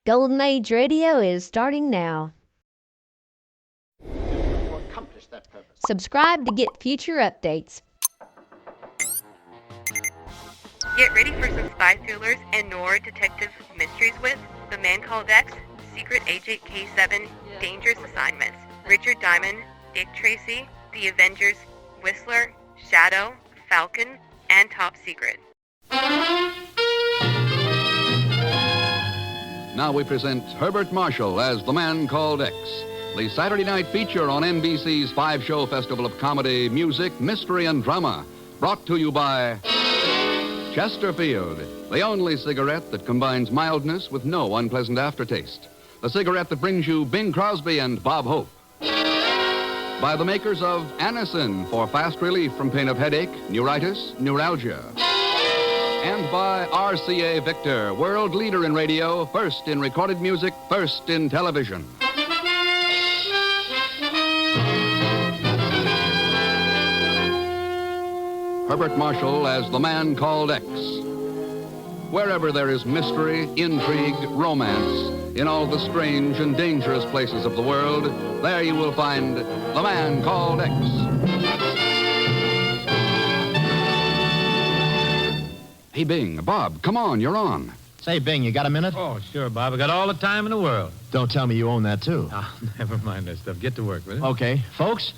Golden Age Radio is starting now. Subscribe to get future updates. Get ready for some spy thrillers and noir detective mysteries with The Man Called X, Secret Agent K7, Dangerous Assignments, Richard Diamond, Dick Tracy, The Avengers, Whistler, Shadow, Falcon, and Top Secret. Now we present Herbert Marshall as The Man Called X, the Saturday night feature on NBC's 5-show festival of comedy, music, mystery, and drama, brought to you by Chesterfield, the only cigarette that combines mildness with no unpleasant aftertaste. The cigarette that brings you Bing Crosby and Bob Hope. By the makers of Anacin for fast relief from pain of headache, neuritis, neuralgia. And by RCA Victor, world leader in radio, first in recorded music, first in television. Herbert Marshall as The Man Called X. Wherever there is mystery, intrigue, romance, in all the strange and dangerous places of the world, there you will find The Man Called X. Hey, Bing, Bob, come on, you're on. Say, Bing, you got a minute? Oh, sure, Bob. I got all the time in the world. Don't tell me you own that, too. Oh, never mind that stuff. Get to work with it. Okay. Folks,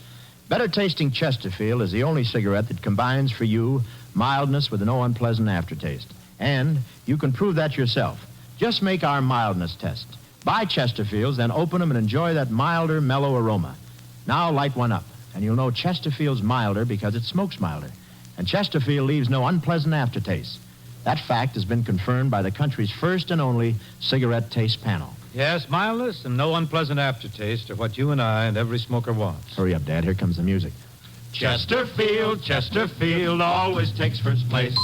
better tasting Chesterfield is the only cigarette that combines for you mildness with no unpleasant aftertaste. And you can prove that yourself. Just make our mildness test. Buy Chesterfields, then open them and enjoy that milder, mellow aroma. Now light one up, and you'll know Chesterfield's milder because it smokes milder. And Chesterfield leaves no unpleasant aftertaste. That fact has been confirmed by the country's first and only cigarette taste panel. Yes, mildness and no unpleasant aftertaste are what you and I and every smoker wants. Hurry up, Dad. Here comes the music. Chesterfield, Chesterfield always takes first place.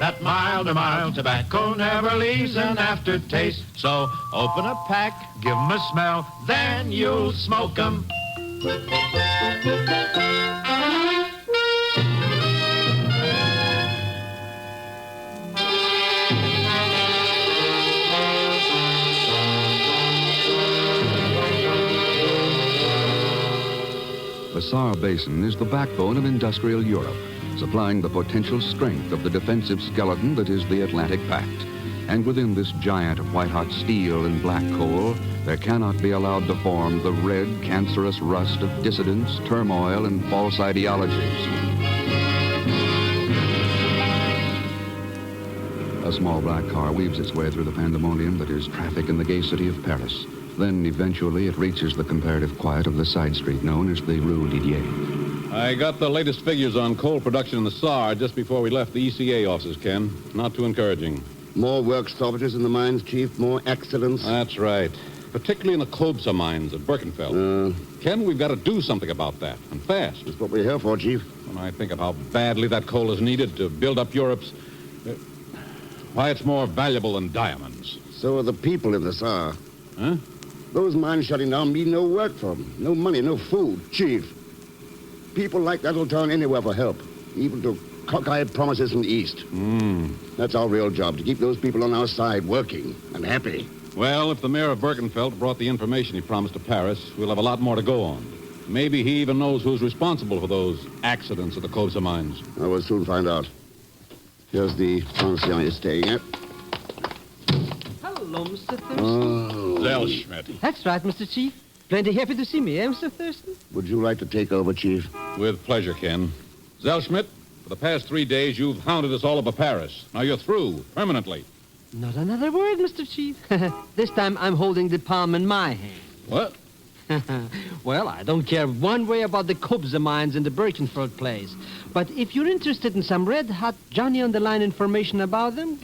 That mild tobacco never leaves an aftertaste. So open a pack, give 'em a smell, then you'll smoke 'em. The Saar Basin is the backbone of industrial Europe, supplying the potential strength of the defensive skeleton that is the Atlantic Pact. And within this giant of white-hot steel and black coal, there cannot be allowed to form the red, cancerous rust of dissidence, turmoil, and false ideologies. A small black car weaves its way through the pandemonium that is traffic in the gay city of Paris. Then, eventually, it reaches the comparative quiet of the side street known as the Rue Didier. I got the latest figures on coal production in the Saar just before we left the ECA offices, Ken. Not too encouraging. More work stoppages in the mines, Chief. More accidents. That's right. Particularly in the Kobza mines at Birkenfeld. Ken, we've got to do something about that, and fast. That's what we're here for, Chief. When I think of how badly that coal is needed to build up Europe's... why, it's more valuable than diamonds. So are the people in the Saar. Huh? Those mines shutting down mean no work for them. No money, no food. Chief, people like that will turn anywhere for help, even to cockeyed promises from the East. That's our real job, to keep those people on our side working and happy. Well, if the mayor of Birkenfeld brought the information he promised to Paris, we'll have a lot more to go on. Maybe he even knows who's responsible for those accidents at the Kobza mines. I will soon find out. Here's the pension you're staying at. Hello, Mr. Thurston. Oh. Zellschmidt. That's right, Mr. Chief. Plenty happy to see me, eh, Mr. Thurston? Would you like to take over, Chief? With pleasure, Ken. Zellschmidt, for the past 3 days, you've hounded us all over Paris. Now you're through, permanently. Not another word, Mr. Chief. This time I'm holding the palm in my hand. What? Well, I don't care one way about the Kobza mines in the Birkenfeld place. But if you're interested in some red-hot Johnny-on-the-line information about them...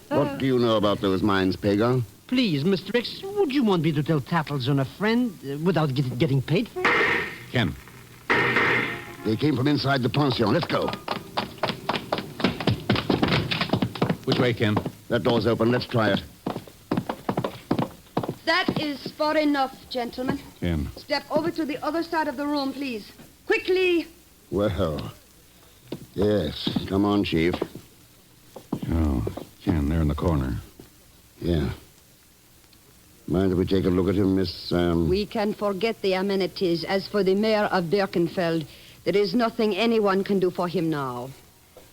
What do you know about those mines, Pagan? Please, Mr. X, would you want me to tell tattles on a friend without getting paid for it? Ken. They came from inside the pension. Let's go. Which way, Ken? That door's open. Let's try it. That is far enough, gentlemen. Ken. Step over to the other side of the room, please. Quickly. Well, yes. Come on, Chief. Oh, Ken, there in the corner. Yeah. Mind if we take a look at him, Miss... We can forget the amenities. As for the mayor of Birkenfeld, there is nothing anyone can do for him now.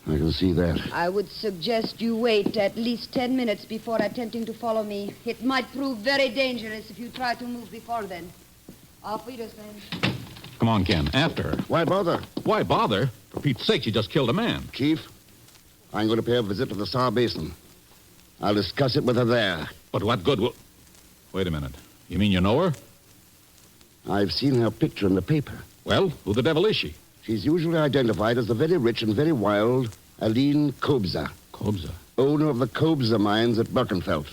I can see that. I would suggest you wait at least 10 minutes before attempting to follow me. It might prove very dangerous if you try to move before then. Auf Wiedersehen. Come on, Ken. After her. Why bother? Why bother? For Pete's sake, she just killed a man. Chief, I'm going to pay a visit to the Star Basin. I'll discuss it with her there. But what good will... Wait a minute. You mean you know her? I've seen her picture in the paper. Well, who the devil is she? She's usually identified as the very rich and very wild Aline Kobza, Kobza. owner of the Kobza mines at Birkenfeld.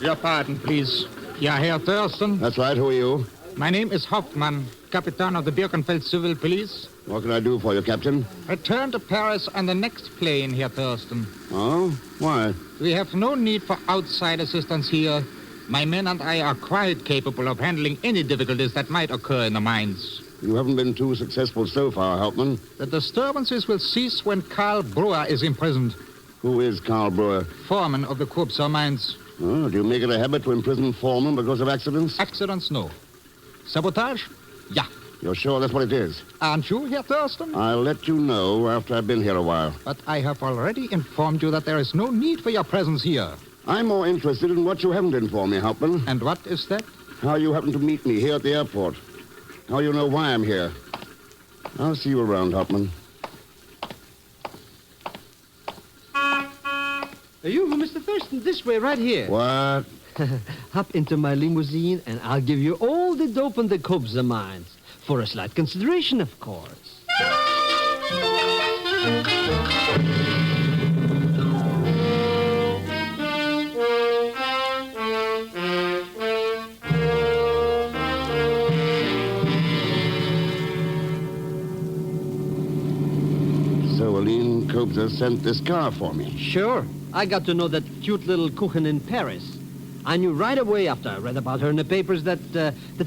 Your pardon, please. Yeah, Herr Thurston. That's right. Who are you? My name is Hoffmann, Captain of the Birkenfeld Civil Police. What can I do for you, Captain? Return to Paris on the next plane, Herr Thurston. Oh? Why? We have no need for outside assistance here. My men and I are quite capable of handling any difficulties that might occur in the mines. You haven't been too successful so far, Hauptmann. The disturbances will cease when Karl Brewer is imprisoned, Who is Karl Brewer? foreman of the Kobza mines. Oh, do you make it a habit to imprison foremen because of accidents? Accidents, no. Sabotage? Yeah. You're sure that's what it is? Aren't you, Herr Thurston? I'll let you know after I've been here a while. But I have already informed you that there is no need for your presence here. I'm more interested in what you haven't informed me, Hauptmann. And what is that? How you happened to meet me here at the airport. How you know why I'm here. I'll see you around, Hauptmann. Are you, Mr. Thurston? This way, right here. What? Hop into my limousine, and I'll give you all the dope on the Kobza mines. For a slight consideration, of course. So Aline Kobza sent this car for me. Sure. I got to know that cute little Kuchen in Paris. I knew right away after I read about her in the papers that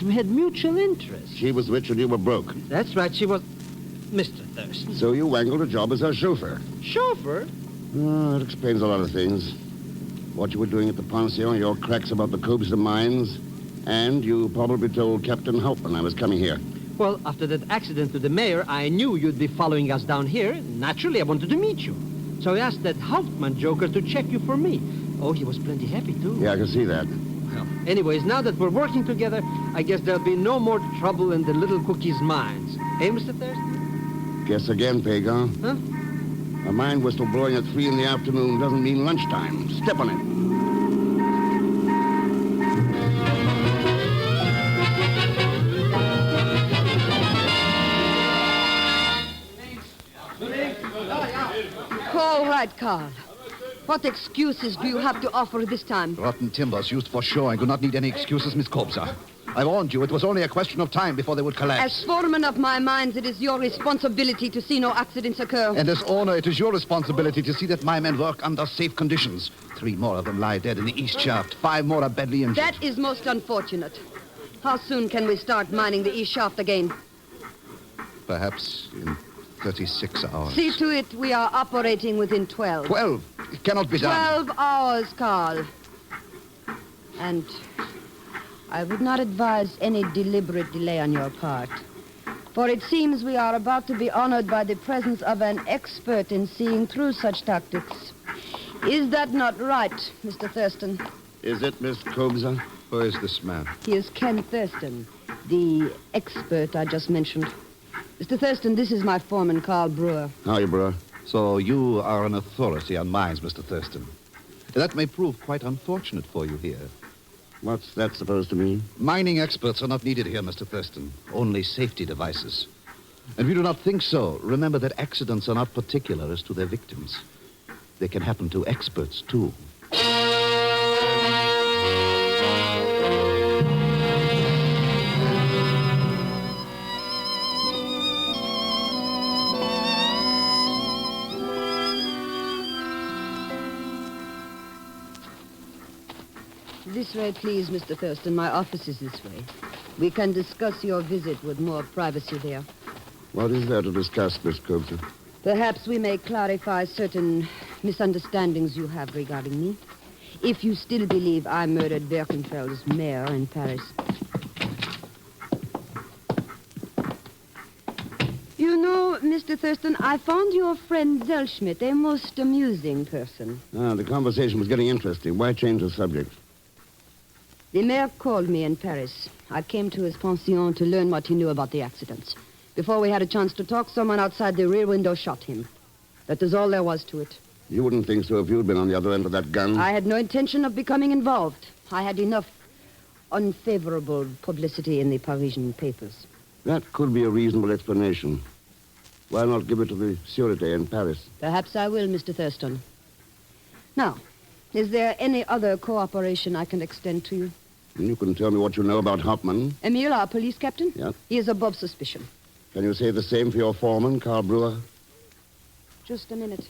we had mutual interests. She was rich and you were broke. That's right, she was... Mr. Thurston. So you wangled a job as her chauffeur. Chauffeur? Oh, that explains a lot of things. What you were doing at the pension, your cracks about the Kobza mines, and you probably told Captain Hauptmann I was coming here. Well, after that accident to the mayor, I knew you'd be following us down here. Naturally, I wanted to meet you. So I asked that Hauptmann joker to check you for me. Oh, he was plenty happy, too. Yeah, I can see that. Well, anyways, now that we're working together, I guess there'll be no more trouble in the little cookie's mines. Eh, Mr. Thurston? Guess again, Pagan. Huh? A mine whistle blowing at 3 in the afternoon doesn't mean lunchtime. Step on it. All right, Carl. What excuses do you have to offer this time? Rotten timbers used for shoring do not need any excuses, Miss Kobza. I warned you it was only a question of time before they would collapse. As foreman of my mines, it is your responsibility to see no accidents occur. And as owner, it is your responsibility to see that my men work under safe conditions. 3 more of them lie dead in the east shaft. 5 more are badly injured. That is most unfortunate. How soon can we start mining the east shaft again? Perhaps in 36 hours. See to it we are operating within 12. 12? It cannot be done. 12 hours, Carl. And I would not advise any deliberate delay on your part. For it seems we are about to be honored by the presence of an expert in seeing through such tactics. Is that not right, Mr. Thurston? Is it, Miss Kobza? Who is this man? He is Ken Thurston, the expert I just mentioned. Mr. Thurston, this is my foreman, Karl Brewer. How are you, Brewer? So you are an authority on mines, Mr. Thurston. That may prove quite unfortunate for you here. What's that supposed to mean? Mining experts are not needed here, Mr. Thurston. Only safety devices. And we do not think so. Remember that accidents are not particular as to their victims. They can happen to experts, too. This way, please, Mr. Thurston. My office is this way. We can discuss your visit with more privacy there. What is there to discuss, Miss Cobster? Perhaps we may clarify certain misunderstandings you have regarding me. If you still believe I murdered Birkenfeld's mayor in Paris. You know, Mr. Thurston, I found your friend Zellschmidt a most amusing person. The conversation was getting interesting. Why change the subject? The mayor called me in Paris. I came to his pension to learn what he knew about the accidents. Before we had a chance to talk, someone outside the rear window shot him. That is all there was to it. You wouldn't think so if you'd been on the other end of that gun. I had no intention of becoming involved. I had enough unfavorable publicity in the Parisian papers. That could be a reasonable explanation. Why not give it to the Sûreté in Paris? Perhaps I will, Mr. Thurston. Now, is there any other cooperation I can extend to you? You can tell me what you know about Hauptmann. Emile, our police captain? Yeah. He is above suspicion. Can you say the same for your foreman, Karl Brewer? Just a minute.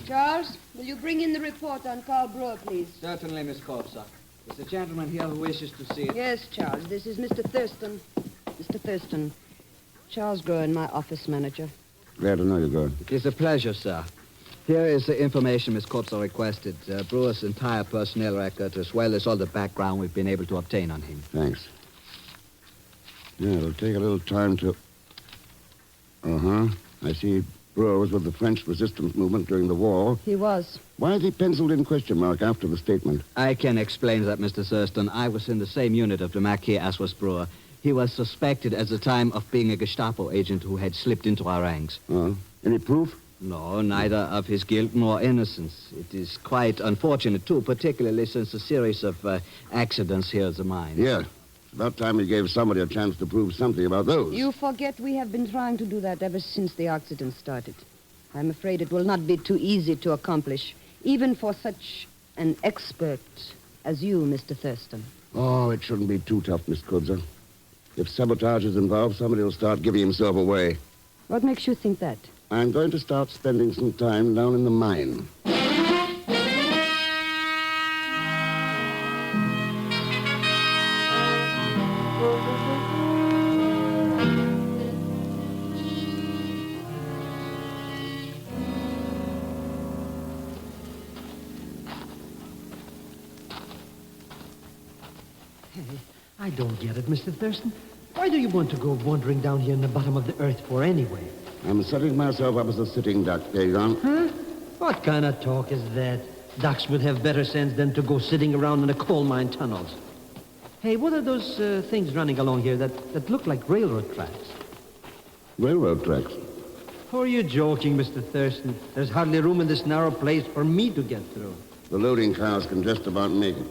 Charles, will you bring in the report on Karl Brewer, please? Certainly, Miss Corpser. There's a gentleman here who wishes to see it. Yes, Charles. This is Mr. Thurston. Mr. Thurston. Charles Groen, my office manager. Glad to know you, Groen. It is a pleasure, sir. Here is the information Miss Corpser requested. Brewer's entire personnel record, as well as all the background we've been able to obtain on him. Thanks. Yeah, it'll take a little time to... Uh-huh. I see Brewer was with the French resistance movement during the war. He was. Why is he penciled in question mark after the statement? I can explain that, Mr. Thurston. I was in the same unit of the Marquis as was Brewer. He was suspected at the time of being a Gestapo agent who had slipped into our ranks. Oh. Any proof? No, neither of his guilt nor innocence. It is quite unfortunate, too, particularly since a series of accidents here at the mine. Yeah. It's about time he gave somebody a chance to prove something about those. You forget we have been trying to do that ever since the accident started. I'm afraid it will not be too easy to accomplish, even for such an expert as you, Mr. Thurston. Oh, it shouldn't be too tough, Miss Kudzer. If sabotage is involved, somebody will start giving himself away. What makes you think that? I'm going to start spending some time down in the mine. I don't get it, Mr. Thurston. Why do you want to go wandering down here in the bottom of the earth for anyway? I'm setting myself up as a sitting duck, bygone. Huh? What kind of talk is that? Ducks would have better sense than to go sitting around in the coal mine tunnels. Hey, what are those things running along here that look like railroad tracks? Railroad tracks? Who are you joking, Mr. Thurston? There's hardly room in this narrow place for me to get through. The loading cars can just about make it.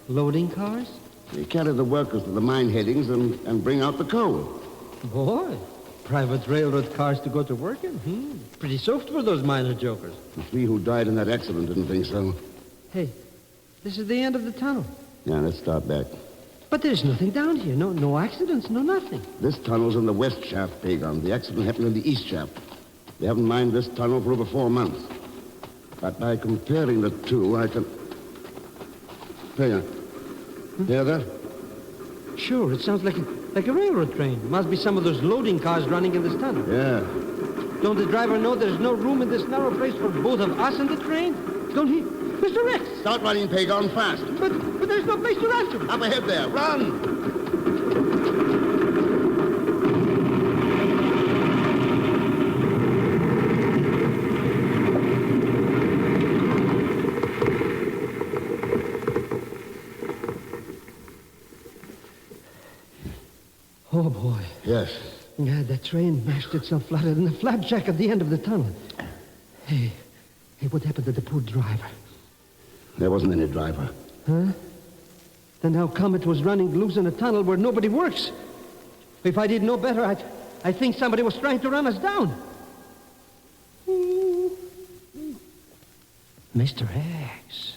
Loading cars? They carry the workers to the mine headings and bring out the coal. Boy, private railroad cars to go to work in? Pretty soft for those miner jokers. The three who died in that accident didn't think so. Hey, this is the end of the tunnel. Yeah, let's start back. But there's nothing down here. No accidents, no nothing. This tunnel's in the west shaft, bygone. The accident happened in the east shaft. They haven't mined this tunnel for over 4 months. But by comparing the two, I can... Here. Hear that? Sure, it sounds like a railroad train. Must be some of those loading cars running in this tunnel. Yeah. Don't the driver know there's no room in this narrow place for both of us and the train? Don't he? Mr. Rex! Start running, bygone, fast. But there's no place to run to. Up ahead there. Run! Oh, boy. Yes. Yeah, that train mashed itself flat in the flapjack at the end of the tunnel. Hey, what happened to the poor driver? There wasn't any driver. Huh? Then how come it was running loose in a tunnel where nobody works? If I didn't know better, I think somebody was trying to run us down. Mr. X.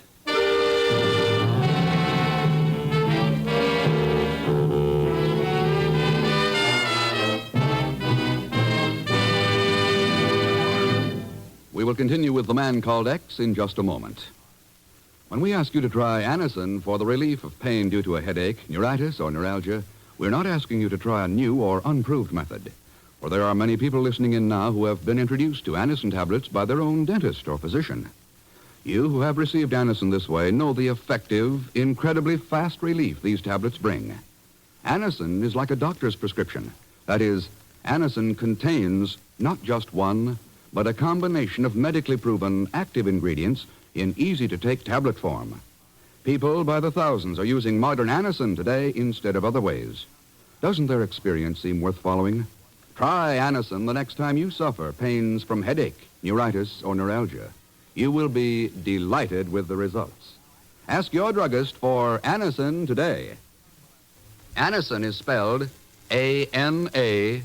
We will continue with The Man Called X in just a moment. When we ask you to try Anacin for the relief of pain due to a headache, neuritis, or neuralgia, we're not asking you to try a new or unproved method. For there are many people listening in now who have been introduced to Anacin tablets by their own dentist or physician. You who have received Anacin this way know the effective, incredibly fast relief these tablets bring. Anacin is like a doctor's prescription. That is, Anacin contains not just one, but a combination of medically proven active ingredients in easy-to-take tablet form. People by the thousands are using modern Anacin today instead of other ways. Doesn't their experience seem worth following? Try Anacin the next time you suffer pains from headache, neuritis, or neuralgia. You will be delighted with the results. Ask your druggist for Anacin today. Anacin is spelled A-N-A-C-I-N.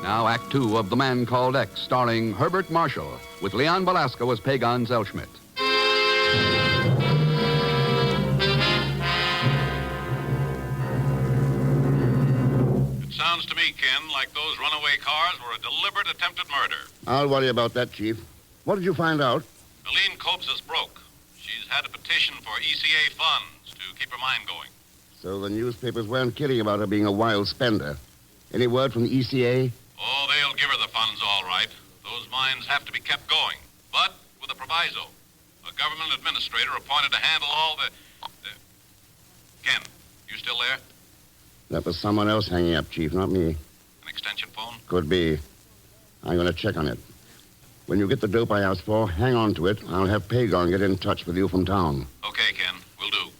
Now, Act Two of The Man Called X, starring Herbert Marshall, with Leon Belasco as Pagon Zellschmidt. Sounds to me, Ken, like those runaway cars were a deliberate attempted murder. I'll worry about that, Chief. What did you find out? Aline Copes is broke. She's had a petition for ECA funds to keep her mind going. So the newspapers weren't kidding about her being a wild spender. Any word from the ECA? Oh, they'll give her the funds all right. Those mines have to be kept going. But with a proviso. A government administrator appointed to handle all the... Ken, you still there? That was someone else hanging up, Chief, not me. An extension phone? Could be. I'm going to check on it. When you get the dope I asked for, hang on to it. I'll have Pagon get in touch with you from town. Okay, Ken. Will do.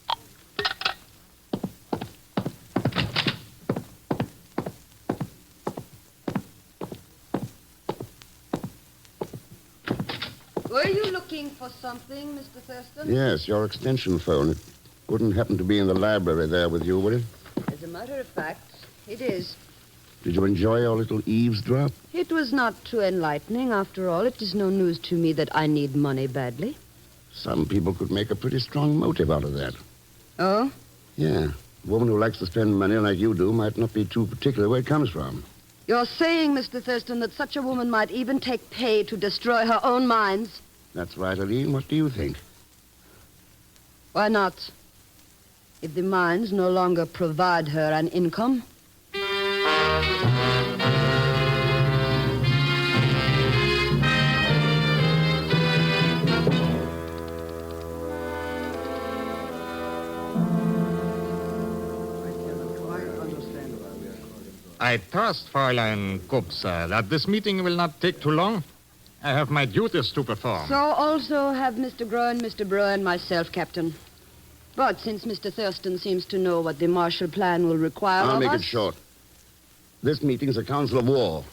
Were you looking for something, Mr. Thurston? Yes, your extension phone. It wouldn't happen to be in the library there with you, would it? As a matter of fact, it is. Did you enjoy your little eavesdrop? It was not too enlightening. After all, it is no news to me that I need money badly. Some people could make a pretty strong motive out of that. Oh? Yeah. A woman who likes to spend money like you do might not be too particular where it comes from. You're saying, Mr. Thurston, that such a woman might even take pay to destroy her own mines? That's right, Aline. What do you think? Why not? If the mines no longer provide her an income. I trust, Fräulein Krups, that this meeting will not take too long. I have my duties to perform. So also have Mr. Groen, Mr. Brewer, and myself, Captain. But since Mr. Thurston seems to know what the Marshall Plan will require I'll of make us... it short. This meeting's a council of war.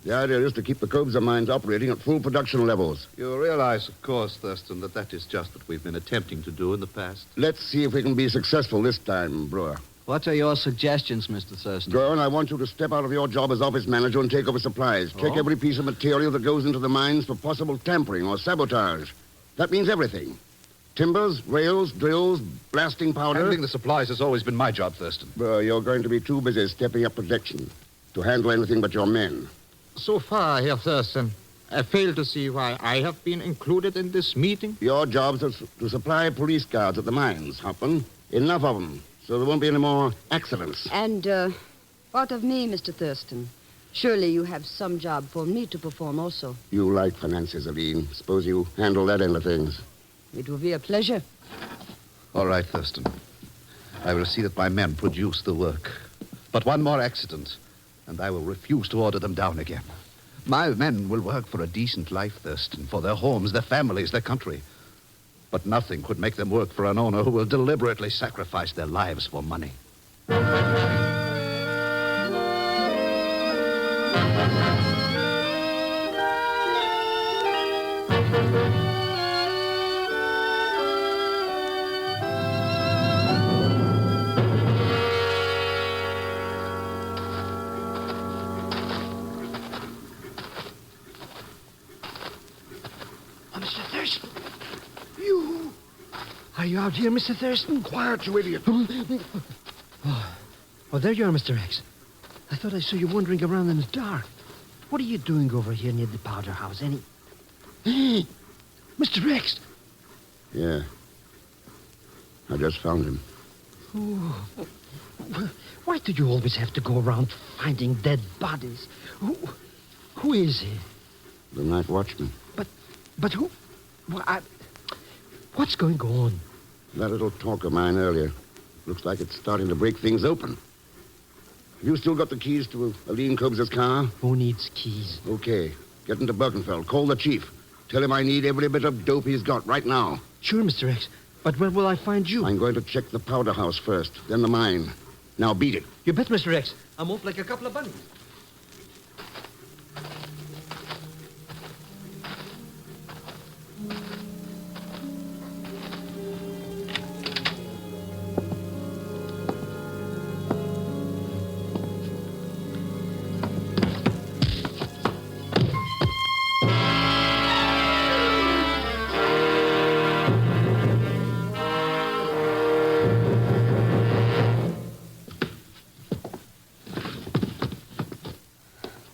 The idea is to keep the Cobza mines operating at full production levels. You realize, of course, Thurston, that is just what we've been attempting to do in the past. Let's see if we can be successful this time, Brewer. What are your suggestions, Mr. Thurston? Groen, I want you to step out of your job as office manager and take over supplies. Check every piece of material that goes into the mines for possible tampering or sabotage. That means everything. Timbers, rails, drills, blasting powder. Handling the supplies has always been my job, Thurston. You're going to be too busy stepping up protection to handle anything but your men. So far, Herr Thurston, I fail to see why I have been included in this meeting. Your job's to supply police guards at the mines, Hoffman. Enough of them, so there won't be any more accidents. And, what of me, Mr. Thurston? Surely you have some job for me to perform also. You like finances, Aline. Suppose you handle that end of things. It will be a pleasure. All right, Thurston. I will see that my men produce the work. But one more accident, and I will refuse to order them down again. My men will work for a decent life, Thurston, for their homes, their families, their country. But nothing could make them work for an owner who will deliberately sacrifice their lives for money. Mr. Thurston! You! Are you out here, Mr. Thurston? Quiet, you idiot. Oh, there you are, Mr. X. I thought I saw you wandering around in the dark. What are you doing over here near the powder house? Mr. Rex! Yeah. I just found him. Oh. Why do you always have to go around finding dead bodies? Who is he? The night watchman. But who? What's going on? That little talk of mine earlier. Looks like it's starting to break things open. Have you still got the keys to Aline Cobes' car? Who needs keys? Okay. Get into Birkenfeld. Call the chief. Tell him I need every bit of dope he's got right now. Sure, Mr. X. But where will I find you? I'm going to check the powder house first, then the mine. Now beat it. You bet, Mr. X. I'm off like a couple of bunnies.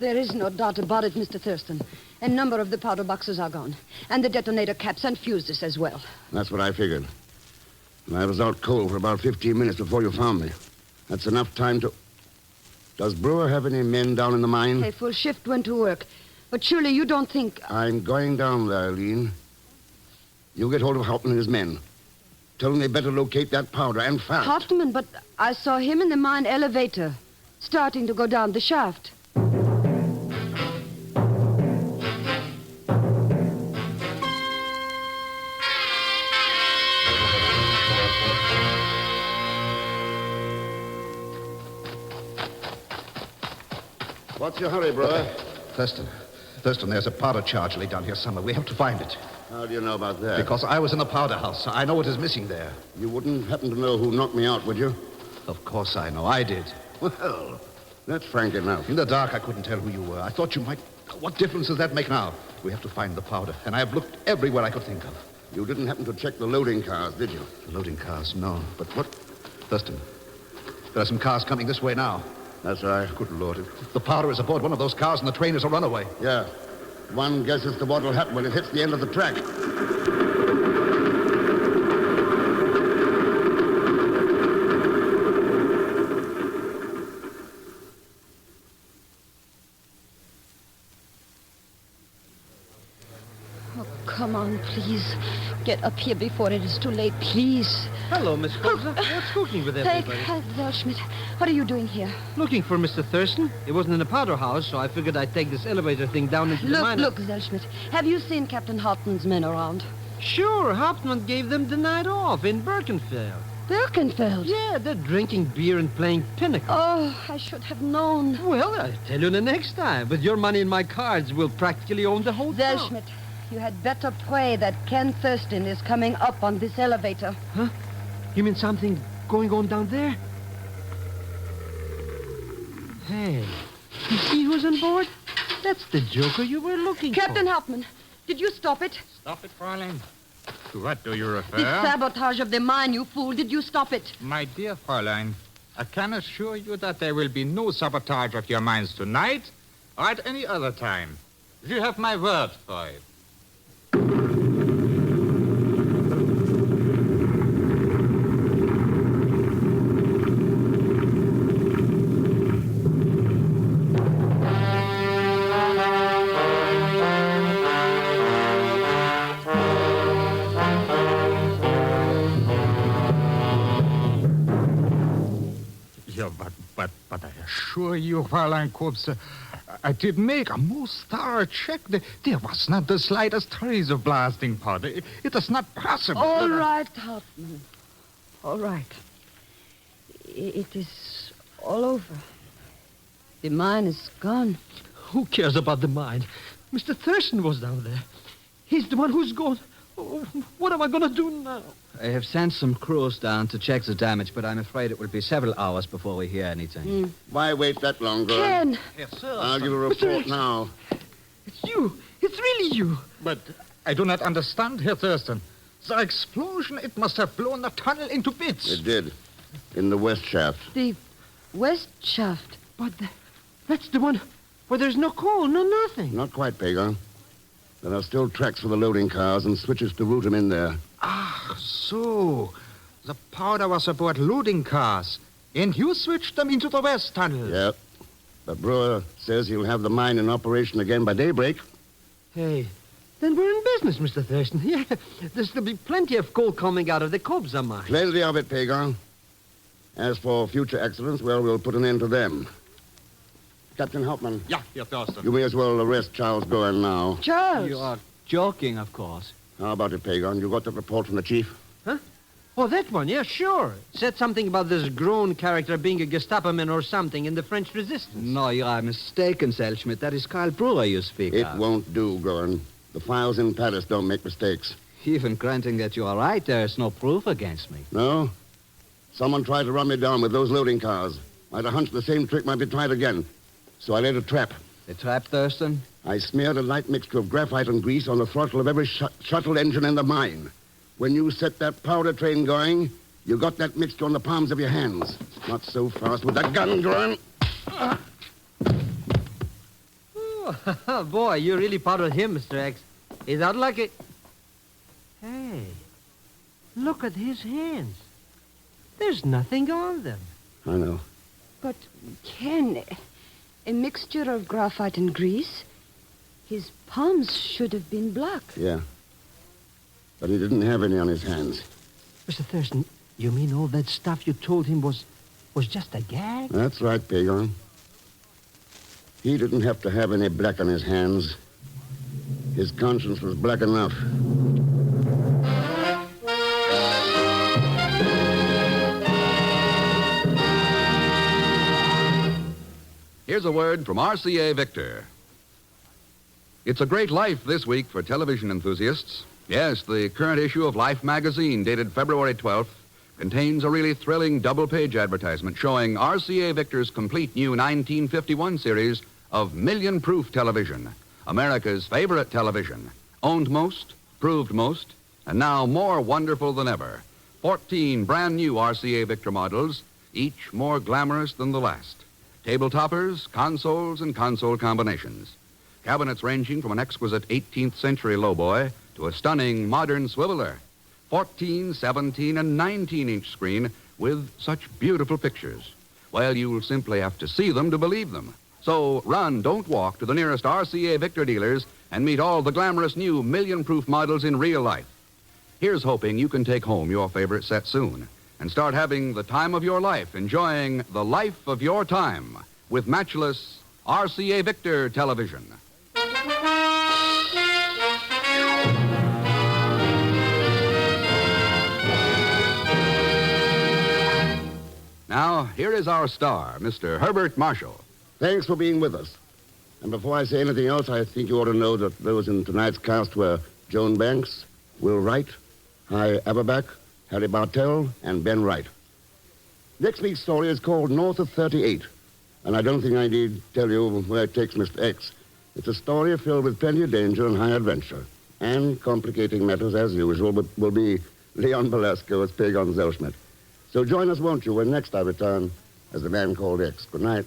There is no doubt about it, Mr. Thurston. A number of the powder boxes are gone. And the detonator caps and fuses as well. That's what I figured. And I was out cold for about 15 minutes before you found me. That's enough time to... Does Brewer have any men down in the mine? A full shift went to work. But surely you don't think... I'm going down there, Aline. You get hold of Hauptmann and his men. Tell them they better locate that powder, and fast. Hauptmann, but I saw him in the mine elevator, starting to go down the shaft. What's your hurry, Brewer? Thurston, there's a powder charge laid down here somewhere. We have to find it. How do you know about that? Because I was in the powder house. I know what is missing there. You wouldn't happen to know who knocked me out, would you? Of course I know. I did. Well, that's frank enough. In the dark, I couldn't tell who you were. I thought you might... What difference does that make now? We have to find the powder, and I have looked everywhere I could think of. You didn't happen to check the loading cars, did you? The loading cars, no. But what... Thurston, there are some cars coming this way now. That's right. Good Lord. If the powder is aboard one of those cars and the train is a runaway. Yeah. One guess as to what'll happen when it hits the end of the track. Oh, come on, please. Get up here before it is too late, please. Hello, Miss Cobes. What's cooking with everybody? Welschmidt, what are you doing here? Looking for Mr. Thurston. It wasn't in the powder house, so I figured I'd take this elevator thing down into the mine. Look, Zellschmidt. Have you seen Captain Hauptmann's men around? Sure, Hauptmann gave them the night off in Birkenfeld. Birkenfeld? Yeah, they're drinking beer and playing pinochle. Oh, I should have known. Well, I'll tell you the next time. With your money and my cards, we'll practically own the whole town. Zellschmidt, you had better pray that Ken Thurston is coming up on this elevator. Huh? You mean something going on down there? Hey, you see who's on board? That's the joker you were looking Captain for. Hauptmann, did you stop it? Stop it, Fräulein. To what do you refer? The sabotage of the mine, you fool. Did you stop it? My dear Fräulein, I can assure you that there will be no sabotage of your mines tonight or at any other time. You have my word for it. But I assure you, Fräulein Kobes, I did make a most thorough check. There was not the slightest trace of blasting powder. It is not possible. All right, Hauptmann. All right. It is all over. The mine is gone. Who cares about the mine? Mr. Thurston was down there. He's the one who's gone. Oh, what am I going to do now? I have sent some crews down to check the damage, but I'm afraid it will be several hours before we hear anything. Why wait that long, girl? Ken! Yes, sir. I'll give a report now. It's you. It's really you. But I do not understand, Herr Thurston. The explosion, it must have blown the tunnel into bits. It did. In the west shaft. The west shaft. But that's the one Well, there's no coal, no nothing. Not quite, Pagon. There are still tracks for the loading cars and switches to route them in there. Ah, so. The powder was aboard loading cars, and you switched them into the west tunnel. Yep. But Brewer says he'll have the mine in operation again by daybreak. Hey, then we're in business, Mr. Thurston. Yeah, there's to be plenty of coal coming out of the Kobza mine. Plenty of it, Pagon. As for future accidents, well, we'll put an end to them. Captain Hauptmann. Yeah, Herr Thurston. You may as well arrest Charles Goen now. Charles! You are joking, of course. How about it, Pagon? You got the report from the chief? Huh? Oh, that one, yeah, sure. Said something about this grown character being a Gestapo man or something in the French resistance. No, you are mistaken, Selschmidt. That is Karl Brewer you speak It of. won't do, Goen. The files in Paris don't make mistakes. Even granting that you are right, there is no proof against me. No? Someone tried to run me down with those loading cars. I had a hunch the same trick might be tried again. So I laid a trap. A trap, Thurston? I smeared a light mixture of graphite and grease on the throttle of every shuttle engine in the mine. When you set that powder train going, you got that mixture on the palms of your hands. Not so fast with that gun, Goen. Oh, boy, you're really proud of him, Mr. X. He's out like it. Hey, look at his hands. There's nothing on them. I know. But, Ken, a mixture of graphite and grease? His palms should have been black. Yeah. But he didn't have any on his hands. Mr. Thurston, you mean all that stuff you told him was just a gag? That's right, Pagon. He didn't have to have any black on his hands. His conscience was black enough. Here's a word from RCA Victor. It's a great life this week for television enthusiasts. Yes, the current issue of Life magazine, dated February 12th, contains a really thrilling double-page advertisement showing RCA Victor's complete new 1951 series of million-proof television, America's favorite television, owned most, proved most, and now more wonderful than ever. 14 brand-new RCA Victor models, each more glamorous than the last. Table toppers, consoles, and console combinations. Cabinets ranging from an exquisite 18th century lowboy to a stunning modern swiveler. 14, 17, and 19-inch screen with such beautiful pictures. Well, you'll simply have to see them to believe them. So run, don't walk, to the nearest RCA Victor dealers and meet all the glamorous new million-proof models in real life. Here's hoping you can take home your favorite set soon and start having the time of your life, enjoying the life of your time with matchless RCA Victor television. Now, here is our star, Mr. Herbert Marshall. Thanks for being with us. And before I say anything else, I think you ought to know that those in tonight's cast were Joan Banks, Will Wright, Hy Averback, Harry Bartell, and Ben Wright. Next week's story is called North of 38, and I don't think I need tell you where it takes Mr. X. It's a story filled with plenty of danger and high adventure, and complicating matters as usual, but will be Leon Belasco as Pagon Zelschmidt. So join us, won't you, when next I return as the Man Called X. Good night.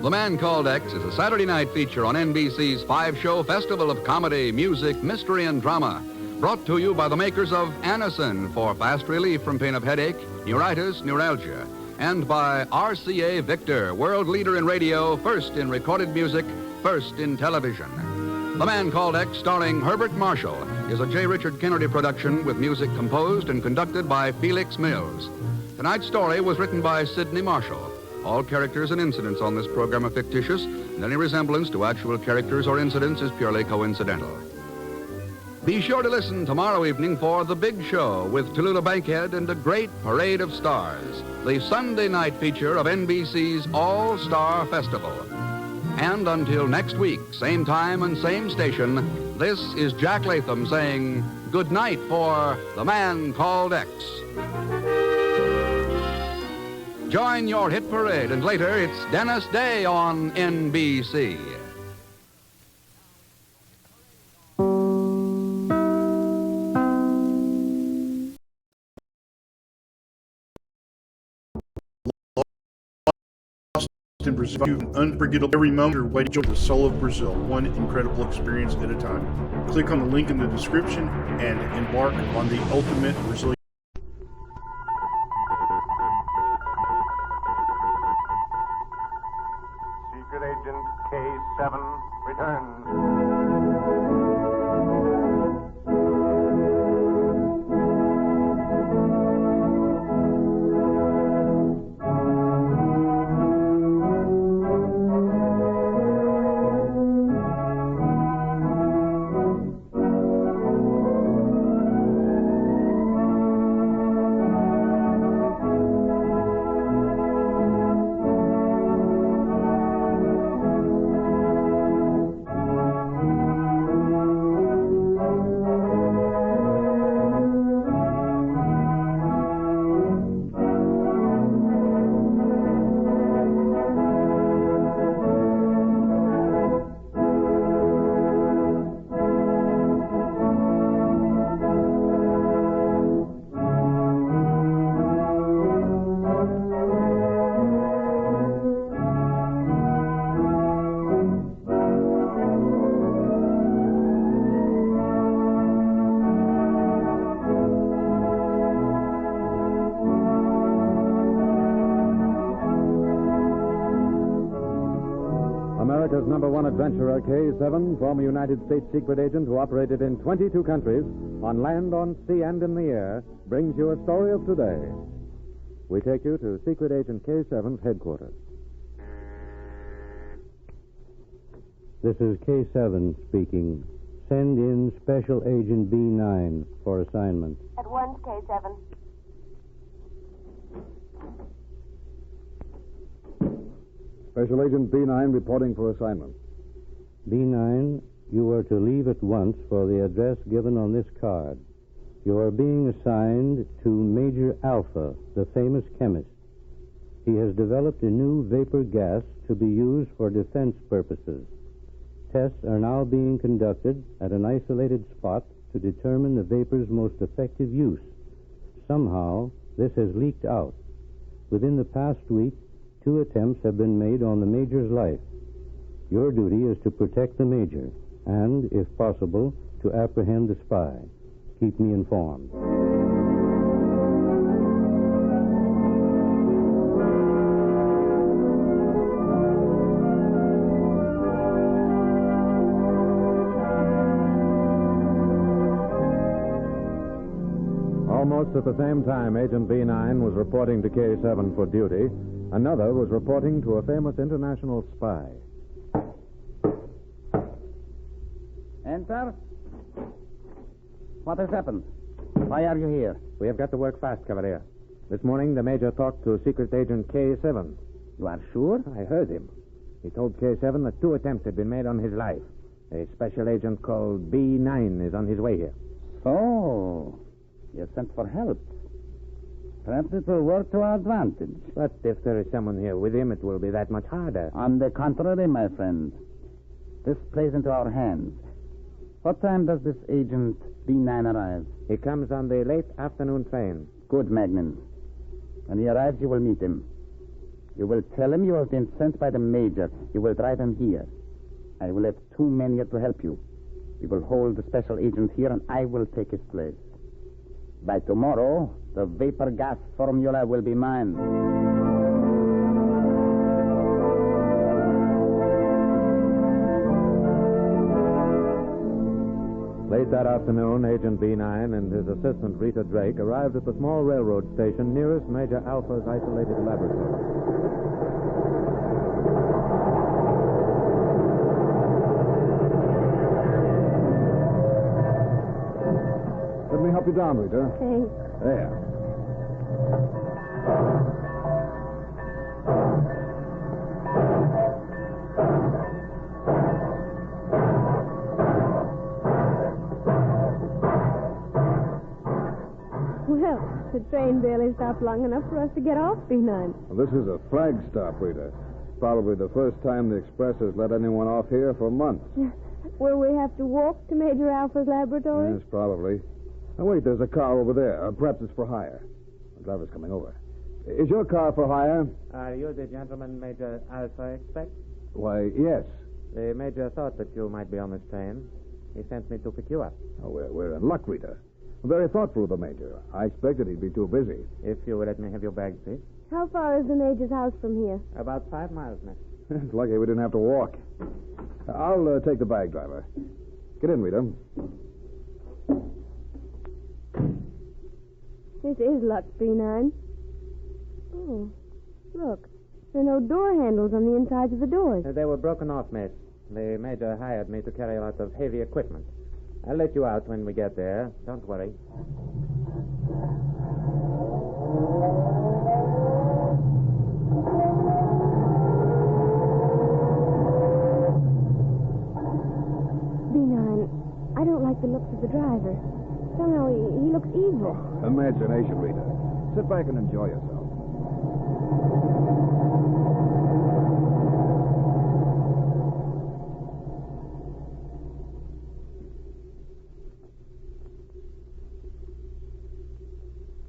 The Man Called X is a Saturday night feature on NBC's 5-show festival of comedy, music, mystery, and drama. Brought to you by the makers of Anacin for fast relief from pain of headache, neuritis, neuralgia. And by RCA Victor, world leader in radio, first in recorded music, first in television. The Man Called X, starring Herbert Marshall, is a J. Richard Kennedy production with music composed and conducted by Felix Mills. Tonight's story was written by Sidney Marshall. All characters and incidents on this program are fictitious, and any resemblance to actual characters or incidents is purely coincidental. Be sure to listen tomorrow evening for The Big Show with Tallulah Bankhead and a great parade of stars, the Sunday night feature of NBC's All-Star Festival. And until next week, same time and same station, this is Jack Latham saying good night for The Man Called X. Join your hit parade, and later it's Dennis Day on NBC. in Brazil. Unforgettable every moment you're waiting to the soul of Brazil, one incredible experience at a time. Click on the link in the description and embark on the ultimate Brazilian. Secret Agent K7 returns. America's #1 adventurer, K7, former United States secret agent who operated in 22 countries, on land, on sea, and in the air, brings you a story of today. We take you to Secret Agent K7's headquarters. This is K7 speaking. Send in Special Agent B9 for assignment. At once, K7. Special Agent B9 reporting for assignment. B9, you are to leave at once for the address given on this card. You are being assigned to Major Alpha, the famous chemist. He has developed a new vapor gas to be used for defense purposes. Tests are now being conducted at an isolated spot to determine the vapor's most effective use. Somehow, this has leaked out. Within the past week, 2 attempts have been made on the Major's life. Your duty is to protect the Major and, if possible, to apprehend the spy. Keep me informed. Almost at the same time Agent B9 was reporting to K7 for duty, another was reporting to a famous international spy. Enter. What has happened? Why are you here? We have got to work fast, Cavalier. This morning, the Major talked to Secret Agent K7. You are sure? I heard him. He told K7 that 2 attempts had been made on his life. A special agent called B9 is on his way here. So, you sent for help. Perhaps it will work to our advantage. But if there is someone here with him, it will be that much harder. On the contrary, my friend. This plays into our hands. What time does this agent B9 arrive? He comes on the late afternoon train. Good, Magnan. When he arrives, you will meet him. You will tell him you have been sent by the Major. You will drive him here. I will have 2 men here to help you. We will hold the special agent here, and I will take his place. By tomorrow, the vapor gas formula will be mine. Late that afternoon, Agent B9 and his assistant Rita Drake arrived at the small railroad station nearest Major Alpha's isolated laboratory. Let me help you down, Rita. Thanks. There. Well, the train barely stopped long enough for us to get off, B9. Well, this is a flag stop, Rita. Probably the first time the express has let anyone off here for months. Will we have to walk to Major Alpha's laboratory? Yes, probably. Oh, wait, there's a car over there. Perhaps it's for hire. The driver's coming over. Is your car for hire? Are you the gentleman Major Alpha expects? Why, yes. The Major thought that you might be on this train. He sent me to pick you up. Oh, we're in luck, Rita. Very thoughtful of the Major. I expected he'd be too busy. If you would let me have your bag, please. How far is the Major's house from here? About 5 miles, miss. It's lucky we didn't have to walk. I'll take the bag, driver. Get in, Rita. This is luck, B9. Oh, look. There are no door handles on the insides of the doors. They were broken off, miss. The Major hired me to carry a lot of heavy equipment. I'll let you out when we get there. Don't worry. B9, I don't like the looks of the driver. Somehow he looks evil. Imagination, Rita. Sit back and enjoy yourself.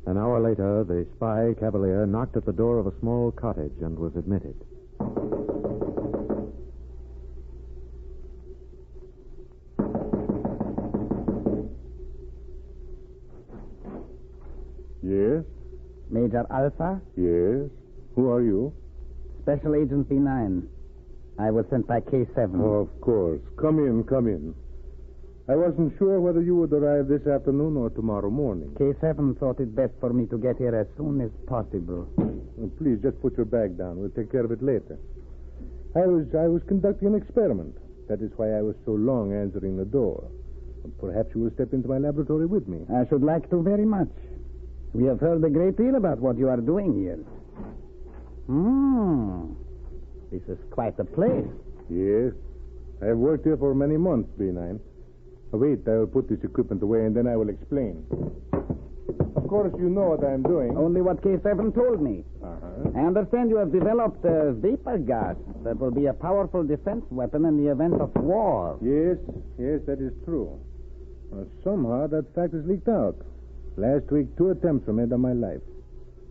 An hour later, the spy Cavalier knocked at the door of a small cottage and was admitted. Yes? Major Alpha? Yes? Who are you? Special Agent B9. I was sent by K7. Oh, of course. Come in, come in. I wasn't sure whether you would arrive this afternoon or tomorrow morning. K7 thought it best for me to get here as soon as possible. Well, please, just put your bag down. We'll take care of it later. I was conducting an experiment. That is why I was so long answering the door. Perhaps you will step into my laboratory with me. I should like to very much. We have heard a great deal about what you are doing here. This is quite a place. Yes. I have worked here for many months, B9. Wait, I will put this equipment away and then I will explain. Of course, you know what I am doing. Only what K7 told me. I understand you have developed a vapor gas that will be a powerful defense weapon in the event of war. Yes, that is true. Somehow that fact is leaked out. Last week, 2 attempts were made on my life.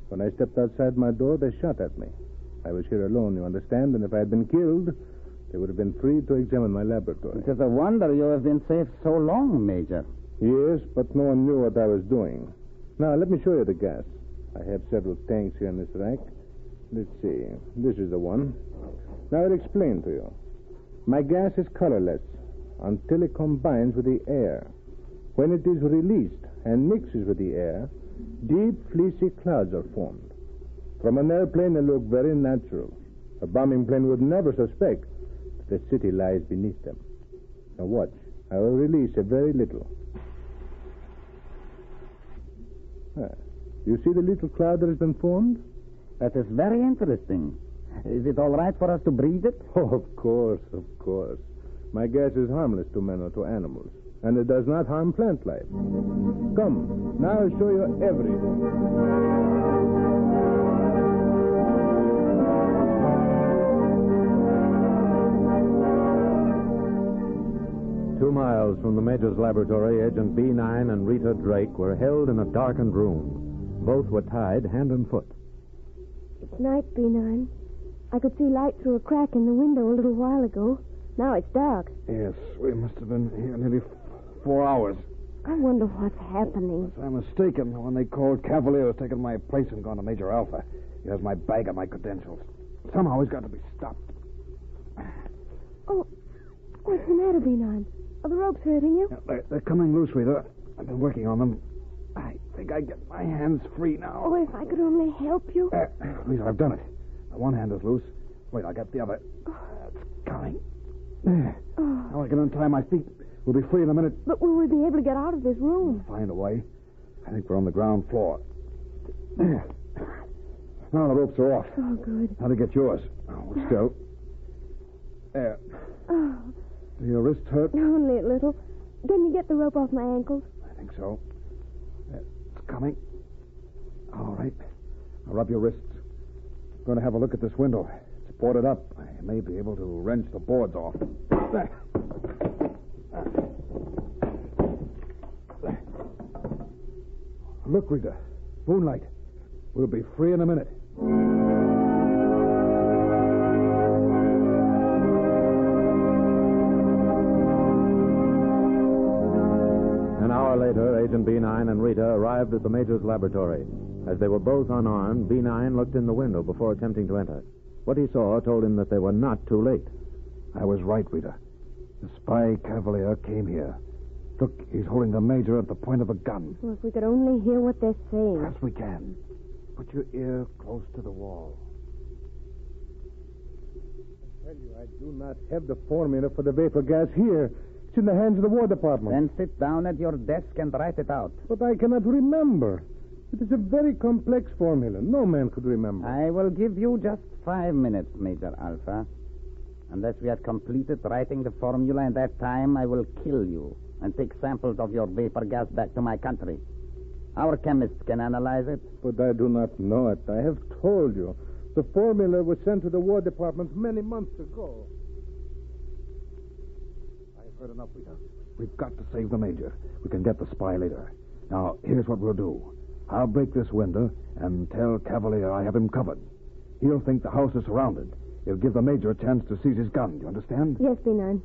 When I stepped outside my door, they shot at me. I was here alone, you understand, and if I had been killed, they would have been free to examine my laboratory. It is a wonder you have been safe so long, Major. Yes, but no one knew what I was doing. Now, let me show you the gas. I have several tanks here in this rack. Let's see. This is the one. Now, I'll explain to you. My gas is colorless until it combines with the air. When it is released and mixes with the air, deep, fleecy clouds are formed. From an airplane, they look very natural. A bombing plane would never suspect that the city lies beneath them. Now watch. I will release a very little. You see the little cloud that has been formed? That is very interesting. Is it all right for us to breathe it? Oh, of course, of course. My gas is harmless to men or to animals, and it does not harm plant life. Come, now I'll show you everything. 2 miles from the Major's laboratory, Agent B9 and Rita Drake were held in a darkened room. Both were tied hand and foot. It's night, B9. I could see light through a crack in the window a little while ago. Now it's dark. Yes, we must have been here nearly 4 hours. I wonder what's happening. If I'm mistaken, when they called Cavalier has taken my place and gone to Major Alpha. He has my bag and my credentials. Somehow he's got to be stopped. Oh, what's the matter, B9? Are the ropes hurting you? Yeah, they're coming loose, Rita. I've been working on them. I think I get my hands free now. Oh, if I could only help you. Rita, I've done it. Now, one hand is loose. Wait, I'll get the other. It's coming. There. Now I can untie my feet. We'll be free in a minute. But will we be able to get out of this room? Find a way. I think we're on the ground floor. There. Now the ropes are off. Oh, good. Now to get yours. Hold still. There. Oh. Do your wrists hurt? Only a little. Can you get the rope off my ankles? I think so. It's coming. All right. Now rub your wrists. I'm going to have a look at this window. It's boarded up. I may be able to wrench the boards off. There. Look, Rita. Moonlight. We'll be free in a minute. An hour later, Agent B9 and Rita arrived at the Major's laboratory. As they were both unarmed, B9 looked in the window before attempting to enter. What he saw told him that they were not too late. I was right, Rita. The spy Cavalier came here. Look, he's holding the Major at the point of a gun. Well, if we could only hear what they're saying. Yes, we can. Put your ear close to the wall. I tell you, I do not have the formula for the vapor gas here. It's in the hands of the War Department. Then sit down at your desk and write it out. But I cannot remember. It is a very complex formula. No man could remember. I will give you just 5 minutes, Major Alpha. Unless we have completed writing the formula in that time, I will kill you and take samples of your vapor gas back to my country. Our chemists can analyze it. But I do not know it. I have told you. The formula was sent to the War Department many months ago. I've heard enough, Rita. We've got to save the Major. We can get the spy later. Now, here's what we'll do. I'll break this window and tell Cavalier I have him covered. He'll think the house is surrounded. It'll give the Major a chance to seize his gun. Do you understand? Yes, B9.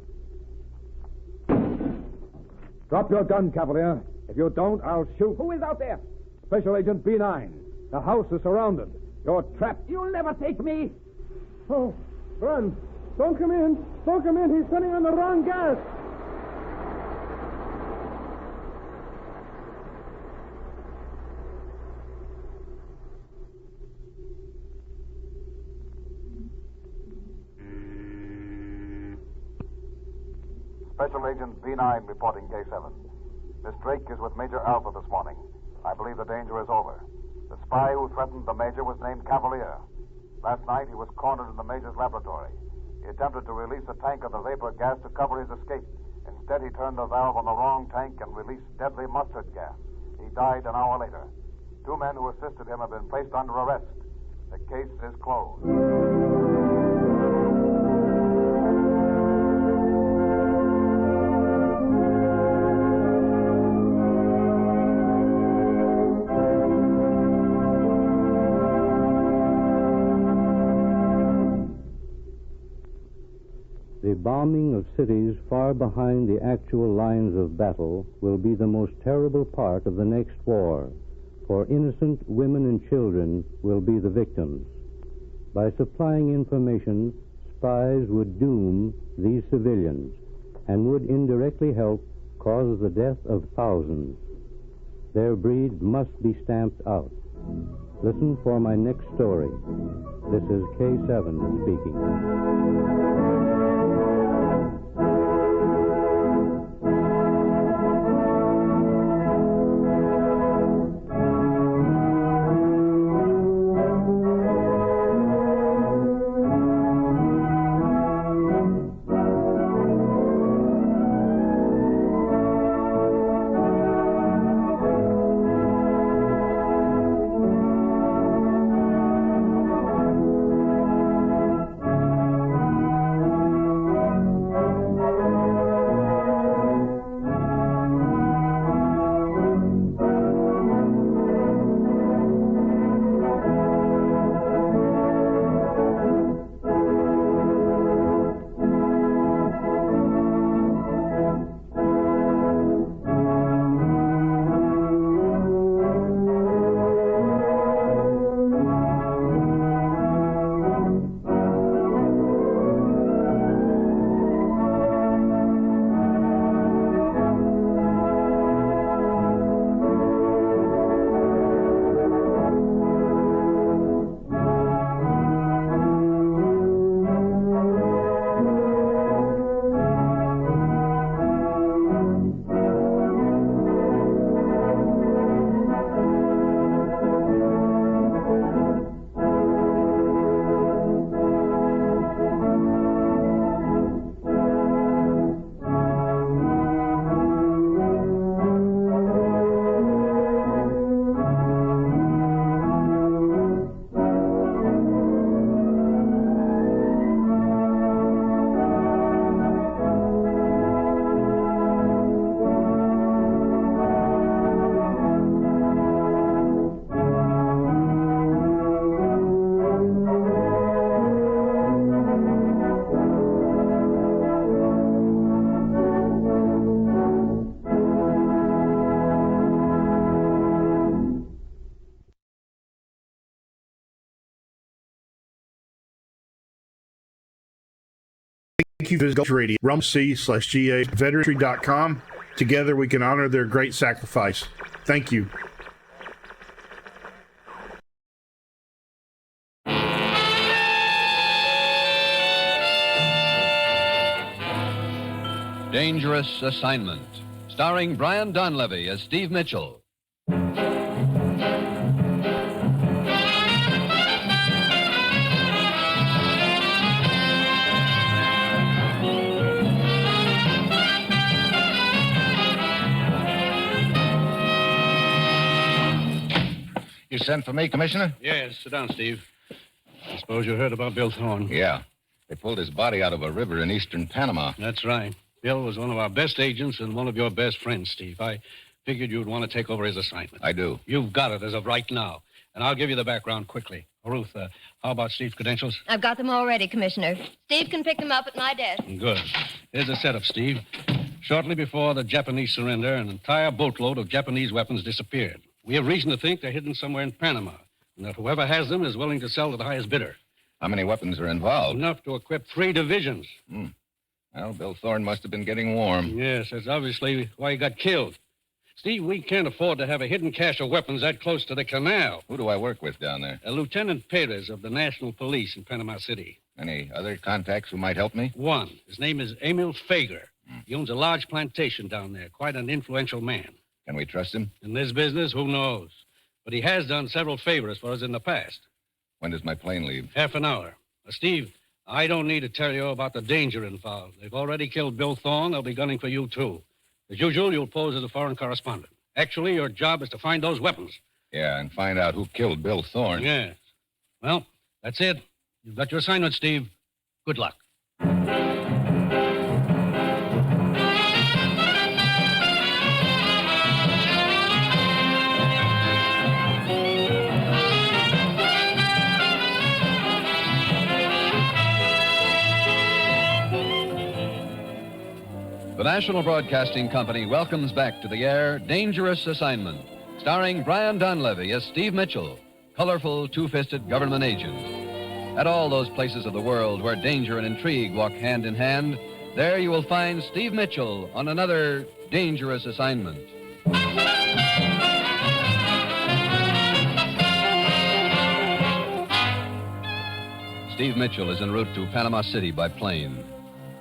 Drop your gun, Cavalier. If you don't, I'll shoot. Who is out there? Special Agent B9. The house is surrounded. You're trapped. You'll never take me. Oh, run. Don't come in. Don't come in. He's turning on the wrong gas. Special Agent B9 reporting K7. Miss Drake is with Major Alpha this morning. I believe the danger is over. The spy who threatened the Major was named Cavalier. Last night, he was cornered in the Major's laboratory. He attempted to release a tank of the vapor gas to cover his escape. Instead, he turned the valve on the wrong tank and released deadly mustard gas. He died an hour later. 2 men who assisted him have been placed under arrest. The case is closed. The bombing of cities far behind the actual lines of battle will be the most terrible part of the next war, for innocent women and children will be the victims. By supplying information, spies would doom these civilians and would indirectly help cause the death of thousands. Their breed must be stamped out. Listen for my next story. This is K7 speaking. Thank you for Gulf Radio, rumc/GA, veteranry.com. Together we can honor their great sacrifice. Thank you. Dangerous Assignment, starring Brian Donlevy as Steve Mitchell. You sent for me, Commissioner? Yes, sit down, Steve. I suppose you heard about Bill Thorne. Yeah. They pulled his body out of a river in eastern Panama. That's right. Bill was one of our best agents and one of your best friends, Steve. I figured you'd want to take over his assignment. I do. You've got it as of right now. And I'll give you the background quickly. Ruth, how about Steve's credentials? I've got them all ready, Commissioner. Steve can pick them up at my desk. Good. Here's the setup, Steve. Shortly before the Japanese surrender, an entire boatload of Japanese weapons disappeared. We have reason to think they're hidden somewhere in Panama, and that whoever has them is willing to sell to the highest bidder. How many weapons are involved? Enough to equip 3 divisions. Well, Bill Thorne must have been getting warm. Yes, that's obviously why he got killed. Steve, we can't afford to have a hidden cache of weapons that close to the canal. Who do I work with down there? Lieutenant Perez of the National Police in Panama City. Any other contacts who might help me? One. His name is Emil Fager. He owns a large plantation down there, quite an influential man. Can we trust him? In this business, who knows? But he has done several favors for us in the past. When does my plane leave? Half an hour. Steve, I don't need to tell you about the danger involved. They've already killed Bill Thorne. They'll be gunning for you, too. As usual, you'll pose as a foreign correspondent. Actually, your job is to find those weapons. Yeah, and find out who killed Bill Thorne. Yes. Well, that's it. You've got your assignment, Steve. Good luck. The National Broadcasting Company welcomes back to the air Dangerous Assignment, starring Brian Donlevy as Steve Mitchell, colorful, two-fisted government agent. At all those places of the world where danger and intrigue walk hand in hand, there you will find Steve Mitchell on another dangerous assignment. Steve Mitchell is en route to Panama City by plane.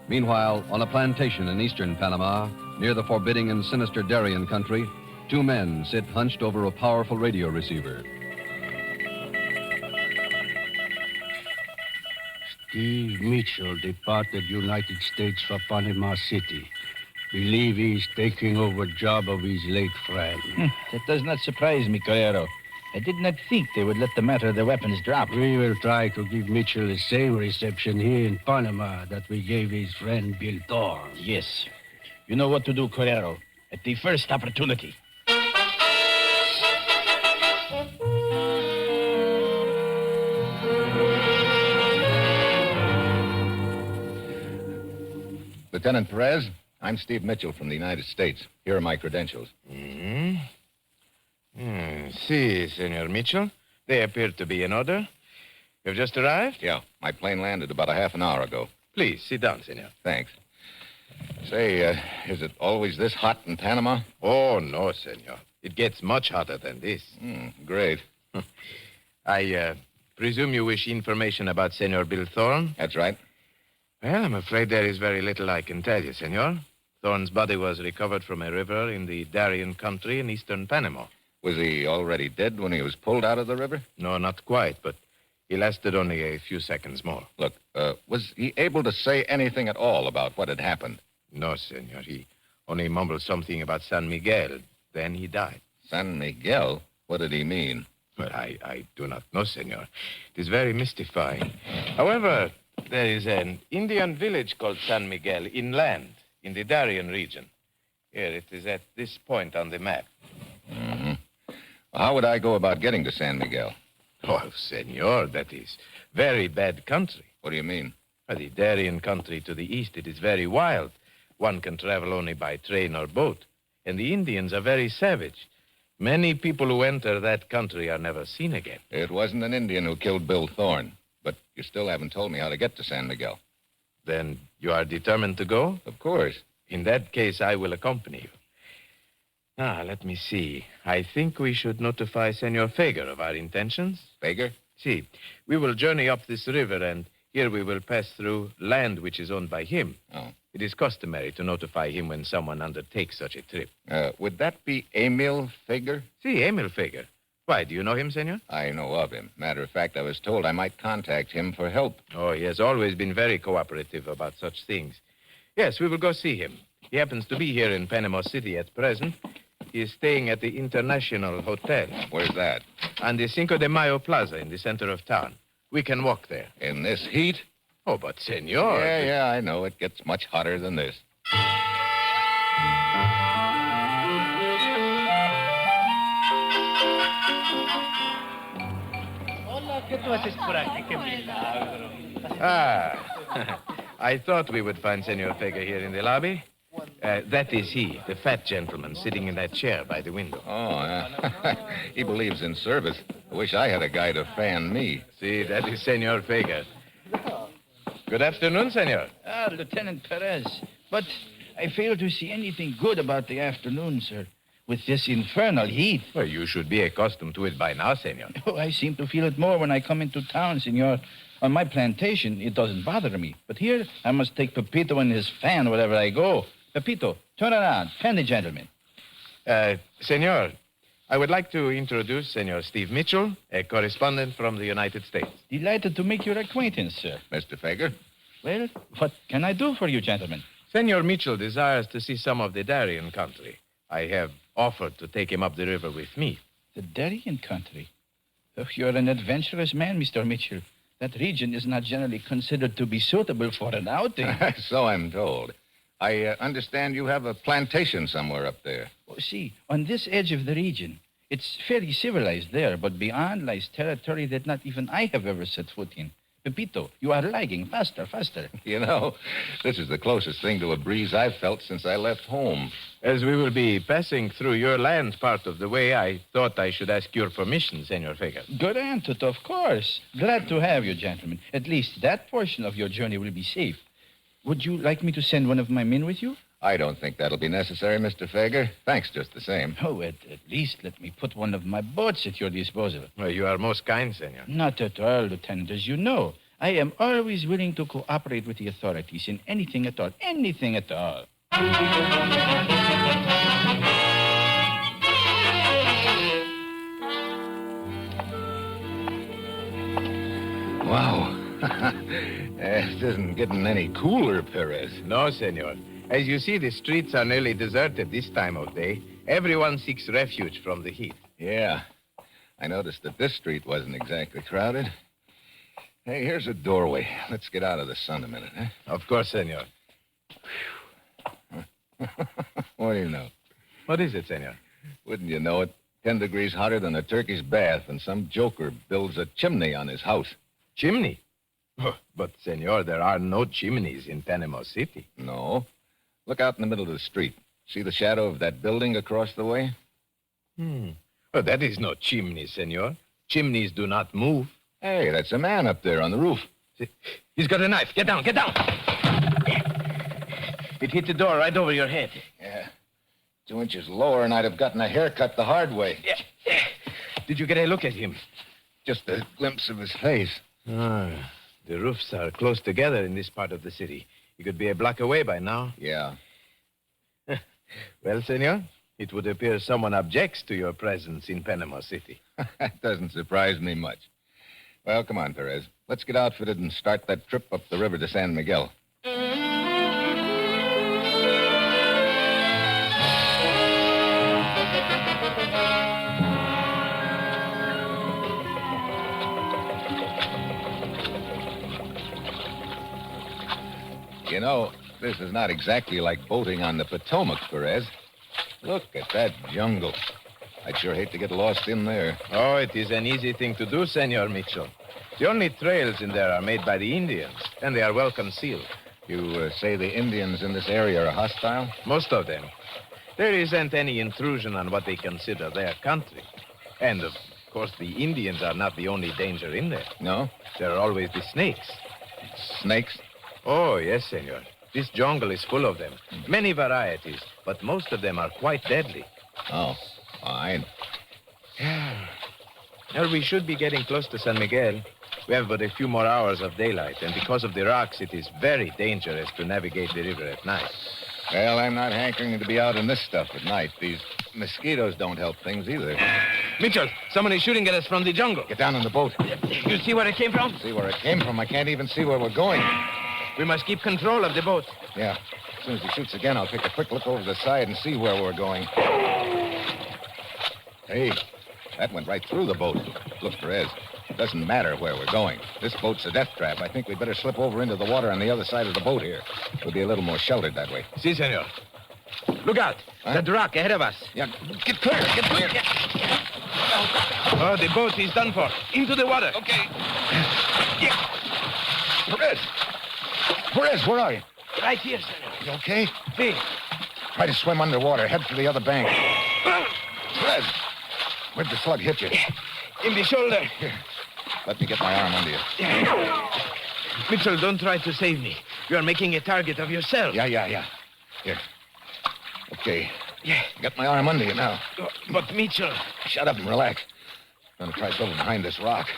Meanwhile, on a plantation in eastern Panama, near the forbidding and sinister Darien country, 2 men sit hunched over a powerful radio receiver. Steve Mitchell departed United States for Panama City. Believe he's taking over job of his late friend. That does not surprise me, Carrero. I did not think they would let the matter of the weapons drop. We will try to give Mitchell the same reception here in Panama that we gave his friend Bill Thorne. Yes. You know what to do, Carrero. At the first opportunity. Lieutenant Perez, I'm Steve Mitchell from the United States. Here are my credentials. Si, Senor Mitchell. They appear to be in order. You've just arrived? Yeah, my plane landed about a half an hour ago. Please, sit down, Senor. Thanks. Say, is it always this hot in Panama? Oh, no, Senor. It gets much hotter than this. Great. I presume you wish information about Senor Bill Thorne? That's right. Well, I'm afraid there is very little I can tell you, Senor. Thorne's body was recovered from a river in the Darien country in eastern Panama. Was he already dead when he was pulled out of the river? No, not quite, but he lasted only a few seconds more. Look, was he able to say anything at all about what had happened? No, Senor. He only mumbled something about San Miguel. Then he died. San Miguel? What did he mean? Well, I do not know, Senor. It is very mystifying. However, there is an Indian village called San Miguel inland in the Darien region. Here, it is at this point on the map. How would I go about getting to San Miguel? Oh, Senor, that is very bad country. What do you mean? The Darien country to the east, it is very wild. One can travel only by train or boat. And the Indians are very savage. Many people who enter that country are never seen again. It wasn't an Indian who killed Bill Thorne. But you still haven't told me how to get to San Miguel. Then you are determined to go? Of course. In that case, I will accompany you. Now, let me see. I think we should notify Senor Fager of our intentions. Fager? See, we will journey up this river, and here we will pass through land which is owned by him. Oh. It is customary to notify him when someone undertakes such a trip. Would that be Emil Fager? See, Emil Fager. Why, do you know him, senor? I know of him. Matter of fact, I was told I might contact him for help. Oh, he has always been very cooperative about such things. Yes, we will go see him. He happens to be here in Panama City at present. He is staying at the International Hotel. Where's that? On the Cinco de Mayo Plaza in the center of town. We can walk there. In this heat? Oh, but senor... Yeah, I know. It gets much hotter than this. I thought we would find Senor Fager here in the lobby. That is he, the fat gentleman sitting in that chair by the window. Oh, he believes in service. I wish I had a guy to fan me. See, that is Senor Fager. Good afternoon, senor. Lieutenant Perez. But I fail to see anything good about the afternoon, sir. With this infernal heat. Well, you should be accustomed to it by now, senor. Oh, I seem to feel it more when I come into town, senor. On my plantation, it doesn't bother me. But here, I must take Pepito and his fan wherever I go. Pepito, turn around. Fan the gentleman. Senor, I would like to introduce Senor Steve Mitchell, a correspondent from the United States. Delighted to make your acquaintance, sir. Mr. Fager? Well, what can I do for you, gentlemen? Senor Mitchell desires to see some of the Darien country. I have offered to take him up the river with me. The Darien country? Oh, you're an adventurous man, Mr. Mitchell. That region is not generally considered to be suitable for an outing. So I'm told. I understand you have a plantation somewhere up there. Oh, see, on this edge of the region, it's fairly civilized there, but beyond lies territory that not even I have ever set foot in. Pepito, you are lagging. Faster, faster. You know, this is the closest thing to a breeze I've felt since I left home. As we will be passing through your land part of the way, I thought I should ask your permission, Senor Fager. Granted, of course. Glad to have you, gentlemen. At least that portion of your journey will be safe. Would you like me to send one of my men with you? I don't think that'll be necessary, Mr. Fager. Thanks just the same. Oh, at least let me put one of my boats at your disposal. Well, you are most kind, senor. Not at all, Lieutenant. As you know, I am always willing to cooperate with the authorities in anything at all. Anything at all. Wow. It isn't getting any cooler, Perez. No, senor. As you see, the streets are nearly deserted this time of day. Everyone seeks refuge from the heat. Yeah. I noticed that this street wasn't exactly crowded. Hey, here's a doorway. Let's get out of the sun a minute, huh? Of course, senor. What do you know? What is it, senor? Wouldn't you know it? 10 degrees hotter than a Turkish bath, and some joker builds a chimney on his house. Chimney? Oh, but, senor, there are no chimneys in Panama City. No. Look out in the middle of the street. See the shadow of that building across the way? Oh, that is no chimney, senor. Chimneys do not move. Hey, that's a man up there on the roof. See? He's got a knife. Get down, get down. It hit the door right over your head. Yeah. 2 inches lower, and I'd have gotten a haircut the hard way. Yeah. Did you get a look at him? Just a glimpse of his face. The roofs are close together in this part of the city. He could be a block away by now. Yeah. Well, senor, it would appear someone objects to your presence in Panama City. That doesn't surprise me much. Well, come on, Perez. Let's get outfitted and start that trip up the river to San Miguel. You know, this is not exactly like boating on the Potomac, Perez. Look at that jungle. I'd sure hate to get lost in there. Oh, it is an easy thing to do, Senor Mitchell. The only trails in there are made by the Indians, and they are well concealed. You say the Indians in this area are hostile? Most of them. There isn't any intrusion on what they consider their country. And, of course, the Indians are not the only danger in there. No? There are always the snakes. Snakes? Oh, yes, senor. This jungle is full of them. Many varieties, but most of them are quite deadly. Oh, fine. Well, we should be getting close to San Miguel. We have but a few more hours of daylight, and because of the rocks, it is very dangerous to navigate the river at night. Well, I'm not hankering to be out in this stuff at night. These mosquitoes don't help things either. Mitchell, someone is shooting at us from the jungle. Get down on the boat. You see where it came from? See where it came from? I can't even see where we're going. We must keep control of the boat. Yeah. As soon as he shoots again, I'll take a quick look over the side and see where we're going. Hey, that went right through the boat. Look, Perez, it doesn't matter where we're going. This boat's a death trap. I think we'd better slip over into the water on the other side of the boat here. We'll be a little more sheltered that way. Si, senor. Look out. That rock ahead of us. Yeah, get clear. Oh, the boat is done for. Into the water. Okay. Yeah. Perez, where are you? Right here, senor. You okay? See. Try to swim underwater. Head for the other bank. Perez, where'd the slug hit you? In the shoulder. Here. Let me get my arm under you. Mitchell, don't try to save me. You are making a target of yourself. Yeah. Here. Okay. Yeah. Got my arm under you now. But, Mitchell... Shut up and relax. I'm going to try something behind this rock.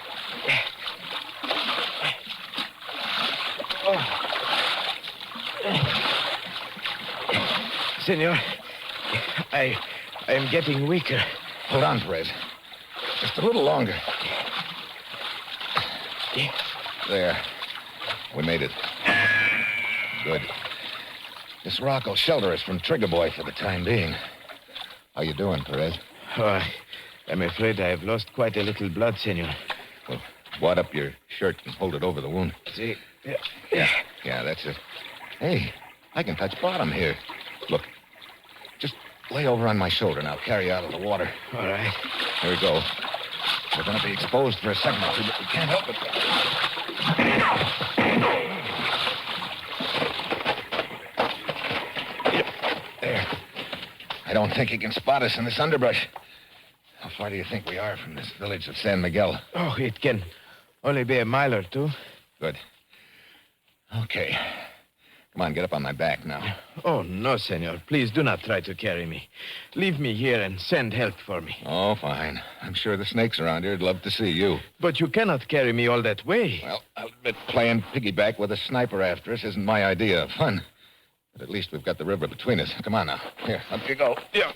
Senor, I am getting weaker. Hold on, Perez. Just a little longer. There. We made it. Good. This rock will shelter us from Trigger Boy for the time being. How you doing, Perez? Oh, I'm afraid I have lost quite a little blood, senor. Well, wad up your shirt and hold it over the wound. See? Yeah, that's it. Hey, I can touch bottom here. Look, just lay over on my shoulder and I'll carry you out of the water. All right. Here we go. We're going to be exposed for a second or two, but we can't help it. There. I don't think he can spot us in this underbrush. How far do you think we are from this village of San Miguel? Oh, it can only be a mile or two. Good. Okay. Come on, get up on my back now. Oh, no, senor. Please do not try to carry me. Leave me here and send help for me. Oh, fine. I'm sure the snakes around here would love to see you. But you cannot carry me all that way. Well, I'll admit playing piggyback with a sniper after us isn't my idea of fun. But at least we've got the river between us. Come on now. Here, up you go. Yeah.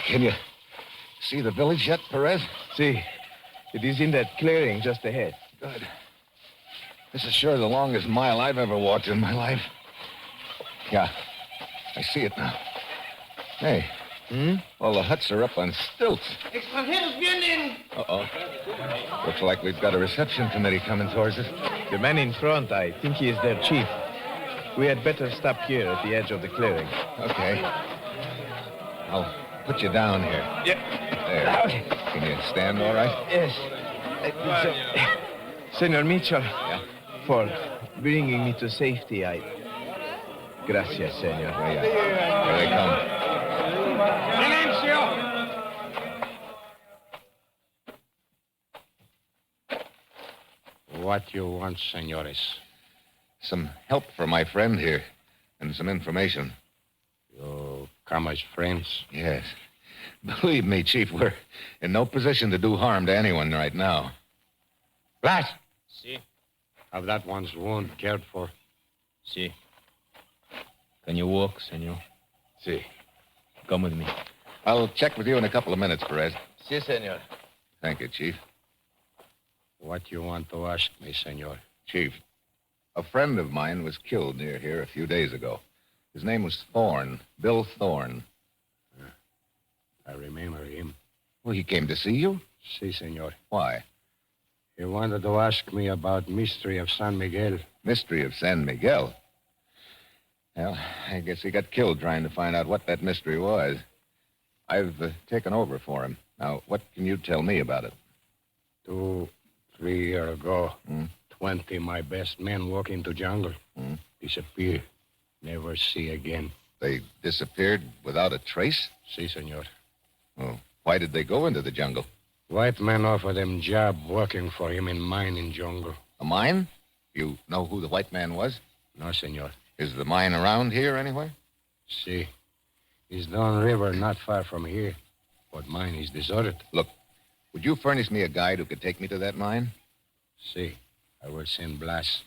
Can you see the village yet, Perez? See. It is in that clearing just ahead. Good. This is sure the longest mile I've ever walked in my life. Yeah, I see it now. Hey. All the huts are up on stilts. Extranjeros vienen! Uh-oh. Looks like we've got a reception committee coming towards us. The man in front, I think he is their chief. We had better stop here at the edge of the clearing. Okay. I'll put you down here. Yeah. There. Can you stand all right? Yes. Senor Mitchell. Yeah? For bringing me to safety, Gracias, senor. Yeah. Here they come. What you want, senores? Some help for my friend here, and some information. You come as friends? Yes. Believe me, Chief, we're in no position to do harm to anyone right now. Blas! Si. Have that one's wound cared for? Si. Can you walk, senor? Si. Come with me. I'll check with you in a couple of minutes, Perez. Si, senor. Thank you, Chief. What you want to ask me, senor? Chief, a friend of mine was killed near here a few days ago. His name was Thorne, Bill Thorne. I remember him. Well, he came to see you? Si, senor. Why? He wanted to ask me about mystery of San Miguel. Mystery of San Miguel? Well, I guess he got killed trying to find out what that mystery was. I've taken over for him. Now, what can you tell me about it? 2-3 years ago, 20 my best men walk into jungle. Disappear. Never see again. They disappeared without a trace? Si, senor. Oh, why did they go into the jungle? White man offered them job working for him in mine in jungle. A mine? You know who the white man was? No, senor. Is the mine around here anywhere? Si. It's down river, not far from here. But mine is deserted. Look, would you furnish me a guide who could take me to that mine? Si. I will send Blas.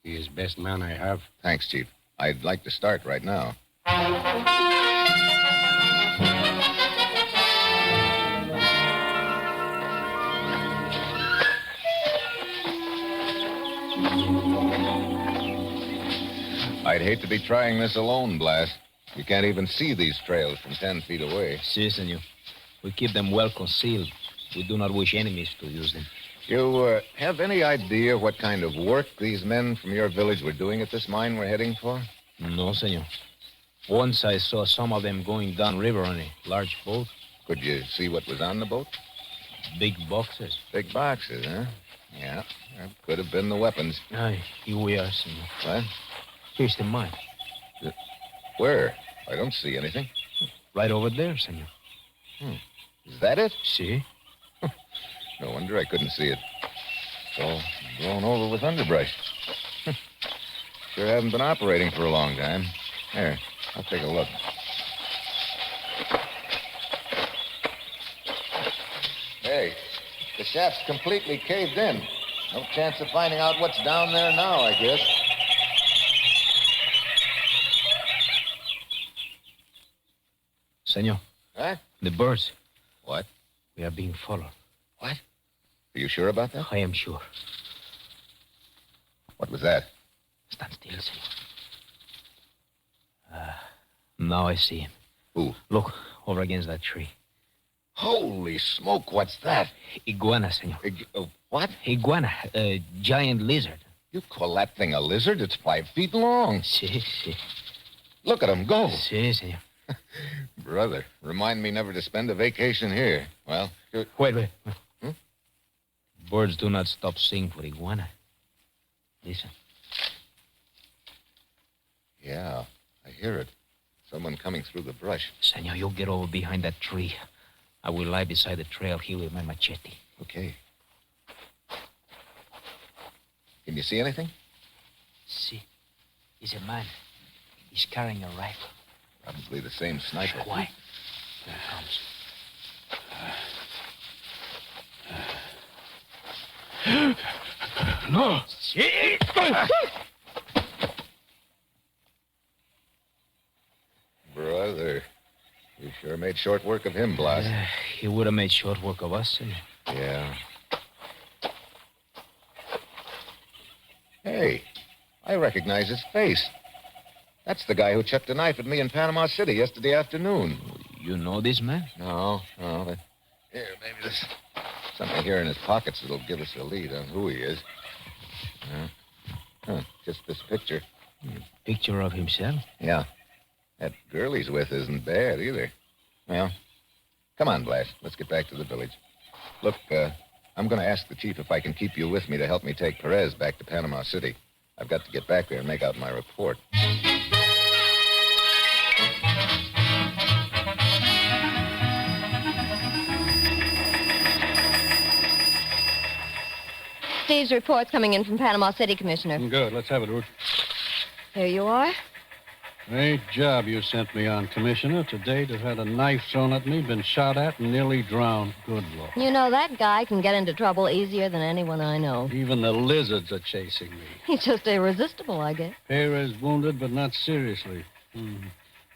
He is best man I have. Thanks, Chief. I'd like to start right now. I'd hate to be trying this alone, Blas. You can't even see these trails from 10 feet away. Si, senor. We keep them well concealed. We do not wish enemies to use them. You have any idea what kind of work these men from your village were doing at this mine we're heading for? No, senor. Once I saw some of them going downriver on a large boat. Could you see what was on the boat? Big boxes. Big boxes, huh? Yeah, that could have been the weapons. Aye, here we are, senor. What? Here's the mine. Where? I don't see anything. Right over there, senor. Is that it? See? No wonder I couldn't see it. It's all grown over with underbrush. Sure haven't been operating for a long time. Here, I'll take a look. Hey, the shaft's completely caved in. No chance of finding out what's down there now, I guess. Senor. Huh? The birds. What? We are being followed. What? Are you sure about that? I am sure. What was that? Stand still, senor. Now I see him. Who? Look, over against that tree. Holy smoke, what's that? Iguana, senor. What? Iguana, a giant lizard. You call that thing a lizard? It's 5 feet long. Si. Look at him go. Si, senor. Brother, remind me never to spend a vacation here. Well, Wait. Birds do not stop singing for iguana. Listen. Yeah, I hear it. Someone coming through the brush. Senor, you get over behind that tree. I will lie beside the trail here with my machete. Okay. Can you see anything? See. He's a man. He's carrying a rifle. Probably the same sniper. Quiet. Here he comes. No. See? Brother, you sure made short work of him, Blas. He would have made short work of us, senor. Yeah. Hey, I recognize his face. That's the guy who chucked a knife at me in Panama City yesterday afternoon. You know this man? No. But here, maybe there's something here in his pockets that'll give us a lead on who he is. Just this picture. Picture of himself? Yeah. That girl he's with isn't bad either. Well, come on, Blas. Let's get back to the village. Look, I'm going to ask the chief if I can keep you with me to help me take Perez back to Panama City. I've got to get back there and make out my report. Steve's report's coming in from Panama City, Commissioner. Good. Let's have it, Ruth. Here you are. Great job you sent me on, Commissioner. To date, I've had a knife thrown at me, been shot at, and nearly drowned. Good Lord. You know, that guy can get into trouble easier than anyone I know. Even the lizards are chasing me. He's just irresistible, I guess. Perez wounded, but not seriously.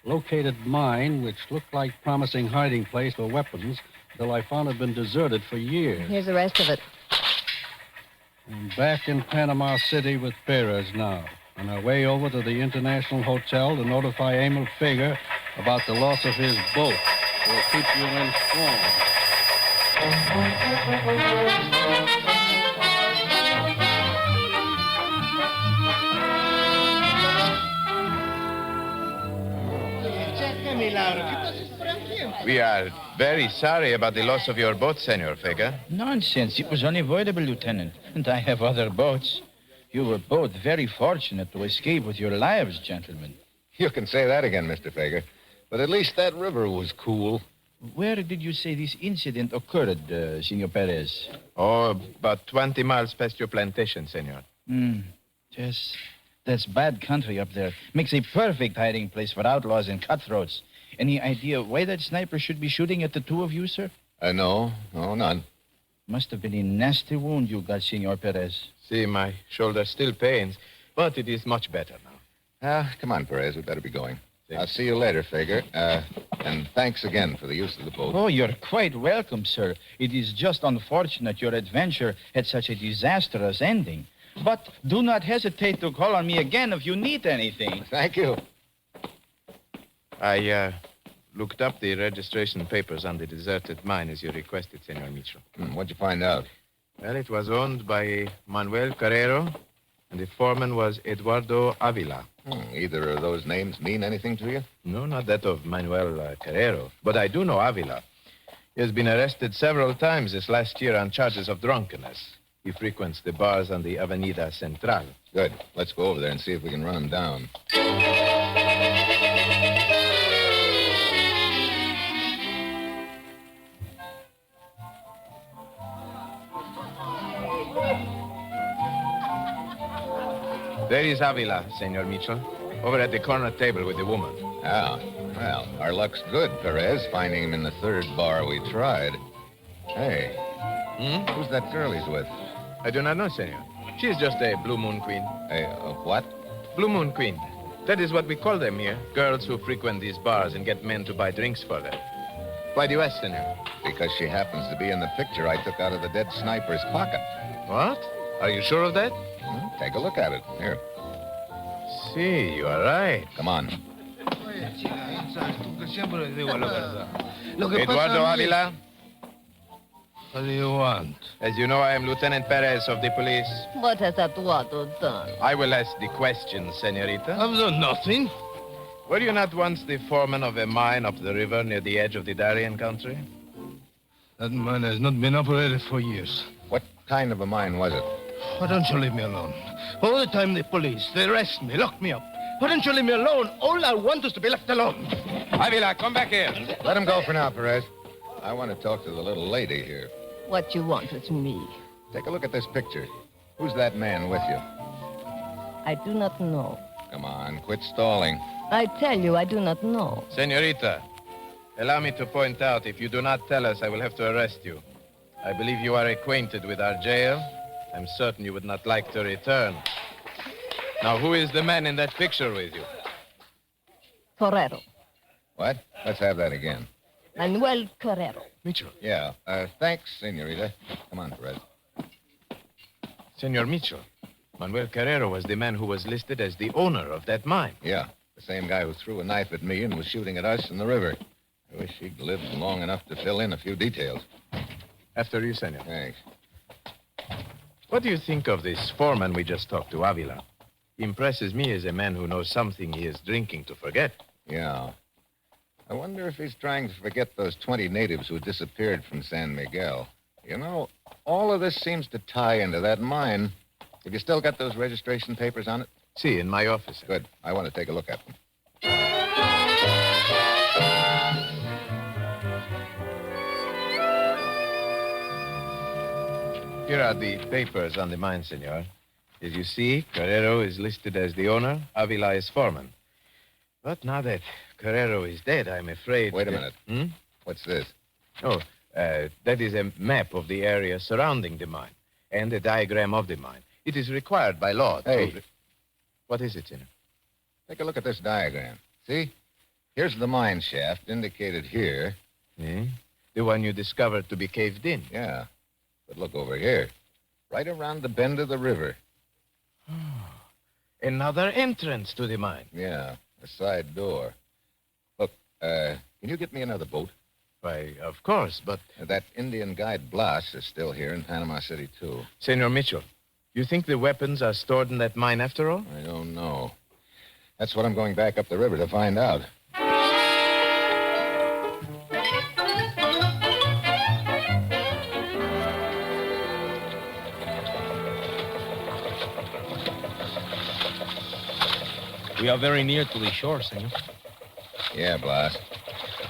Located mine, which looked like promising hiding place for weapons, until I found it had been deserted for years. Here's the rest of it. I'm back in Panama City with Perez now. On our way over to the International Hotel to notify Emil Fager about the loss of his boat. We'll keep you informed. We are very sorry about the loss of your boat, Senor Fager. Nonsense. It was unavoidable, Lieutenant. And I have other boats. You were both very fortunate to escape with your lives, gentlemen. You can say that again, Mr. Fager. But at least that river was cool. Where did you say this incident occurred, Senor Perez? Oh, about 20 miles past your plantation, senor. Yes. That's bad country up there. Makes a perfect hiding place for outlaws and cutthroats. Any idea why that sniper should be shooting at the two of you, sir? No, none. Must have been a nasty wound you got, Senor Perez. See, my shoulder still pains, but it is much better now. Come on, Perez. We better be going. I'll see you later, Fager. And thanks again for the use of the boat. Oh, you're quite welcome, sir. It is just unfortunate your adventure had such a disastrous ending. But do not hesitate to call on me again if you need anything. Thank you. I looked up the registration papers on the deserted mine as you requested, Senor Mitchell. What'd you find out? Well, it was owned by Manuel Carrero, and the foreman was Eduardo Avila. Either of those names mean anything to you? No, not that of Manuel Carrero, but I do know Avila. He has been arrested several times this last year on charges of drunkenness. He frequents the bars on the Avenida Central. Good. Let's go over there and see if we can run him down. There is Avila, Senor Mitchell, over at the corner table with the woman. Ah, well, our luck's good, Perez, finding him in the third bar we tried. Hey, who's that girl he's with? I do not know, senor. She's just a Blue Moon Queen. A what? Blue Moon Queen. That is what we call them here. Girls who frequent these bars and get men to buy drinks for them. Why do you ask, senor? Because she happens to be in the picture I took out of the dead sniper's pocket. What? Are you sure of that? Take a look at it. Here. See, you are right. Come on. Eduardo Avila. What do you want? As you know, I am Lieutenant Perez of the police. What has Eduardo done? I will ask the questions, senorita. I've done nothing. Were you not once the foreman of a mine up the river near the edge of the Darien country? That mine has not been operated for years. What kind of a mine was it? Why don't you leave me alone? All the time the police, they arrest me, lock me up. Why don't you leave me alone? All I want is to be left alone. Avila, come back here. Let him go for now, Perez. I want to talk to the little lady here. What you want with me? Take a look at this picture. Who's that man with you? I do not know. Come on, quit stalling. I tell you, I do not know. Senorita, allow me to point out, if you do not tell us, I will have to arrest you. I believe you are acquainted with our jail. I'm certain you would not like to return. Now, who is the man in that picture with you? Carrero. What? Let's have that again. Manuel Carrero. Mitchell. Yeah. Thanks, senorita. Come on, Perez. Senor Mitchell, Manuel Carrero was the man who was listed as the owner of that mine. Yeah. The same guy who threw a knife at me and was shooting at us in the river. I wish he'd lived long enough to fill in a few details. After you, senor. Thanks. What do you think of this foreman we just talked to, Avila? He impresses me as a man who knows something he is drinking to forget. Yeah. I wonder if he's trying to forget those 20 natives who disappeared from San Miguel. You know, all of this seems to tie into that mine. Have you still got those registration papers on it? See, in my office. Good. I want to take a look at them. Here are the papers on the mine, senor. As you see, Carrero is listed as the owner, Avila is foreman. But now that Carrero is dead, I'm afraid... Wait a minute. What's this? Oh, that is a map of the area surrounding the mine and a diagram of the mine. It is required by law to... Hey. What is it, senor? Take a look at this diagram. See? Here's the mine shaft indicated here. Eh? The one you discovered to be caved in? Yeah. But look over here. Right around the bend of the river. Another entrance to the mine. Yeah, a side door. Look, can you get me another boat? Why, of course, but... That Indian guide Blas is still here in Panama City, too. Senor Mitchell, you think the weapons are stored in that mine after all? I don't know. That's what I'm going back up the river to find out. We are very near to the shore, senor. Yeah, Blas.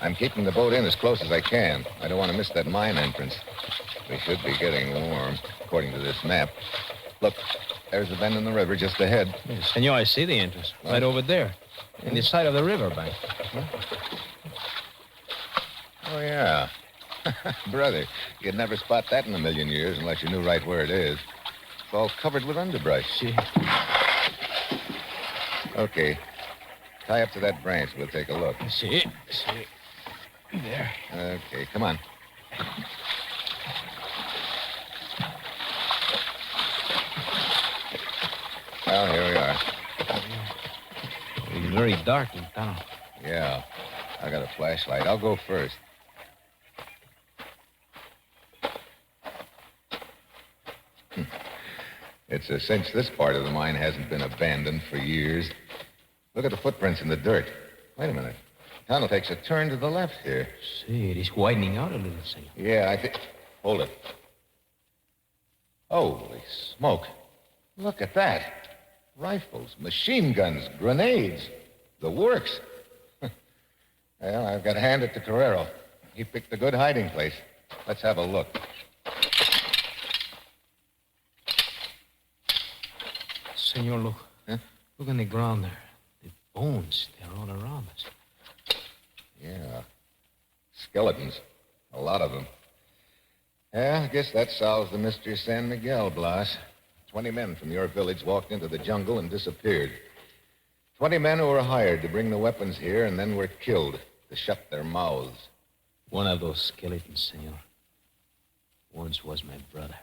I'm keeping the boat in as close as I can. I don't want to miss that mine entrance. We should be getting warm, according to this map. Look, there's a bend in the river just ahead. Yes, senor, I see the entrance. Right over there. In the side of the river bank. Oh, yeah. Brother, you'd never spot that in a million years unless you knew right where it is. It's all covered with underbrush. See? Okay. Tie up to that branch. We'll take a look. See? There. Okay, come on. Well, here we are. It's very dark in town. Yeah. I got a flashlight. I'll go first. It's a cinch this part of the mine hasn't been abandoned for years. Look at the footprints in the dirt. Wait a minute. Tunnel takes a turn to the left here. See, it is widening out a little, senor. Yeah, I think... Hold it. Holy smoke. Look at that. Rifles, machine guns, grenades. The works. Well, I've got to hand it to Carrero. He picked a good hiding place. Let's have a look. Senor, look. Huh? Look on the ground there. The bones, they're all around us. Yeah. Skeletons. A lot of them. Yeah, I guess that solves the mystery of San Miguel, Blas. 20 men from your village walked into the jungle and disappeared. 20 men who were hired to bring the weapons here and then were killed to shut their mouths. One of those skeletons, senor, once was my brother.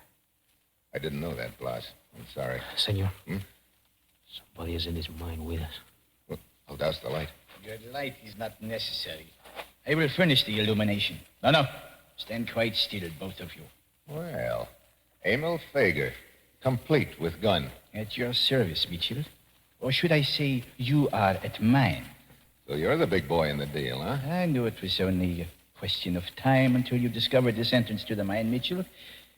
I didn't know that, Blas. I'm sorry. Senor, somebody is in this mine with us. Well, I'll douse the light. Your light is not necessary. I will furnish the illumination. No. Stand quite still, both of you. Well, Emil Fager, complete with gun. At your service, Mitchell. Or should I say, you are at mine. So you're the big boy in the deal, huh? I knew it was only a question of time until you discovered this entrance to the mine, Mitchell.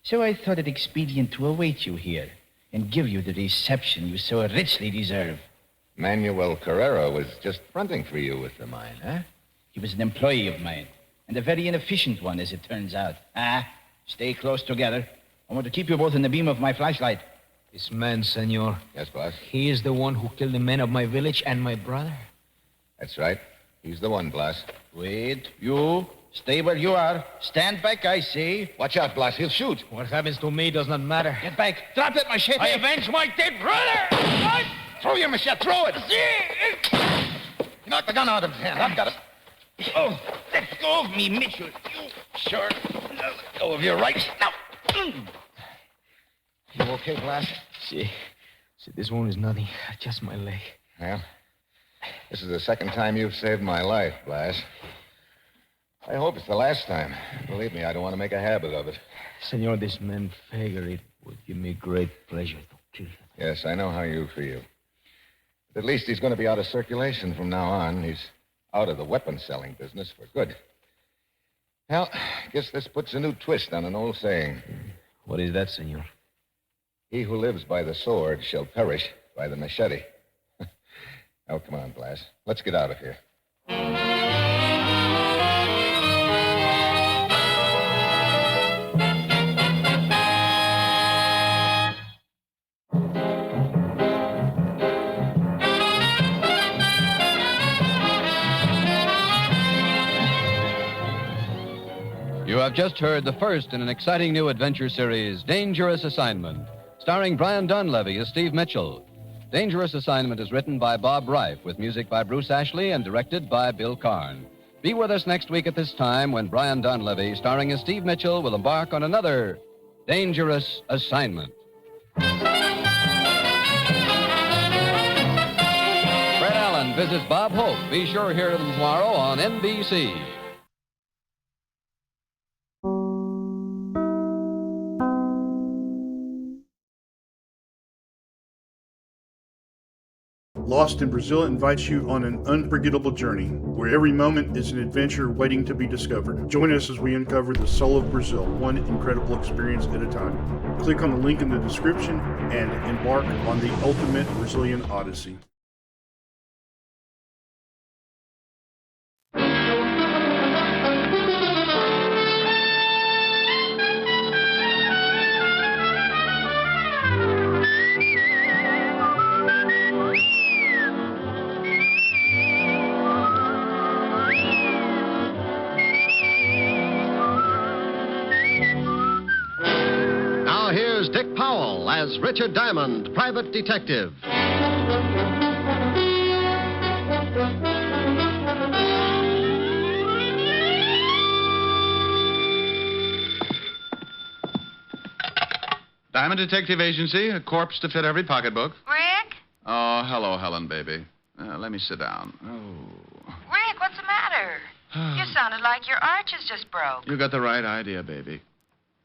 So I thought it expedient to await you here and give you the reception you so richly deserve. Manuel Carrera was just fronting for you with the mine, huh? He was an employee of mine, and a very inefficient one, as it turns out. Stay close together. I want to keep you both in the beam of my flashlight. This man, senor. Yes, boss? He is the one who killed the men of my village and my brother. That's right. He's the one, Blas. Wait, you. Stay where you are. Stand back, I say. Watch out, Blas. He'll shoot. What happens to me does not matter. Get back. Drop that machete. I avenge my dead brother! Throw your machete. Throw it. You knocked the gun out of his hand. I've got it. Oh, let go of me, Mitchell. You Sure. Let go of your right. Now. You okay, Blas? See, this one is nothing. Just my leg. Well, this is the second time you've saved my life, Blas. I hope it's the last time. Believe me, I don't want to make a habit of it. Senor, this man Fager, it would give me great pleasure to kill him. Yes, I know how you feel. But at least he's going to be out of circulation from now on. He's out of the weapon-selling business for good. Well, I guess this puts a new twist on an old saying. What is that, senor? He who lives by the sword shall perish by the machete. Oh, come on, Blas. Let's get out of here. You have just heard the first in an exciting new adventure series, Dangerous Assignment, starring Brian Donlevy as Steve Mitchell. Dangerous Assignment is written by Bob Reif, with music by Bruce Ashley and directed by Bill Karn. Be with us next week at this time when Brian Donlevy, starring as Steve Mitchell, will embark on another Dangerous Assignment. Fred Allen visits Bob Hope. Be sure to hear them tomorrow on NBC. Lost in Brazil invites you on an unforgettable journey where every moment is an adventure waiting to be discovered. Join us as we uncover the soul of Brazil, one incredible experience at a time. Click on the link in the description and embark on the ultimate Brazilian odyssey. stars Richard Diamond, Private Detective. Diamond Detective Agency, a corpse to fit every pocketbook. Rick? Oh, hello, Helen, baby. Let me sit down. Oh. Rick, what's the matter? You sounded like your arches just broke. You got the right idea, baby.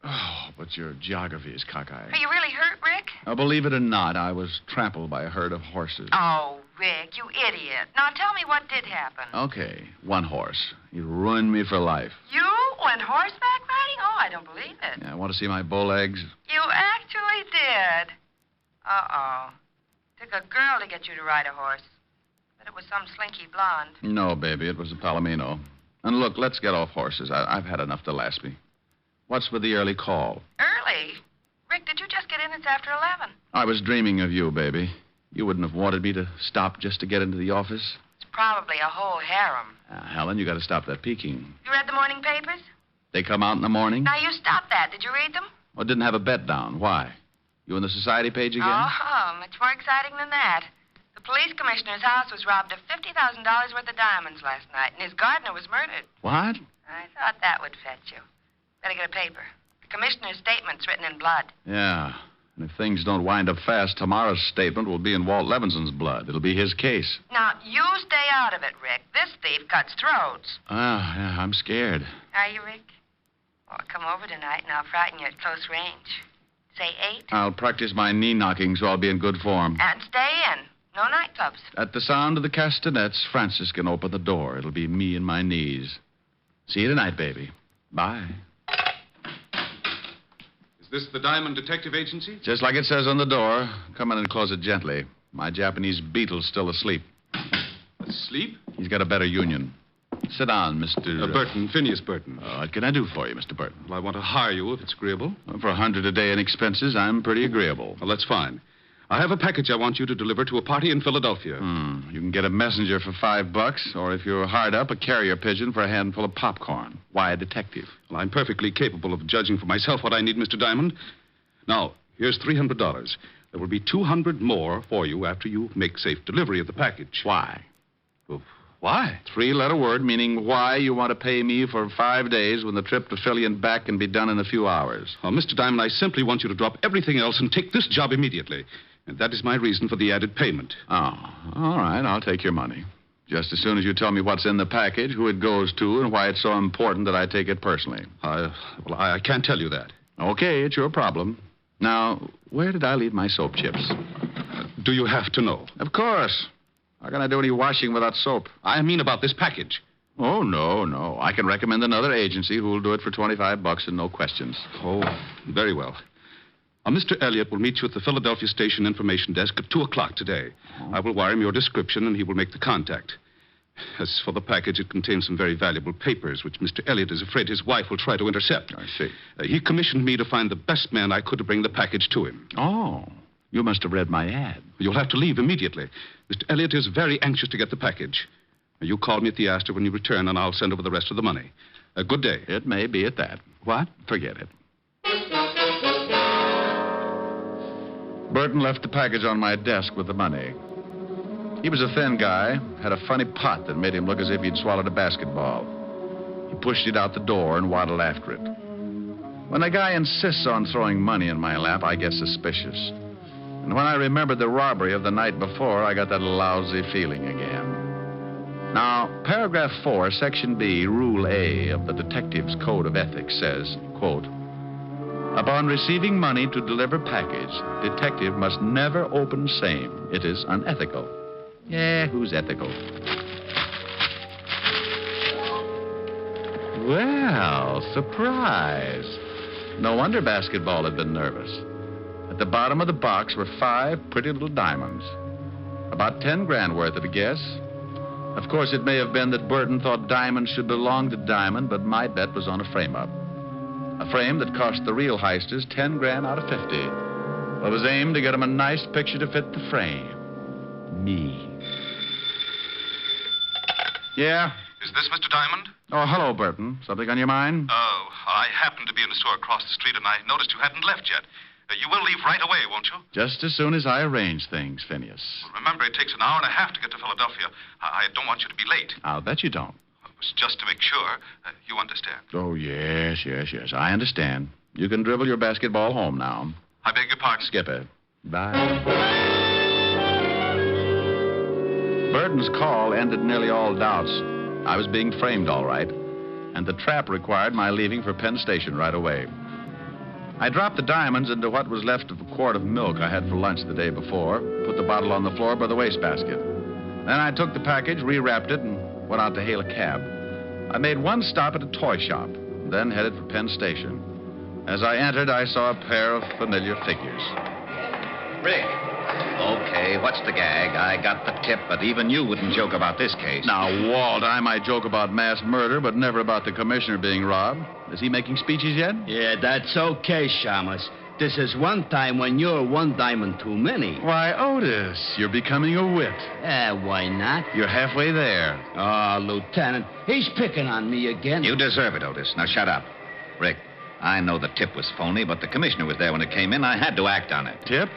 Oh, but your geography is cockeyed. Are you really hurt, Rick? Now, believe it or not, I was trampled by a herd of horses. Oh, Rick, you idiot. Now tell me what did happen. Okay, one horse. He ruined me for life. You went horseback riding? Oh, I don't believe it. Yeah, want to see my bull eggs? You actually did. Uh-oh. Took a girl to get you to ride a horse. But it was some slinky blonde. No, baby, it was a Palomino. And look, let's get off horses. I've had enough to last me. What's with the early call? Early? Rick, did you just get in? It's after 11. I was dreaming of you, baby. You wouldn't have wanted me to stop just to get into the office. It's probably a whole harem. Helen, you got to stop that peeking. You read the morning papers? They come out in the morning? Now, you stop that. Did you read them? Well, didn't have a bet down. Why? You on the society page again? Oh, much more exciting than that. The police commissioner's house was robbed of $50,000 worth of diamonds last night, and his gardener was murdered. What? I thought that would fetch you. Better get a paper. The commissioner's statement's written in blood. Yeah. And if things don't wind up fast, tomorrow's statement will be in Walt Levinson's blood. It'll be his case. Now, you stay out of it, Rick. This thief cuts throats. Yeah, I'm scared. Are you, Rick? Well, come over tonight, and I'll frighten you at close range. Say 8. I'll practice my knee knocking so I'll be in good form. And stay in. No nightclubs. At the sound of the castanets, Francis can open the door. It'll be me and my knees. See you tonight, baby. Bye. Is this the Diamond Detective Agency? Just like it says on the door. Come in and close it gently. My Japanese beetle's still asleep. Asleep? He's got a better union. Sit down, Mr. Burton, Phineas Burton. What can I do for you, Mr. Burton? Well, I want to hire you if it's agreeable. Well, for $100 a day in expenses, I'm pretty agreeable. Well, that's fine. I have a package I want you to deliver to a party in Philadelphia. You can get a messenger for $5, or if you're hard up, a carrier pigeon for a handful of popcorn. Why a detective? Well, I'm perfectly capable of judging for myself what I need, Mr. Diamond. Now, here's $300. There will be $200 more for you after you make safe delivery of the package. Why? Well, why? 3-letter word meaning why you want to pay me for 5 days when the trip to Philly and back can be done in a few hours. Oh, Mr. Diamond, I simply want you to drop everything else and take this job immediately. And that is my reason for the added payment. Oh, all right. I'll take your money. Just as soon as you tell me what's in the package, who it goes to, and why it's so important that I take it personally. I can't tell you that. Okay, it's your problem. Now, where did I leave my soap chips? Do you have to know? Of course. How can I do any washing without soap? I mean about this package. Oh, no. I can recommend another agency who will do it for $25 and no questions. Oh, very well. Mr. Elliott will meet you at the Philadelphia Station Information Desk at 2 o'clock today. I will wire him your description, and he will make the contact. As for the package, it contains some very valuable papers, which Mr. Elliott is afraid his wife will try to intercept. I see. He commissioned me to find the best man I could to bring the package to him. Oh, you must have read my ad. You'll have to leave immediately. Mr. Elliott is very anxious to get the package. You call me at the Astor when you return, and I'll send over the rest of the money. Good day. It may be at that. What? Forget it. Burton left the package on my desk with the money. He was a thin guy, had a funny pot that made him look as if he'd swallowed a basketball. He pushed it out the door and waddled after it. When a guy insists on throwing money in my lap, I get suspicious. And when I remembered the robbery of the night before, I got that lousy feeling again. Now, paragraph 4, section B, rule A of the Detective's Code of Ethics says, quote, upon receiving money to deliver package, detective must never open same. It is unethical. Yeah, who's ethical? Well, surprise. No wonder basketball had been nervous. At the bottom of the box were 5 pretty little diamonds. About 10 grand worth at a guess. Of course, it may have been that Burton thought diamonds should belong to Diamond, but my bet was on a frame-up. A frame that cost the real heisters 10 grand out of 50. It was aimed to get them a nice picture to fit the frame. Me. Yeah? Is this Mr. Diamond? Oh, hello, Burton. Something on your mind? Oh, I happened to be in a store across the street, and I noticed you hadn't left yet. You will leave right away, won't you? Just as soon as I arrange things, Phineas. Remember, it takes an hour and a half to get to Philadelphia. I don't want you to be late. I'll bet you don't. It was just to make sure. You understand. Oh, yes. I understand. You can dribble your basketball home now. I beg your pardon? Skip it. Bye. Burton's call ended nearly all doubts. I was being framed all right, and the trap required my leaving for Penn Station right away. I dropped the diamonds into what was left of a quart of milk I had for lunch the day before, put the bottle on the floor by the wastebasket. Then I took the package, rewrapped it, and went out to hail a cab. I made one stop at a toy shop, then headed for Penn Station. As I entered, I saw a pair of familiar figures. Rick. Okay, what's the gag? I got the tip, but even you wouldn't joke about this case. Now, Walt, I might joke about mass murder, but never about the commissioner being robbed. Is he making speeches yet? Yeah, that's okay, Shamus. This is one time when you're one diamond too many. Why, Otis, you're becoming a wit. Why not? You're halfway there. Oh, Lieutenant, he's picking on me again. You deserve it, Otis. Now shut up. Rick, I know the tip was phony, but the commissioner was there when it came in. I had to act on it. Tip?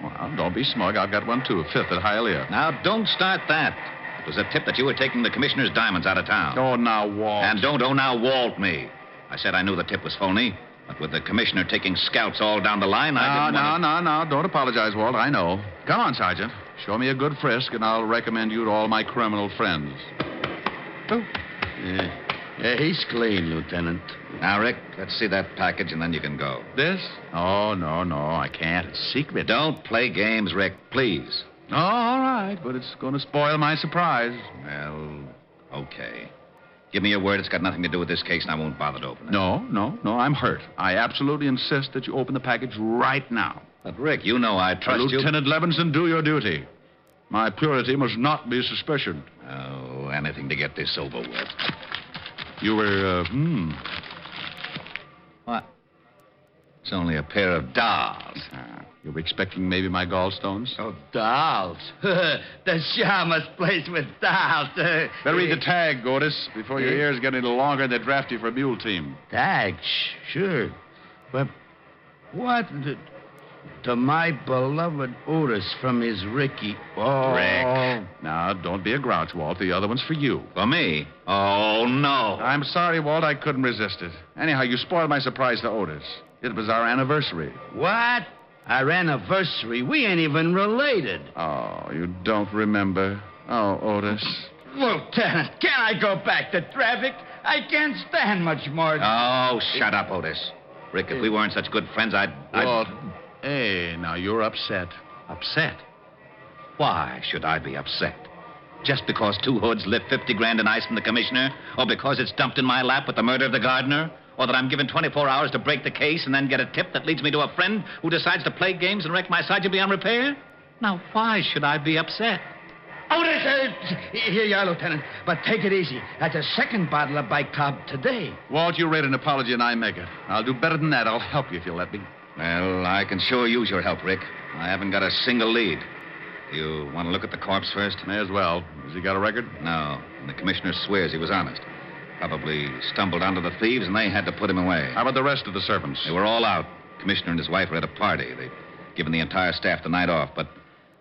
Well, don't be smug. I've got one, too. A fifth at Hialeah. Now, don't start that. It was a tip that you were taking the commissioner's diamonds out of town. Oh, now, Walt. And don't now Walt me. I said I knew the tip was phony, but with the commissioner taking scouts all down the line, I didn't want to... No. Don't apologize, Walt. I know. Come on, Sergeant. Show me a good frisk, and I'll recommend you to all my criminal friends. Oh. Yeah, he's clean, Lieutenant. Now, Rick, let's see that package, and then you can go. This? Oh, no, I can't. It's secret. Don't play games, Rick, please. Oh, all right, but it's going to spoil my surprise. Well, okay. Give me your word it's got nothing to do with this case, and I won't bother to open it. No, I'm hurt. I absolutely insist that you open the package right now. But, Rick, you know I trust you. Lieutenant Levinson, do your duty. My purity must not be suspicioned. Oh, anything to get this over with. You were, What? It's only a pair of dolls. You were expecting maybe my gallstones? Oh, dolls. The Shamus plays with dolls. Better read the tag, Otis, before your ears get any longer and they draft you for a mule team. Tag? Sure. But what? To my beloved Otis from his Ricky. Oh. Rick. Now, don't be a grouch, Walt. The other one's for you. For me? Oh, no. I'm sorry, Walt. I couldn't resist it. Anyhow, you spoiled my surprise to Otis. It was our anniversary. What? Our anniversary? We ain't even related. Oh, you don't remember? Oh, Otis. Lieutenant, can I go back to traffic? I can't stand much more. Oh, shut up, Otis. Rick, if we weren't such good friends, Walt, hey, now you're upset. Upset? Why should I be upset? Just because two hoods lift 50 grand in ice from the commissioner? Or because it's dumped in my lap with the murder of the gardener? Or that I'm given 24 hours to break the case and then get a tip that leads me to a friend who decides to play games and wreck my Sergeant beyond repair? Now, why should I be upset? Otis, here you are, Lieutenant. But take it easy. That's a second bottle of bicob today. Walt, you read an apology and I make it. I'll do better than that. I'll help you if you'll let me. Well, I can sure use your help, Rick. I haven't got a single lead. You want to look at the corpse first? May as well. Has he got a record? No. And the commissioner swears he was honest. Probably stumbled onto the thieves and they had to put him away. How about the rest of the servants? They were all out. Commissioner and his wife were at a party. They'd given the entire staff the night off, but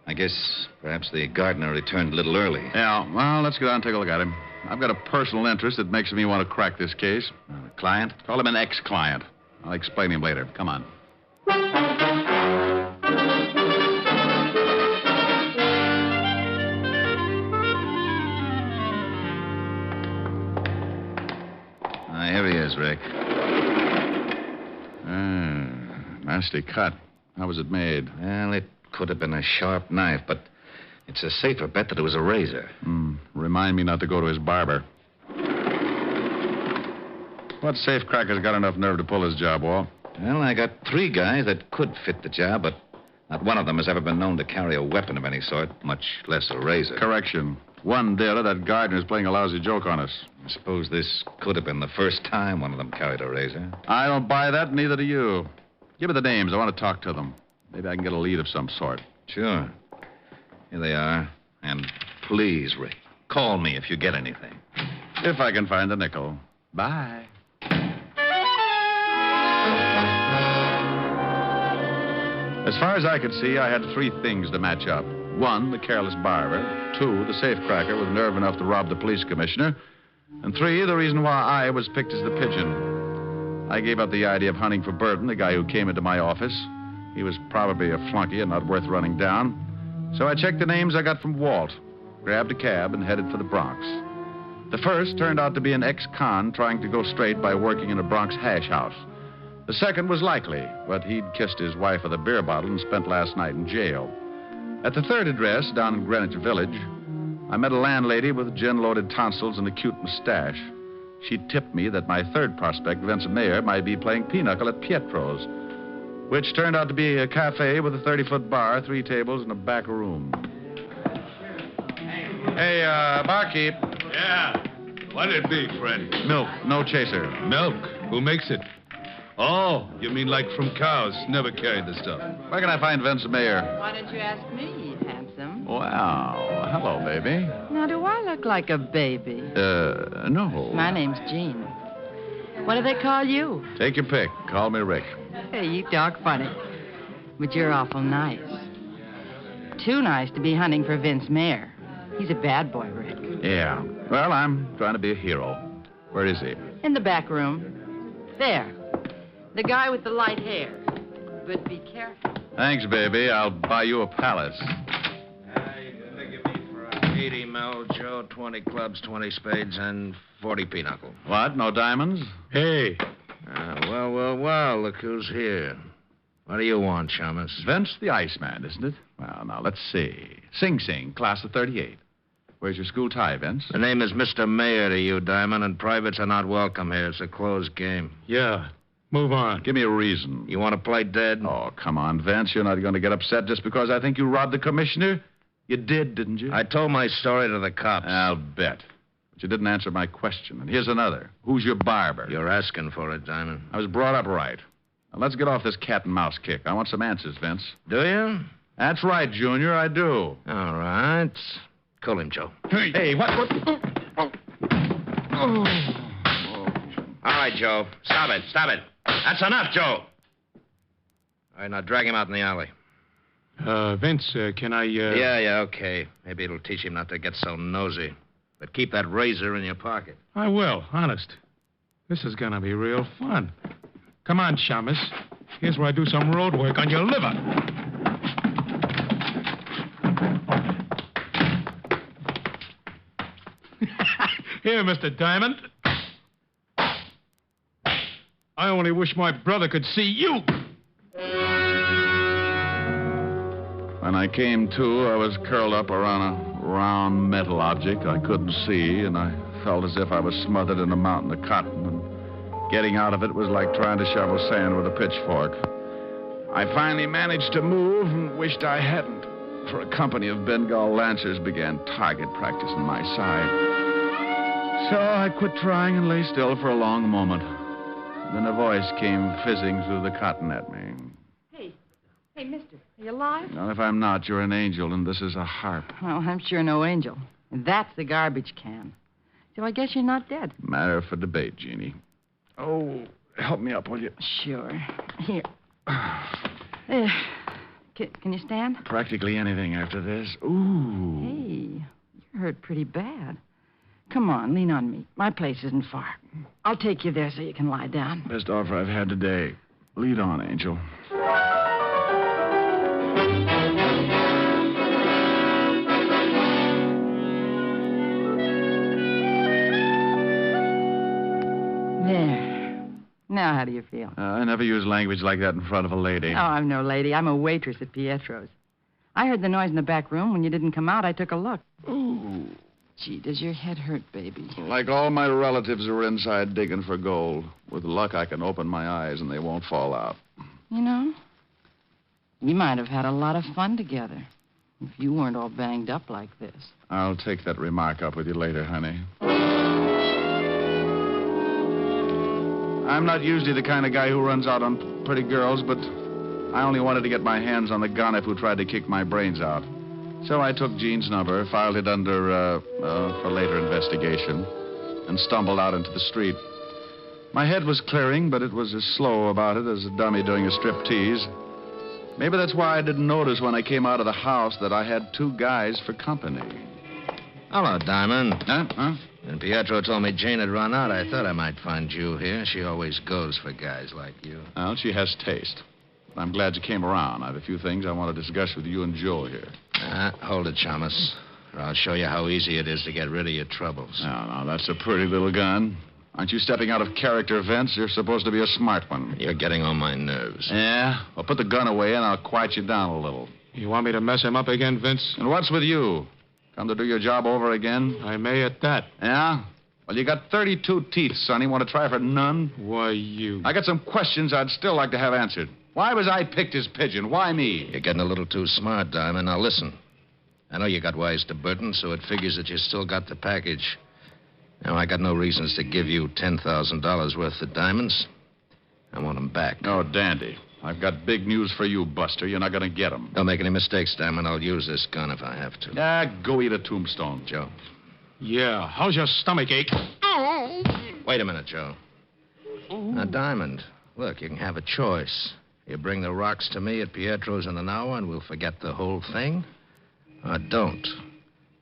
I guess perhaps the gardener returned a little early. Yeah, well, let's go down and take a look at him. I've got a personal interest that makes me want to crack this case. A client? Call him an ex-client. I'll explain him later. Come on. Here he is, Rick. Nasty cut. How was it made? Well, it could have been a sharp knife, but it's a safer bet that it was a razor. Remind me not to go to his barber. What safecracker's got enough nerve to pull his job, Walt? Well, I got 3 guys that could fit the job, but not one of them has ever been known to carry a weapon of any sort, much less a razor. Correction. One dealer, that gardener's playing a lousy joke on us. I suppose this could have been the first time one of them carried a razor. I don't buy that, neither do you. Give me the names. I want to talk to them. Maybe I can get a lead of some sort. Sure. Here they are. And please, Rick, call me if you get anything. If I can find a nickel. Bye. As far as I could see, I had three things to match up. One, the careless barber. Two, the safecracker with nerve enough to rob the police commissioner. And three, the reason why I was picked as the pigeon. I gave up the idea of hunting for Burton, the guy who came into my office. He was probably a flunky and not worth running down. So I checked the names I got from Walt, grabbed a cab, and headed for the Bronx. The first turned out to be an ex-con trying to go straight by working in a Bronx hash house. The second was likely, but he'd kissed his wife with a beer bottle and spent last night in jail. At the third address, down in Greenwich Village, I met a landlady with gin-loaded tonsils and a cute mustache. She tipped me that my third prospect, Vincent Mayer, might be playing pinochle at Pietro's, which turned out to be a cafe with a 30-foot bar, 3 tables, and a back room. Hey, barkeep. Yeah. What'd it be, Fred? Milk, no chaser. Milk? Who makes it? Oh, you mean like from cows? Never carried the stuff. Where can I find Vincent Mayer? Why don't you ask me, handsome? Wow. Hello, baby. Now, do I look like a baby? No. My name's Jean. What do they call you? Take your pick. Call me Rick. Hey, you talk funny. But you're awful nice. Too nice to be hunting for Vince Mayer. He's a bad boy, Rick. Yeah. Well, I'm trying to be a hero. Where is he? In the back room. There. The guy with the light hair. But be careful. Thanks, baby. I'll buy you a palace. Give me for 80 mil, Joe, 20 clubs, 20 spades, and 40 pinochle. What? No diamonds? Hey. Well, look who's here. What do you want, Shamus? Vince the Iceman, isn't it? Well, now, let's see. Sing Sing, class of 38. Where's your school tie, Vince? The name is Mr. Mayer to you, Diamond, and privates are not welcome here. It's a closed game. Yeah. Move on. Give me a reason. You want to play dead? Oh, come on, Vince. You're not going to get upset just because I think you robbed the commissioner? You did, didn't you? I told my story to the cops. I'll bet. But you didn't answer my question. And here's another. Who's your barber? You're asking for it, Diamond. I was brought up right. Now, let's get off this cat and mouse kick. I want some answers, Vince. Do you? That's right, Junior. I do. All right. Call him, Joe. Hey, what? All right, Joe. Stop it. That's enough, Joe. All right, now drag him out in the alley. Vince, can I, Yeah, okay. Maybe it'll teach him not to get so nosy. But keep that razor in your pocket. I will, honest. This is gonna be real fun. Come on, Shamus. Here's where I do some road work on your liver. Here, Mr. Diamond. I only wish my brother could see you. When I came to, I was curled up around a round metal object I couldn't see, and I felt as if I was smothered in a mountain of cotton, and getting out of it was like trying to shovel sand with a pitchfork. I finally managed to move and wished I hadn't, for a company of Bengal lancers began target practice on my side. So I quit trying and lay still for a long moment. Then a voice came fizzing through the cotton at me. Hey, mister, are you alive? Now, if I'm not, you're an angel, and this is a harp. Well, I'm sure no angel. And that's the garbage can. So I guess you're not dead. Matter for debate, Jeannie. Oh, help me up, will you? Sure. Here. Can you stand? Practically anything after this. Ooh. Hey, you're hurt pretty bad. Come on, lean on me. My place isn't far. I'll take you there so you can lie down. Best offer I've had today. Lead on, Angel. There. Now, how do you feel? I never use language like that in front of a lady. Oh, I'm no lady. I'm a waitress at Pietro's. I heard the noise in the back room. When you didn't come out, I took a look. Ooh. Gee, does your head hurt, baby? Like all my relatives are inside digging for gold. With luck, I can open my eyes and they won't fall out. You know, we might have had a lot of fun together if you weren't all banged up like this. I'll take that remark up with you later, honey. I'm not usually the kind of guy who runs out on pretty girls, but I only wanted to get my hands on the gun if who tried to kick my brains out. So I took Jean's number, filed it under, for later investigation, and stumbled out into the street. My head was clearing, but it was as slow about it as a dummy doing a striptease. Maybe that's why I didn't notice when I came out of the house that I had two guys for company. Hello, Diamond. Huh? When Pietro told me Jane had run out, I thought I might find you here. She always goes for guys like you. Well, she has taste. I'm glad you came around. I have a few things I want to discuss with you and Joe here. Hold it, Chalmers, or I'll show you how easy it is to get rid of your troubles. No, that's a pretty little gun. Aren't you stepping out of character, Vince? You're supposed to be a smart one. You're getting on my nerves. Yeah? Well, put the gun away and I'll quiet you down a little. You want me to mess him up again, Vince? And what's with you? Come to do your job over again? I may at that. Yeah? Well, you got 32 teeth, Sonny. Want to try for none? Why, you... I got some questions I'd still like to have answered. Why was I picked as pigeon? Why me? You're getting a little too smart, Diamond. Now, listen. I know you got wise to Burton, so it figures that you still got the package. Now, I got no reasons to give you $10,000 worth of diamonds. I want them back. Oh, dandy. I've got big news for you, Buster. You're not going to get them. Don't make any mistakes, Diamond. I'll use this gun if I have to. Go eat a tombstone. Joe. Yeah, how's your stomach ache? Wait a minute, Joe. Now, Diamond, look, you can have a choice. You bring the rocks to me at Pietro's in an hour and we'll forget the whole thing. Or don't.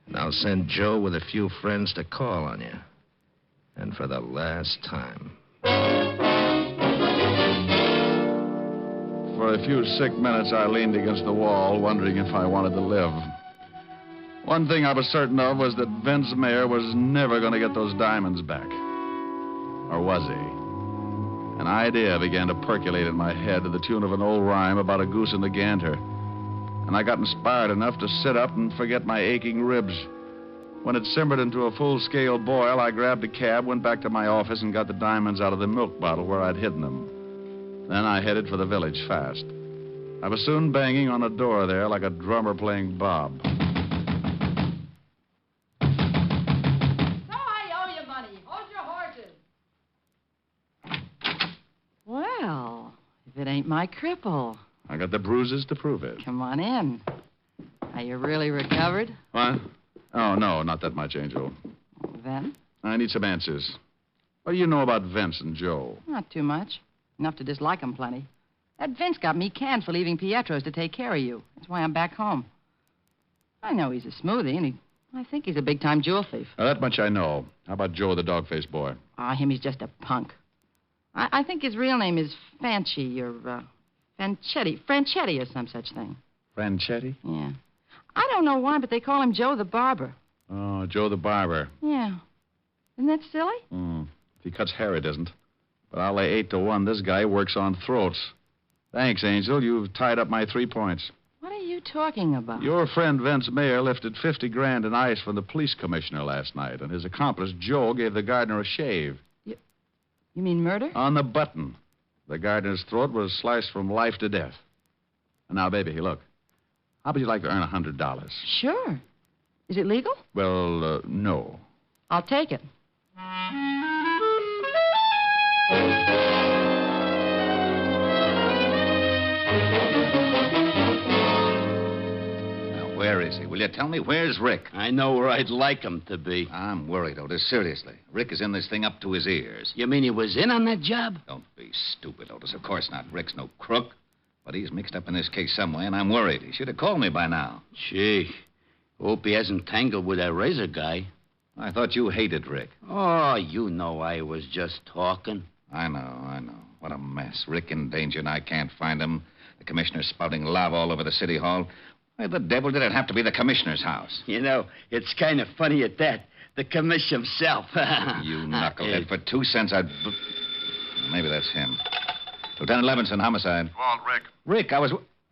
And I'll send Joe with a few friends to call on you. And for the last time. For a few sick minutes, I leaned against the wall, wondering if I wanted to live. One thing I was certain of was that Vince Mayer was never going to get those diamonds back. Or was he? An idea began to percolate in my head to the tune of an old rhyme about a goose and a gander. And I got inspired enough to sit up and forget my aching ribs. When it simmered into a full-scale boil, I grabbed a cab, went back to my office, and got the diamonds out of the milk bottle where I'd hidden them. Then I headed for the village fast. I was soon banging on a door there like a drummer playing Bob. So I owe you money. Hold your horses. Well, if it ain't my cripple. I got the bruises to prove it. Come on in. Are you really recovered? What? Oh, no, not that much, Angel. Then? I need some answers. What do you know about Vince and Joe? Not too much. Enough to dislike 'em plenty. That Vince got me canned for leaving Pietro's to take care of you. That's why I'm back home. I know he's a smoothie, and I think he's a big-time jewel thief. Now, that much I know. How about Joe, the dog-faced boy? Him, he's just a punk. I think his real name is Fanchi or Franchetti or some such thing. Franchetti? Yeah. I don't know why, but they call him Joe the Barber. Oh, Joe the Barber. Yeah. Isn't that silly? If he cuts hair, it isn't. But I'll lay 8 to 1 this guy works on throats. Thanks, Angel. You've tied up my 3 points. What are you talking about? Your friend Vince Mayer lifted 50 grand in ice from the police commissioner last night, and his accomplice, Joe, gave the gardener a shave. You mean murder? On the button. The gardener's throat was sliced from life to death. And now, baby, look. How would you like to earn $100? Sure. Is it legal? Well, no. I'll take it. Now, where is he? Will you tell me? Where's Rick? I know where I'd like him to be. I'm worried, Otis. Seriously. Rick is in this thing up to his ears. You mean he was in on that job? Don't be stupid, Otis. Of course not. Rick's no crook. But he's mixed up in this case some way, and I'm worried. He should have called me by now. Gee. Hope he hasn't tangled with that razor guy. I thought you hated Rick. Oh, you know I was just talking. I know. What a mess. Rick in danger, and I can't find him. The commissioner's spouting lava all over the city hall. Why the devil did it have to be the commissioner's house? You know, it's kind of funny at that. The commissioner himself. You knucklehead. For 2 cents, I'd... Maybe that's him. Lieutenant Levinson, homicide. Walt, Rick. Rick,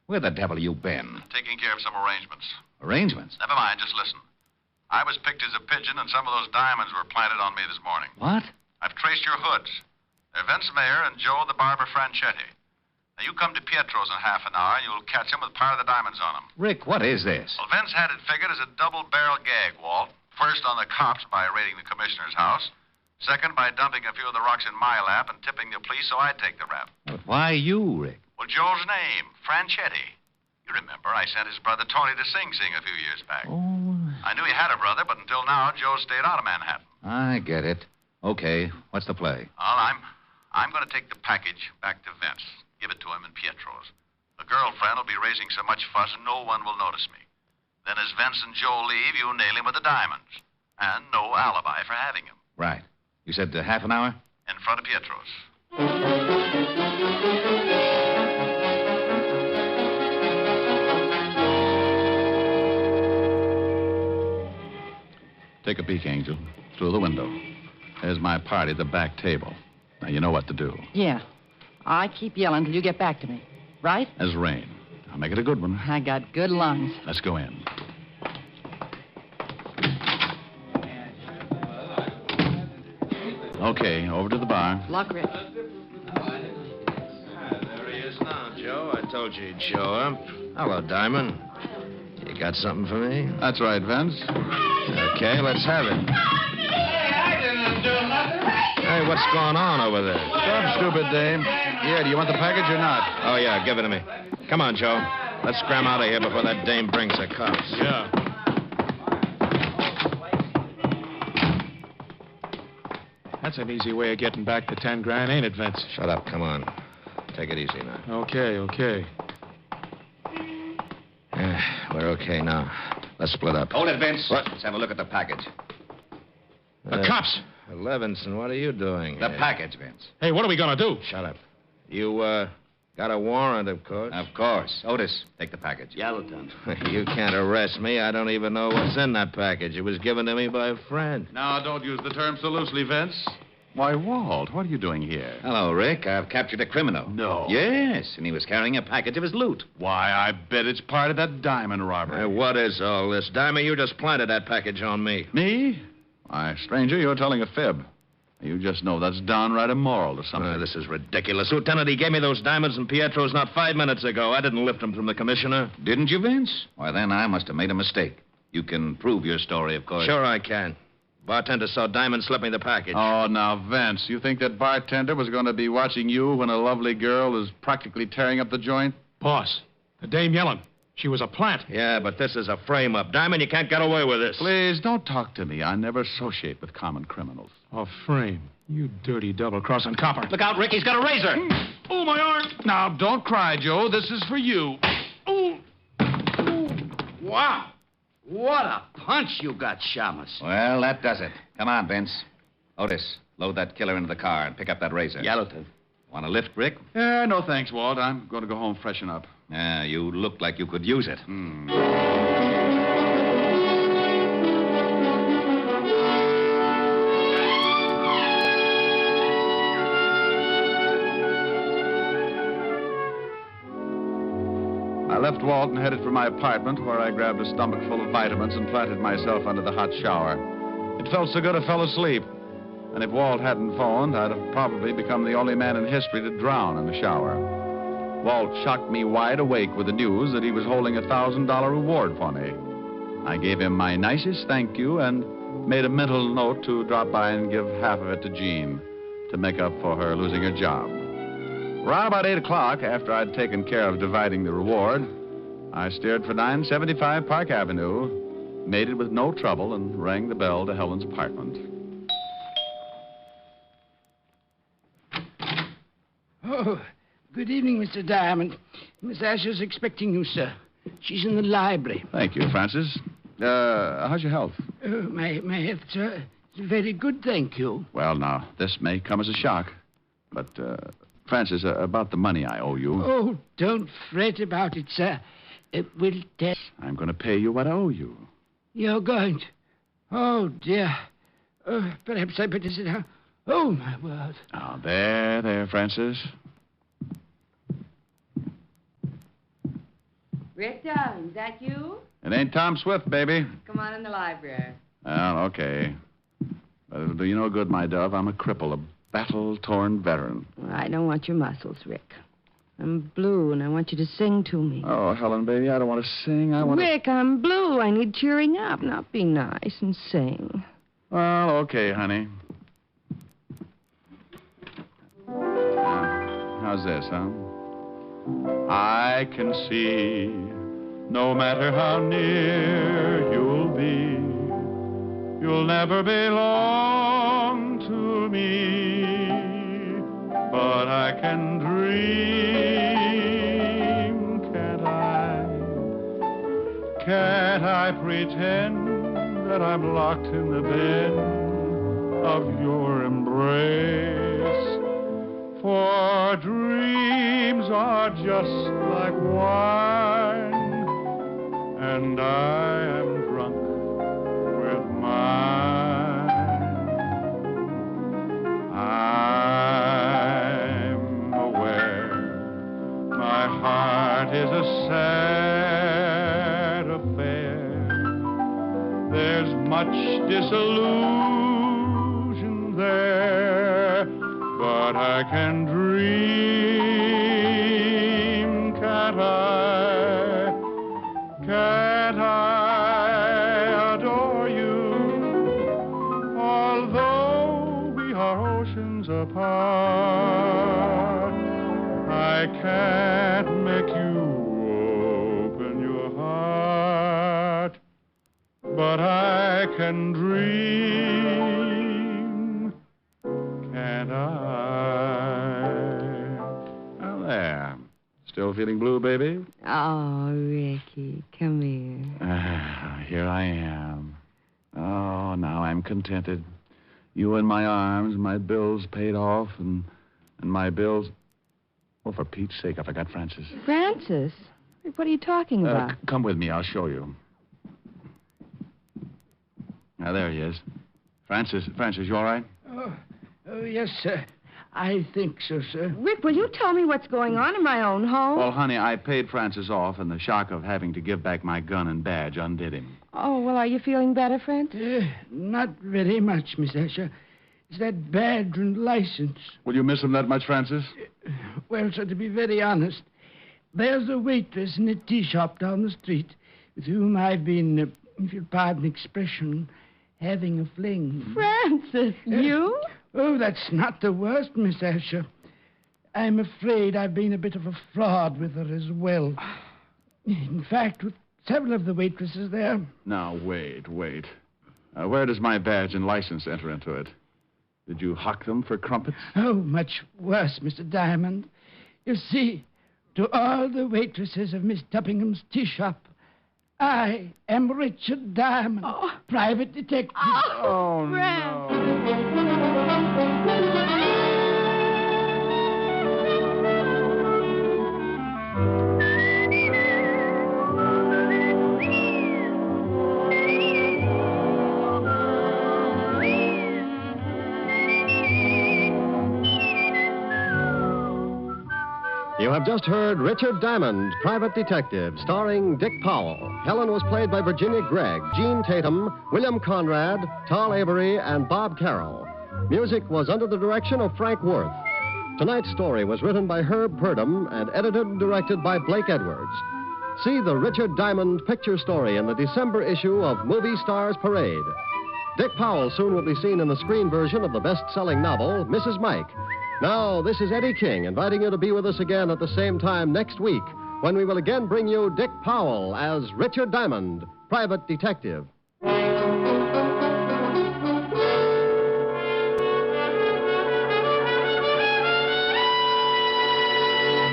where the devil you been? Taking care of some arrangements. Arrangements? Never mind, just listen. I was picked as a pigeon, and some of those diamonds were planted on me this morning. What? I've traced your hoods. They're Vince Mayer and Joe the Barber Franchetti. Now, you come to Pietro's in half an hour, and you'll catch him with part of the diamonds on him. Rick, what is this? Well, Vince had it figured as a double-barrel gag, Walt. First on the cops by raiding the commissioner's house. Second by dumping a few of the rocks in my lap and tipping the police so I'd take the rap. But why you, Rick? Well, Joe's name, Franchetti. You remember, I sent his brother Tony to Sing Sing a few years back. Oh. I knew he had a brother, but until now, Joe stayed out of Manhattan. I get it. Okay, what's the play? Well, I'm going to take the package back to Vince. Give it to him in Pietro's. The girlfriend will be raising so much fuss no one will notice me. Then as Vince and Joe leave, you nail him with the diamonds. And no alibi for having him. Right. You said half an hour? In front of Pietro's. Take a peek, Angel. Through the window. There's my party at the back table. Now, you know what to do. Yeah. I keep yelling till you get back to me. Right? As rain. I'll make it a good one. I got good lungs. Let's go in. Okay, over to the bar. Luck, Rick. There he is now, Joe. I told you he'd show up. Hello, Diamond. You got something for me? That's right, Vince. Okay, let's have it. Hey, what's going on over there? Stop, stupid dame. Yeah, do you want the package or not? Oh, yeah, give it to me. Come on, Joe. Let's scram out of here before that dame brings the cops. Yeah. That's an easy way of getting back the 10 grand, ain't it, Vince? Shut up. Come on. Take it easy now. Okay. We're okay now. Let's split up. Hold it, Vince. What? Let's have a look at the package. The cops! Levinson, what are you doing The here? package, Vince. Hey, what are we gonna do? Shut up. You, got a warrant, of course. Of course. Otis, take the package. Yeah, Lieutenant. You can't arrest me. I don't even know what's in that package. It was given to me by a friend. Now, don't use the term so loosely, Vince. Why, Walt, what are you doing here? Hello, Rick. I've captured a criminal. No. Yes, and he was carrying a package of his loot. Why, I bet it's part of that diamond robbery. Hey, what is all this? Diamond, you just planted that package on me. Me? Why, stranger, you're telling a fib. You just know that's downright immoral or something. This is ridiculous. Lieutenant, he gave me those diamonds and Pietro's not 5 minutes ago. I didn't lift them from the commissioner. Didn't you, Vince? Why, then I must have made a mistake. You can prove your story, of course. Sure I can. Bartender saw Diamond slip me the package. Oh, now, Vince, you think that bartender was going to be watching you when a lovely girl is practically tearing up the joint? Boss, the dame yelling. She was a plant. Yeah, but this is a frame-up. Diamond, you can't get away with this. Please, don't talk to me. I never associate with common criminals. A frame. You dirty double-crossing copper. Look out, Rick. He's got a razor. Oh, my arm. Now, don't cry, Joe. This is for you. Ooh. Wow. What a punch you got, Shamus. Well, that does it. Come on, Vince. Otis, load that killer into the car and pick up that razor. Yeah, Lieutenant. Want a lift, Rick? No, thanks, Walt. I'm going to go home freshen up. You look like you could use it. I left Walt and headed for my apartment, where I grabbed a stomach full of vitamins and planted myself under the hot shower. It felt so good I fell asleep. And if Walt hadn't phoned, I'd have probably become the only man in history to drown in the shower. Walt shocked me wide awake with the news that he was holding a $1,000 reward for me. I gave him my nicest thank you and made a mental note to drop by and give half of it to Jean to make up for her losing her job. Around about 8 o'clock, after I'd taken care of dividing the reward, I steered for 975 Park Avenue, made it with no trouble, and rang the bell to Helen's apartment. Oh, good evening, Mr. Diamond. Miss Asher's expecting you, sir. She's in the library. Thank you, Francis. How's your health? My health, sir, is very good, thank you. Well, now, this may come as a shock. But, Francis, about the money I owe you. Oh, don't fret about it, sir. We'll tell. I'm going to pay you what I owe you. You're going to? Oh, dear. Perhaps I better sit down. Oh, my word. Now, there, Francis. Rick, darling, is that you? It ain't Tom Swift, baby. Come on in the library. Well, okay. But it'll do you no good, my dove. I'm a cripple, a battle-torn veteran. Well, I don't want your muscles, Rick. I'm blue, and I want you to sing to me. Oh, Helen, baby, I don't want to sing. I want Rick, I'm blue. I need cheering up. Now be nice and sing. Well, okay, honey. How's this, huh? I can see, no matter how near you'll be, you'll never belong to me. But I can dream can't I pretend that I'm locked in the bed of your embrace? For dreams are just like wine, and I am drunk with mine. I'm aware my heart is a sad affair. There's much disillusion there, but I can dream, can't I? Can't I adore you? Although we are oceans apart, I can't make you open your heart, but I can dream, can't I? Well, there. Still feeling blue, baby? Oh, Ricky, come here. Here I am. Oh, now I'm contented. You in my arms, my bills paid off, and my bills... Oh, for Pete's sake, I forgot Francis. Francis? What are you talking about? Come with me, I'll show you. Now, there he is. Francis, you all right? Oh, yes, sir. I think so, sir. Rick, will you tell me what's going on in my own home? Well, honey, I paid Francis off, and the shock of having to give back my gun and badge undid him. Oh, well, are you feeling better, Francis? Not very much, Miss Asher. It's that badge and license. Will you miss him that much, Francis? Well, sir, to be very honest, there's a waitress in a tea shop down the street with whom I've been, if you'll pardon the expression, having a fling. Francis, you? Oh, that's not the worst, Miss Asher. I'm afraid I've been a bit of a fraud with her as well. In fact, with several of the waitresses there. Now, wait. Where does my badge and license enter into it? Did you hock them for crumpets? Oh, much worse, Mr. Diamond. You see, to all the waitresses of Miss Tuppingham's tea shop, I am Richard Diamond, private detective. Oh, no. You have just heard Richard Diamond, Private Detective, starring Dick Powell. Helen was played by Virginia Gregg, Jean Tatum, William Conrad, Tal Avery, and Bob Carroll. Music was under the direction of Frank Worth. Tonight's story was written by Herb Purdom and edited and directed by Blake Edwards. See the Richard Diamond picture story in the December issue of Movie Stars Parade. Dick Powell soon will be seen in the screen version of the best-selling novel, Mrs. Mike. Now, this is Eddie King inviting you to be with us again at the same time next week when we will again bring you Dick Powell as Richard Diamond, Private Detective.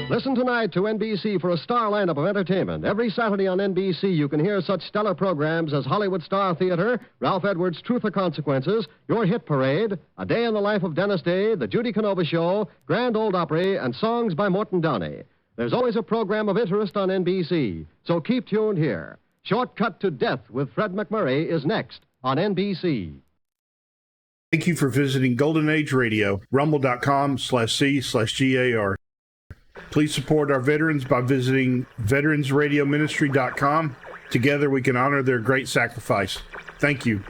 Listen tonight to NBC for a star lineup of entertainment. Every Saturday on NBC, you can hear such stellar programs as Hollywood Star Theater, Ralph Edwards' Truth or Consequences, Your Hit Parade, A Day in the Life of Dennis Day, The Judy Canova Show, Grand Ole Opry, and songs by Morton Downey. There's always a program of interest on NBC, so keep tuned here. Shortcut to Death with Fred McMurray is next on NBC. Thank you for visiting Golden Age Radio, rumble.com/C/GAR. Please support our veterans by visiting veteransradioministry.com. Together we can honor their great sacrifice. Thank you.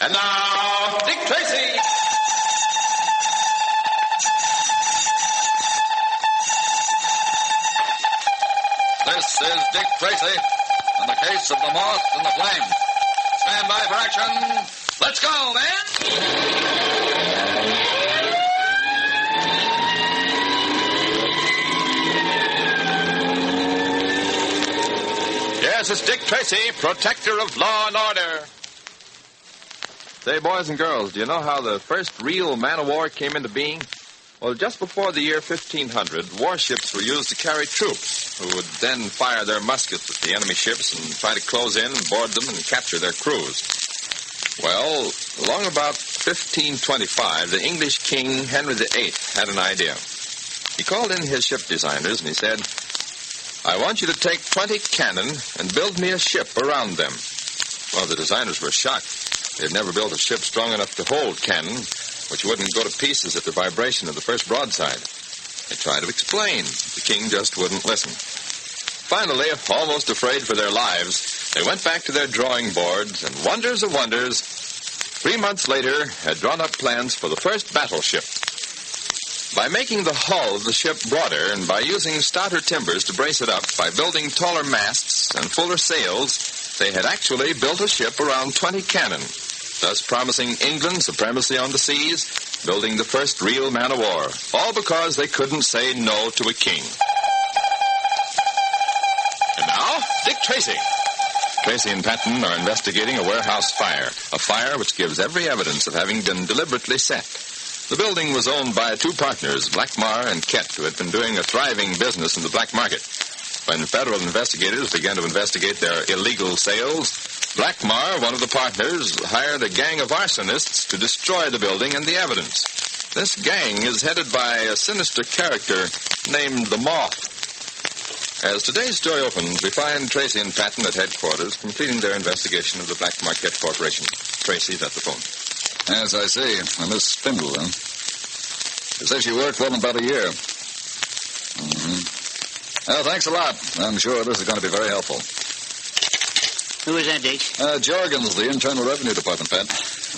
And now, Dick Tracy. This is Dick Tracy in the case of the Moth and the Flame. Stand by for action. Let's go, man! Yes, it's Dick Tracy, protector of law and order. Say, boys and girls, do you know how the first real man-of-war came into being? Well, just before the year 1500, warships were used to carry troops who would then fire their muskets at the enemy ships and try to close in and board them and capture their crews. Well, along about 1525, the English king, Henry VIII, had an idea. He called in his ship designers and he said, I want you to take 20 cannon and build me a ship around them. Well, the designers were shocked. They had never built a ship strong enough to hold cannon, which wouldn't go to pieces at the vibration of the first broadside. They tried to explain. The king just wouldn't listen. Finally, almost afraid for their lives, they went back to their drawing boards, and wonders of wonders, 3 months later had drawn up plans for the first battleship. By making the hull of the ship broader and by using stouter timbers to brace it up, by building taller masts and fuller sails, they had actually built a ship around 20 cannon, thus promising England supremacy on the seas, building the first real man-of-war, all because they couldn't say no to a king. And now, Dick Tracy. Tracy and Patton are investigating a warehouse fire, a fire which gives every evidence of having been deliberately set. The building was owned by two partners, Blackmar and Kett, who had been doing a thriving business in the black market. When federal investigators began to investigate their illegal sales, Blackmar, one of the partners, hired a gang of arsonists to destroy the building and the evidence. This gang is headed by a sinister character named the Moth. As today's story opens, we find Tracy and Patton at headquarters completing their investigation of the Black Market Corporation. Tracy's at the phone. As I see, Miss Spindle, huh? You say she worked for them about a year. Well, thanks a lot. I'm sure this is going to be very helpful. Who is that, Dick? Jorgens, the Internal Revenue Department, Pat.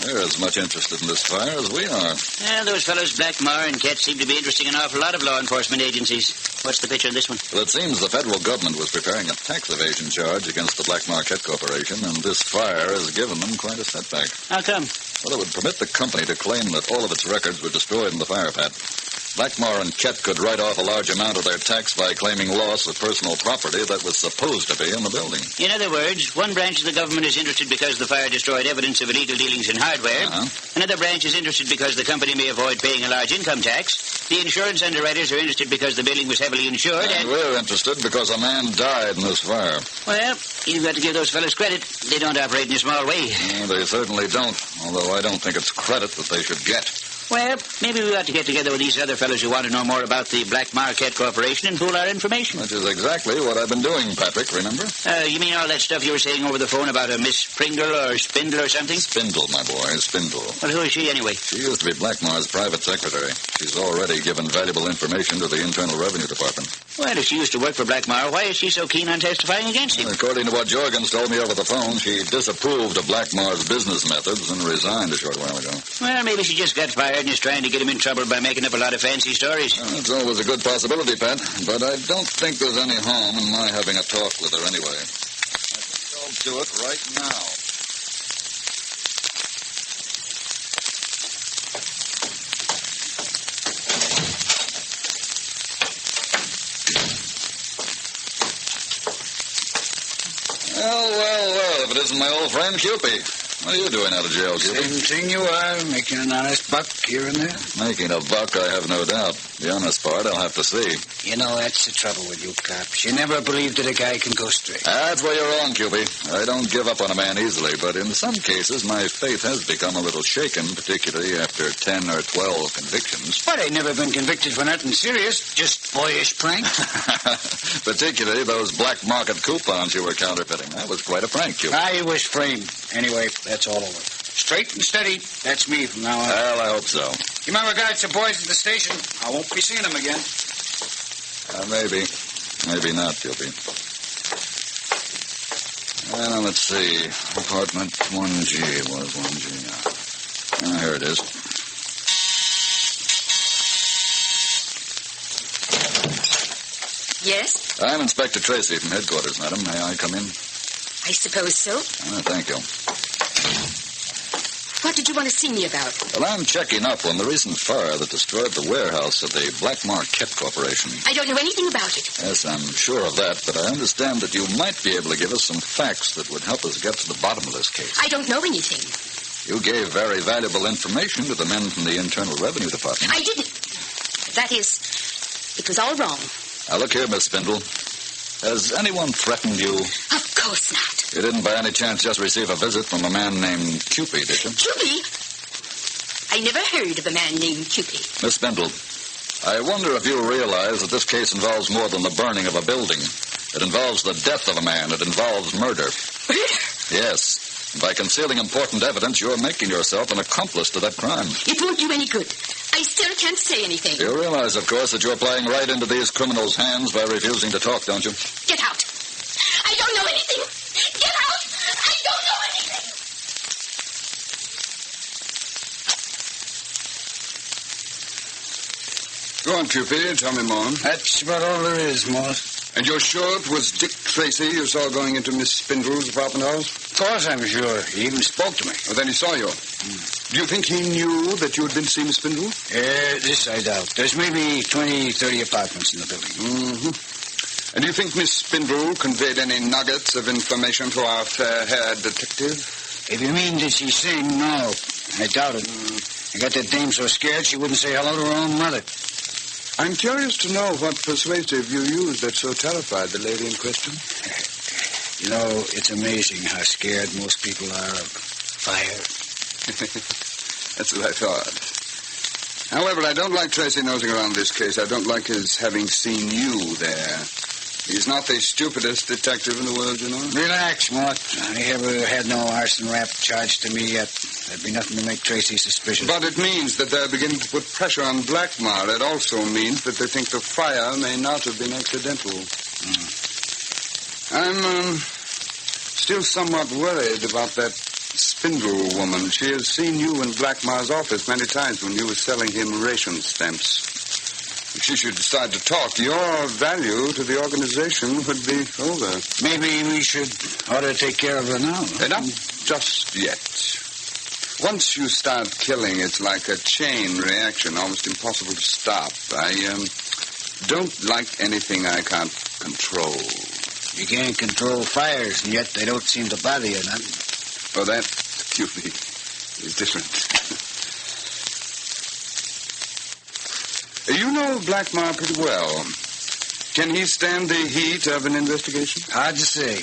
They're as much interested in this fire as we are. Those fellows, Blackmar and Kett, seem to be interesting an awful lot of law enforcement agencies. What's the pitch on this one? Well, it seems the federal government was preparing a tax evasion charge against the Black Market Corporation, and this fire has given them quite a setback. How come? Well, it would permit the company to claim that all of its records were destroyed in the fire, Pat. Blackmar and Kett could write off a large amount of their tax by claiming loss of personal property that was supposed to be in the building. In other words, one branch of the government is interested because the fire destroyed evidence of illegal dealings in hardware. Another branch is interested because the company may avoid paying a large income tax. The insurance underwriters are interested because the building was heavily insured. And we're interested because a man died in this fire. Well, you've got to give those fellows credit. They don't operate in a small way. They certainly don't, although I don't think it's credit that they should get. Well, maybe we ought to get together with these other fellows who want to know more about the Black Market Corporation and pool our information. Which is exactly what I've been doing, Patrick, remember? You mean all that stuff you were saying over the phone about a Miss Pringle or Spindle or something? Spindle, my boy, Spindle. Well, who is she anyway? She used to be Blackmar's private secretary. She's already given valuable information to the Internal Revenue Department. Well, if she used to work for Blackmar, why is she so keen on testifying against him? According to what Jorgens told me over the phone, she disapproved of Blackmar's business methods and resigned a short while ago. Well, maybe she just got fired and is trying to get him in trouble by making up a lot of fancy stories. Well, it's always a good possibility, Pat, but I don't think there's any harm in my having a talk with her anyway. I think I'll do it right now. Well, if it isn't my old friend Cupid. What are you doing out of jail, Cupid? Same thing you are, making an honest buck here and there. Making a buck, I have no doubt. The honest part, I'll have to see. You know, that's the trouble with you cops. You never believe that a guy can go straight. That's where you're wrong, Cupid. I don't give up on a man easily, but in some cases, my faith has become a little shaken, particularly after 10 or 12 convictions. But I've never been convicted for nothing serious, just boyish pranks. Particularly those black market coupons you were counterfeiting. That was quite a prank, Cupid. I was framed. Anyway, that's all over. Straight and steady. That's me from now on. Well, I hope so. You my regards to boys at the station. I won't be seeing them again. Maybe. Maybe not, Cupid. Well, let's see. Apartment 1G was 1G. Here it is. Yes? I'm Inspector Tracy from headquarters, madam. May I come in? I suppose so. Thank you. What did you want to see me about? Well, I'm checking up on the recent fire that destroyed the warehouse of the Black Market Corporation. I don't know anything about it. Yes, I'm sure of that, but I understand that you might be able to give us some facts that would help us get to the bottom of this case. I don't know anything. You gave very valuable information to the men from the Internal Revenue Department. I didn't. That is, it was all wrong. Now, look here, Miss Spindle. Has anyone threatened you? Of course not. You didn't by any chance just receive a visit from a man named Cupid, did you? Cupid? I never heard of a man named Cupid. Miss Spindle, I wonder if you realize that this case involves more than the burning of a building. It involves the death of a man. It involves murder. Murder? Yes. And by concealing important evidence, you're making yourself an accomplice to that crime. It won't do any good. I still can't say anything. You realize, of course, that you're playing right into these criminals' hands by refusing to talk, don't you? Get out. I don't know anything. Get out. I don't know anything. Go on, Cupid. Tell me more. That's about all there is, Moss. And you're sure it was Dick Tracy you saw going into Miss Spindle's apartment house? Of course I'm sure. He even spoke to me. Well, then he saw you. Do you think he knew that you had been to see Miss Spindle? This I doubt. There's maybe 20, 30 apartments in the building. Mm-hmm. And do you think Miss Spindle conveyed any nuggets of information to our fair-haired detective? If you mean did she sing, no. I doubt it. I got that dame so scared she wouldn't say hello to her own mother. I'm curious to know what persuasive you used that so terrified the lady in question. You know, it's amazing how scared most people are of fire. That's what I thought. However, I don't like Tracy nosing around this case. I don't like his having seen you there. He's not the stupidest detective in the world, you know. Relax, Mort. I ever had no arson rap charged to me yet. There'd be nothing to make Tracy suspicious. But it means that they're beginning to put pressure on Blackmar. It also means that they think the fire may not have been accidental. I'm still somewhat worried about that Spindle woman. She has seen you in Blackmar's office many times when you were selling him ration stamps. If she should decide to talk, your value to the organization would be over. Maybe we ought to take care of her now. Not just yet. Once you start killing, it's like a chain reaction, almost impossible to stop. I don't like anything I can't control. You can't control fires, and yet they don't seem to bother you none. Oh, that, Cupid, is different. You know Blackmar pretty well. Can he stand the heat of an investigation? Hard to say.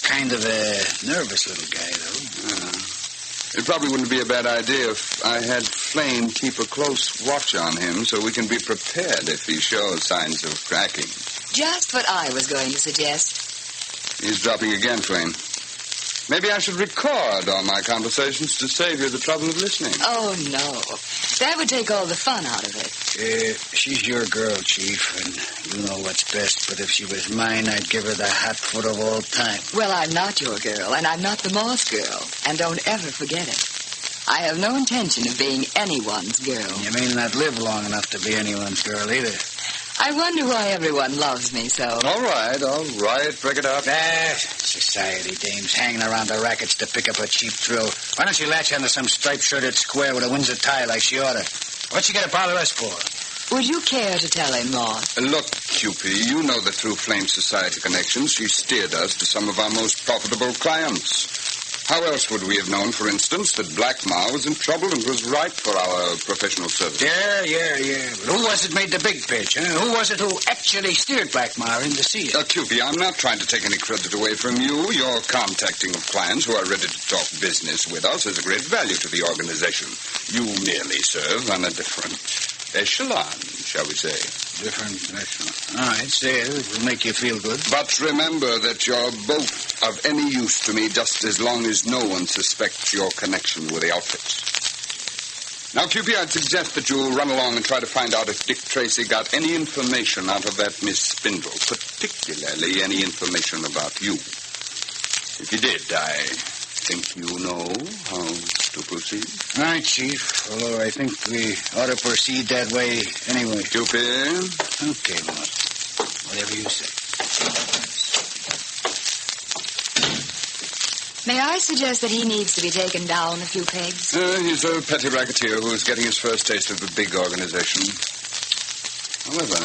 Kind of a nervous little guy, though. It probably wouldn't be a bad idea if I had Flame keep a close watch on him so we can be prepared if he shows signs of cracking. Just what I was going to suggest. He's dropping again, Flame. Maybe I should record all my conversations to save you the trouble of listening. Oh, no. That would take all the fun out of it. She's your girl, Chief, and you know what's best. But if she was mine, I'd give her the hot foot of all time. Well, I'm not your girl, and I'm not the Moss girl. And don't ever forget it. I have no intention of being anyone's girl. You may not live long enough to be anyone's girl either. I wonder why everyone loves me so. All right. Break it up. Society dames hanging around the rackets to pick up a cheap thrill. Why don't you latch onto some striped-shirted square with a Windsor tie like she oughta? What's she got to bother us for? Would you care to tell him, Moss? Look, Cupid, you know that through Flame Society connections, she steered us to some of our most profitable clients. How else would we have known, for instance, that Blackmar was in trouble and was ripe for our professional service? Yeah. But who was it made the big pitch? Who was it who actually steered Blackmar in to see it? Cupid, I'm not trying to take any credit away from you. Your contacting of clients who are ready to talk business with us is a great value to the organization. You merely serve on a different echelon, shall we say. Different echelon. All right, say it. It will make you feel good. But remember that you're both of any use to me just as long as no one suspects your connection with the outfit. Now, Cupid, I'd suggest that you run along and try to find out if Dick Tracy got any information out of that Miss Spindle, particularly any information about you. If you did, I think you know how to proceed. All right, Chief. Although I think we ought to proceed that way anyway. Cupid? Okay, Mort. Whatever you say. May I suggest that he needs to be taken down a few pegs? He's a petty racketeer who's getting his first taste of the big organization. However,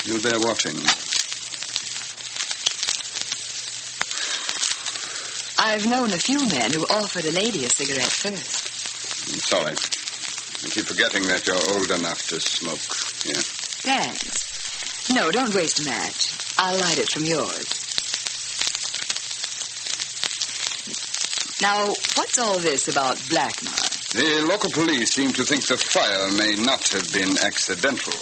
you're there watching. I've known a few men who offered a lady a cigarette first. I'm sorry. I keep forgetting that you're old enough to smoke. Yeah. stands. No, don't waste a match. I'll light it from yours. Now, what's all this about Blackmar? The local police seem to think the fire may not have been accidental.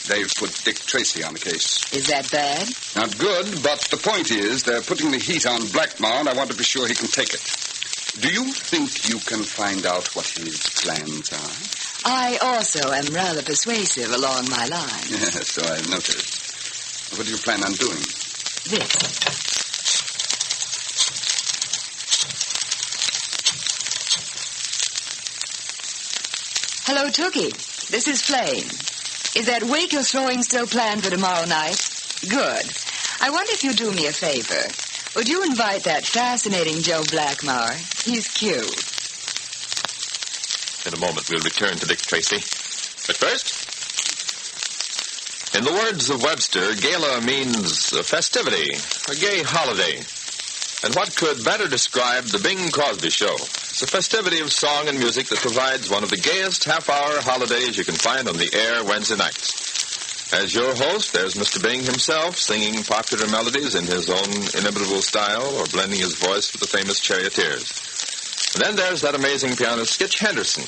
They've put Dick Tracy on the case. Is that bad? Not good, but the point is they're putting the heat on Blackmar, and I want to be sure he can take it. Do you think you can find out what his plans are? I also am rather persuasive along my lines. Yes, so I've noticed. What do you plan on doing? This. Hello, Tookie. This is Flame. Is that wake you're throwing still planned for tomorrow night? Good. I wonder if you'd do me a favor. Would you invite that fascinating Joe Blackmar? He's cute. In a moment, we'll return to Dick Tracy. But first, in the words of Webster, gala means a festivity, a gay holiday. And what could better describe the Bing Crosby Show? It's a festivity of song and music that provides one of the gayest half-hour holidays you can find on the air Wednesday nights. As your host, there's Mr. Bing himself, singing popular melodies in his own inimitable style or blending his voice with the famous charioteers. And then there's that amazing pianist, Skitch Henderson,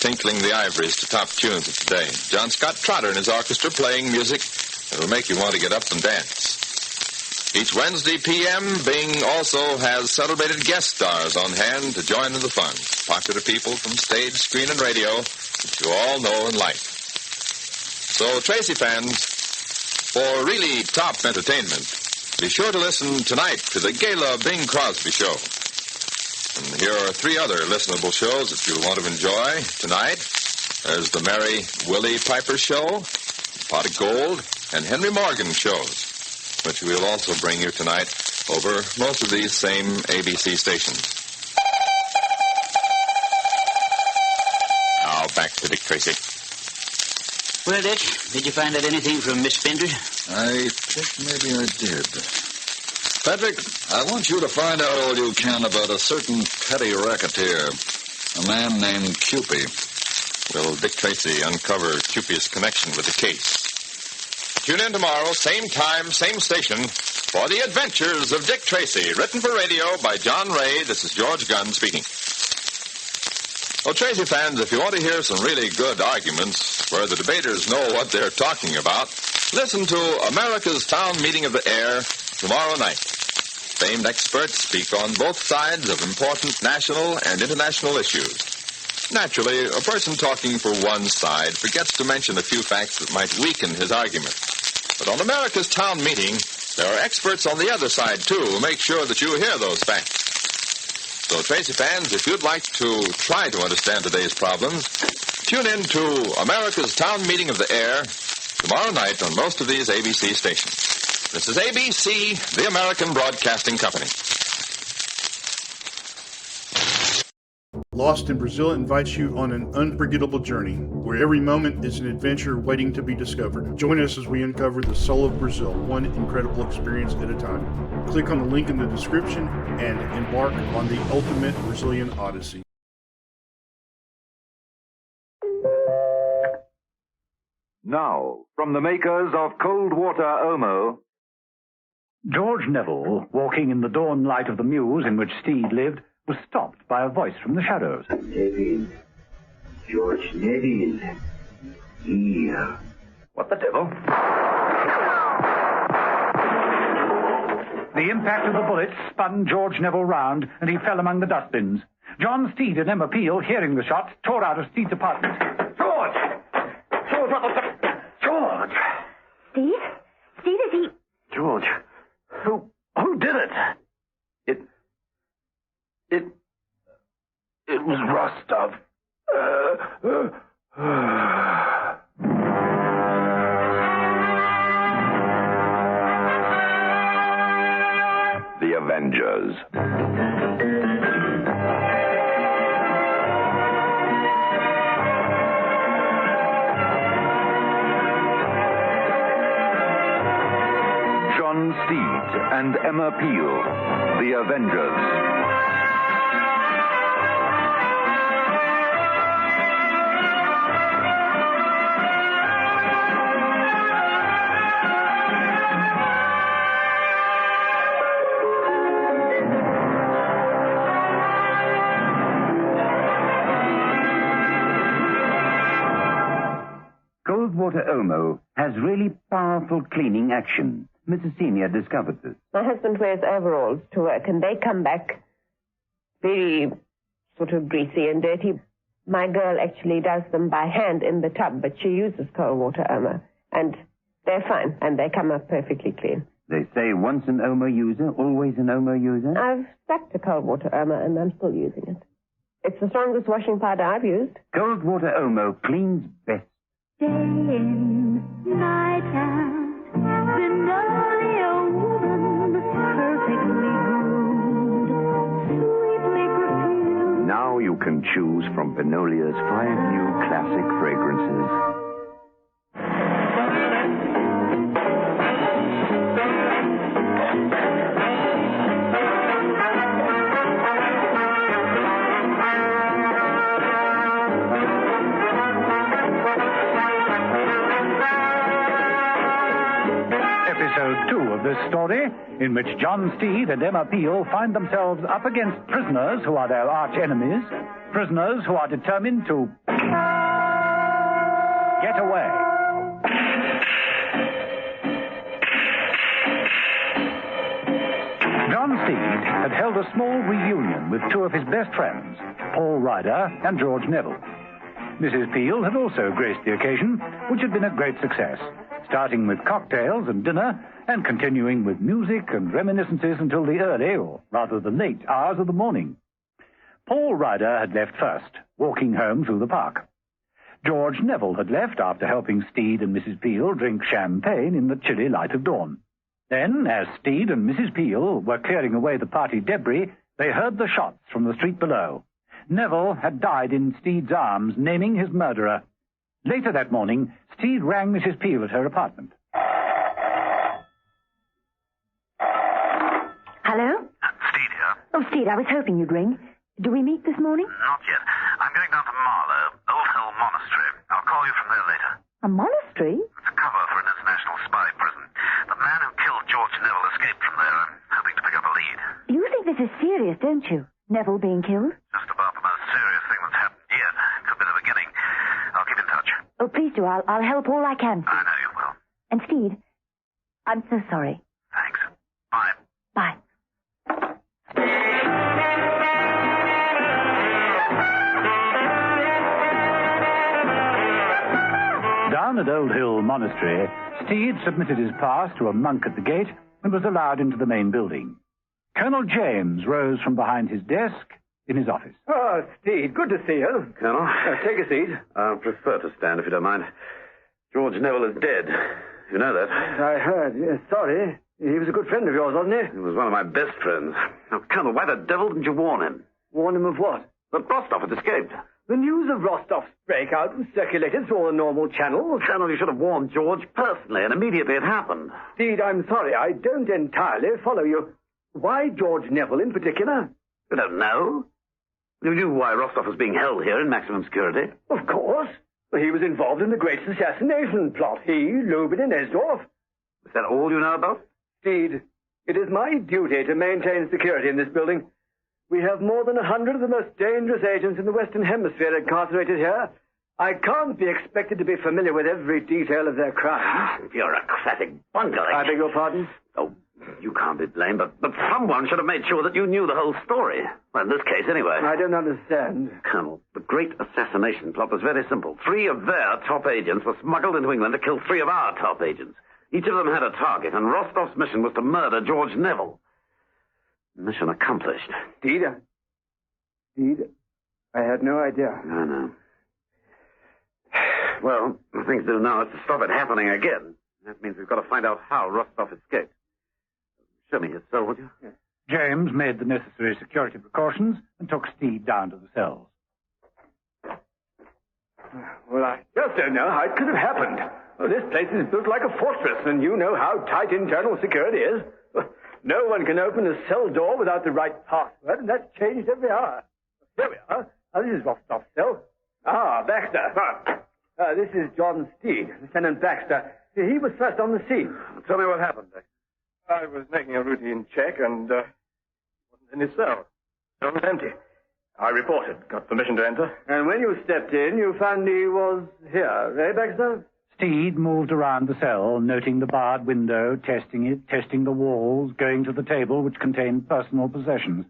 tinkling the ivories to top tunes of today. John Scott Trotter and his orchestra playing music that will make you want to get up and dance. Each Wednesday p.m., Bing also has celebrated guest stars on hand to join in the fun. Popular people from stage, screen, and radio that you all know and like. So, Tracy fans, for really top entertainment, be sure to listen tonight to the Gala Bing Crosby Show. And here are 3 other listenable shows that you'll want to enjoy tonight. There's the Merry Willie Piper Show, Pot of Gold, and Henry Morgan shows, which we'll also bring you tonight over most of these same ABC stations. Now back to Dick Tracy. Well, Dick, did you find out anything from Miss Spender? I think maybe I did. Patrick, I want you to find out all you can about a certain petty racketeer, a man named Cupie. Will Dick Tracy uncover Cupie's connection with the case? Tune in tomorrow, same time, same station, for The Adventures of Dick Tracy, written for radio by John Ray. This is George Gunn speaking. Well, Tracy fans, if you want to hear some really good arguments where the debaters know what they're talking about, listen to America's Town Meeting of the Air tomorrow night. Famed experts speak on both sides of important national and international issues. Naturally, a person talking for one side forgets to mention a few facts that might weaken his argument. But on America's Town Meeting, there are experts on the other side, too, who make sure that you hear those facts. So, Tracy fans, if you'd like to try to understand today's problems, tune in to America's Town Meeting of the Air tomorrow night on most of these ABC stations. This is ABC, the American Broadcasting Company. Lost in Brazil invites you on an unforgettable journey, where every moment is an adventure waiting to be discovered. Join us as we uncover the soul of Brazil, one incredible experience at a time. Click on the link in the description and embark on the ultimate Brazilian odyssey. Now, from the makers of Cold Water Omo. George Neville, walking in the dawn light of the mews in which Steed lived, was stopped by a voice from the shadows. Neville. George Neville. Here. What the devil? The impact of the bullet spun George Neville round, and he fell among the dustbins. John Steed and Emma Peel, hearing the shot, tore out of Steed's apartment. George! George, what the... George! Steve? Steve, is he... George, who did it? It was Rostov. The Avengers. John Steed and Emma Peel, The Avengers. Water Omo has really powerful cleaning action. Mrs. Senior discovered this. My husband wears overalls to work, and they come back very sort of greasy and dirty. My girl actually does them by hand in the tub, but she uses cold water Omo, and they're fine, and they come up perfectly clean. They say once an Omo user, always an Omo user? I've stuck to cold water Omo, and I'm still using it. It's the strongest washing powder I've used. Cold water Omo cleans best. Day in, night out, Magnolia woman, perfectly groomed, sweetly perfumed. Now you can choose from Benolia's 5 new classic fragrances. Episode 2 of this story, in which John Steed and Emma Peel find themselves up against prisoners who are their arch enemies, prisoners who are determined to get away. John Steed had held a small reunion with 2 of his best friends, Paul Ryder and George Neville. Mrs. Peel had also graced the occasion, which had been a great success, starting with cocktails and dinner and continuing with music and reminiscences until the early, or rather the late, hours of the morning. Paul Ryder had left first, walking home through the park. George Neville had left after helping Steed and Mrs. Peel drink champagne in the chilly light of dawn. Then, as Steed and Mrs. Peel were clearing away the party debris, they heard the shots from the street below. Neville had died in Steed's arms, naming his murderer. Later that morning, Steed rang Mrs. Peel at her apartment. Hello? Steed here. Oh, Steed, I was hoping you'd ring. Do we meet this morning? Not yet. I'm going down to Marlow, Old Hill Monastery. I'll call you from there later. A monastery? It's a cover for an international spy prison. The man who killed George Neville escaped from there. I'm hoping to pick up a lead. You think this is serious, don't you? Neville being killed? Just about the most serious thing that's happened yet. Could be the beginning. I'll keep in touch. Oh, please do. I'll help all I can. I know you will. And Steed, I'm so sorry. Thanks. Bye. Bye. Down at Old Hill Monastery, Steed submitted his pass to a monk at the gate and was allowed into the main building. Colonel James rose from behind his desk in his office. Oh, Steed, good to see you. Colonel. Take a seat. I prefer to stand, if you don't mind. George Neville is dead. You know that? I heard. Yes, sorry. He was a good friend of yours, wasn't he? He was one of my best friends. Now, Colonel, why the devil didn't you warn him? Warn him of what? That Rostov had escaped. The news of Rostov's breakout was circulated through all the normal channels. Colonel, you should have warned George personally, and immediately it happened. Steed, I'm sorry. I don't entirely follow you. Why George Neville in particular? You don't know? You knew why Rostov was being held here in maximum security. Of course. He was involved in the great assassination plot. He, Lubin, and Esdorf. Is that all you know about? Steed, it is my duty to maintain security in this building. We have more than 100 of the most dangerous agents in the Western Hemisphere incarcerated here. I can't be expected to be familiar with every detail of their crimes. Bureaucratic bungling. I beg your pardon? Oh, you can't be blamed, but someone should have made sure that you knew the whole story. Well, in this case, anyway. I don't understand. Colonel, the great assassination plot was very simple. 3 of their top agents were smuggled into England to kill 3 of our top agents. Each of them had a target, and Rostov's mission was to murder George Neville. Mission accomplished. Steed, I had no idea. I know. Well, the thing to do now is to stop it happening again. That means we've got to find out how Rostov escaped. Show me his cell, would you? Yes. James made the necessary security precautions and took Steed down to the cells. Well, I just don't know how it could have happened. Well, this place is built like a fortress, and you know how tight internal security is. No one can open a cell door without the right password, and that's changed every hour. Here we are. This is Rostov's cell. Baxter. This is John Steed, Lieutenant Baxter. He was first on the scene. Tell me what happened. I was making a routine check, and he wasn't in his cell. The cell was empty. I reported, got permission to enter. And when you stepped in, you found he was here, eh, Baxter? Steed moved around the cell, noting the barred window, testing it, testing the walls, going to the table which contained personal possessions.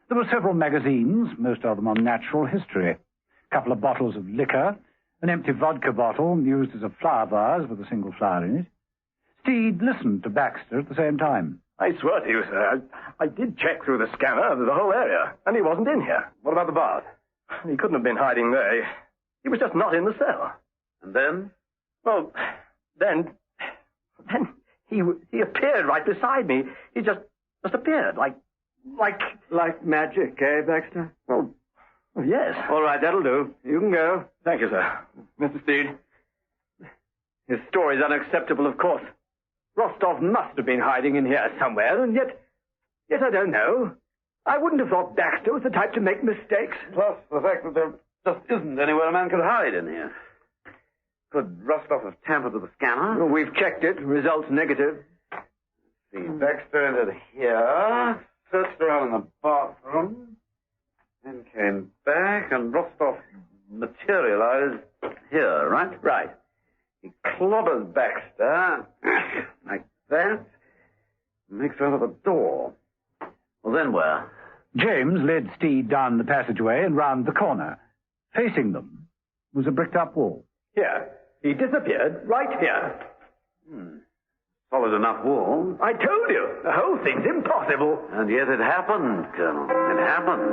There were several magazines, most of them on natural history, a couple of bottles of liquor, an empty vodka bottle used as a flower vase with a single flower in it. Steed listened to Baxter at the same time. I swear to you, sir, I did check through the scanner the whole area, and he wasn't in here. What about the bard? He couldn't have been hiding there. He was just not in the cell. And then? Well, then he appeared right beside me. He just appeared, like magic, eh, Baxter? Well, yes. All right, that'll do. You can go. Thank you, sir. Mr. Steed, his story's unacceptable, of course. Rostov must have been hiding in here somewhere, and yet I don't know. I wouldn't have thought Baxter was the type to make mistakes. Plus the fact that there just isn't anywhere a man could hide in here. Could Rostov have tampered with the scanner? Well, we've checked it. Results negative. See, Baxter entered here, searched around in the bathroom, then came back, and Rostov materialized here, right? Right. He clobbers Baxter, like that, and makes out of the door. Well, then where? James led Steed down the passageway and round the corner. Facing them was a bricked-up wall. Here. He disappeared right here. Solid enough wall. I told you. The whole thing's impossible. And yet it happened, Colonel. It happened.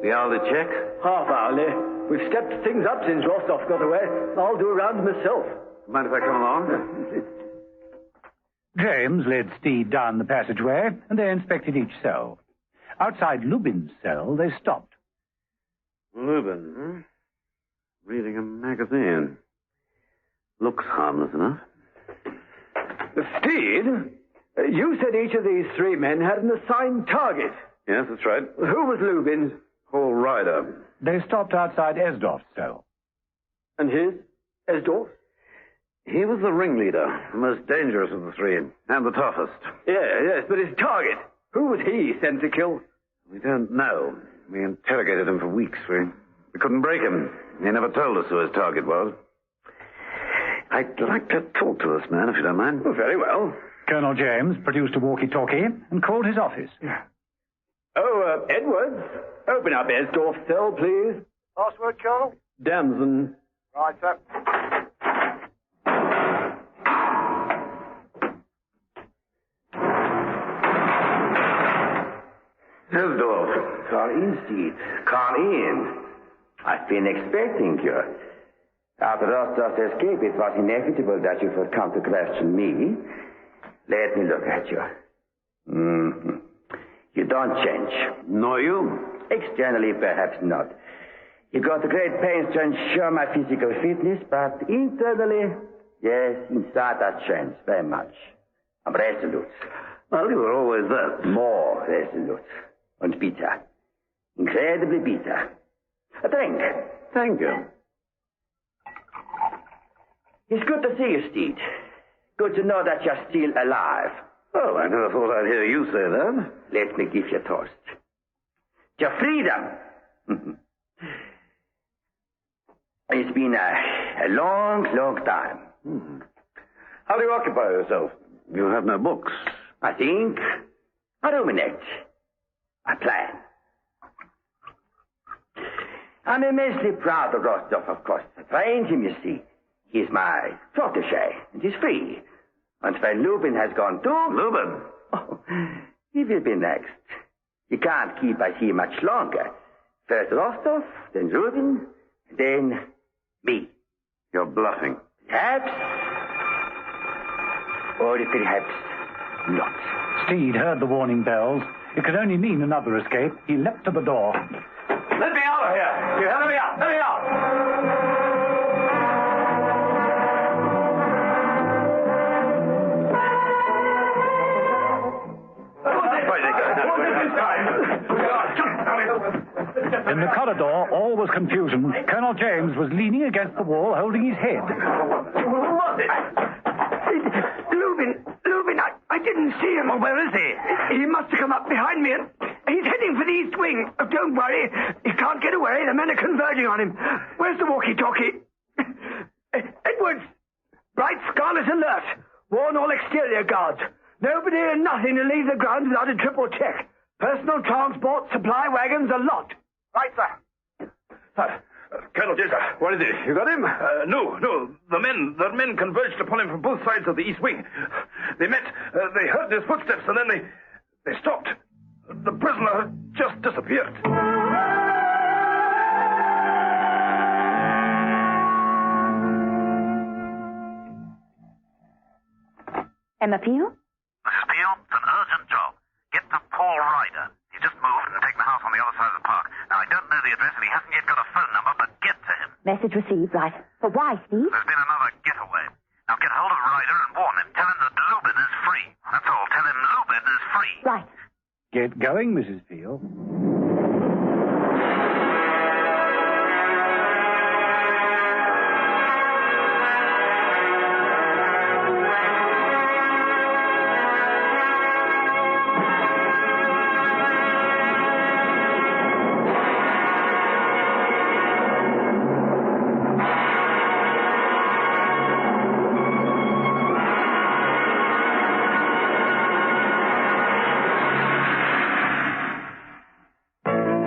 The hourly check? Half hourly. We've stepped things up since Rostov got away. I'll do a round myself. Mind if I come along? James led Steed down the passageway, and they inspected each cell. Outside Lubin's cell, they stopped. Lubin, reading a magazine. Looks harmless enough. Steed, you said each of these three men had an assigned target. Yes, that's right. Who was Lubin's? Paul Ryder. They stopped outside Esdorf's cell. And his? Esdorf? He was the ringleader, the most dangerous of the three, and the toughest. Yes, but his target, who was he sent to kill? We don't know. We interrogated him for weeks. We couldn't break him. He never told us who his target was. I'd like to talk to this man, if you don't mind. Oh, very well. Colonel James produced a walkie-talkie and called his office. Oh, Edwards, open up Esdorf's cell, please. Password, Colonel? Damson. Right, sir. Esdorf. Come in, Steed. Come in. I've been expecting you. After Rostov's escape, it was inevitable that you would come to question me. Let me look at you. You don't change. No, you? Externally, perhaps not. You got great pains to ensure my physical fitness, but internally, yes, inside I've changed very much. I'm resolute. Well, you were always that. More resolute. And bitter. Incredibly bitter. A drink. Thank you. It's good to see you, Steed. Good to know that you're still alive. Oh, I never thought I'd hear you say that. Let me give you a toast. To freedom. It's been a long, long time. How do you occupy yourself? You have no books. I think. I ruminate. I plan. I'm immensely proud of Rostov, of course. I trained him, you see. He's my protege, and he's free. And when Lubin has gone too... Lubin? Oh, he will be next. He can't keep us here much longer. First Rostov, then Lubin, then me. You're bluffing. Perhaps. Or perhaps not. Steed heard the warning bells. It could only mean another escape. He leapt to the door. Let me out of here. You let me out. Let me out. In the corridor, all was confusion. Colonel James was leaning against the wall, holding his head. Who was it? Lubin, I didn't see him. Oh, where is he? He must have come up behind me, and he's heading for the east wing. Oh, don't worry. He can't get away. The men are converging on him. Where's the walkie-talkie? Edwards! Bright scarlet alert! Warn all exterior guards. Nobody and nothing to leave the grounds without a triple check. Personal transport, supply wagons, a lot. Right, sir. Colonel Jaser, what is it? You got him? No. The men converged upon him from both sides of the east wing. They met, they heard his footsteps, and then they stopped. The prisoner had just disappeared. Emma Peel? Mrs. Peel, it's an urgent job. Get to Paul Ryder. He's just moved and taken the house on the other side of the park. Now, I don't know the address, and he hasn't yet got a phone number, but get to him. Message received, right. But why, Steve? There's been another getaway. Now, get hold of Ryder and warn him. Tell him that Lubin is free. That's all. Tell him Lubin is free. Right. Get going, Mrs. Peel.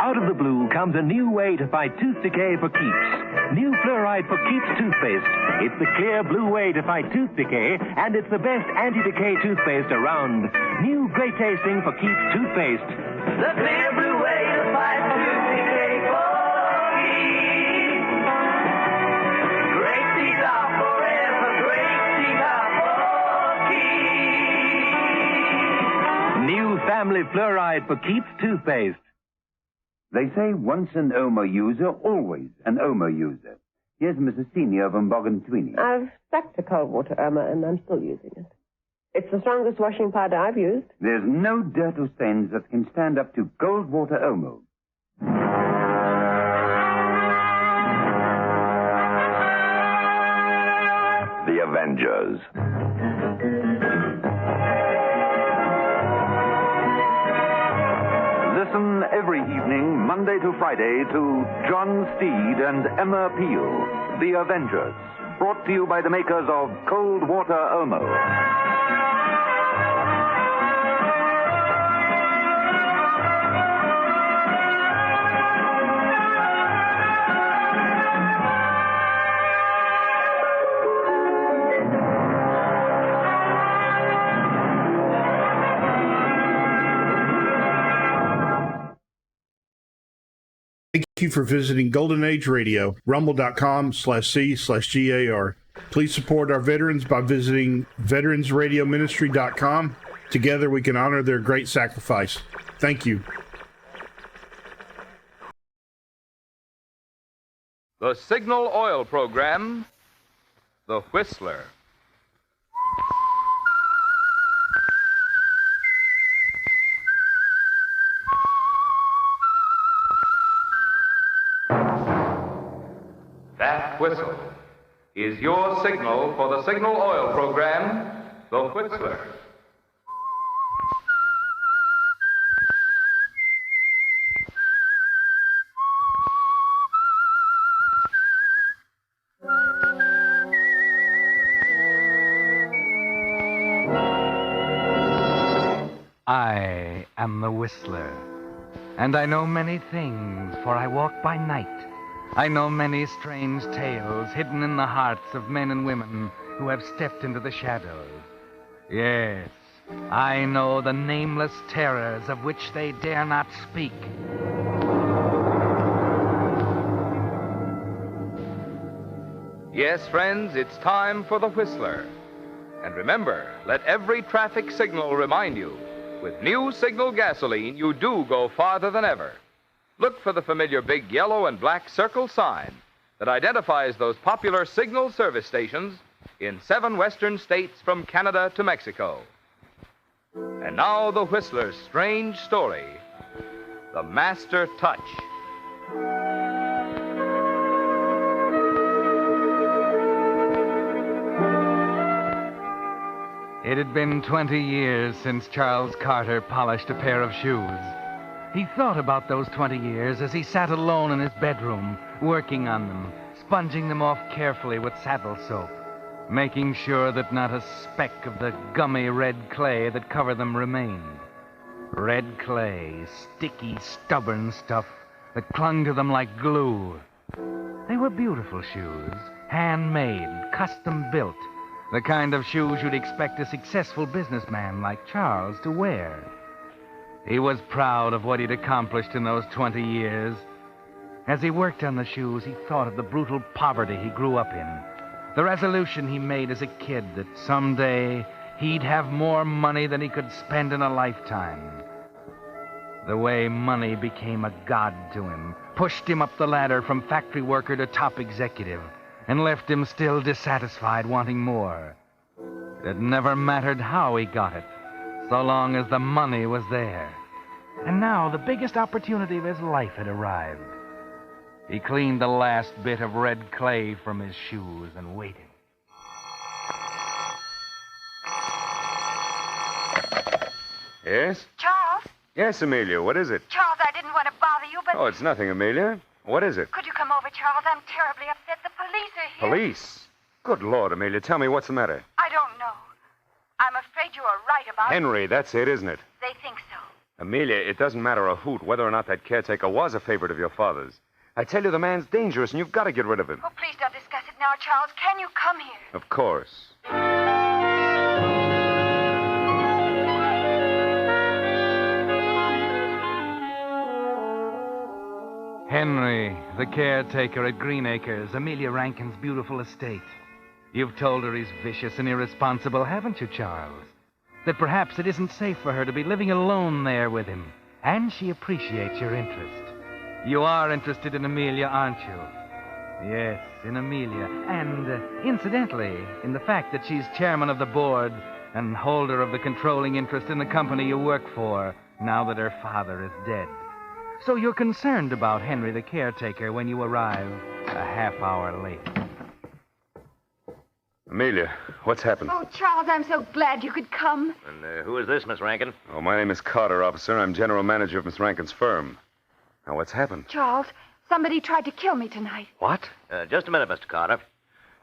Out of the blue comes a new way to fight tooth decay for keeps. New fluoride for keeps toothpaste. It's the clear blue way to fight tooth decay, and it's the best anti-decay toothpaste around. New great tasting for keeps toothpaste. The clear blue way to fight tooth decay for keeps. Great teeth are forever. Great teeth are for keeps. New family fluoride for keeps toothpaste. They say once an Omo user, always an Omo user. Here's Mrs. Senior of Tweeney. I've stuck to cold water Omo, and I'm still using it. It's the strongest washing powder I've used. There's no dirt or stains that can stand up to cold water Omo. The Avengers. Listen every evening, Monday to Friday, to John Steed and Emma Peel, The Avengers, brought to you by the makers of Cold Water Omo. Thank you for visiting Golden Age Radio, rumble.com/C/GAR. Please support our veterans by visiting veteransradioministry.com. Together we can honor their great sacrifice. Thank you. The Signal Oil Program, The Whistler. That whistle is your signal for the Signal Oil Program, The Whistler. I am the Whistler, and I know many things, for I walk by night. I know many strange tales hidden in the hearts of men and women who have stepped into the shadows. Yes, I know the nameless terrors of which they dare not speak. Yes, friends, it's time for The Whistler. And remember, let every traffic signal remind you, with new Signal gasoline, you do go farther than ever. Look for the familiar big yellow and black circle sign that identifies those popular Signal service stations in 7 western states from Canada to Mexico. And now the Whistler's strange story, The Master Touch. It had been 20 years since Charles Carter polished a pair of shoes. He thought about those 20 years as he sat alone in his bedroom, working on them, sponging them off carefully with saddle soap, making sure that not a speck of the gummy red clay that covered them remained. Red clay, sticky, stubborn stuff that clung to them like glue. They were beautiful shoes, handmade, custom built, the kind of shoes you'd expect a successful businessman like Charles to wear. He was proud of what he'd accomplished in those 20 years. As he worked on the shoes, he thought of the brutal poverty he grew up in, the resolution he made as a kid that someday he'd have more money than he could spend in a lifetime. The way money became a god to him, pushed him up the ladder from factory worker to top executive, and left him still dissatisfied, wanting more. It never mattered how he got it, so long as the money was there. And now the biggest opportunity of his life had arrived. He cleaned the last bit of red clay from his shoes and waited. Yes? Charles? Yes, Amelia, what is it? Charles, I didn't want to bother you, but... Oh, it's nothing, Amelia. What is it? Could you come over, Charles? I'm terribly upset. The police are here. Police? Good Lord, Amelia, tell me what's the matter. I don't know. I'm afraid you are right about Henry, that's it, isn't it? They think so. Amelia, it doesn't matter a hoot whether or not that caretaker was a favorite of your father's. I tell you, the man's dangerous, and you've got to get rid of him. Oh, please don't discuss it now, Charles. Can you come here? Of course. Henry, the caretaker at Greenacres, Amelia Rankin's beautiful estate. You've told her he's vicious and irresponsible, haven't you, Charles? That perhaps it isn't safe for her to be living alone there with him. And she appreciates your interest. You are interested in Amelia, aren't you? Yes, in Amelia. And, incidentally, in the fact that she's chairman of the board and holder of the controlling interest in the company you work for, now that her father is dead. So you're concerned about Henry the caretaker when you arrive a half hour late. Amelia, what's happened? Oh, Charles, I'm so glad you could come. And who is this, Miss Rankin? Oh, my name is Carter, officer. I'm general manager of Miss Rankin's firm. Now, what's happened? Charles, somebody tried to kill me tonight. What? Just a minute, Mr. Carter.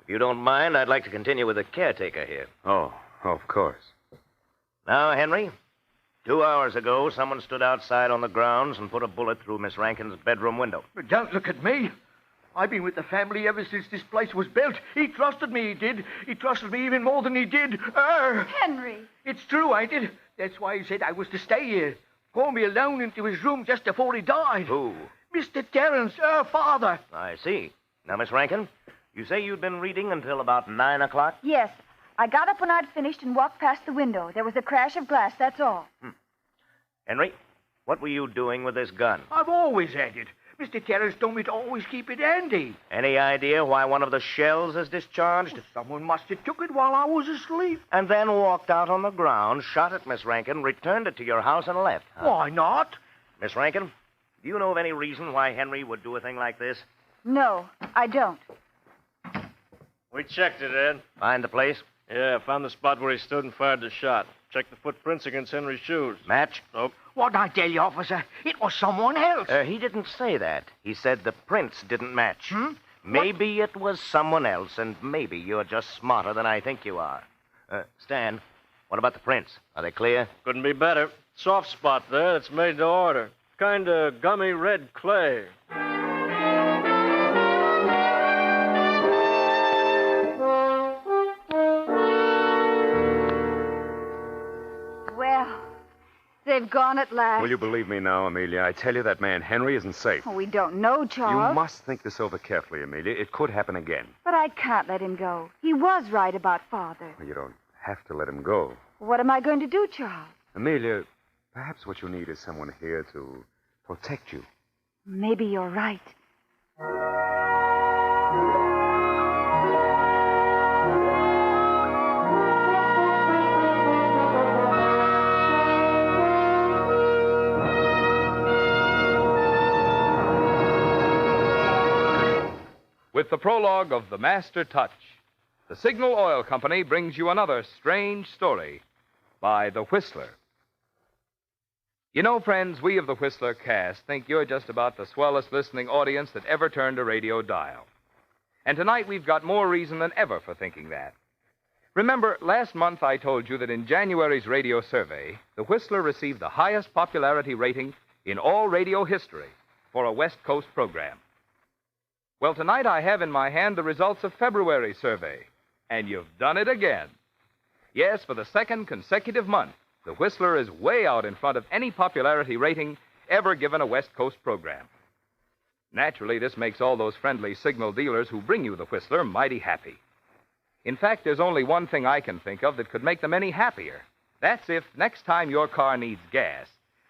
If you don't mind, I'd like to continue with the caretaker here. Oh, of course. Now, Henry, 2 hours ago, someone stood outside on the grounds and put a bullet through Miss Rankin's bedroom window. But don't look at me. I've been with the family ever since this place was built. He trusted me, he did. He trusted me even more than he did her. Henry. It's true, ain't it? That's why he said I was to stay here. Called me alone into his room just before he died. Who? Mr. Terrence, her father. I see. Now, Miss Rankin, you say you'd been reading until about 9 o'clock? Yes. I got up when I'd finished and walked past the window. There was a crash of glass, that's all. Henry, what were you doing with this gun? I've always had it. Mr. Terrence told me to always keep it handy. Any idea why one of the shells is discharged? Someone must have took it while I was asleep. And then walked out on the ground, shot at Miss Rankin, returned it to your house, and left. Huh? Why not? Miss Rankin, do you know of any reason why Henry would do a thing like this? No, I don't. We checked it, Ed. Find the place? Yeah, found the spot where he stood and fired the shot. Checked the footprints against Henry's shoes. Match? Nope. What'd I tell you, officer? It was someone else. He didn't say that. He said the prints didn't match. Maybe it was someone else, and maybe you're just smarter than I think you are. Stan, what about the prints? Are they clear? Couldn't be better. Soft spot there that's made to order. Kind of gummy red clay. They've gone at last. Will you believe me now, Amelia? I tell you that man, Henry, isn't safe. Oh, we don't know, Charles. You must think this over carefully, Amelia. It could happen again. But I can't let him go. He was right about Father. You don't have to let him go. What am I going to do, Charles? Amelia, perhaps what you need is someone here to protect you. Maybe you're right. With the prologue of The Master Touch, the Signal Oil Company brings you another strange story by The Whistler. You know, friends, we of the Whistler cast think you're just about the swellest listening audience that ever turned a radio dial. And tonight we've got more reason than ever for thinking that. Remember, last month I told you that in January's radio survey, the Whistler received the highest popularity rating in all radio history for a West Coast program. Well, tonight I have in my hand the results of February's survey, and you've done it again. Yes, for the second consecutive month, the Whistler is way out in front of any popularity rating ever given a West Coast program. Naturally, this makes all those friendly signal dealers who bring you the Whistler mighty happy. In fact, there's only one thing I can think of that could make them any happier. That's if, next time your car needs gas,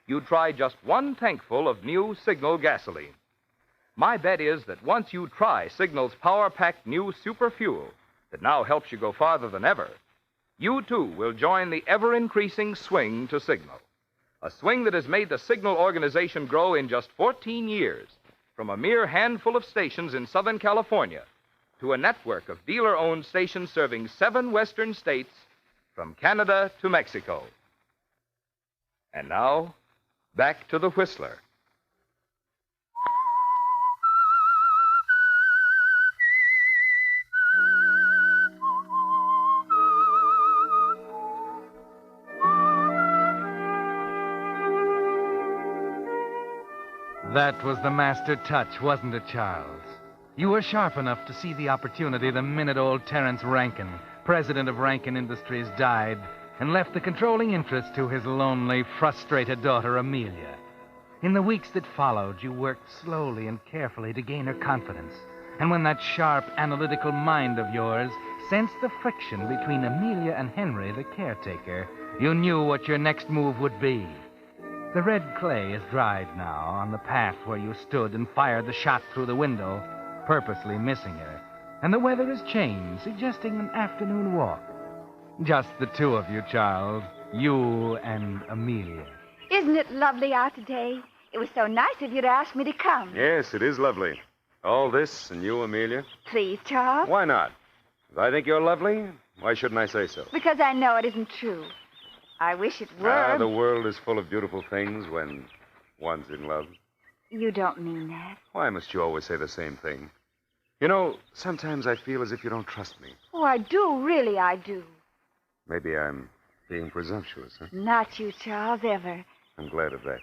you try just one tankful of new Signal gasoline. My bet is that once you try Signal's power-packed new super fuel that now helps you go farther than ever, you, too, will join the ever-increasing swing to Signal. A swing that has made the Signal organization grow in just 14 years, from a mere handful of stations in Southern California to a network of dealer-owned stations serving 7 western states from Canada to Mexico. And now, back to the Whistler. That was the master touch, wasn't it, Charles? You were sharp enough to see the opportunity the minute old Terence Rankin, president of Rankin Industries, died and left the controlling interest to his lonely, frustrated daughter, Amelia. In the weeks that followed, you worked slowly and carefully to gain her confidence. And when that sharp, analytical mind of yours sensed the friction between Amelia and Henry, the caretaker, you knew what your next move would be. The red clay is dried now on the path where you stood and fired the shot through the window, purposely missing her. And the weather has changed, suggesting an afternoon walk. Just the two of you, Charles. You and Amelia. Isn't it lovely out today? It was so nice of you to ask me to come. Yes, it is lovely. All this and you, Amelia. Please, Charles. Why not? If I think you're lovely, why shouldn't I say so? Because I know it isn't true. I wish it were. The world is full of beautiful things when one's in love. You don't mean that. Why must you always say the same thing? You know, sometimes I feel as if you don't trust me. Oh, I do. Really, I do. Maybe I'm being presumptuous, huh? Not you, Charles, ever. I'm glad of that.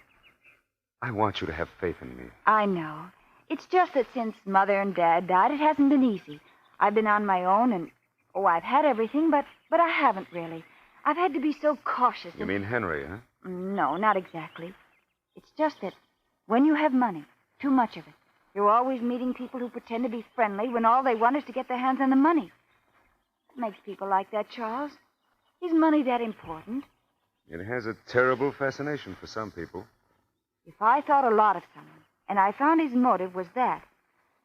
I want you to have faith in me. I know. It's just that since Mother and Dad died, it hasn't been easy. I've been on my own, and, I've had everything, but I haven't really. I've had to be so cautious. You mean Henry, huh? No, not exactly. It's just that when you have money, too much of it, you're always meeting people who pretend to be friendly when all they want is to get their hands on the money. What makes people like that, Charles? Is money that important? It has a terrible fascination for some people. If I thought a lot of someone, and I found his motive was that,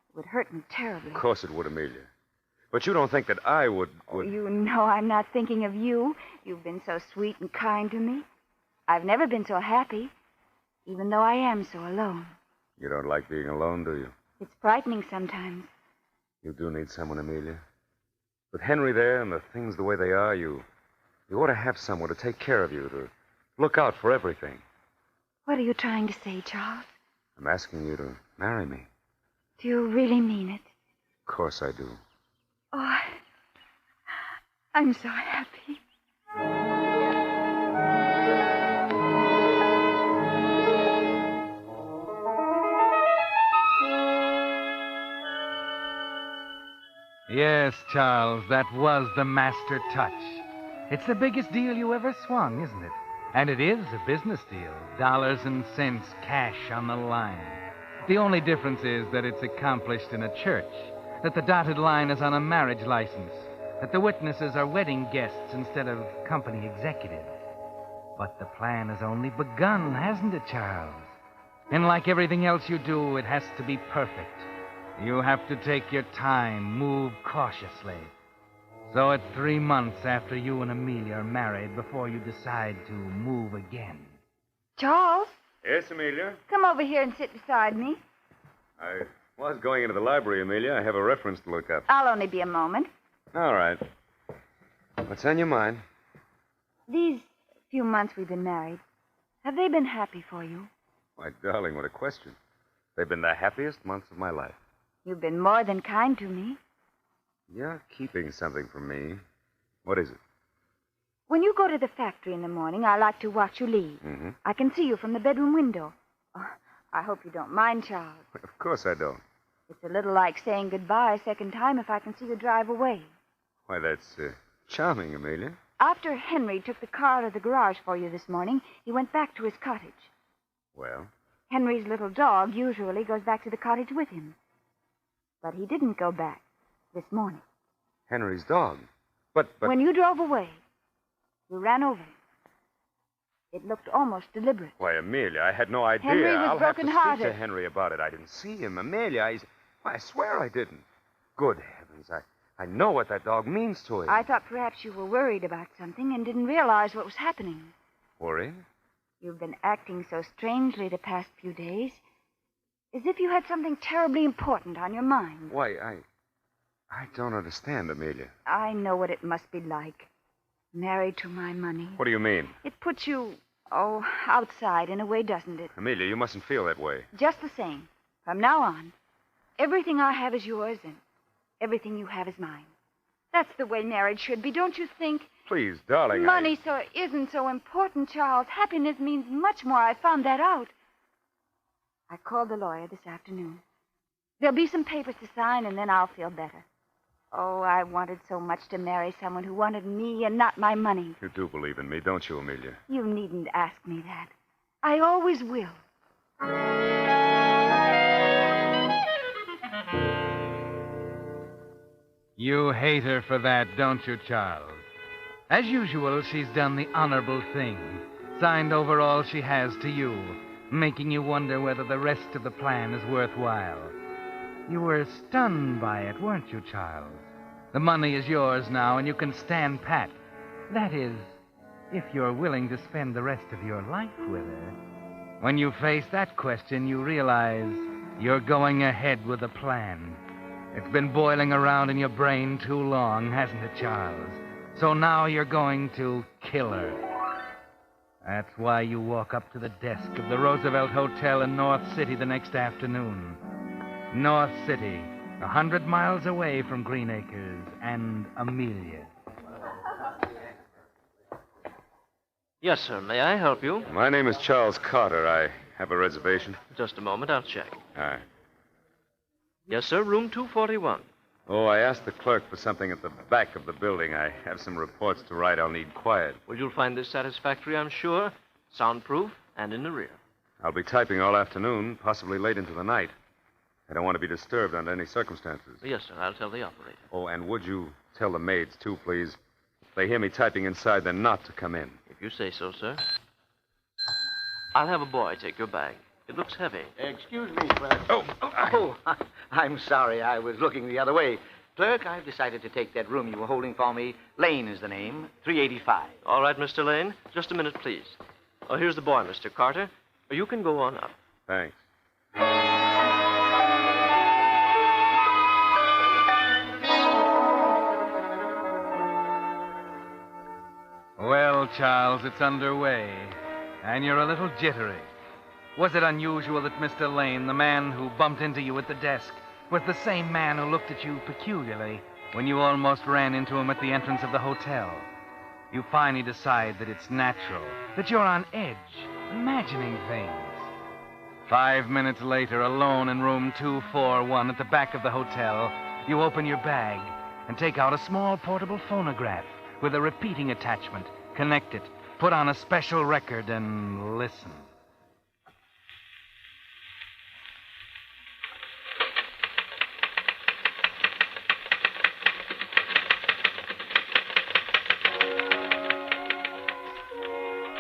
it would hurt me terribly. Of course it would, Amelia. But you don't think that I would... Oh, you know I'm not thinking of you. You've been so sweet and kind to me. I've never been so happy, even though I am so alone. You don't like being alone, do you? It's frightening sometimes. You do need someone, Amelia. With Henry there and the things the way they are, you ought to have someone to take care of you, to look out for everything. What are you trying to say, Charles? I'm asking you to marry me. Do you really mean it? Of course I do. Oh, I'm so happy. Yes, Charles, that was the master touch. It's the biggest deal you ever swung, isn't it? And it is a business deal. Dollars and cents, cash on the line. The only difference is that it's accomplished in a church, that the dotted line is on a marriage license, that the witnesses are wedding guests instead of company executives. But the plan has only begun, hasn't it, Charles? And like everything else you do, it has to be perfect. You have to take your time, move cautiously. So it's 3 months after you and Amelia are married before you decide to move again. Charles? Yes, Amelia? Come over here and sit beside me. I was going into the library, Amelia. I have a reference to look up. I'll only be a moment. All right. What's on your mind? These few months we've been married, have they been happy for you? Why, darling, what a question. They've been the happiest months of my life. You've been more than kind to me. You're keeping something from me. What is it? When you go to the factory in the morning, I like to watch you leave. Mm-hmm. I can see you from the bedroom window. Oh, I hope you don't mind, Charles. Of course I don't. It's a little like saying goodbye a second time if I can see you drive away. Why, that's charming, Amelia. After Henry took the car out of the garage for you this morning, he went back to his cottage. Well? Henry's little dog usually goes back to the cottage with him. But he didn't go back this morning. Henry's dog? But... When you drove away, you ran over him. It looked almost deliberate. Why, Amelia, I had no idea. Henry was I'll have to speak broken-hearted. to Henry about it. I didn't see him. Amelia, I swear I didn't. Good heavens, I know what that dog means to him. I thought perhaps you were worried about something and didn't realize what was happening. Worried? You've been acting so strangely the past few days, as if you had something terribly important on your mind. Why, I don't understand, Amelia. I know what it must be like. Married to my money. What do you mean? It puts you, outside in a way, doesn't it? Amelia, you mustn't feel that way. Just the same. From now on, everything I have is yours and everything you have is mine. That's the way marriage should be, don't you think? Please, darling, Money isn't so important, Charles. Happiness means much more. I found that out. I called the lawyer this afternoon. There'll be some papers to sign, and then I'll feel better. Oh, I wanted so much to marry someone who wanted me and not my money. You do believe in me, don't you, Amelia? You needn't ask me that. I always will. You hate her for that, don't you, Charles? As usual, she's done the honorable thing. Signed over all she has to you, making you wonder whether the rest of the plan is worthwhile. You were stunned by it, weren't you, Charles? The money is yours now, and you can stand pat. That is, if you're willing to spend the rest of your life with her. When you face that question, you realize you're going ahead with a plan. It's been boiling around in your brain too long, hasn't it, Charles? So now you're going to kill her. That's why you walk up to the desk of the Roosevelt Hotel in North City the next afternoon. North City, 100 miles away from Green Acres and Amelia. Yes, sir. May I help you? My name is Charles Carter. I have a reservation. Just a moment. I'll check. All right. Yes, sir. Room 241. Oh, I asked the clerk for something at the back of the building. I have some reports to write. I'll need quiet. Well, you'll find this satisfactory, I'm sure. Soundproof and in the rear. I'll be typing all afternoon, possibly late into the night. I don't want to be disturbed under any circumstances. Yes, sir. I'll tell the operator. Oh, and would you tell the maids, too, please? If they hear me typing inside, then not to come in. If you say so, sir. I'll have a boy take your bag. It looks heavy. Excuse me, clerk. Oh, I'm sorry. I was looking the other way. Clerk, I've decided to take that room you were holding for me. Lane is the name. 385. All right, Mr. Lane. Just a minute, please. Oh, here's the boy, Mr. Carter. You can go on up. Thanks. Well, Charles, it's underway. And you're a little jittery. Was it unusual that Mr. Lane, the man who bumped into you at the desk, was the same man who looked at you peculiarly when you almost ran into him at the entrance of the hotel? You finally decide that it's natural, that you're on edge, imagining things. 5 minutes later, alone in room 241 at the back of the hotel, you open your bag and take out a small portable phonograph with a repeating attachment. Connect it, put on a special record, and listen.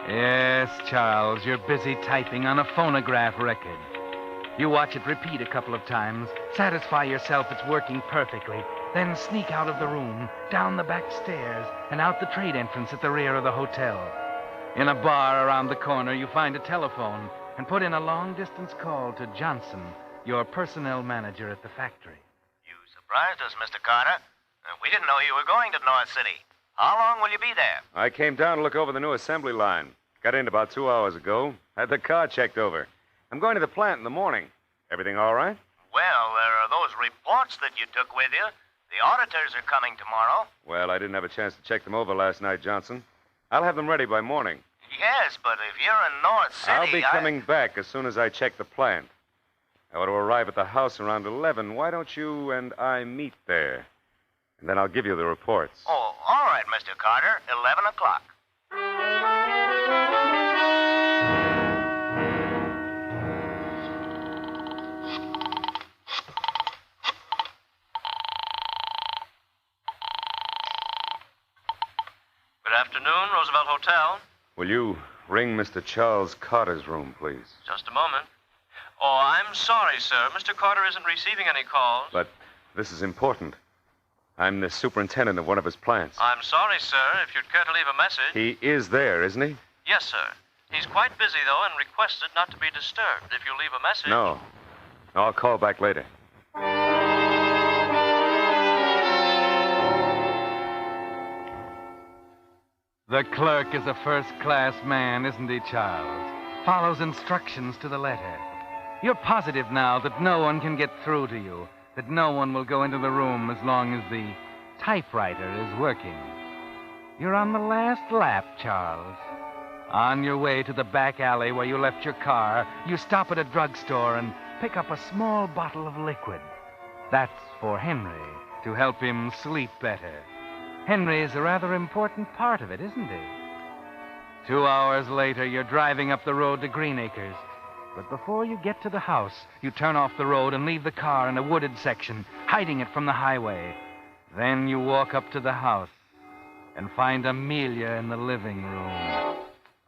Yes, Charles, you're busy typing on a phonograph record. You watch it repeat a couple of times, satisfy yourself it's working perfectly, then sneak out of the room, down the back stairs, and out the trade entrance at the rear of the hotel. In a bar around the corner, you find a telephone and put in a long-distance call to Johnson, your personnel manager at the factory. You surprised us, Mr. Carter. We didn't know you were going to North City. How long will you be there? I came down to look over the new assembly line. Got in about 2 hours ago. Had the car checked over. I'm going to the plant in the morning. Everything all right? Well, there are those reports that you took with you. The auditors are coming tomorrow. Well, I didn't have a chance to check them over last night, Johnson. I'll have them ready by morning. Yes, but if you're in North City, I'll be coming back as soon as I check the plant. I ought to arrive at the house around 11. Why don't you and I meet there? And then I'll give you the reports. Oh, all right, Mr. Carter. 11 o'clock. Good afternoon, Roosevelt Hotel. Will you ring Mr. Charles Carter's room, please? Just a moment. Oh, I'm sorry, sir. Mr. Carter isn't receiving any calls. But this is important. I'm the superintendent of one of his plants. I'm sorry, sir. If you'd care to leave a message. He is there, isn't he? Yes, sir. He's quite busy, though, and requested not to be disturbed. If you leave a message. No. I'll call back later. The clerk is a first-class man, isn't he, Charles? Follows instructions to the letter. You're positive now that no one can get through to you, that no one will go into the room as long as the typewriter is working. You're on the last lap, Charles. On your way to the back alley where you left your car, you stop at a drugstore and pick up a small bottle of liquid. That's for Henry, to help him sleep better. Henry is a rather important part of it, isn't he? 2 hours later, you're driving up the road to Greenacres. But before you get to the house, you turn off the road and leave the car in a wooded section, hiding it from the highway. Then you walk up to the house and find Amelia in the living room.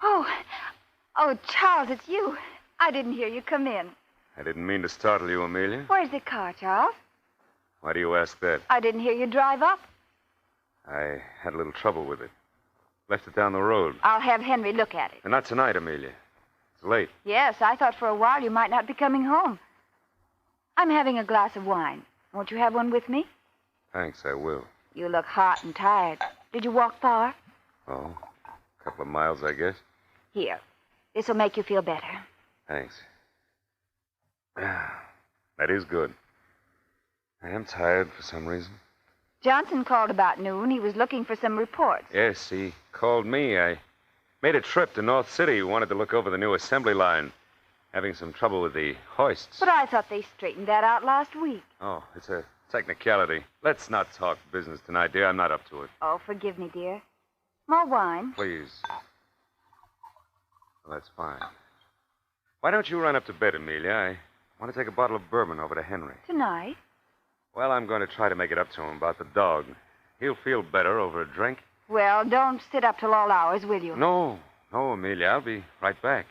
Oh, Charles, it's you. I didn't hear you come in. I didn't mean to startle you, Amelia. Where's the car, Charles? Why do you ask that? I didn't hear you drive up. I had a little trouble with it. Left it down the road. I'll have Henry look at it. And not tonight, Amelia. It's late. Yes, I thought for a while you might not be coming home. I'm having a glass of wine. Won't you have one with me? Thanks, I will. You look hot and tired. Did you walk far? Oh, a couple of miles, I guess. Here. This will make you feel better. Thanks. That is good. I am tired for some reason. Johnson called about noon. He was looking for some reports. Yes, he called me. I made a trip to North City. Wanted to look over the new assembly line. Having some trouble with the hoists. But I thought they straightened that out last week. Oh, it's a technicality. Let's not talk business tonight, dear. I'm not up to it. Oh, forgive me, dear. More wine? Please. Well, that's fine. Why don't you run up to bed, Amelia? I want to take a bottle of bourbon over to Henry. Tonight? Well, I'm going to try to make it up to him about the dog. He'll feel better over a drink. Well, don't sit up till all hours, will you? No, Amelia. I'll be right back.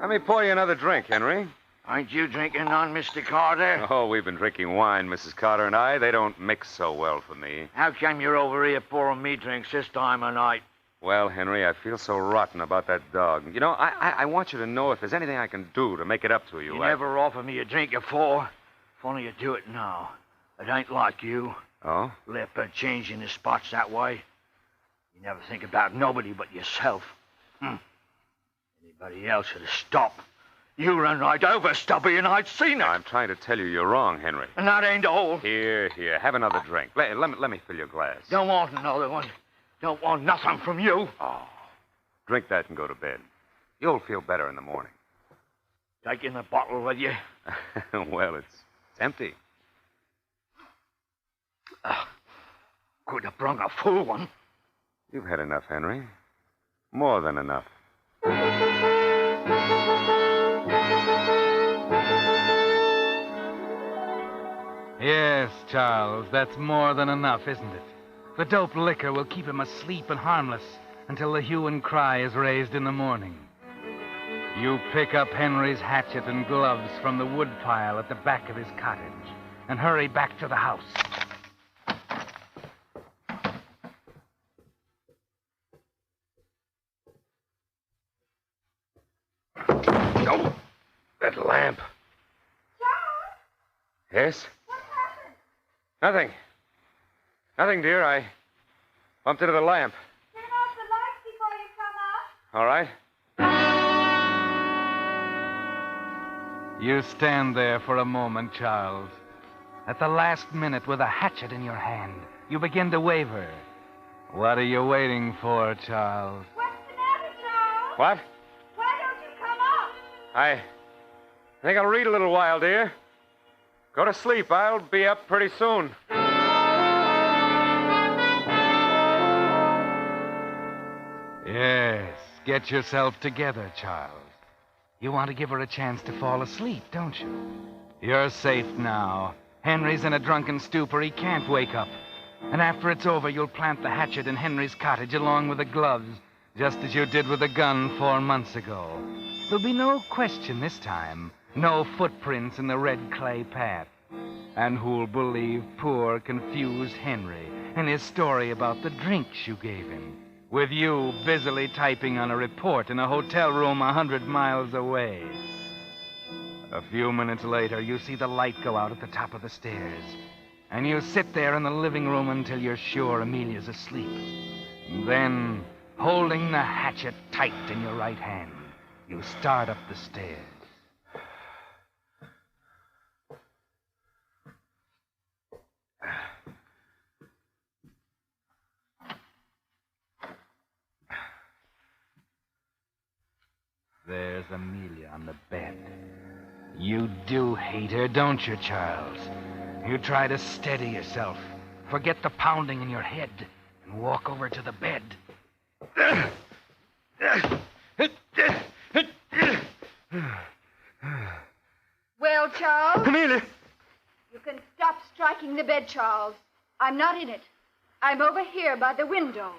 Let me pour you another drink, Henry. Aren't you drinking none, Mr. Carter? Oh, we've been drinking wine, Mrs. Carter and I. They don't mix so well for me. How come you're over here pouring me drinks this time of night? Well, Henry, I feel so rotten about that dog. You know, I want you to know if there's anything I can do to make it up to you. You never offered me a drink before. Funny you do it now. It ain't like you. Oh? Leopard changing his spots that way. You never think about nobody but yourself. Anybody else would have stopped. You run right over Stubby and I'd seen it. I'm trying to tell you you're wrong, Henry. And that ain't all. Here. Have another drink. Let me fill your glass. Don't want another one. Don't want nothing from you. Oh. Drink that and go to bed. You'll feel better in the morning. Taking the bottle with you? Well, it's empty. Could have brung a full one. You've had enough, Henry. More than enough. Yes, Charles, that's more than enough, isn't it? The dope liquor will keep him asleep and harmless until the hue and cry is raised in the morning. You pick up Henry's hatchet and gloves from the wood pile at the back of his cottage and hurry back to the house. No, that lamp. Charles? Yes? What happened? Nothing, dear. I bumped into the lamp. Turn off the lights before you come out. All right. You stand there for a moment, Charles. At the last minute, with a hatchet in your hand, you begin to waver. What are you waiting for, Charles? What's the matter, Charles? What? Why don't you come up? I think I'll read a little while, dear. Go to sleep. I'll be up pretty soon. Yes, get yourself together, Charles. You want to give her a chance to fall asleep, don't you? You're safe now. Henry's in a drunken stupor. He can't wake up. And after it's over, you'll plant the hatchet in Henry's cottage along with the gloves, just as you did with the gun 4 months ago. There'll be no question this time. No footprints in the red clay path. And who'll believe poor, confused Henry and his story about the drinks you gave him, with you busily typing on a report in a hotel room 100 miles away? A few minutes later, you see the light go out at the top of the stairs, and you sit there in the living room until you're sure Amelia's asleep. Then, holding the hatchet tight in your right hand, you start up the stairs. There's Amelia on the bed. You do hate her, don't you, Charles? You try to steady yourself, forget the pounding in your head, and walk over to the bed. Well, Charles? Amelia! You can stop striking the bed, Charles. I'm not in it. I'm over here by the window.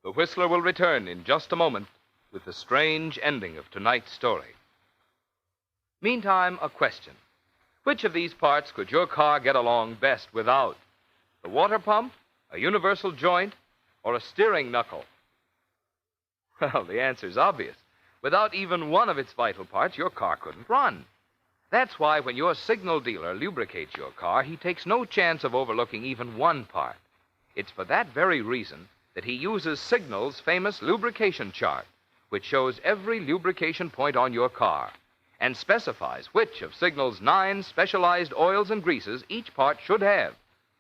The Whistler will return in just a moment with the strange ending of tonight's story. Meantime, a question. Which of these parts could your car get along best without? The water pump, a universal joint, or a steering knuckle? Well, the answer's obvious. Without even one of its vital parts, your car couldn't run. That's why when your signal dealer lubricates your car, he takes no chance of overlooking even one part. It's for that very reason that he uses Signal's famous lubrication chart, which shows every lubrication point on your car and specifies which of Signal's 9 specialized oils and greases each part should have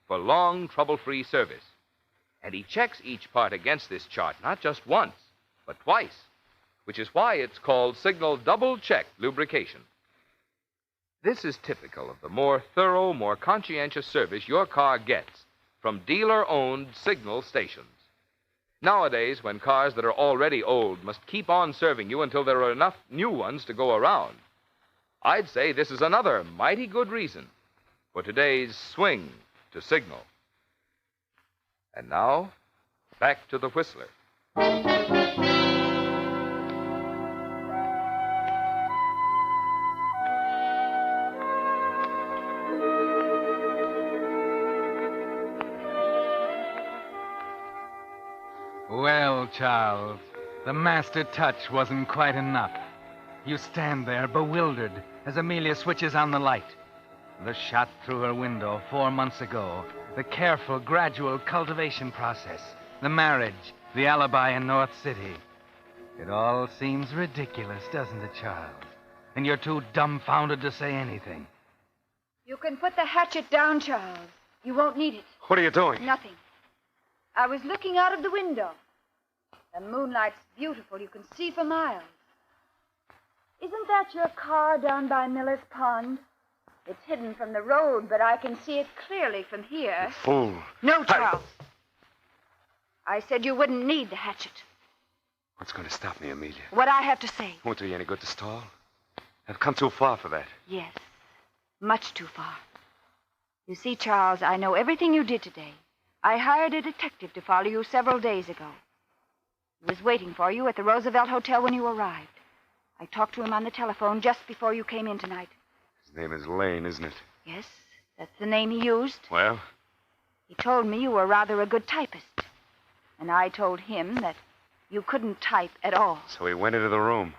for long, trouble-free service. And he checks each part against this chart not just once, but twice, which is why it's called Signal Double-Check Lubrication. This is typical of the more thorough, more conscientious service your car gets from dealer-owned Signal stations. Nowadays, when cars that are already old must keep on serving you until there are enough new ones to go around, I'd say this is another mighty good reason for today's swing to Signal. And now, back to the Whistler. Well, Charles, the master touch wasn't quite enough. You stand there bewildered as Amelia switches on the light. The shot through her window 4 months ago, the careful, gradual cultivation process, the marriage, the alibi in North City. It all seems ridiculous, doesn't it, Charles? And you're too dumbfounded to say anything. You can put the hatchet down, Charles. You won't need it. What are you doing? Nothing. I was looking out of the window. The moonlight's beautiful. You can see for miles. Isn't that your car down by Miller's Pond? It's hidden from the road, but I can see it clearly from here. Fool. No, Charles. I said you wouldn't need the hatchet. What's going to stop me, Amelia? What I have to say. Won't do you any good to stall. I've come too far for that. Yes, much too far. You see, Charles, I know everything you did today. I hired a detective to follow you several days ago. He was waiting for you at the Roosevelt Hotel when you arrived. I talked to him on the telephone just before you came in tonight. His name is Lane, isn't it? Yes, that's the name he used. Well? He told me you were rather a good typist. And I told him that you couldn't type at all. So he went into the room.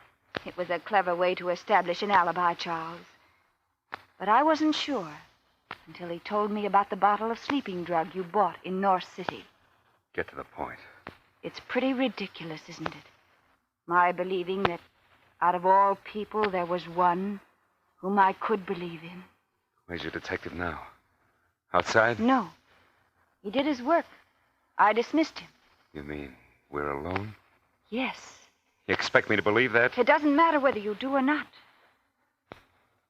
It was a clever way to establish an alibi, Charles. But I wasn't sure until he told me about the bottle of sleeping drug you bought in North City. Get to the point. It's pretty ridiculous, isn't it? My believing that out of all people there was one whom I could believe in. Where's your detective now? Outside? No. He did his work. I dismissed him. You mean we're alone? Yes. You expect me to believe that? It doesn't matter whether you do or not.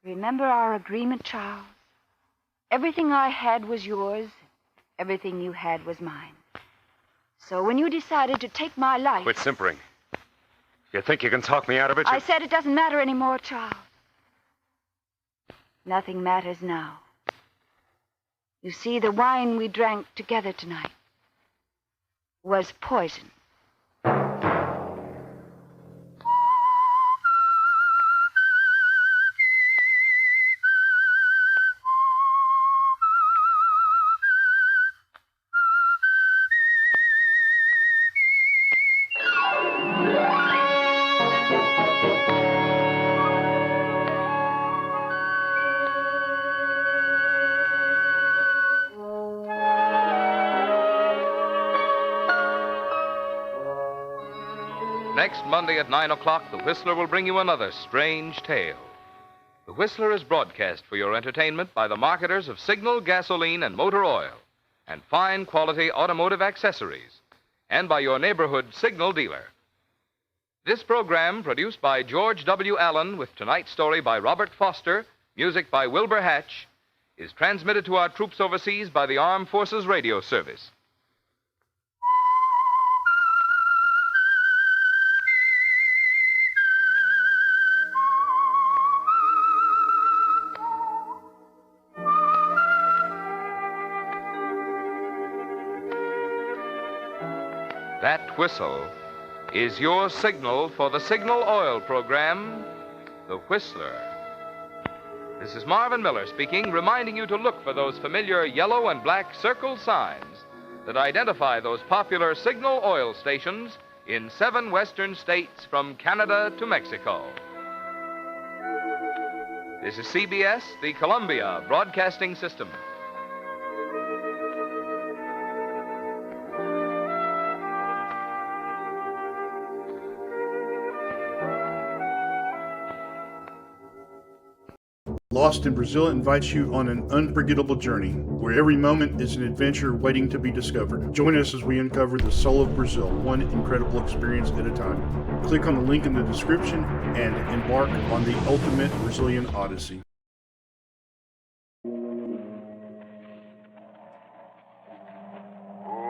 Remember our agreement, Charles? Everything I had was yours. Everything you had was mine. So when you decided to take my life... Quit simpering. You think you can talk me out of it? I said it doesn't matter anymore, Charles. Nothing matters now. You see, the wine we drank together tonight was poison. Next Monday at 9 o'clock, The Whistler will bring you another strange tale. The Whistler is broadcast for your entertainment by the marketers of Signal, gasoline, and motor oil, and fine quality automotive accessories, and by your neighborhood Signal dealer. This program, produced by George W. Allen with tonight's story by Robert Foster, music by Wilbur Hatch, is transmitted to our troops overseas by the Armed Forces Radio Service. That whistle is your signal for the Signal Oil program, The Whistler. This is Marvin Miller speaking, reminding you to look for those familiar yellow and black circle signs that identify those popular Signal Oil stations in 7 western states from Canada to Mexico. This is CBS, the Columbia Broadcasting System. Lost in Brazil invites you on an unforgettable journey, where every moment is an adventure waiting to be discovered. Join us as we uncover the soul of Brazil, one incredible experience at a time. Click on the link in the description and embark on the ultimate Brazilian odyssey. Who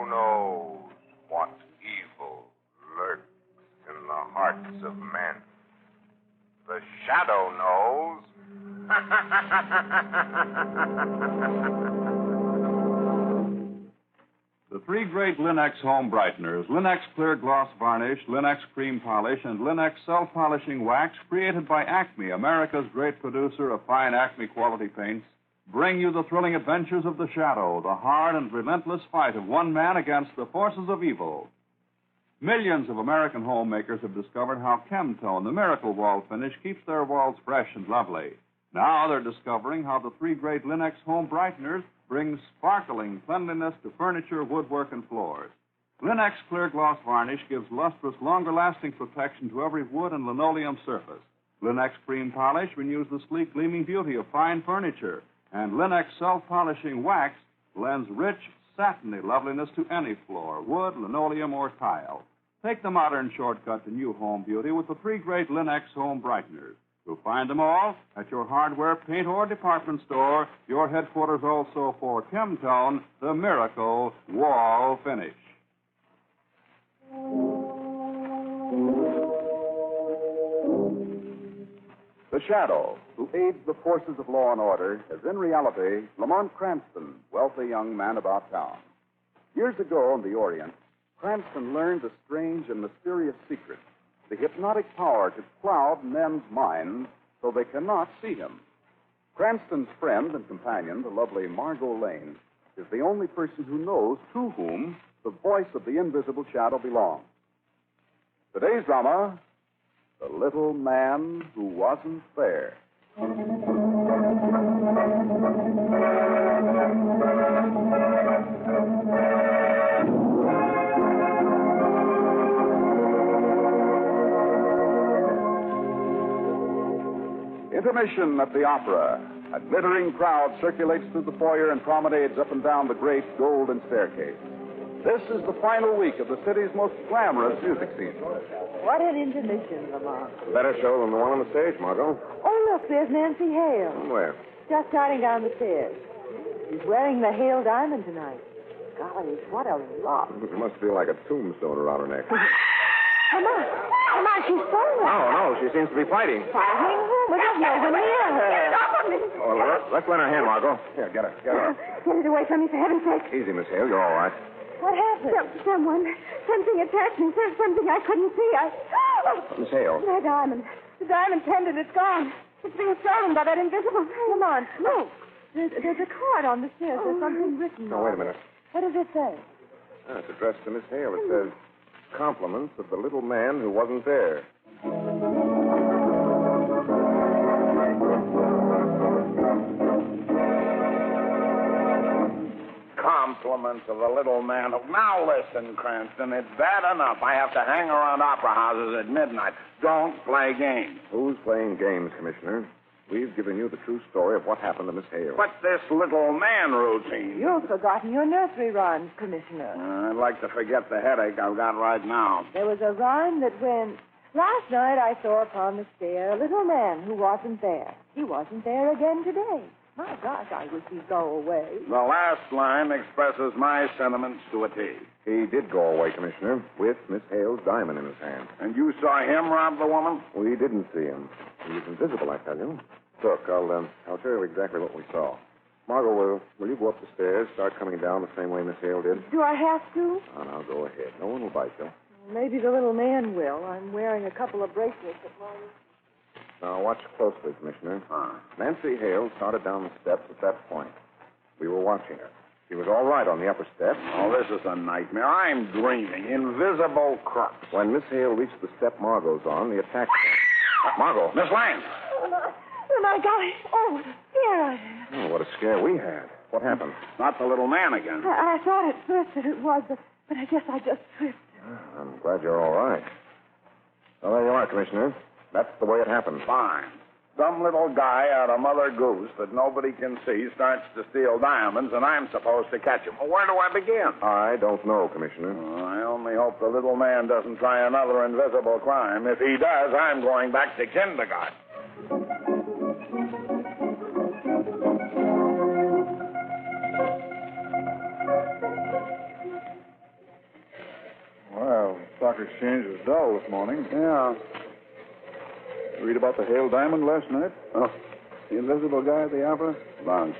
knows what evil lurks in the hearts of men? The shadow knows. The 3 great Linux home brighteners, Linux Clear Gloss Varnish, Linux Cream Polish, and Linux Self-Polishing Wax, created by Acme, America's great producer of fine Acme quality paints, bring you the thrilling adventures of the Shadow, the hard and relentless fight of one man against the forces of evil. Millions of American homemakers have discovered how Chemtone, the miracle wall finish, keeps their walls fresh and lovely. Now they're discovering how the 3 great Linux home brighteners bring sparkling cleanliness to furniture, woodwork, and floors. Linux Clear Gloss Varnish gives lustrous, longer-lasting protection to every wood and linoleum surface. Linux Cream Polish renews the sleek, gleaming beauty of fine furniture. And Linux Self-Polishing Wax lends rich, satiny loveliness to any floor, wood, linoleum, or tile. Take the modern shortcut to new home beauty with the 3 great Linux home brighteners. You'll find them all at your hardware, paint, or department store, your headquarters also for Chemtone, the miracle wall finish. The Shadow, who aids the forces of law and order, is in reality Lamont Cranston, wealthy young man about town. Years ago in the Orient, Cranston learned a strange and mysterious secret, the hypnotic power to cloud men's minds so they cannot see him. Cranston's friend and companion, the lovely Margot Lane, is the only person who knows to whom the voice of the invisible shadow belongs. Today's drama, The Little Man Who Wasn't There. Intermission at the opera. A glittering crowd circulates through the foyer and promenades up and down the great golden staircase. This is the final week of the city's most glamorous music season. What an intermission, Lamont. Better show than the one on the stage, Margot. Oh, look, there's Nancy Hale. Where? Just starting down the stairs. She's wearing the Hale diamond tonight. Golly, what a lot. It must feel like a tombstone around her neck. Lamont, she's falling. No, she seems to be fighting. Fighting? But there's no one near her. Oh, let's lend her hand, Margot. Here, get her. Get it away from me, for heaven's sake. Easy, Miss Hale. You're all right. What happened? Something attacked me. Something I couldn't see. Miss Hale. My diamond. The diamond pendant, it's gone. It's being stolen by that invisible... Lamont, look. There's a card on the stairs. There's something written No, wait a minute. What does it say? It's addressed to Miss Hale. It says, compliments of the little man who wasn't there. Compliments of the little man. Now listen, Cranston, it's bad enough I have to hang around opera houses at midnight. Don't play games. Who's playing games, Commissioner? We've given you the true story of what happened to Miss Hale. What's this little man routine? You've forgotten your nursery rhymes, Commissioner. I'd like to forget the headache I've got right now. There was a rhyme that went, last night I saw upon the stair a little man who wasn't there. He wasn't there again today. My gosh, I wish he'd go away. The last line expresses my sentiments to a T. He did go away, Commissioner, with Miss Hale's diamond in his hand. And you saw him rob the woman? We didn't see him. He was invisible, I tell you. Look, I'll tell you exactly what we saw. Margot, will you go up the stairs, start coming down the same way Miss Hale did? Do I have to? Oh, now go ahead. No one will bite you. Maybe the little man will. I'm wearing a couple of bracelets at mine. Now, watch closely, Commissioner. Nancy Hale started down the steps at that point. We were watching her. She was all right on the upper step. Oh, this is a nightmare. I'm dreaming. Invisible crooks. When Miss Hale reached the step Margot's on, the attack came. Margot. Miss Lane. Oh, my golly. Oh, here I am. Oh, what a scare we had. What happened? Not the little man again. I thought at first that it was, but I guess I just tripped. I'm glad you're all right. Well, there you are, Commissioner. That's the way it happened. Fine. Some little guy out of Mother Goose that nobody can see starts to steal diamonds, and I'm supposed to catch him. Well, where do I begin? I don't know, Commissioner. I only hope the little man doesn't try another invisible crime. If he does, I'm going back to kindergarten. Well, stock exchange was dull this morning. Yeah. Read about the Hale diamond last night? Oh, the invisible guy at the opera? Bunch.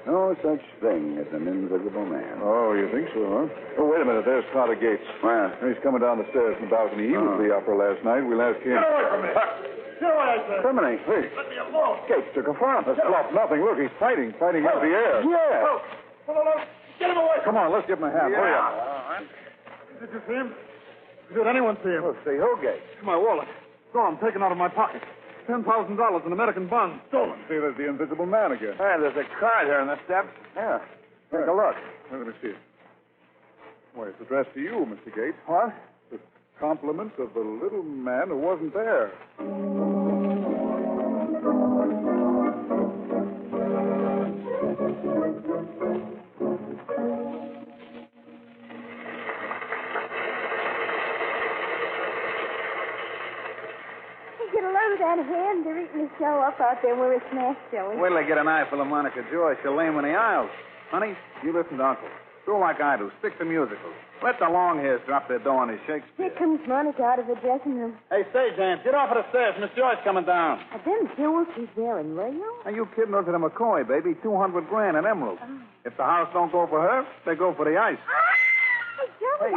No such thing as an invisible man. Oh, you think so, huh? Oh, wait a minute. There's Carter Gates. Where? He's coming down the stairs from the balcony. He was at the opera last night. We last came. Get away from me! Get away, I said! Criminy, hey. Let me alone! Gates took a front. That's bluff nothing. Look, he's fighting into the air. Yeah! Oh, get him away! Come on, let's give him a hand. Hurry up. All right. Did you see him? Did anyone see him? Let's see. Who, Gates? My wallet. Gone, taken out of my pocket. $10,000 in American bonds. Stolen. See, there's the invisible man again. Hey, there's a card here in the steps. Yeah. Take a look. Let me see it. Why, it's addressed to you, Mr. Gates. What? The compliments of the little man who wasn't there. Get a load of that hand. They're eating the show up out there where it's smash jelly. Wait till I get an eye full of Monica Joy. She'll lame in the aisles. Honey, you listen to Uncle. Do like I do. Stick to musicals. Let the long hairs drop their dough on his Shakespeare. Here comes Monica out of the dressing room. Hey, stagehand, get off of the stairs. Miss Joy's coming down. Are them jewels she's wearing real? Are you kidding? Those are the McCoy, baby. 200 grand in emeralds. Oh. If the house don't go for her, they go for the ice. Hey, Joey.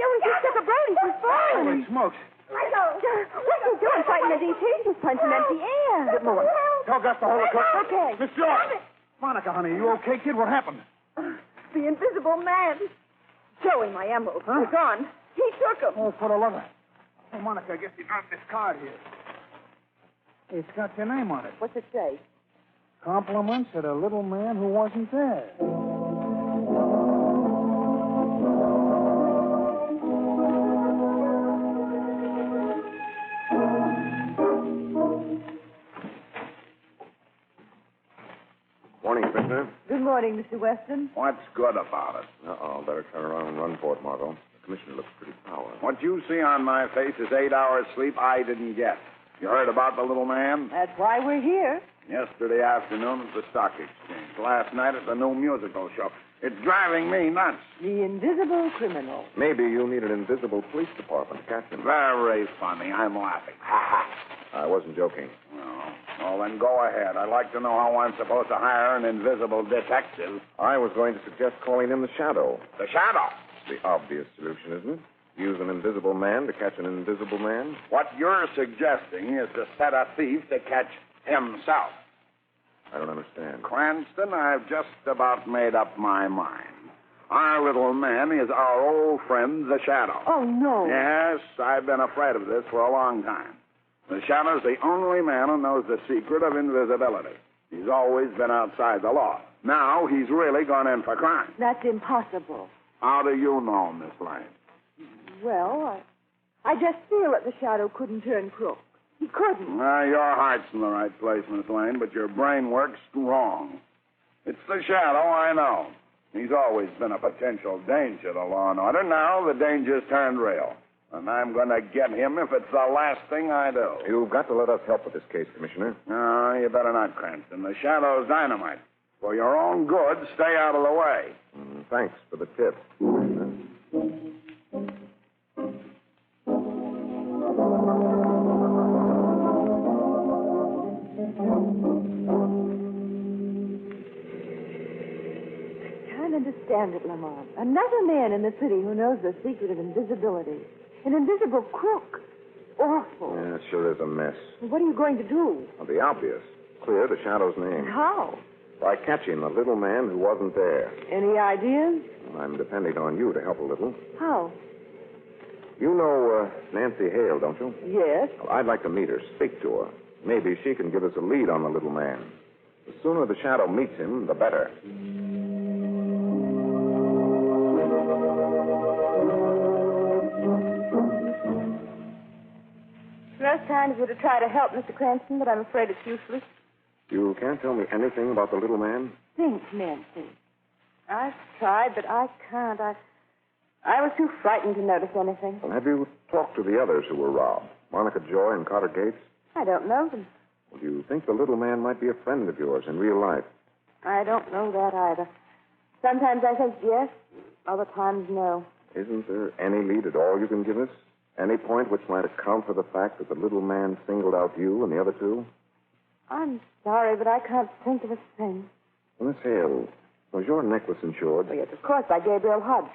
Joey just took a brody. She's falling. Holy smokes. What's he doing fighting the DT? Just punch him empty air. Get moving. Tell Gus to hold the cook. Okay. Miss Joy. Monica, honey, you okay, kid? What happened? The invisible man. Joey, my emeralds. Huh? They're gone. He took them. Oh, for the lover. Hey, Monica, I guess you dropped this card here. It's got your name on it. What's it say? Compliments at a little man who wasn't there. Morning, Commissioner. Good morning, Mr. Weston. What's good about it? Uh-oh, better turn around and run for it, Margot. The commissioner looks pretty sour. What you see on my face is 8 hours sleep I didn't get. You heard about the little man? That's why we're here. Yesterday afternoon at the stock exchange. Last night at the new musical show. It's driving me nuts. The invisible criminal. Maybe you'll need an invisible police department to catch him. Very funny. I'm laughing. I wasn't joking. No. Well, then go ahead. I'd like to know how I'm supposed to hire an invisible detective. I was going to suggest calling him the Shadow. The Shadow? It's the obvious solution, isn't it? Use an invisible man to catch an invisible man. What you're suggesting is to set a thief to catch himself. I don't understand. Cranston, I've just about made up my mind. Our little man is our old friend, the Shadow. Oh, no. Yes, I've been afraid of this for a long time. The Shadow's the only man who knows the secret of invisibility. He's always been outside the law. Now he's really gone in for crime. That's impossible. How do you know, Miss Lane? Well, I just feel that the Shadow couldn't turn crook. He couldn't. Your heart's in the right place, Miss Lane, but your brain works wrong. It's the Shadow, I know. He's always been a potential danger to law and order. Now the danger's turned real. And I'm going to get him if it's the last thing I do. You've got to let us help with this case, Commissioner. No, you better not, Cranston. The Shadow's dynamite. For your own good, stay out of the way. Thanks for the tip, Commissioner. I can't understand it, Lamont. Another man in the city who knows the secret of invisibility. An invisible crook. Awful. Yeah, it sure is a mess. What are you going to do? Well, the obvious. Clear the Shadow's name. How? By catching the little man who wasn't there. Any ideas? I'm depending on you to help a little. How? You know Nancy Hale, don't you? Yes. Well, I'd like to meet her, speak to her. Maybe she can give us a lead on the little man. The sooner the Shadow meets him, the better. Most kind of you to try to help, Mr. Cranston, but I'm afraid it's useless. You can't tell me anything about the little man? Think, Nancy. I've tried, but I can't. I was too frightened to notice anything. Well, have you talked to the others who were robbed? Monica Joy and Carter Gates? I don't know them. Well, do you think the little man might be a friend of yours in real life? I don't know that either. Sometimes I think yes, other times no. Isn't there any lead at all you can give us? Any point which might account for the fact that the little man singled out you and the other two? I'm sorry, but I can't think of a thing. Miss Hale, was your necklace insured? Oh, yes, of course, by Gabriel Hodge.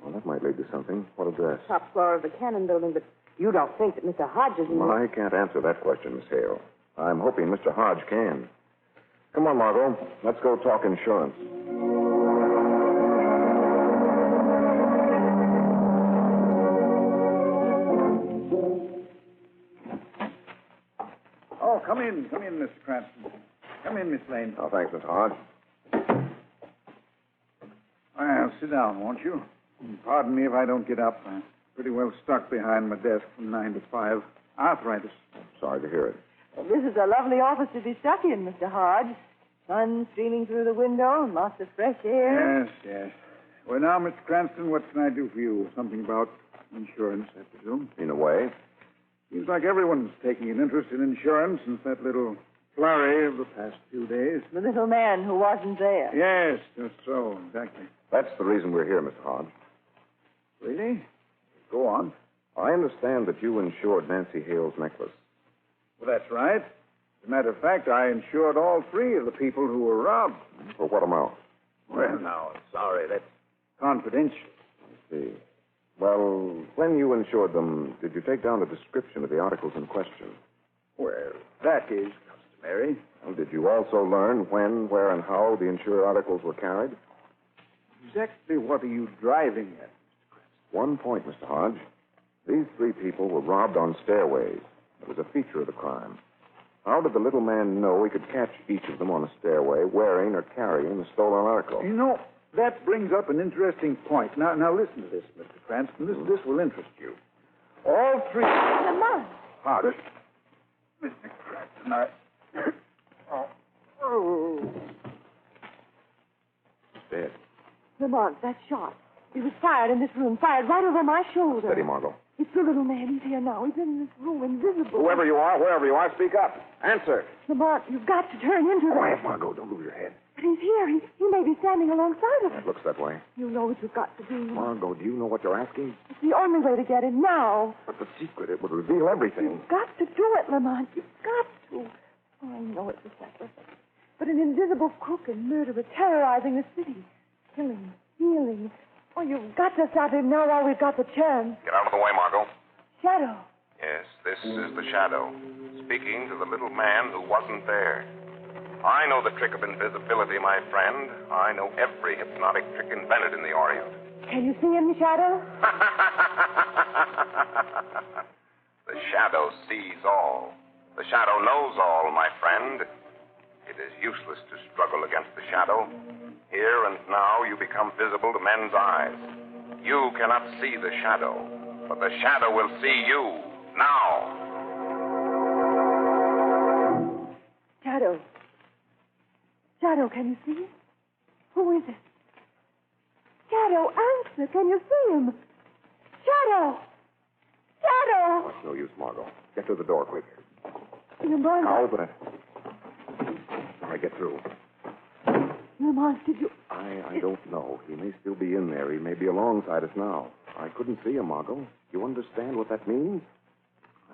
Well, that might lead to something. What address? Top floor of the Cannon building, but you don't think that Mr. Hodge is in Well, I can't answer that question, Miss Hale. I'm hoping Mr. Hodge can. Come on, Margot. Let's go talk insurance. Oh, come in, Mr. Cranston. Come in, Miss Lane. Oh, thanks, Mr. Hodge. Well, sit down, won't you? Pardon me if I don't get up. I'm pretty well stuck behind my desk from 9 to 5. Arthritis. Sorry to hear it. Well, this is a lovely office to be stuck in, Mr. Hodge. Sun streaming through the window and lots of fresh air. Yes. Well, now, Mr. Cranston, what can I do for you? Something about insurance, I presume. In a way. Seems like everyone's taking an interest in insurance since that little flurry of the past few days. The little man who wasn't there. Yes, just so, exactly. That's the reason we're here, Mr. Hodge. Really? Go on. I understand that you insured Nancy Hale's necklace. Well, that's right. As a matter of fact, I insured all three of the people who were robbed. For what amount? Well, now, sorry, that's confidential. I see. Well, when you insured them, did you take down a description of the articles in question? Well, that is customary. Well, did you also learn when, where, and how the insured articles were carried? Exactly what are you driving at? One point, Mr. Hodge. These three people were robbed on stairways. It was a feature of the crime. How did the little man know he could catch each of them on a stairway wearing or carrying the stolen article? You know, that brings up an interesting point. Now listen to this, Mr. Cranston. This will interest you. All three... Lamont! Pardon. Mr. Cranston, Oh. Dead. Lamont, that shot. It was fired in this room, fired right over my shoulder. Steady, Margot. It's the little man. He's here now. He's in this room, invisible. Whoever you are, wherever you are, speak up. Answer. Lamont, you've got to turn into that. Quiet, Margot. Don't move your head. But he's here. He may be standing alongside of us. It looks that way. You know what you've got to do. Margot, do you know what you're asking? It's the only way to get him now. But the secret, it would reveal everything. You've got to do it, Lamont. You've got to. Oh, I know it's a sacrifice. But an invisible crook and murderer terrorizing the city. Killing, stealing. Oh, you've got to stop him now while we've got the chance. Get out of the way, Margot. Shadow. Yes, this is the Shadow, speaking to the little man who wasn't there. I know the trick of invisibility, my friend. I know every hypnotic trick invented in the Orient. Can you see him, Shadow? The Shadow sees all. The Shadow knows all, my friend. It is useless to struggle against the Shadow. Here and now you become visible to men's eyes. You cannot see the Shadow, but the Shadow will see you now. Shadow. Shadow, can you see him? Who is it? Shadow, answer. Can you see him? Shadow! Shadow! Oh, it's no use, Margot. Get to the door, quick. Lamont. I'll open it. All right, get through. Lamont, did you... I don't know. He may still be in there. He may be alongside us now. I couldn't see him, Margot. You understand what that means?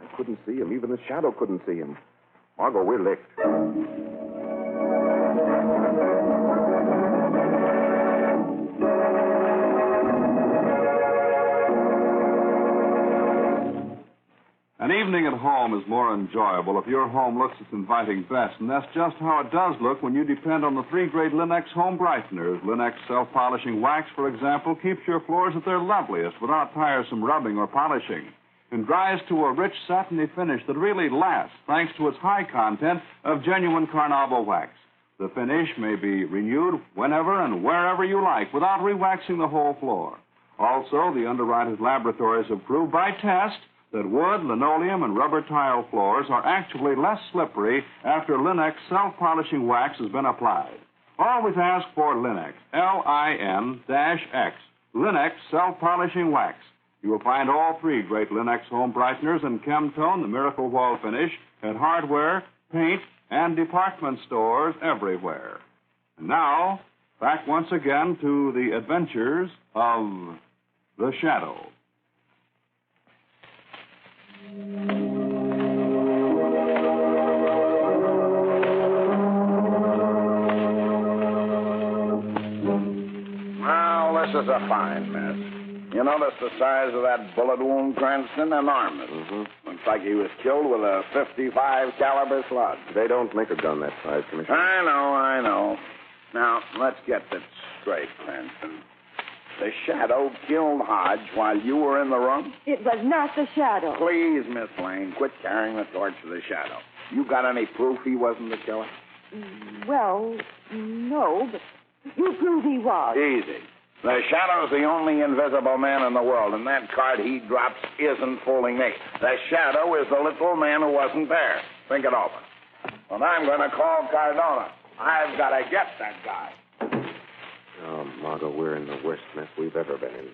I couldn't see him. Even the Shadow couldn't see him. Margot, we're licked. An evening at home is more enjoyable if your home looks its inviting best, and that's just how it does look when you depend on the three great Linux home brighteners. Linux self-polishing wax, for example, keeps your floors at their loveliest without tiresome rubbing or polishing, and dries to a rich satiny finish that really lasts thanks to its high content of genuine Carnauba wax. The finish may be renewed whenever and wherever you like without re-waxing the whole floor. Also, the underwriters' laboratories have proved by test that wood, linoleum, and rubber tile floors are actually less slippery after Linux self-polishing wax has been applied. Always ask for Linux, L-I-N-X, Linux self-polishing wax. You will find all three great Linux home brighteners and Chemtone, the Miracle Wall Finish, at hardware, paint, and department stores everywhere. And now, back once again to the adventures of the Shadow. Well, this is a fine mess. You notice the size of that bullet wound, Cranston? Enormous. Looks like he was killed with a .55 caliber slug. They don't make a gun that size, Commissioner. I know. Now, let's get this straight, Cranston. The Shadow killed Hodge while you were in the room? It was not the Shadow. Please, Miss Lane, quit carrying the torch for the Shadow. You got any proof he wasn't the killer? Well, no, but you prove he was. Easy. The Shadow's the only invisible man in the world, and that card he drops isn't fooling me. The Shadow is the little man who wasn't there. Think it over. And I'm going to call Cardona. I've got to get that guy. Oh, Margot, we're in the worst mess we've ever been in.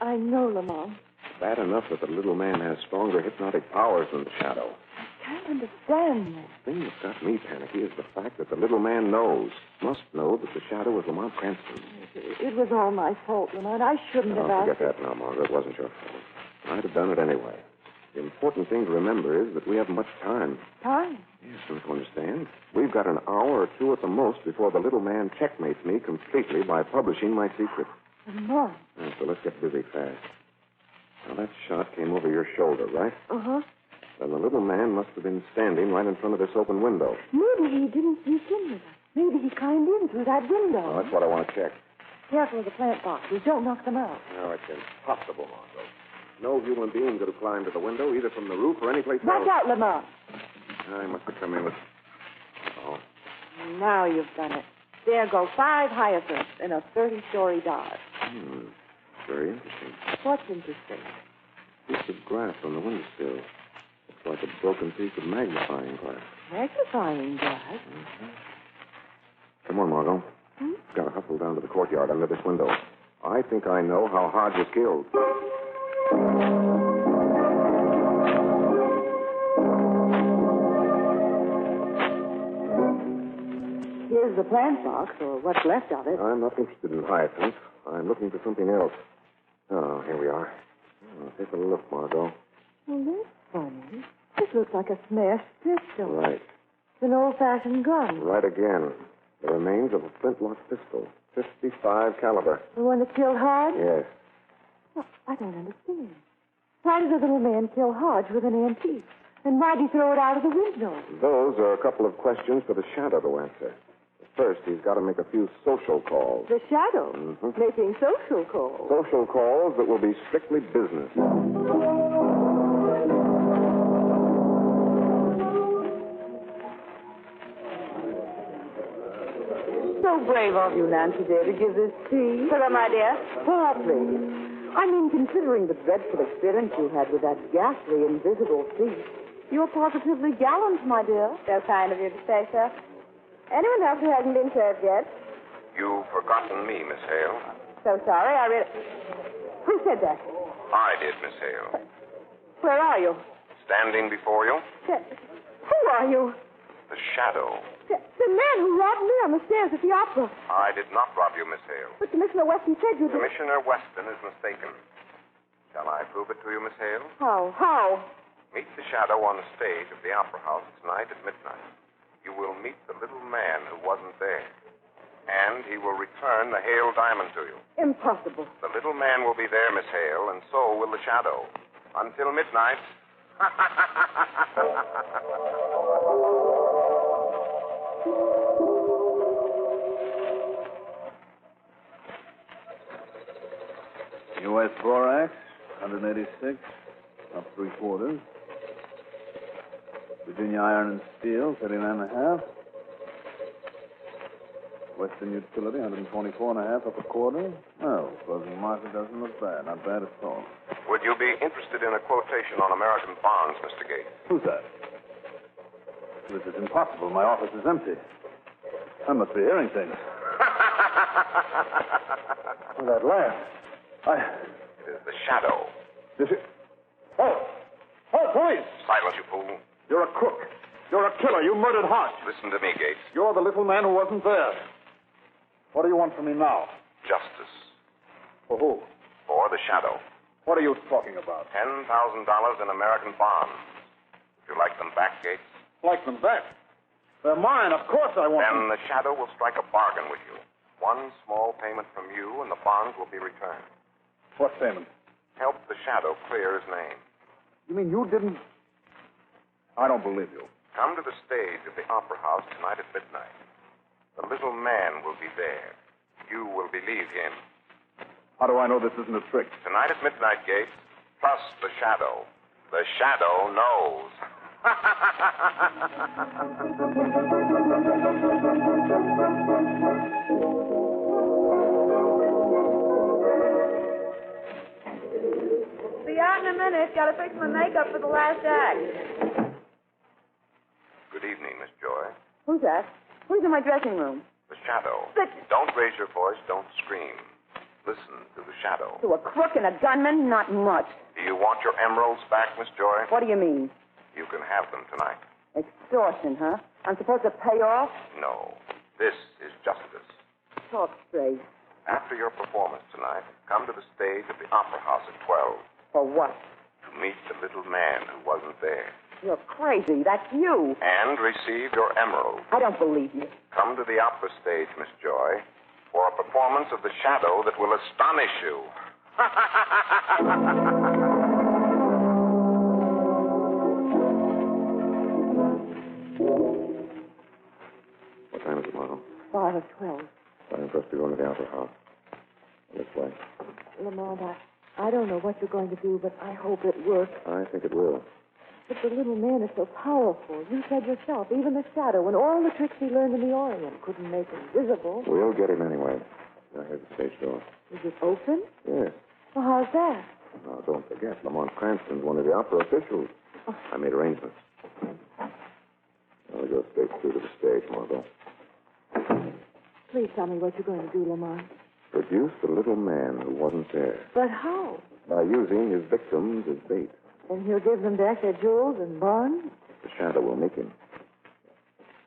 I know, Lamont. Bad enough that the little man has stronger hypnotic powers than the Shadow. I can't understand this. The thing that's got me panicky is the fact that the little man must know that the Shadow is Lamont Cranston. It was all my fault, Lamont. I shouldn't have asked. Forget that now, Margot. It wasn't your fault. I'd have done it anyway. The important thing to remember is that we haven't much time. Time? Yes, don't you understand? We've got an hour or two at the most before the little man checkmates me completely by publishing my secret. Lamont. So let's get busy fast. Now, that shot came over your shoulder, right? Uh-huh. Then the little man must have been standing right in front of this open window. Maybe he didn't sneak in with us. Maybe he climbed in through that window. Oh, that's what I want to check. Careful of the plant boxes. Don't knock them out. No, it's impossible, Margot. No human being could have climbed to the window, either from the roof or any place else. Watch out, Lamont. I must have come in with... Oh. Now you've done it. There go 5 hyacinths in a 30-story dodge. Very interesting. What's interesting? Piece of glass on the windowsill. Looks like a broken piece of magnifying glass. Magnifying glass? Come on, Margot. Got to hustle down to the courtyard under this window. I think I know how Hodge was killed. Here's the plant box, or what's left of it. I'm not interested in hyacinths. I'm looking for something else. Oh, here we are. Oh, take a look, Margot. Well, that's funny. This looks like a smashed pistol. Right. It's an old-fashioned gun. Right again. The remains of a flintlock pistol. 55 caliber. The one that killed Hodge? Yes. Well, I don't understand. Why did the little man kill Hodge with an antique? And why'd he throw it out of the window? Those are a couple of questions for the Shadow to answer. First, he's got to make a few social calls. The Shadow? Making social calls. Social calls that will be strictly business. So brave of you, Nancy, dear, to give this tea. Sugar, my dear. Pour, please. I mean, considering the dreadful experience you had with that ghastly invisible thief, you're positively gallant, my dear. So kind of you to say so. Anyone else who hasn't been served yet? You've forgotten me, Miss Hale. So sorry, I really... Who said that? I did, Miss Hale. Where are you? Standing before you, Who are you? the Shadow. The man who robbed me on the stairs at the opera. I did not rob you, Miss Hale. But Commissioner Weston said you did. Commissioner Weston is mistaken. Shall I prove it to you, Miss Hale? How? Meet the Shadow on the stage of the Opera House tonight at midnight. You will meet the little man who wasn't there. And he will return the Hale diamond to you. Impossible. The little man will be there, Miss Hale, and so will the Shadow. Until midnight. U.S. borax, 186, up 3/4. Virginia iron and steel, 39.5. Western utility, 124.5, up 1/4. Oh, closing market doesn't look bad. Not bad at all. Would you be interested in a quotation on American bonds, Mr. Gates? Who's that? This is impossible. My office is empty. I must be hearing things. Oh, that laugh. It is the Shadow. Is it? Oh, police! Silence, you fool. You're a crook. You're a killer. You murdered Hodge. Listen to me, Gates. You're the little man who wasn't there. What do you want from me now? Justice. For who? For the Shadow. What are you talking about? $10,000 in American bonds. Would you like them back, Gates? Like them back? They're mine. Of course I want Then them. the Shadow will strike a bargain with you. One small payment from you, and the bonds will be returned. What payment? Help the Shadow clear his name. You mean you didn't... I don't believe you. Come to the stage of the Opera House tonight at midnight. The little man will be there. You will believe him. How do I know this isn't a trick? Tonight at midnight, Gates, plus the Shadow. The Shadow knows. Be out in a minute. Got to fix my makeup for the last act. Good evening, Miss Joy. Who's that? Who's in my dressing room? The Shadow. But... Don't raise your voice. Don't scream. Listen to the Shadow. To a crook and a gunman? Not much. Do you want your emeralds back, Miss Joy? What do you mean? You can have them tonight. Extortion, huh? I'm supposed to pay off? No. This is justice. Talk straight. After your performance tonight, come to the stage of the Opera House at 12. For what? To meet the little man who wasn't there. You're crazy. That's you. And receive your emerald. I don't believe you. Come to the opera stage, Miss Joy, for a performance of the Shadow that will astonish you. What time is it, Margot? 5 or 12. Time for us to go into the Opera House. This way. Lamont, I don't know what you're going to do, but I hope it works. I think it will. But the little man is so powerful. You said yourself, even the shadow and all the tricks he learned in the Orient couldn't make him visible. We'll get him anyway. Now, here's the stage door. Is it open? Yes. Well, how's that? Now, don't forget, Lamont Cranston's one of the opera officials. I made arrangements. Now, we go straight through to the stage, Margot. Please tell me what you're going to do, Lamont. Produce the little man who wasn't there But how? by using his victims as bait. And he'll give them back their jewels and bonds? The shadow will make him.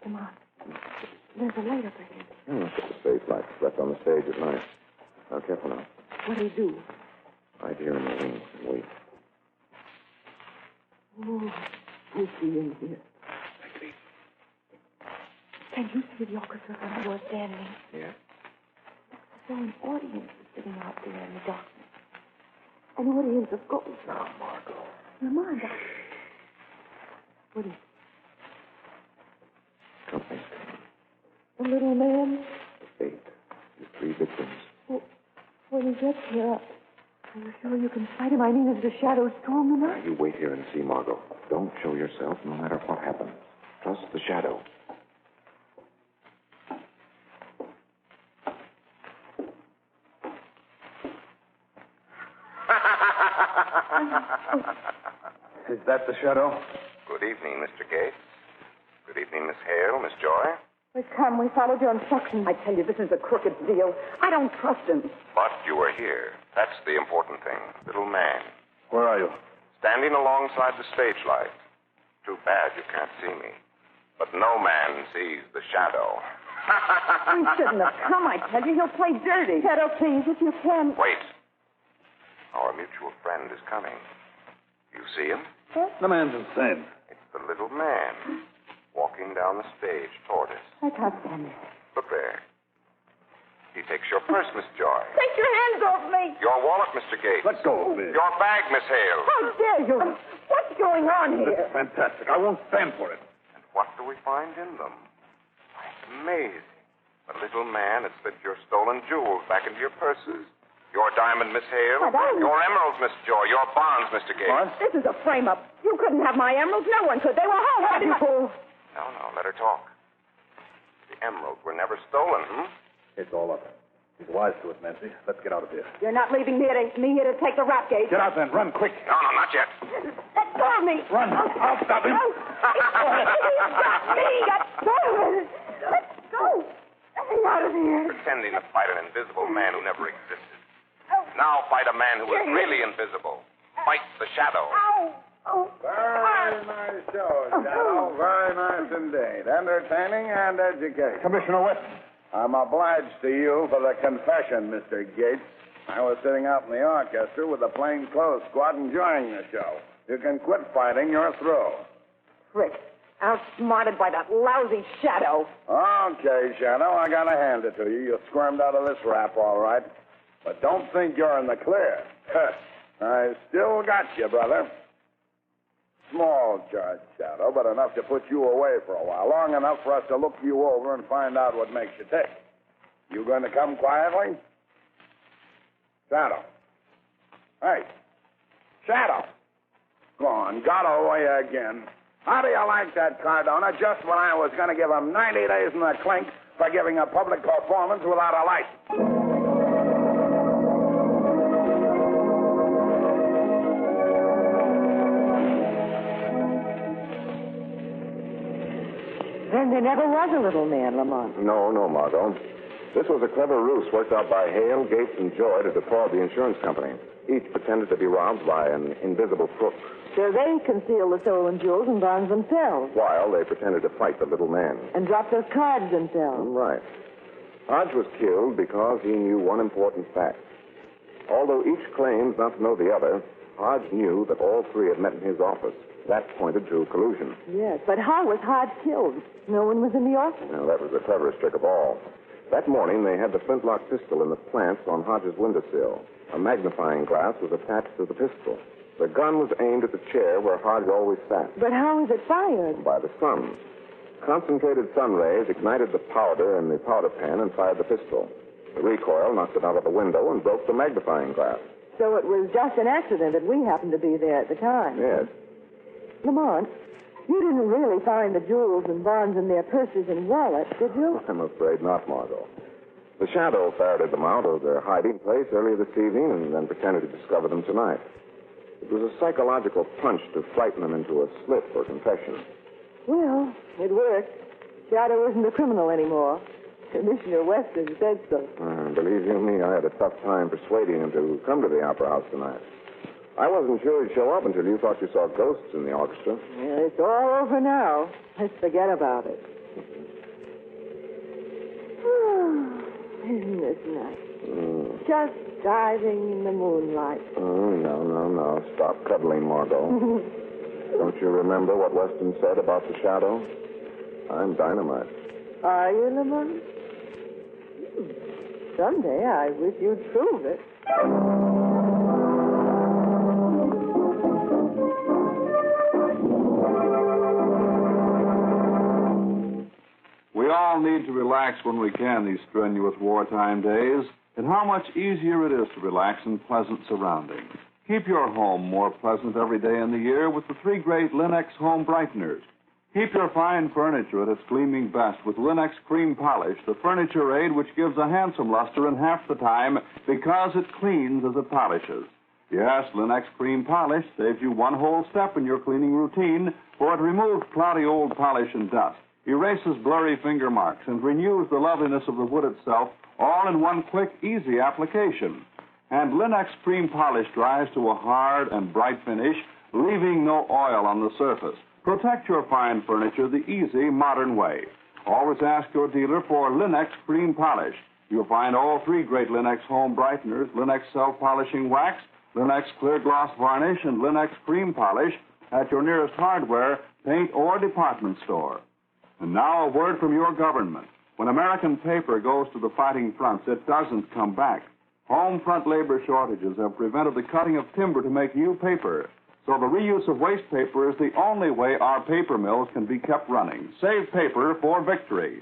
Come on. There's a light up ahead. Put the stage lights left on the stage at night. Now, careful now. What do you do? Hide here in the wings and wait. Oh, you see in here. Can you see the orchestra from where we're standing? Yeah. The same audience is sitting out there in the darkness. An audience of gold. Now, Margot. Your mind. What is it? Company's The little man? coming. 8. His 3 victims. Well, when he gets here, are you sure you can fight him? I mean, is the shadow strong enough? Now, you wait here and see, Margot. Don't show yourself no matter what happens. Trust the shadow. Is that the shadow? Good evening, Mr. Gates. Good evening, Miss Hale, Miss Joy. We've come. We followed your instructions. I tell you, this is a crooked deal. I don't trust him. But you are here. That's the important thing. Little man. Where are you? Standing alongside the stage light. Too bad you can't see me. But no man sees the shadow. We shouldn't have come, I tell you. He'll play dirty. Shadow, please, if you can. Wait. Our mutual friend is coming. You see him? What? The man's insane. It's the little man walking down the stage toward us. I can't stand it. Look there. He takes your purse, Miss Joy. Take your hands off me. Your wallet, Mr. Gates. Let go of me. Your bag, Miss Hale. How dare you? What's going on This here? is fantastic. I won't stand for it. And what do we find in them? Amazing. The little man had slipped your stolen jewels back into your purses. Your diamond, Miss Hale. Your emeralds, Miss Joy. Your bonds, Mr. Gates. What? This is a frame-up. You couldn't have my emeralds. No one could. They were home. Why did I... No, let her talk. The emeralds were never stolen, It's all up. He's wise to it, Nancy. Let's get out of here. You're not leaving me here to take the rap gate. Get out then. Run quick. No, not yet. Let go of me. Run. I'll stop him. No. You got me. Let go. Let go. Let me out of here. Pretending to fight an invisible man who never existed. Now fight a man who is really invisible. Fight the shadow. Very nice show, Shadow. Very nice indeed. Entertaining and educational. Commissioner West. I'm obliged to you for the confession, Mr. Gates. I was sitting out in the orchestra with the plainclothes squad enjoying the show. You can quit fighting. You're through. Frick. Outsmarted by that lousy shadow. Okay, Shadow, I gotta hand it to you. You squirmed out of this rap, all right. But don't think you're in the clear. I still got you, brother. Small charge, Shadow, but enough to put you away for a while. Long enough for us to look you over and find out what makes you tick. You going to come quietly? Shadow. Hey. Shadow. Go on, got away again. How do you like that, Cardona? Just when I was going to give him 90 days in the clink for giving a public performance without a license. Then there never was a little man, Lamont. No, Margot. This was a clever ruse worked out by Hale, Gates, and Joy to defraud the insurance company. Each pretended to be robbed by an invisible crook. So they conceal the stolen jewels and bonds themselves. While they pretended to fight the little man. And drop those cards themselves. Right. Hodge was killed because he knew one important fact. Although each claims not to know the other, Hodge knew that all 3 had met in his office. That pointed to collusion. Yes, but how was Hodge killed? No one was in the office. Now, that was the cleverest trick of all. That morning, they had the flintlock pistol in the plants on Hodge's windowsill. A magnifying glass was attached to the pistol. The gun was aimed at the chair where Hodge always sat. But how was it fired? By the sun. Concentrated sun rays ignited the powder in the powder pan and fired the pistol. The recoil knocked it out of the window and broke the magnifying glass. So it was just an accident that we happened to be there at the time. Yes. Lamont, you didn't really find the jewels and bonds in their purses and wallets, did you? I'm afraid not, Margot. The Shadow ferreted them out of their hiding place earlier this evening and then pretended to discover them tonight. It was a psychological punch to frighten them into a slip or confession. Well, it worked. Shadow isn't a criminal anymore. Commissioner Weston said so. Believe you me, I had a tough time persuading him to come to the Opera House tonight. I wasn't sure he'd show up until you thought you saw ghosts in the orchestra. Yeah, it's all over now. Let's forget about it. Isn't this nice? Just diving in the moonlight. Oh, no. Stop cuddling, Margot. Don't you remember what Weston said about the Shadow? I'm dynamite. Are you, Lamont? Someday I wish you'd prove it. We all need to relax when we can these strenuous wartime days, and how much easier it is to relax in pleasant surroundings. Keep your home more pleasant every day in the year with the 3 great Linux home brighteners. Keep your fine furniture at its gleaming best with Linux Cream Polish, the furniture aid which gives a handsome luster in half the time because it cleans as it polishes. Yes, Linux Cream Polish saves you one whole step in your cleaning routine, for it removes cloudy old polish and dust, erases blurry finger marks, and renews the loveliness of the wood itself, all in one quick, easy application. And Linux Cream Polish dries to a hard and bright finish, leaving no oil on the surface. Protect your fine furniture the easy, modern way. Always ask your dealer for Linux Cream Polish. You'll find all 3 great Linux home brighteners, Linux self-polishing wax, Linux clear gloss varnish, and Linux Cream Polish at your nearest hardware, paint, or department store. And now a word from your government. When American paper goes to the fighting fronts, it doesn't come back. Home front labor shortages have prevented the cutting of timber to make new paper. So the reuse of waste paper is the only way our paper mills can be kept running. Save paper for victory.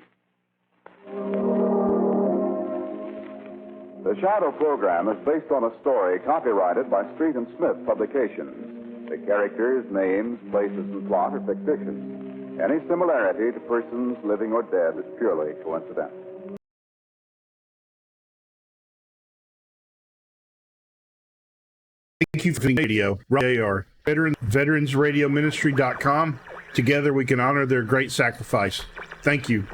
The Shadow program is based on a story copyrighted by Street and Smith Publications. The characters, names, places, and plot are fictitious. Any similarity to persons living or dead is purely coincidental. Thank you for the radio. They are veteransradioministry.com. Together we can honor their great sacrifice. Thank you.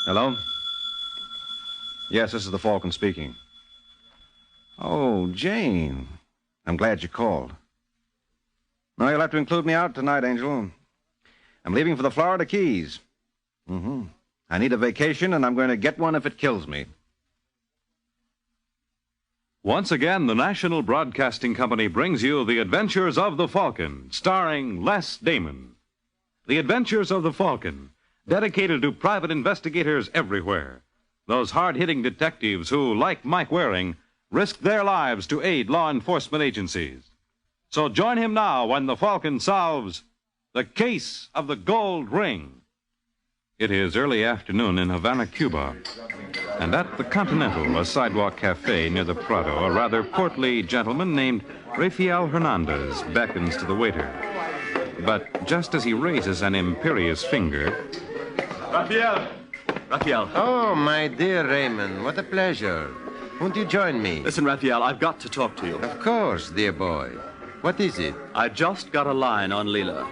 Hello? Yes, this is the Falcon speaking. Oh, Jane. I'm glad you called. No, you'll have to include me out tonight, Angel. I'm leaving for the Florida Keys. I need a vacation, and I'm going to get one if it kills me. Once again, the National Broadcasting Company brings you The Adventures of the Falcon, starring Les Damon. The Adventures of the Falcon, dedicated to private investigators everywhere. Those hard-hitting detectives who, like Mike Waring, risk their lives to aid law enforcement agencies. So join him now when the Falcon solves the case of the gold ring. It is early afternoon in Havana, Cuba. And at the Continental, a sidewalk cafe near the Prado, a rather portly gentleman named Rafael Hernandez beckons to the waiter. But just as he raises an imperious finger... Rafael! Oh, my dear Raymond, what a pleasure. Won't you join me? Listen, Rafael, I've got to talk to you. Of course, dear boy. What is it? I just got a line on Leela.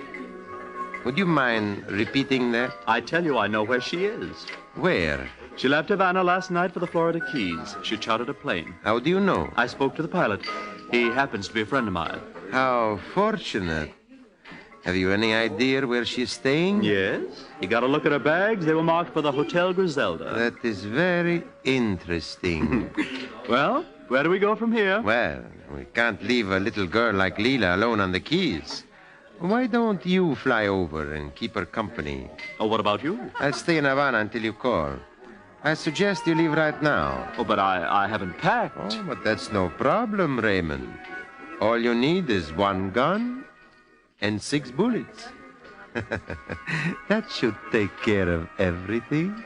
Would you mind repeating that? I tell you, I know where she is. Where? She left Havana last night for the Florida Keys. She chartered a plane. How do you know? I spoke to the pilot. He happens to be a friend of mine. How fortunate. Have you any idea where she's staying? Yes. You got a look at her bags? They were marked for the Hotel Griselda. That is very interesting. Well, where do we go from here? Well, we can't leave a little girl like Leela alone on the Keys. Why don't you fly over and keep her company? Oh, what about you? I'll stay in Havana until you call. I suggest you leave right now. Oh, but I haven't packed. Oh, but that's no problem, Raymond. All you need is one gun and 6 bullets. That should take care of everything.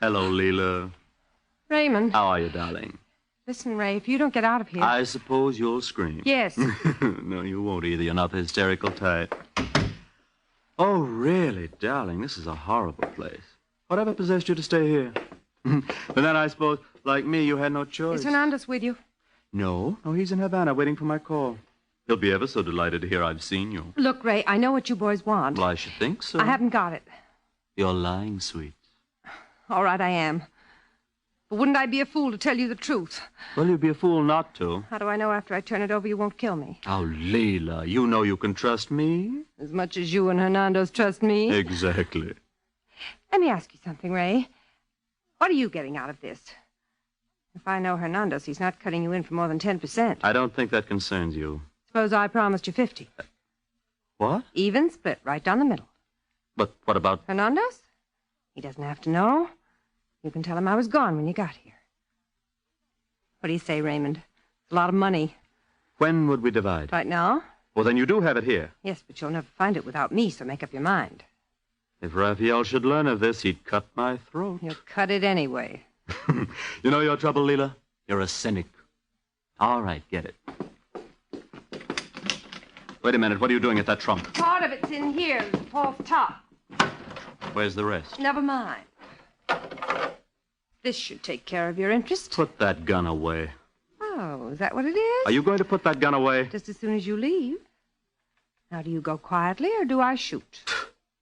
Hello, Leela. Raymond. How are you, darling? Listen, Ray, if you don't get out of here... I suppose you'll scream. Yes. No, you won't either. You're not the hysterical type. Oh, really, darling, this is a horrible place. Whatever possessed you to stay here? But then I suppose, like me, you had no choice. Is Hernandez with you? No, he's in Havana waiting for my call. He'll be ever so delighted to hear I've seen you. Look, Ray, I know what you boys want. Well, I should think so. I haven't got it. You're lying, sweet. All right, I am. But wouldn't I be a fool to tell you the truth? Well, you'd be a fool not to. How do I know after I turn it over you won't kill me? Oh, Leela, you know you can trust me. As much as you and Hernandez trust me? Exactly. Let me ask you something, Ray. What are you getting out of this? If I know Hernandez, he's not cutting you in for more than 10%. I don't think that concerns you. Suppose I promised you 50. What? Even split, right down the middle. But what about... Hernandez? He doesn't have to know. You can tell him I was gone when you got here. What do you say, Raymond? It's a lot of money. When would we divide? Right now? Well, then you do have it here. Yes, but you'll never find it without me, so make up your mind. If Raphael should learn of this, he'd cut my throat. He'll cut it anyway. You know your trouble, Leela? You're a cynic. All right, get it. Wait a minute. What are you doing at that trunk? Part of it's in here, the false top. Where's the rest? Never mind. This should take care of your interest. Put that gun away. Oh, is that what it is? Are you going to put that gun away? Just as soon as you leave. Now, do you go quietly or do I shoot?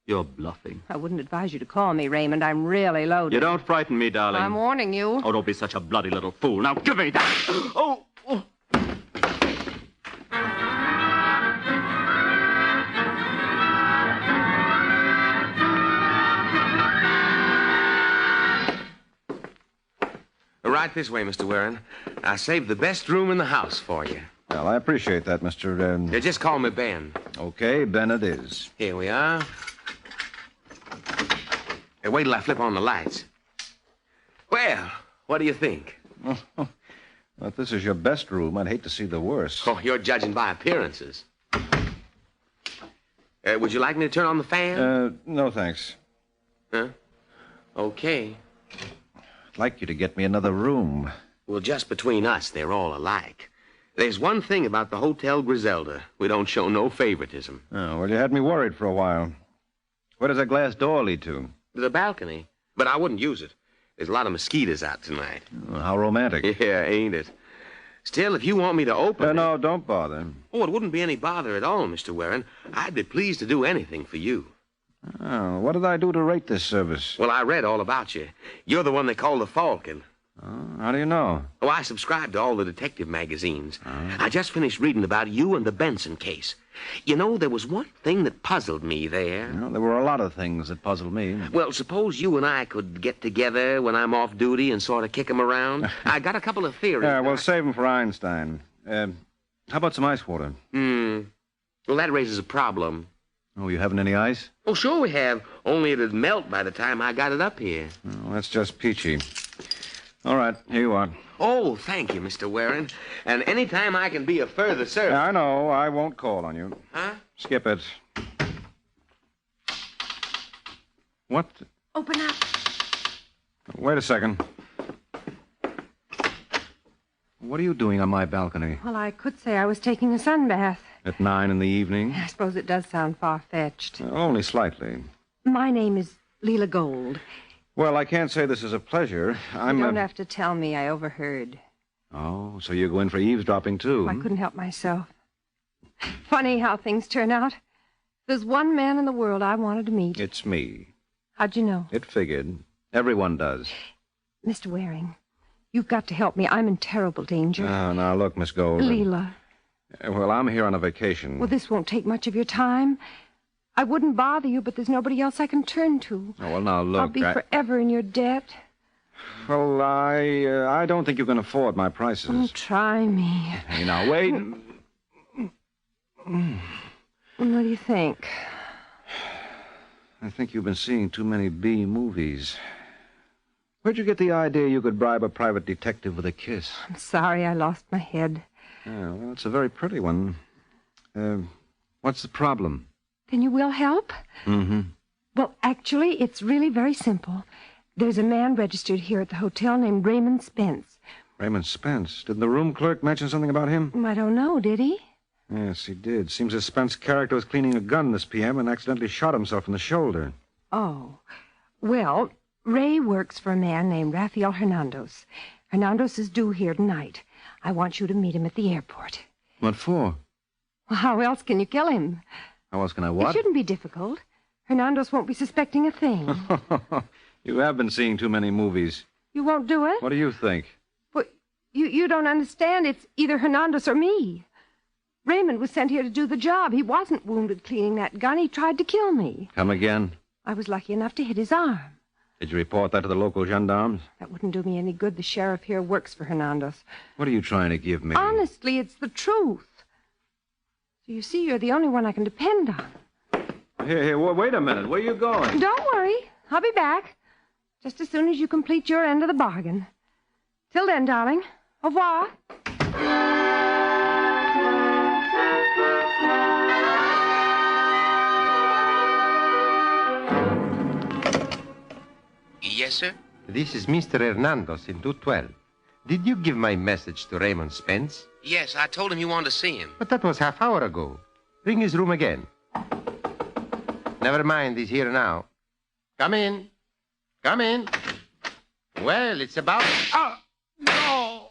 You're bluffing. I wouldn't advise you to call me, Raymond. I'm really loaded. You don't frighten me, darling. I'm warning you. Oh, don't be such a bloody little fool. Now, give me that. Oh! Right this way, Mr. Warren. I saved the best room in the house for you. Well, I appreciate that, Mr. Yeah, just call me Ben. Okay, Ben it is. Here we are. Hey, wait till I flip on the lights. Well, what do you think? Well, if this is your best room, I'd hate to see the worst. Oh, you're judging by appearances. Would you like me to turn on the fan? No, thanks. Huh? Okay. I'd like you to get me another room. Well, just between us, they're all alike. There's one thing about the Hotel Griselda. We don't show no favoritism. Oh, well, you had me worried for a while. Where does that glass door lead to? To the balcony. But I wouldn't use it. There's a lot of mosquitoes out tonight. Oh, how romantic. Yeah, ain't it? Still, if you want me to open it... No, don't bother. Oh, it wouldn't be any bother at all, Mr. Warren. I'd be pleased to do anything for you. Oh, what did I do to rate this service? Well, I read all about you. You're the one they call the Falcon. Oh, how do you know? Oh, I subscribe to all the detective magazines. I just finished reading about you and the Benson case. You know, there was one thing that puzzled me there. Well, there were a lot of things that puzzled me. Well, suppose you and I could get together when I'm off duty and sort of kick 'em around. I got a couple of theories. Yeah, we'll save them for Einstein. How about some ice water? Well, that raises a problem. Oh, you haven't any ice? Oh, sure we have. Only it'd melt by the time I got it up here. Oh, that's just peachy. All right, here you are. Oh, thank you, Mr. Warren. And any time I can be of further service... Yeah, I know. I won't call on you. Huh? Skip it. What? Open up. Wait a second. What are you doing on my balcony? Well, I could say I was taking a sunbath. At 9 in the evening? I suppose it does sound far-fetched. Only slightly. My name is Leela Gold. Well, I can't say this is a pleasure. You don't have to tell me. I overheard. Oh, so you go in for eavesdropping, too? I couldn't help myself. Funny how things turn out. There's one man in the world I wanted to meet. It's me. How'd you know? It figured. Everyone does. Mr. Waring, you've got to help me. I'm in terrible danger. Oh, now, look, Miss Gold. Leela. Well, I'm here on a vacation. Well, this won't take much of your time. I wouldn't bother you, but there's nobody else I can turn to. Oh, well, now, look, I'll be forever in your debt. Well, I don't think you can afford my prices. Oh, try me. Hey, now, wait. What do you think? I think you've been seeing too many B movies. Where'd you get the idea you could bribe a private detective with a kiss? I'm sorry I lost my head. Yeah, well, it's a very pretty one. What's the problem? Then you will help? Mm-hmm. Well, actually, it's really very simple. There's a man registered here at the hotel named Raymond Spence. Raymond Spence. Didn't the room clerk mention something about him? I don't know, did he? Yes, he did. Seems his Spence character was cleaning a gun this p.m. and accidentally shot himself in the shoulder. Oh. Well, Ray works for a man named Rafael Hernandez. Hernandez is due here tonight. I want you to meet him at the airport. What for? Well, how else can you kill him? How else can I what? It shouldn't be difficult. Hernandez won't be suspecting a thing. You have been seeing too many movies. You won't do it? What do you think? But you don't understand. It's either Hernandez or me. Raymond was sent here to do the job. He wasn't wounded cleaning that gun. He tried to kill me. Come again? I was lucky enough to hit his arm. Did you report that to the local gendarmes? That wouldn't do me any good. The sheriff here works for Hernandez. What are you trying to give me? Honestly, it's the truth. So you see, you're the only one I can depend on. Here, wait a minute. Where are you going? Don't worry. I'll be back. Just as soon as you complete your end of the bargain. Till then, darling. Au revoir. Yes, sir? This is Mr. Hernandez in 212. Did you give my message to Raymond Spence? Yes, I told him you wanted to see him. But that was half hour ago. Ring his room again. Never mind, he's here now. Come in. Come in. Well, it's about... Oh, no!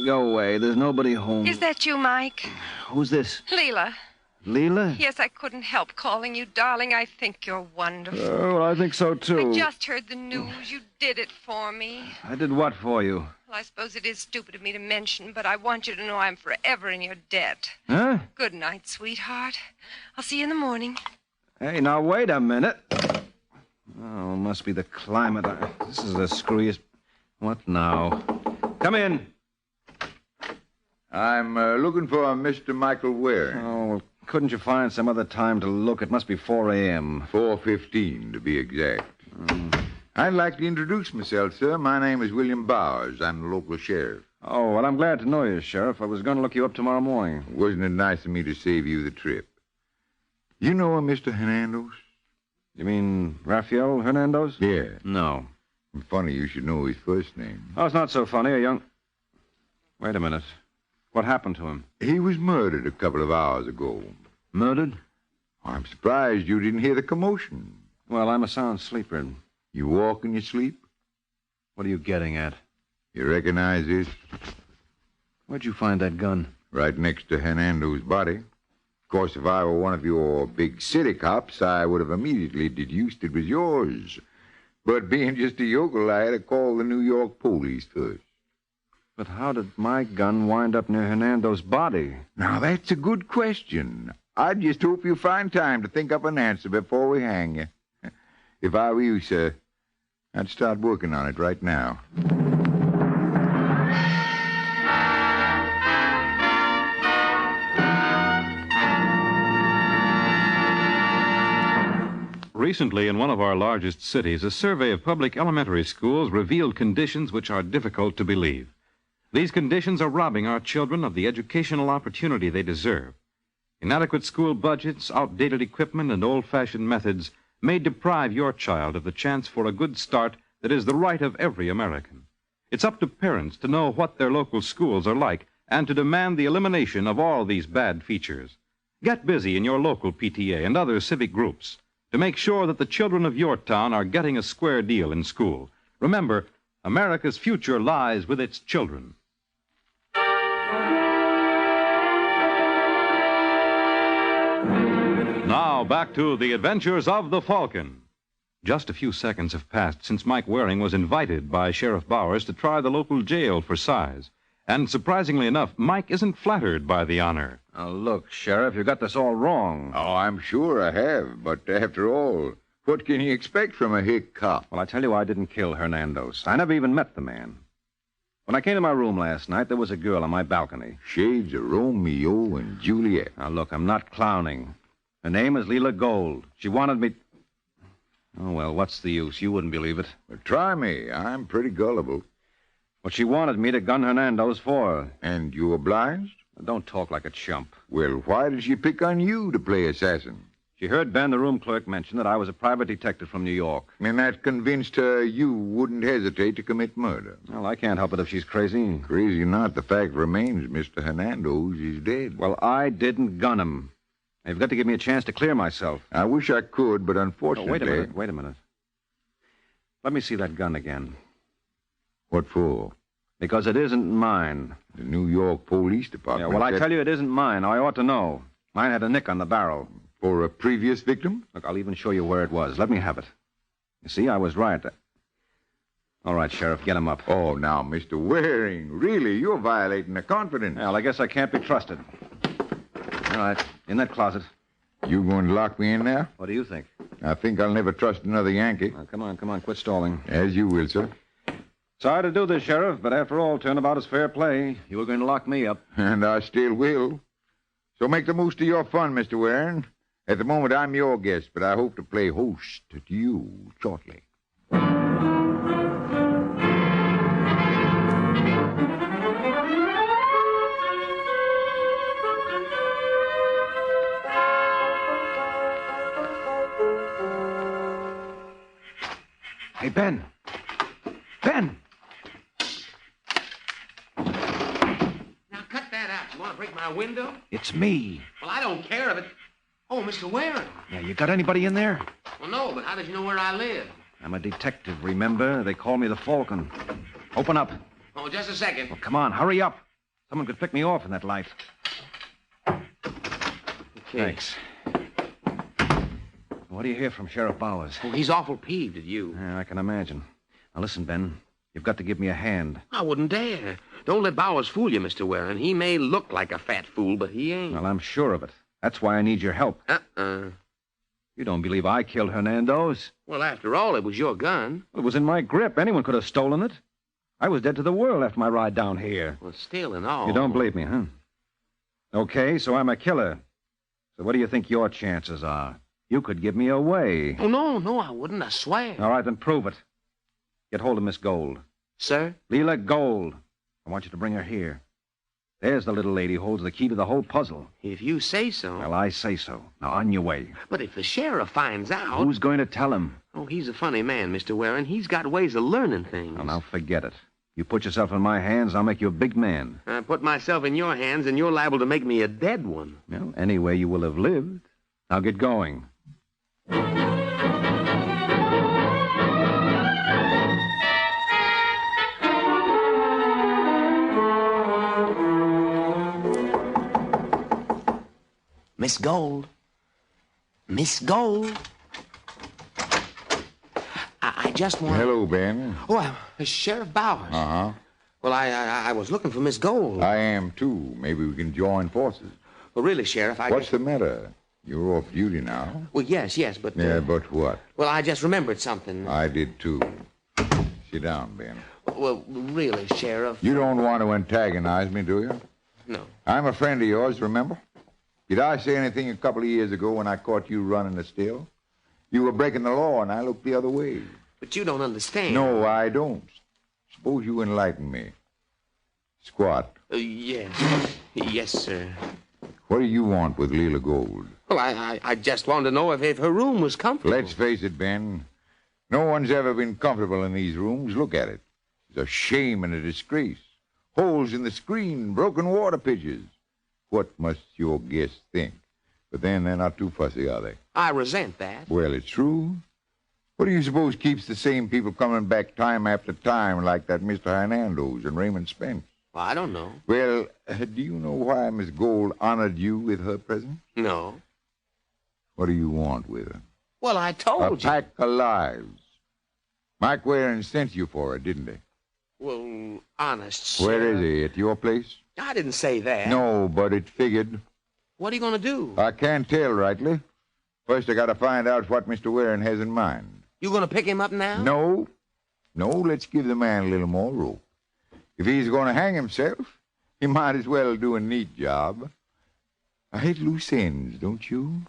Go away. There's nobody home. Is that you, Mike? Who's this? Leela. Leela? Yes, I couldn't help calling you, darling. I think you're wonderful. Oh, well, I think so, too. I just heard the news. You did it for me. I did what for you? Well, I suppose it is stupid of me to mention, but I want you to know I'm forever in your debt. Huh? Good night, sweetheart. I'll see you in the morning. Hey, now, wait a minute. Oh, must be the climate. This is the screwiest... What now? Come in. I'm looking for Mr. Michael Ware. Oh, well, couldn't you find some other time to look? It must be 4 a.m. 4:15, to be exact. I'd like to introduce myself, sir. My name is William Bowers. I'm the local sheriff. Oh, well, I'm glad to know you, Sheriff. I was going to look you up tomorrow morning. Wasn't it nice of me to save you the trip? You know a Mr. Hernandez? You mean Rafael Hernandez? Yeah. No. Funny you should know his first name. Oh, it's not so funny. A young... Wait a minute. What happened to him? He was murdered a couple of hours ago. Murdered? I'm surprised you didn't hear the commotion. Well, I'm a sound sleeper. You walk in your sleep? What are you getting at? You recognize this? Where'd you find that gun? Right next to Hernandez's body. Of course, if I were one of your big city cops, I would have immediately deduced it was yours. But being just a yokel, I had to call the New York police first. But how did my gun wind up near Hernandez's body? Now, that's a good question. I just hope you find time to think up an answer before we hang you. If I were you, sir, I'd start working on it right now. Recently, in one of our largest cities, a survey of public elementary schools revealed conditions which are difficult to believe. These conditions are robbing our children of the educational opportunity they deserve. Inadequate school budgets, outdated equipment, and old-fashioned methods may deprive your child of the chance for a good start that is the right of every American. It's up to parents to know what their local schools are like and to demand the elimination of all these bad features. Get busy in your local PTA and other civic groups to make sure that the children of your town are getting a square deal in school. Remember, America's future lies with its children. Now, back to the adventures of the Falcon. Just a few seconds have passed since Mike Waring was invited by Sheriff Bowers to try the local jail for size. And surprisingly enough, Mike isn't flattered by the honor. Now, look, Sheriff, you got this all wrong. Oh, I'm sure I have. But after all, what can you expect from a hick cop? Well, I tell you, I didn't kill Hernandez. I never even met the man. When I came to my room last night, there was a girl on my balcony. Shades of Romeo and Juliet. Now, look, I'm not clowning. Her name is Leela Gold. She wanted me... Oh, well, what's the use? You wouldn't believe it. Well, try me. I'm pretty gullible. What she wanted me to gun Hernando's for. And you obliged? Don't talk like a chump. Well, why did she pick on you to play assassin? She heard Ben, the room clerk, mention that I was a private detective from New York. And that convinced her you wouldn't hesitate to commit murder. Well, I can't help it if she's crazy. Crazy or not, the fact remains Mr. Hernandez is dead. Well, I didn't gun him. You've got to give me a chance to clear myself. I wish I could, but unfortunately... Wait a minute. Let me see that gun again. What for? Because it isn't mine. The New York Police Department... Yeah, well, I tell you, it isn't mine. I ought to know. Mine had a nick on the barrel. For a previous victim? Look, I'll even show you where it was. Let me have it. You see, I was right. All right, Sheriff, get him up. Oh, now, Mr. Waring, really, you're violating the confidence. Well, I guess I can't be trusted. All right, in that closet. You going to lock me in there? What do you think? I think I'll never trust another Yankee. Now, come on, quit stalling. As you will, sir. Sorry to do this, Sheriff, but after all, turnabout is fair play. You were going to lock me up. And I still will. So make the most of your fun, Mr. Waring. At the moment, I'm your guest, but I hope to play host to you shortly. Hey, Ben. Ben! Now, cut that out. You want to break my window? It's me. Well, I don't care if it... Oh, Mr. Waring. Yeah, you got anybody in there? Well, no, but how did you know where I live? I'm a detective, remember? They call me the Falcon. Open up. Oh, just a second. Well, come on, hurry up. Someone could pick me off in that light. Okay. Thanks. What do you hear from Sheriff Bowers? Oh, he's awful peeved at you. Yeah, I can imagine. Now, listen, Ben. You've got to give me a hand. I wouldn't dare. Don't let Bowers fool you, Mr. Waring. He may look like a fat fool, but he ain't. Well, I'm sure of it. That's why I need your help. You don't believe I killed Hernandez? Well, after all, it was your gun. It was in my grip. Anyone could have stolen it. I was dead to the world after my ride down here. Well, still and all. You don't believe me, huh? Okay, so I'm a killer. So what do you think your chances are? You could give me away. Oh, no, I wouldn't, I swear. All right, then prove it. Get hold of Miss Gold. Sir? Leela Gold. I want you to bring her here. There's the little lady who holds the key to the whole puzzle. If you say so. Well, I say so. Now, on your way. But if the sheriff finds out... Who's going to tell him? Oh, he's a funny man, Mr. Waring. He's got ways of learning things. Well, now, forget it. You put yourself in my hands, I'll make you a big man. I put myself in your hands, and you're liable to make me a dead one. Well, anyway, you will have lived. Now, get going. Miss Gold. Miss Gold. I just want... Hello, Ben. Oh, Sheriff Bowers. Uh-huh. Well, I was looking for Miss Gold. I am, too. Maybe we can join forces. Well, really, Sheriff, What's the matter? You're off duty now? Well, yes, but... Yeah, but what? Well, I just remembered something. I did, too. Sit down, Ben. Well, really, Sheriff... You don't want to antagonize me, do you? No. I'm a friend of yours, remember? Did I say anything a couple of years ago when I caught you running the still? You were breaking the law, and I looked the other way. But you don't understand. No, I don't. Suppose you enlighten me. Squat. Yes. Yes, sir. What do you want with Leela Gold? Well, I just wanted to know if her room was comfortable. Let's face it, Ben. No one's ever been comfortable in these rooms. Look at it. It's a shame and a disgrace. Holes in the screen, broken water pitchers. What must your guests think? But then they're not too fussy, are they? I resent that. Well, it's true. What do you suppose keeps the same people coming back time after time like that Mr. Hernandez and Raymond Spence? Well, I don't know. Well, do you know why Miss Gold honored you with her presence? No. What do you want with her? Well, I told you. A pack of lives. Mike Waring sent you for it, didn't he? Well, honest, sir. Where is he? At your place? I didn't say that. No, but it figured. What are you going to do? I can't tell rightly. First, I got to find out what Mr. Waring has in mind. You going to pick him up now? No. No, let's give the man a little more rope. If he's going to hang himself, he might as well do a neat job. I hate loose ends, don't you?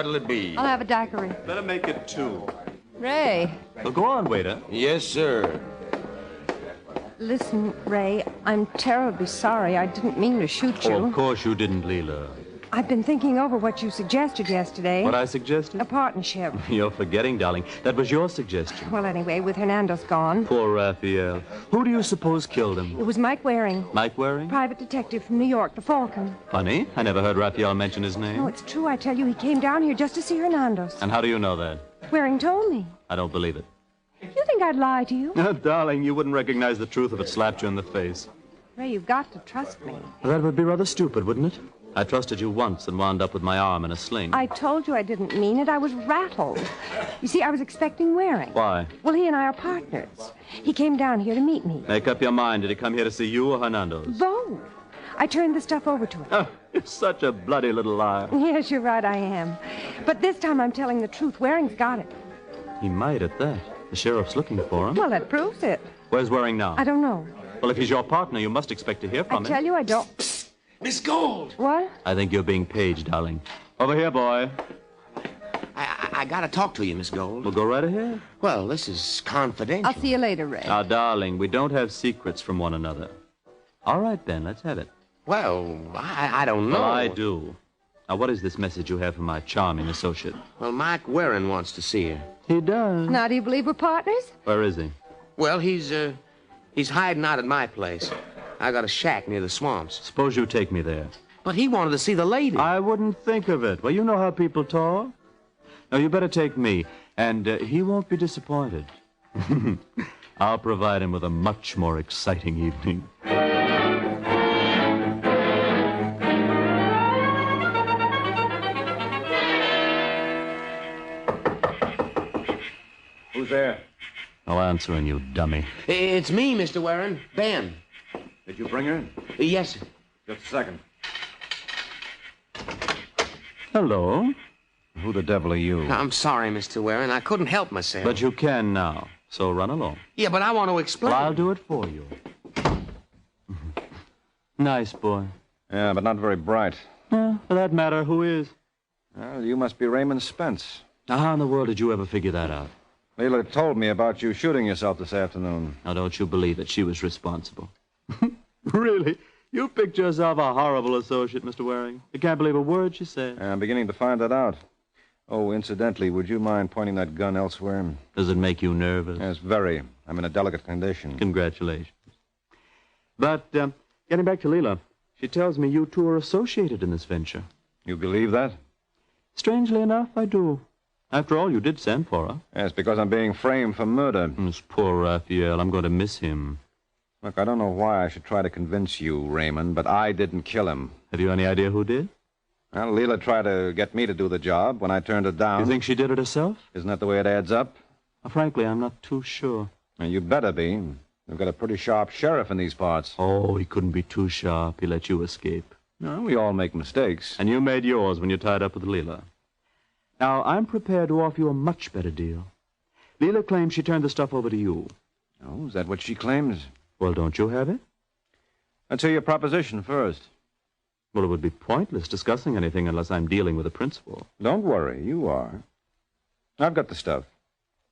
what'll it be? I'll have a daiquiri. Better make it 2. Ray. Well, go on, waiter. Yes, sir. Listen, Ray, I'm terribly sorry. I didn't mean to shoot you. Oh, of course you didn't, Leela. I've been thinking over what you suggested yesterday. What I suggested? A partnership. You're forgetting, darling. That was your suggestion. Well, anyway, with Hernando's gone. Poor Raphael. Who do you suppose killed him? It was Mike Waring. Mike Waring? Private detective from New York, the Falcon. Funny. I never heard Raphael mention his name. No, it's true. I tell you, he came down here just to see Hernando's. And how do you know that? Waring told me. I don't believe it. You think I'd lie to you? Darling, you wouldn't recognize the truth if it slapped you in the face. Ray, you've got to trust me. That would be rather stupid, wouldn't it? I trusted you once and wound up with my arm in a sling. I told you I didn't mean it. I was rattled. You see, I was expecting Waring. Why? Well, he and I are partners. He came down here to meet me. Make up your mind. Did he come here to see you or Hernando's? Both. I turned the stuff over to him. Oh, you're such a bloody little liar. Yes, you're right, I am. But this time I'm telling the truth. Waring's got it. He might at that. The sheriff's looking for him. Well, that proves it. Where's Waring now? I don't know. Well, if he's your partner, you must expect to hear from him. I tell you, I don't. Miss Gold! What? I think you're being paged, darling. Over here, boy. I gotta talk to you, Miss Gold. Well, go right ahead. Well, this is confidential. I'll see you later, Ray. Now, darling, we don't have secrets from one another. All right, then, let's have it. Well, I don't know. Well, I do. Now, what is this message you have from my charming associate? Well, Mike Waring wants to see her. He does. Now, do you believe we're partners? Where is he? Well, he's hiding out at my place. I got a shack near the swamps. Suppose you take me there. But he wanted to see the lady. I wouldn't think of it. Well, you know how people talk. Now, you better take me, and he won't be disappointed. I'll provide him with a much more exciting evening. Who's there? No answering, you dummy. It's me, Mr. Waring. Ben. Did you bring her? Yes, sir. Just a second. Hello. Who the devil are you? I'm sorry, Mr. Waring. I couldn't help myself. But you can now, so run along. Yeah, but I want to explain. Well, I'll do it for you. Nice boy. Yeah, but not very bright. For that matter, who is? Well, you must be Raymond Spence. Now, how in the world did you ever figure that out? Leila told me about you shooting yourself this afternoon. Now, don't you believe it. She was responsible. Really? You picked yourself a horrible associate, Mr. Waring. You can't believe a word she said. I'm beginning to find that out. Oh, incidentally, would you mind pointing that gun elsewhere? Does it make you nervous? Yes, very. I'm in a delicate condition. Congratulations. But, getting back to Leila, she tells me you two are associated in this venture. You believe that? Strangely enough, I do. After all, you did send for her. Yes, because I'm being framed for murder. This poor Raphael. I'm going to miss him. Look, I don't know why I should try to convince you, Raymond, but I didn't kill him. Have you any idea who did? Well, Leila tried to get me to do the job when I turned it down. You think she did it herself? Isn't that the way it adds up? Frankly, I'm not too sure. Well, you'd better be. We've got a pretty sharp sheriff in these parts. Oh, he couldn't be too sharp. He let you escape. No, we all make mistakes. And you made yours when you tied up with Leila. Now, I'm prepared to offer you a much better deal. Leila claims she turned the stuff over to you. Oh, is that what she claims? Well, don't you have it? Let's hear your proposition first. Well, it would be pointless discussing anything unless I'm dealing with a principal. Don't worry, you are. I've got the stuff.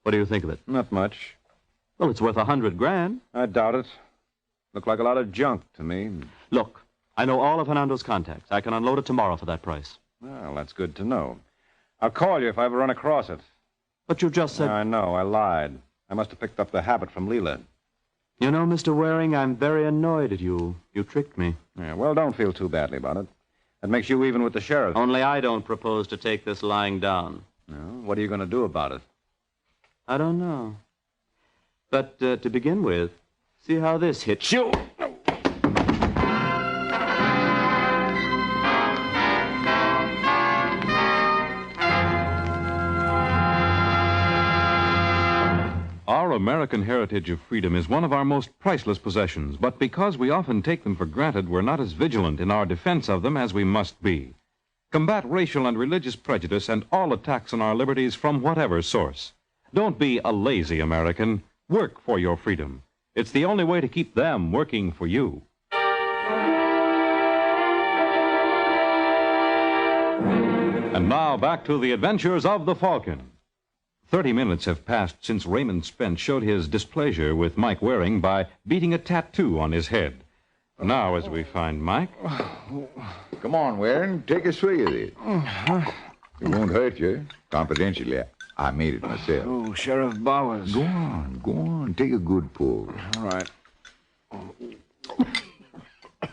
What do you think of it? Not much. Well, it's worth $100,000. I doubt it. Look like a lot of junk to me. Look, I know all of Hernando's contacts. I can unload it tomorrow for that price. Well, that's good to know. I'll call you if I ever run across it. But you just said... I know, I lied. I must have picked up the habit from Leila. You know, Mr. Waring, I'm very annoyed at you. You tricked me. Yeah, well, don't feel too badly about it. That makes you even with the sheriff. Only I don't propose to take this lying down. No? What are you going to do about it? I don't know. But to begin with, see how this hits you. Our American heritage of freedom is one of our most priceless possessions, but because we often take them for granted, we're not as vigilant in our defense of them as we must be. Combat racial and religious prejudice and all attacks on our liberties from whatever source. Don't be a lazy American. Work for your freedom. It's the only way to keep them working for you. And now back to the adventures of the Falcon. 30 minutes have passed since Raymond Spence showed his displeasure with Mike Waring by beating a tattoo on his head. Now, as we find Mike. Come on, Waring. Take a swig of this. It won't hurt you. Confidentially, I made it myself. Oh, Sheriff Bowers. Go on. Take a good pull. All right.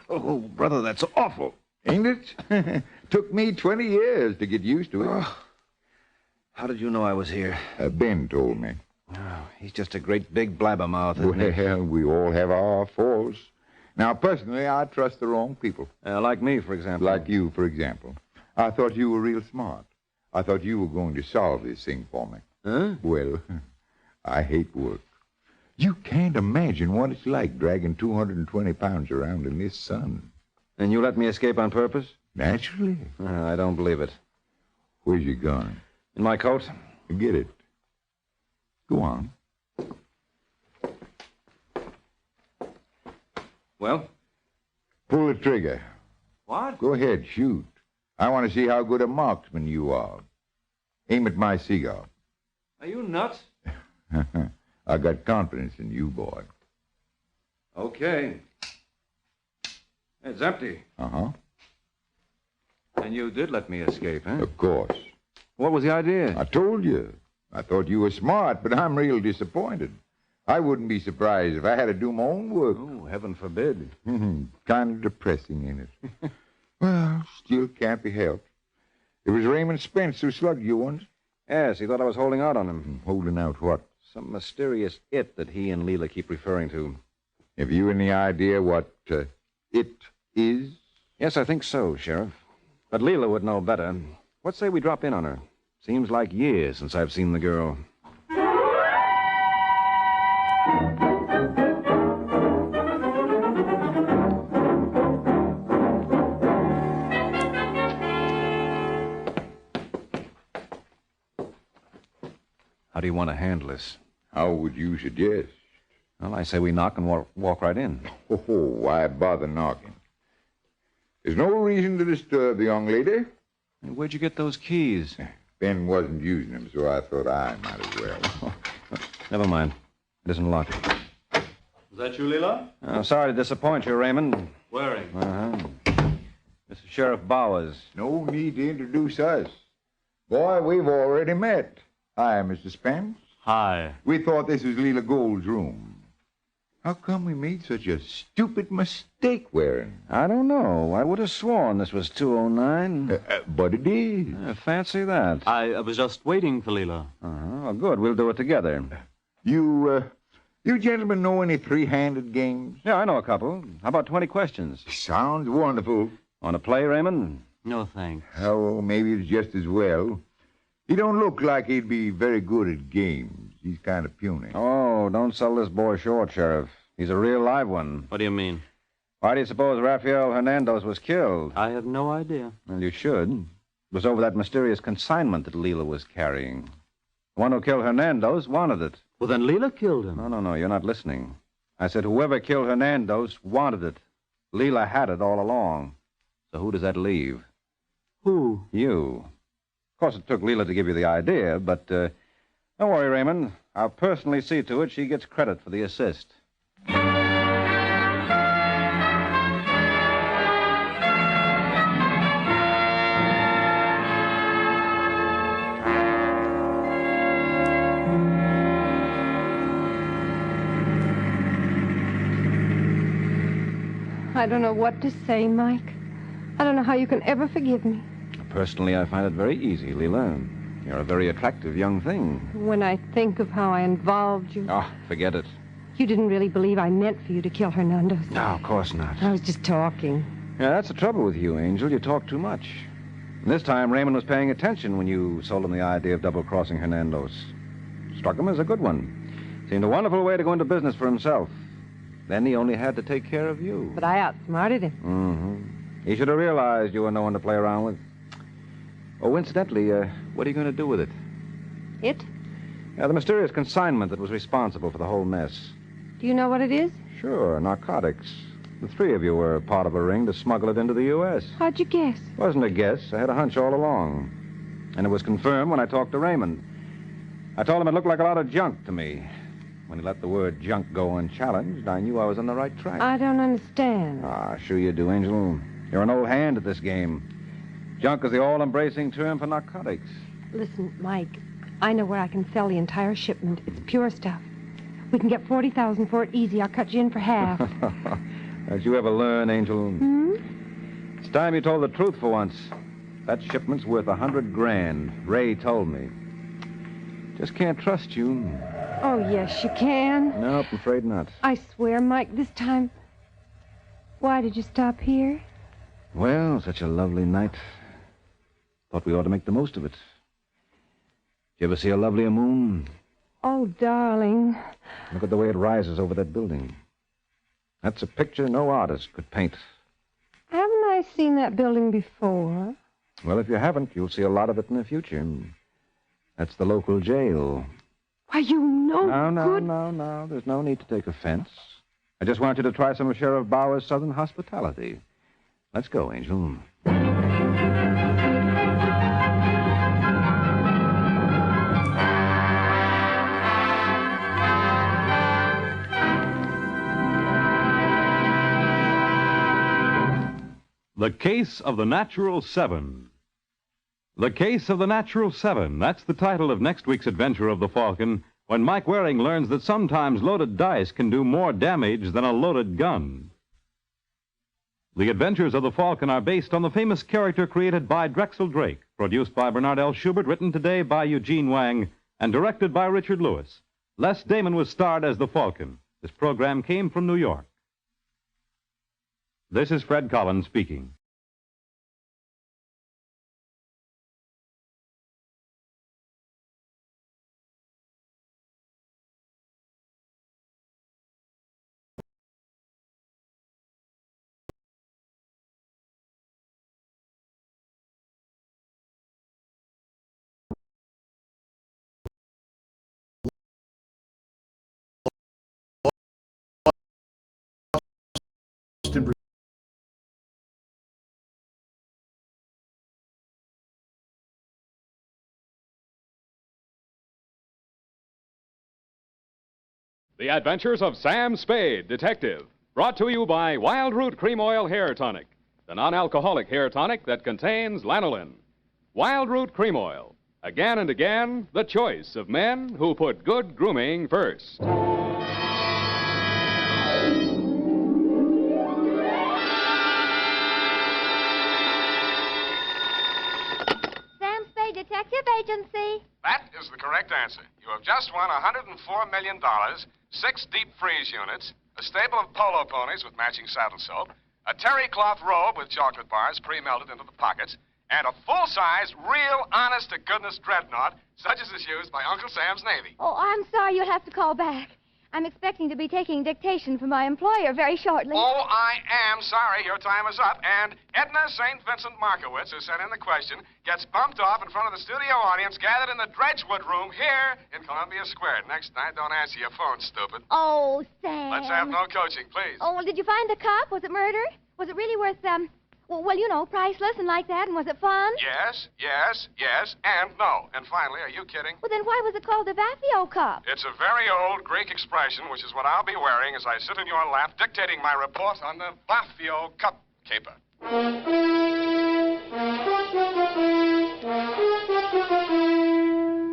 Oh, brother, that's awful. Ain't it? Took me 20 years to get used to it. How did you know I was here? Ben told me. Oh, he's just a great big blabbermouth, isn't he? Well, we all have our faults. Now, personally, I trust the wrong people. Like me, for example. Like you, for example. I thought you were real smart. I thought you were going to solve this thing for me. Huh? Well, I hate work. You can't imagine what it's like dragging 220 pounds around in this sun. And you let me escape on purpose? Naturally. I don't believe it. Where's your gun? In my coat. Get it. Go on. Well? Pull the trigger. What? Go ahead, shoot. I want to see how good a marksman you are. Aim at my cigar. Are you nuts? I got confidence in you, boy. Okay. It's empty. Uh-huh. And you did let me escape, huh? Of course. What was the idea? I told you. I thought you were smart, but I'm real disappointed. I wouldn't be surprised if I had to do my own work. Oh, heaven forbid. Kind of depressing, ain't it? Well, still can't be helped. It was Raymond Spence who slugged you once. Yes, he thought I was holding out on him. Holding out what? Some mysterious it that he and Leela keep referring to. Have you any idea what it is? Yes, I think so, Sheriff. But Leela would know better. What say we drop in on her? Seems like years since I've seen the girl. How do you want to handle this? How would you suggest? Well, I say we knock and walk right in. Oh, why bother knocking? There's no reason to disturb the young lady. Where'd you get those keys? Ben wasn't using them, so I thought I might as well. Never mind. It isn't locked. Is that you, Leela? Sorry to disappoint you, Raymond. Waring. This is Sheriff Bowers. No need to introduce us. Boy, we've already met. Hi, Mr. Spence. Hi. We thought this was Leela Gold's room. How come we made such a stupid mistake, Waring? I don't know. I would have sworn this was 209. But it is. Fancy that. I was just waiting for Leela. Well, good. We'll do it together. You gentlemen know any three-handed games? Yeah, I know a couple. How about 20 questions? Sounds wonderful. Want to play, Raymond? No, thanks. Oh, maybe it's just as well. He don't look like he'd be very good at games. He's kind of puny. Oh, don't sell this boy short, Sheriff. He's a real live one. What do you mean? Why do you suppose Rafael Hernandez was killed? I have no idea. Well, you should. It was over that mysterious consignment that Leela was carrying. The one who killed Hernandez wanted it. Well, then Leela killed him. No, you're not listening. I said whoever killed Hernandez wanted it. Leela had it all along. So who does that leave? Who? You. Of course, it took Leela to give you the idea, but don't worry, Raymond. I'll personally see to it she gets credit for the assist. I don't know what to say, Mike. I don't know how you can ever forgive me. Personally, I find it very easy, Leela. You're a very attractive young thing. When I think of how I involved you. Oh, forget it. You didn't really believe I meant for you to kill Hernandez. No, of course not. I was just talking. Yeah, that's the trouble with you, Angel. You talk too much. And this time, Raymond was paying attention when you sold him the idea of double-crossing Hernandez. Struck him as a good one. Seemed a wonderful way to go into business for himself. Then he only had to take care of you. But I outsmarted him. Mm-hmm. He should have realized you were no one to play around with. Oh, incidentally, what are you going to do with it? It? Yeah, the mysterious consignment that was responsible for the whole mess. Do you know what it is? Sure, narcotics. The three of you were part of a ring to smuggle it into the U.S. How'd you guess? Wasn't a guess. I had a hunch all along. And it was confirmed when I talked to Raymond. I told him it looked like a lot of junk to me. When he let the word junk go unchallenged, I knew I was on the right track. I don't understand. Ah, sure you do, Angel. You're an old hand at this game. Junk is the all-embracing term for narcotics. Listen, Mike, I know where I can sell the entire shipment. It's pure stuff. We can get $40,000 for it easy. I'll cut you in for half. As you ever learn, Angel. Hmm? It's time you told the truth for once. That shipment's worth $100,000. Ray told me. Just can't trust you. Oh, yes, you can. Nope, I'm afraid not. I swear, Mike, this time... Why did you stop here? Well, such a lovely night. Thought we ought to make the most of it. Did you ever see a lovelier moon? Oh, darling. Look at the way it rises over that building. That's a picture no artist could paint. Haven't I seen that building before? Well, if you haven't, you'll see a lot of it in the future. That's the local jail. Why, you know No. There's no need to take offense. I just want you to try some of Sheriff Bauer's southern hospitality. Let's go, Angel. The Case of the Natural Seven. The Case of the Natural Seven. That's the title of next week's adventure of the Falcon, when Mike Waring learns that sometimes loaded dice can do more damage than a loaded gun. The Adventures of the Falcon are based on the famous character created by Drexel Drake, produced by Bernard L. Schubert, written today by Eugene Wang, and directed by Richard Lewis. Les Damon was starred as the Falcon. This program came from New York. This is Fred Collins speaking. The Adventures of Sam Spade, Detective, brought to you by Wild Root Cream Oil Hair Tonic, the non-alcoholic hair tonic that contains lanolin. Wild Root Cream Oil, again and again, the choice of men who put good grooming first. Sam Spade Detective Agency. That is the correct answer. You have just won $104 million, 6 deep freeze units, a stable of polo ponies with matching saddle soap, a terry cloth robe with chocolate bars pre-melted into the pockets, and a full-size, real, honest-to-goodness dreadnought, such as is used by Uncle Sam's Navy. Oh, I'm sorry you'll have to call back. I'm expecting to be taking dictation from my employer very shortly. Oh, I am sorry. Your time is up. And Edna St. Vincent Markowitz, who sent in the question, gets bumped off in front of the studio audience gathered in the Dredgewood Room here in Columbia Square. Next night, don't answer your phone, stupid. Oh, Sam. Let's have no coaching, please. Oh, well, did you find the cop? Was it murder? Was it really worth, well, you know, priceless and like that, and was it fun? Yes, and no. And finally, are you kidding? Well, then why was it called the Vafio Cup? It's a very old Greek expression, which is what I'll be wearing as I sit in your lap dictating my report on the Vafio Cup caper.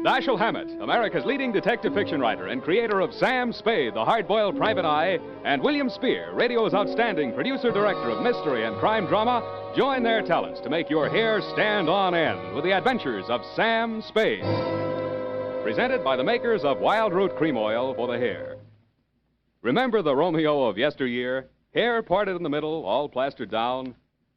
Dashiell Hammett, America's leading detective fiction writer and creator of Sam Spade, the hard-boiled private eye, and William Spear, radio's outstanding producer-director of mystery and crime drama, join their talents to make your hair stand on end with the adventures of Sam Spade. Presented by the makers of Wild Root Cream Oil for the hair. Remember the Romeo of yesteryear? Hair parted in the middle, all plastered down?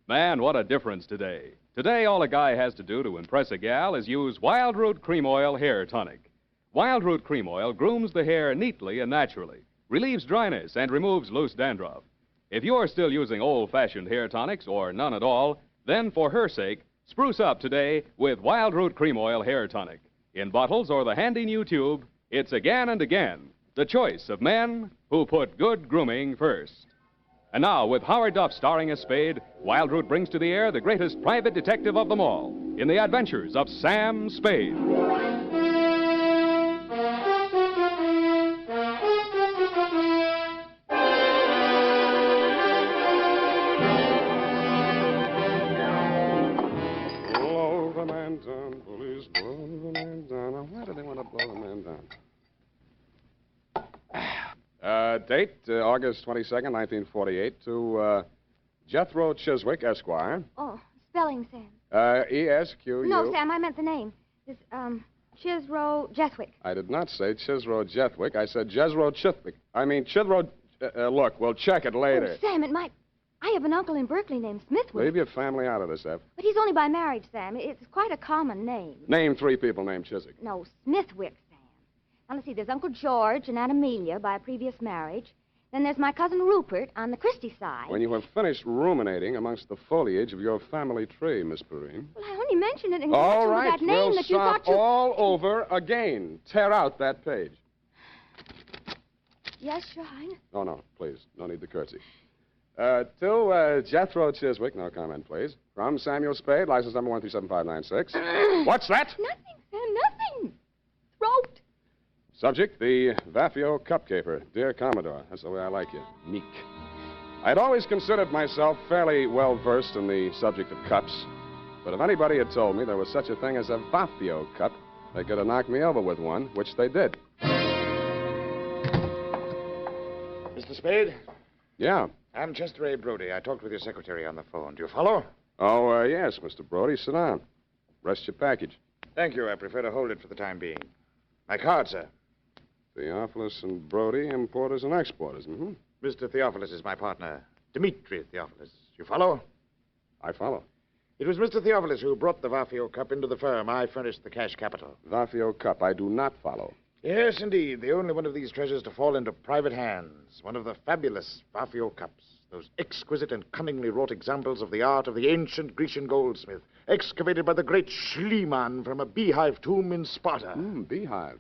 Man, what a difference today. Today, all a guy has to do to impress a gal is use Wild Root Cream Oil Hair Tonic. Wild Root Cream Oil grooms the hair neatly and naturally, relieves dryness, and removes loose dandruff. If you're still using old-fashioned hair tonics or none at all, then for her sake, spruce up today with Wild Root Cream Oil Hair Tonic. In bottles or the handy new tube, it's again and again the choice of men who put good grooming first. And now, with Howard Duff starring as Spade, Wild Root brings to the air the greatest private detective of them all, in the adventures of Sam Spade. Blow the man down, police, blow the man down. Now, why do they want to blow the man down? Date, August 22nd, 1948, to Jethro Chiswick, Esquire. Oh, spelling, Sam. E-S-Q-U. No, Sam, I meant the name. It's, Chisro Jethwick. I did not say Chisro Jethwick. I said Jethro Chithwick. I mean, Chithro... look, we'll check it later. Oh, Sam, it might... I have an uncle in Berkeley named Smithwick. Leave your family out of this, Eph. But he's only by marriage, Sam. It's quite a common name. Name 3 people named Chiswick. No, Smithwick, Sam. Now, let's see. There's Uncle George and Aunt Amelia by a previous marriage. Then there's my cousin Rupert on the Christie side. When you have finished ruminating amongst the foliage of your family tree, Miss Perrine. Well, I only mentioned it in All connection right, with that name we'll that you start thought you... all over again. Tear out that page. Yes, Your Highness. Oh, no, please. No need to curtsy. To Jethro Chiswick, no comment, please. From Samuel Spade, license number 1375596. What's that? Nothing, Sam, nothing. Throat. Subject, the Vafio Cup Caper. Dear Commodore, that's the way I like you. Meek. I'd always considered myself fairly well versed in the subject of cups. But if anybody had told me there was such a thing as a Vafio Cup, they could have knocked me over with one, which they did. Mr. Spade? Yeah. I'm Chester A. Brody. I talked with your secretary on the phone. Do you follow? Oh, yes, Mr. Brody. Sit down. Rest your package. Thank you. I prefer to hold it for the time being. My card, sir. Theophilus and Brody, importers and exporters. Mm-hmm. Mr. Theophilus is my partner, Dimitri Theophilus. You follow? I follow. It was Mr. Theophilus who brought the Vafio Cup into the firm. I furnished the cash capital. Vafio Cup. I do not follow. Yes, indeed. The only one of these treasures to fall into private hands. One of the fabulous Vafio Cups. Those exquisite and cunningly wrought examples of the art of the ancient Grecian goldsmith, excavated by the great Schliemann from a beehive tomb in Sparta. Beehive.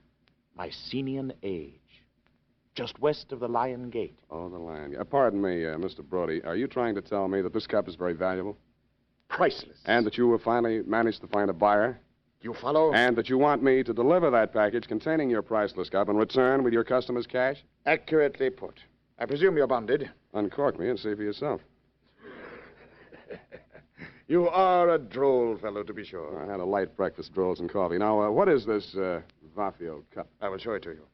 Mycenaean age. Just west of the Lion Gate. Oh, the Lion. Pardon me, Mr. Brody. Are you trying to tell me that this cup is very valuable? Priceless. And that you have finally managed to find a buyer? You follow? And that you want me to deliver that package containing your priceless cup and return with your customer's cash? Accurately put. I presume you're bonded. Uncork me and see for yourself. You are a droll fellow, to be sure. I had a light breakfast, rolls and coffee. Now, what is this Vafio Cup? I will show it to you.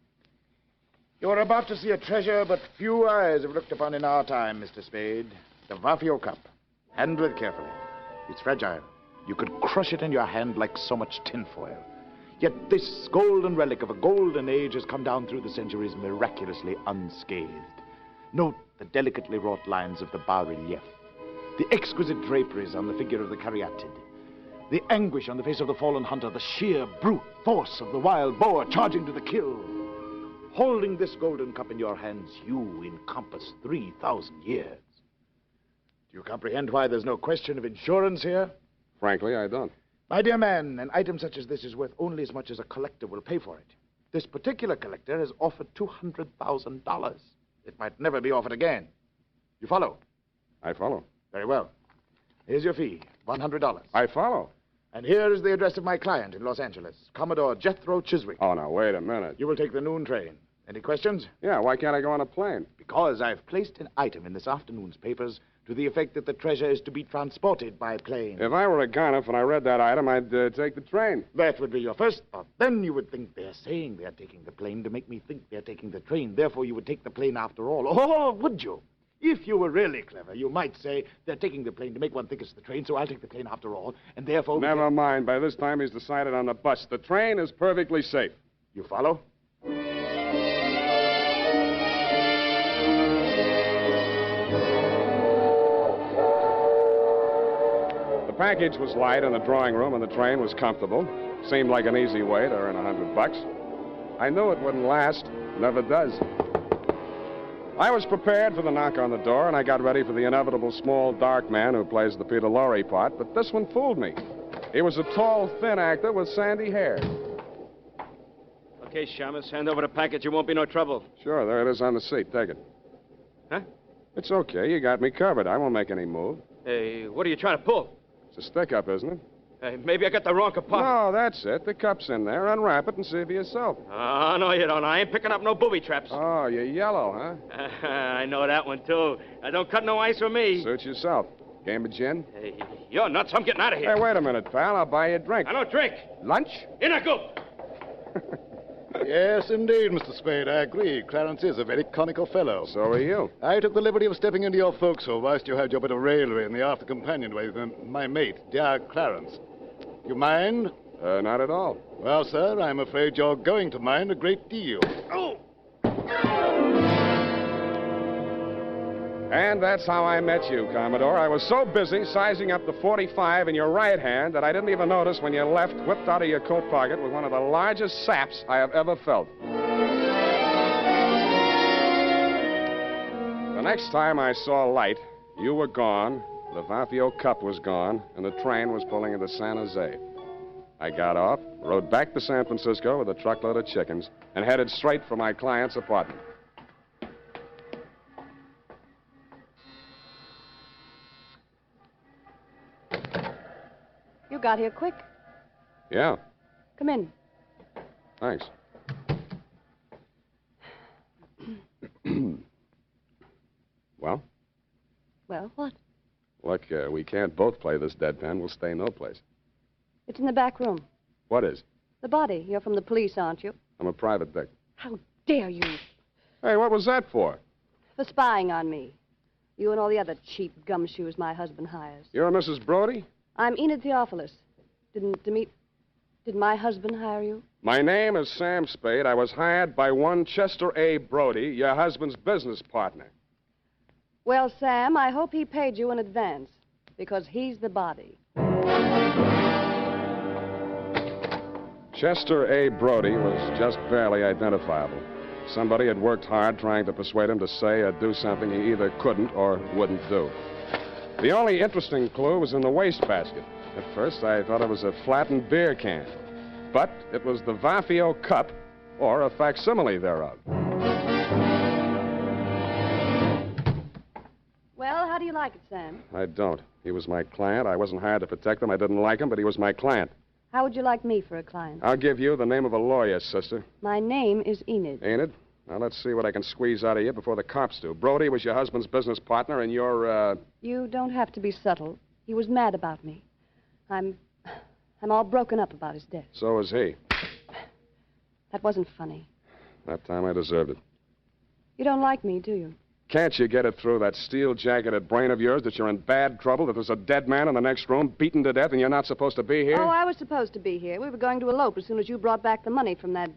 You are about to see a treasure but few eyes have looked upon in our time, Mr. Spade. The Vafio Cup. Handle it carefully. It's fragile. You could crush it in your hand like so much tinfoil. Yet this golden relic of a golden age has come down through the centuries miraculously unscathed. Note the delicately wrought lines of the bas-relief, the exquisite draperies on the figure of the caryatid, the anguish on the face of the fallen hunter, the sheer brute force of the wild boar charging to the kill. Holding this golden cup in your hands, you encompass 3,000 years. Do you comprehend why there's no question of insurance here? Frankly, I don't. My dear man, an item such as this is worth only as much as a collector will pay for it. This particular collector has offered $200,000. It might never be offered again. You follow? I follow. Very well. Here's your fee, $100. I follow. And here is the address of my client in Los Angeles, Commodore Jethro Chiswick. Oh, now, wait a minute. You will take the noon train. Any questions? Yeah, why can't I go on a plane? Because I've placed an item in this afternoon's papers to the effect that the treasure is to be transported by plane. If I were a gonif and I read that item, I'd take the train. That would be your first thought. Then you would think they're saying they're taking the plane to make me think they're taking the train. Therefore, you would take the plane after all. Oh, would you? If you were really clever, you might say they're taking the plane to make one think it's the train, so I'll take the plane after all, and therefore... Never mind. By this time, he's decided on the bus. The train is perfectly safe. You follow? The package was light in the drawing room, and the train was comfortable. Seemed like an easy way to earn $100. I knew it wouldn't last. Never does. I was prepared for the knock on the door, and I got ready for the inevitable small, dark man who plays the Peter Lorre part, but this one fooled me. He was a tall, thin actor with sandy hair. Okay, Shamus, hand over the package. It won't be no trouble. Sure, there it is on the seat. Take it. Huh? It's okay. You got me covered. I won't make any move. Hey, what are you trying to pull? It's a stick-up, isn't it? Hey, maybe I got the wrong compartment. No, that's it. The cup's in there. Unwrap it and see for yourself. Oh, no, you don't. I ain't picking up no booby traps. Oh, you're yellow, huh? I know that one, too. Don't cut no ice for me. Suit yourself. Game of gin? Hey, you're nuts. I'm getting out of here. Hey, wait a minute, pal. I'll buy you a drink. I don't drink. Lunch? In I go. Yes, indeed, Mr. Spade. I agree. Clarence is a very conical fellow. So are you. I took the liberty of stepping into your forecastle whilst you had your bit of raillery in the after companionway with my mate, dear Clarence. You mind? Not at all. Well, sir, I'm afraid you're going to mind a great deal. Oh! And that's how I met you, Commodore. I was so busy sizing up the .45 in your right hand that I didn't even notice when you left, whipped out of your coat pocket with one of the largest saps I have ever felt. The next time I saw light, you were gone, the Vafio Cup was gone, and the train was pulling into San Jose. I got off, rode back to San Francisco with a truckload of chickens, and headed straight for my client's apartment. You got here quick. Yeah, Come in. thanks. Well, Well, what? look, we can't both play this deadpan. We'll stay no place. It's in the back room. What is? The body. You're from the police, aren't you? I'm a private dick. How dare you? Hey, what was that for? For spying on me. You and all the other cheap gumshoes my husband hires. You're Mrs. Brody? I'm Enid Theophilus. Did my husband hire you? My name is Sam Spade. I was hired by one Chester A. Brody, your husband's business partner. Well, Sam, I hope he paid you in advance, because he's the body. Chester A. Brody was just barely identifiable. Somebody had worked hard trying to persuade him to say or do something he either couldn't or wouldn't do. The only interesting clue was in the wastebasket. At first, I thought it was a flattened beer can. But it was the Vafio Cup, or a facsimile thereof. Well, how do you like it, Sam? I don't. He was my client. I wasn't hired to protect him. I didn't like him, but he was my client. How would you like me for a client? I'll give you the name of a lawyer, sister. My name is Enid. Ain't it? Now, let's see what I can squeeze out of you before the cops do. Brody was your husband's business partner, and you're, You don't have to be subtle. He was mad about me. I'm all broken up about his death. So is he. That wasn't funny. That time I deserved it. You don't like me, do you? Can't you get it through that steel-jacketed brain of yours that you're in bad trouble, that there's a dead man in the next room, beaten to death, and you're not supposed to be here? Oh, I was supposed to be here. We were going to elope as soon as you brought back the money from that,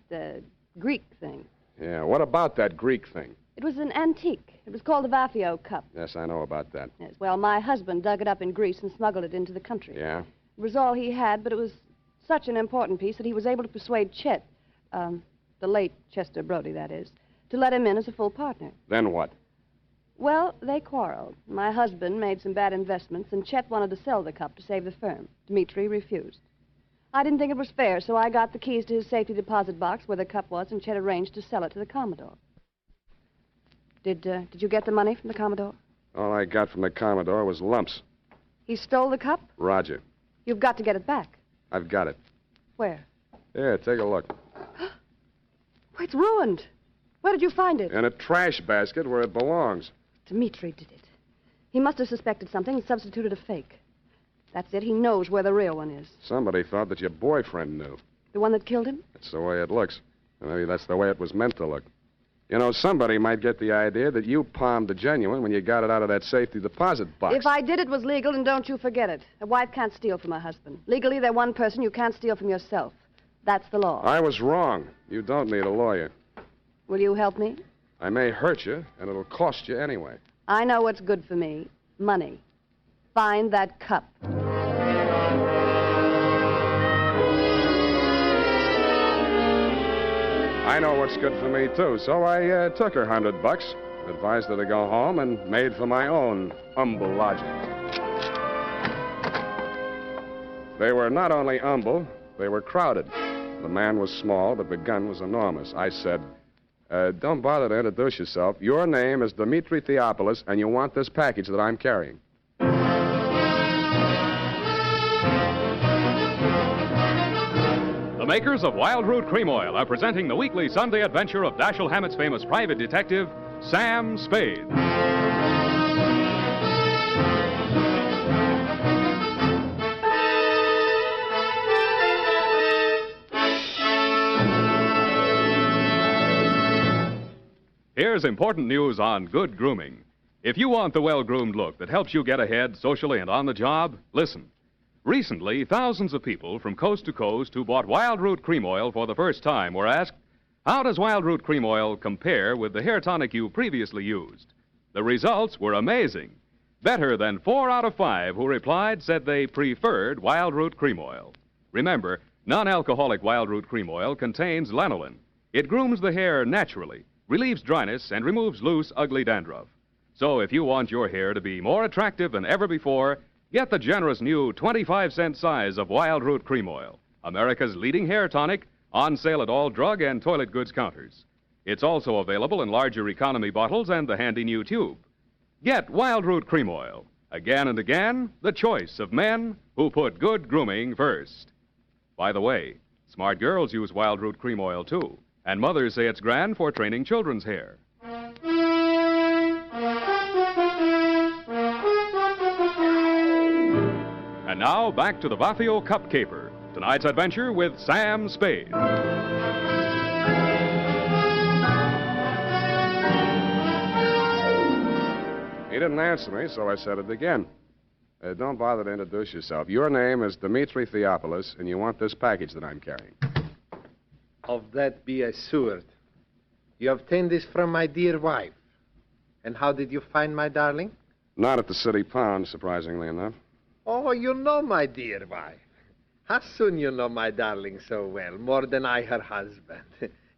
Greek thing. Yeah, what about that Greek thing? It was an antique. It was called the Vafio Cup. Yes, I know about that. Yes, well, my husband dug it up in Greece and smuggled it into the country. Yeah? It was all he had, but it was such an important piece that he was able to persuade Chet, the late Chester Brody, that is, to let him in as a full partner. Then what? Well, they quarreled. My husband made some bad investments, and Chet wanted to sell the cup to save the firm. Dmitri refused. I didn't think it was fair, so I got the keys to his safety deposit box where the cup was, and Chet arranged to sell it to the Commodore. Did you get the money from the Commodore? All I got from the Commodore was lumps. He stole the cup? Roger. You've got to get it back. I've got it. Where? Here, take a look. It's ruined. Where did you find it? In a trash basket where it belongs. Dmitri did it. He must have suspected something and substituted a fake. That's it. He knows where the real one is. Somebody thought that your boyfriend knew. The one that killed him? That's the way it looks. And maybe that's the way it was meant to look. You know, somebody might get the idea that you palmed the genuine when you got it out of that safety deposit box. If I did, it was legal, and don't you forget it. A wife can't steal from her husband. Legally, they're one person. You can't steal from yourself. That's the law. I was wrong. You don't need a lawyer. Will you help me? I may hurt you, and it'll cost you anyway. I know what's good for me. Money. Find that cup. I know what's good for me, too, so I took her $100, advised her to go home, and made for my own humble lodging. They were not only humble, they were crowded. The man was small, but the gun was enormous. I said, don't bother to introduce yourself. Your name is Dmitri Theophilus, and you want this package that I'm carrying. The makers of Wild Root Cream Oil are presenting the weekly Sunday adventure of Dashiell Hammett's famous private detective, Sam Spade. Here's important news on good grooming. If you want the well-groomed look that helps you get ahead socially and on the job, listen. Recently, thousands of people from coast to coast who bought Wild Root Cream Oil for the first time were asked, how does Wild Root Cream Oil compare with the hair tonic you previously used? The results were amazing. Better than 4 out of 5 who replied said they preferred Wild Root Cream Oil. Remember, non-alcoholic Wild Root Cream Oil contains lanolin. It grooms the hair naturally, relieves dryness, and removes loose, ugly dandruff. So if you want your hair to be more attractive than ever before, get the generous new 25-cent size of Wild Root Cream Oil, America's leading hair tonic, on sale at all drug and toilet goods counters. It's also available in larger economy bottles and the handy new tube. Get Wild Root Cream Oil. Again and again, the choice of men who put good grooming first. By the way, smart girls use Wild Root Cream Oil, too. And mothers say it's grand for training children's hair. And now, back to the Vafio Cup Caper. Tonight's adventure with Sam Spade. He didn't answer me, so I said it again. Don't bother to introduce yourself. Your name is Dmitri Theopolis, and you want this package that I'm carrying. Of that be assured. You obtained this from my dear wife. And how did you find my darling? Not at the city pound, surprisingly enough. Oh, you know my dear wife. How soon you know my darling so well, more than I her husband?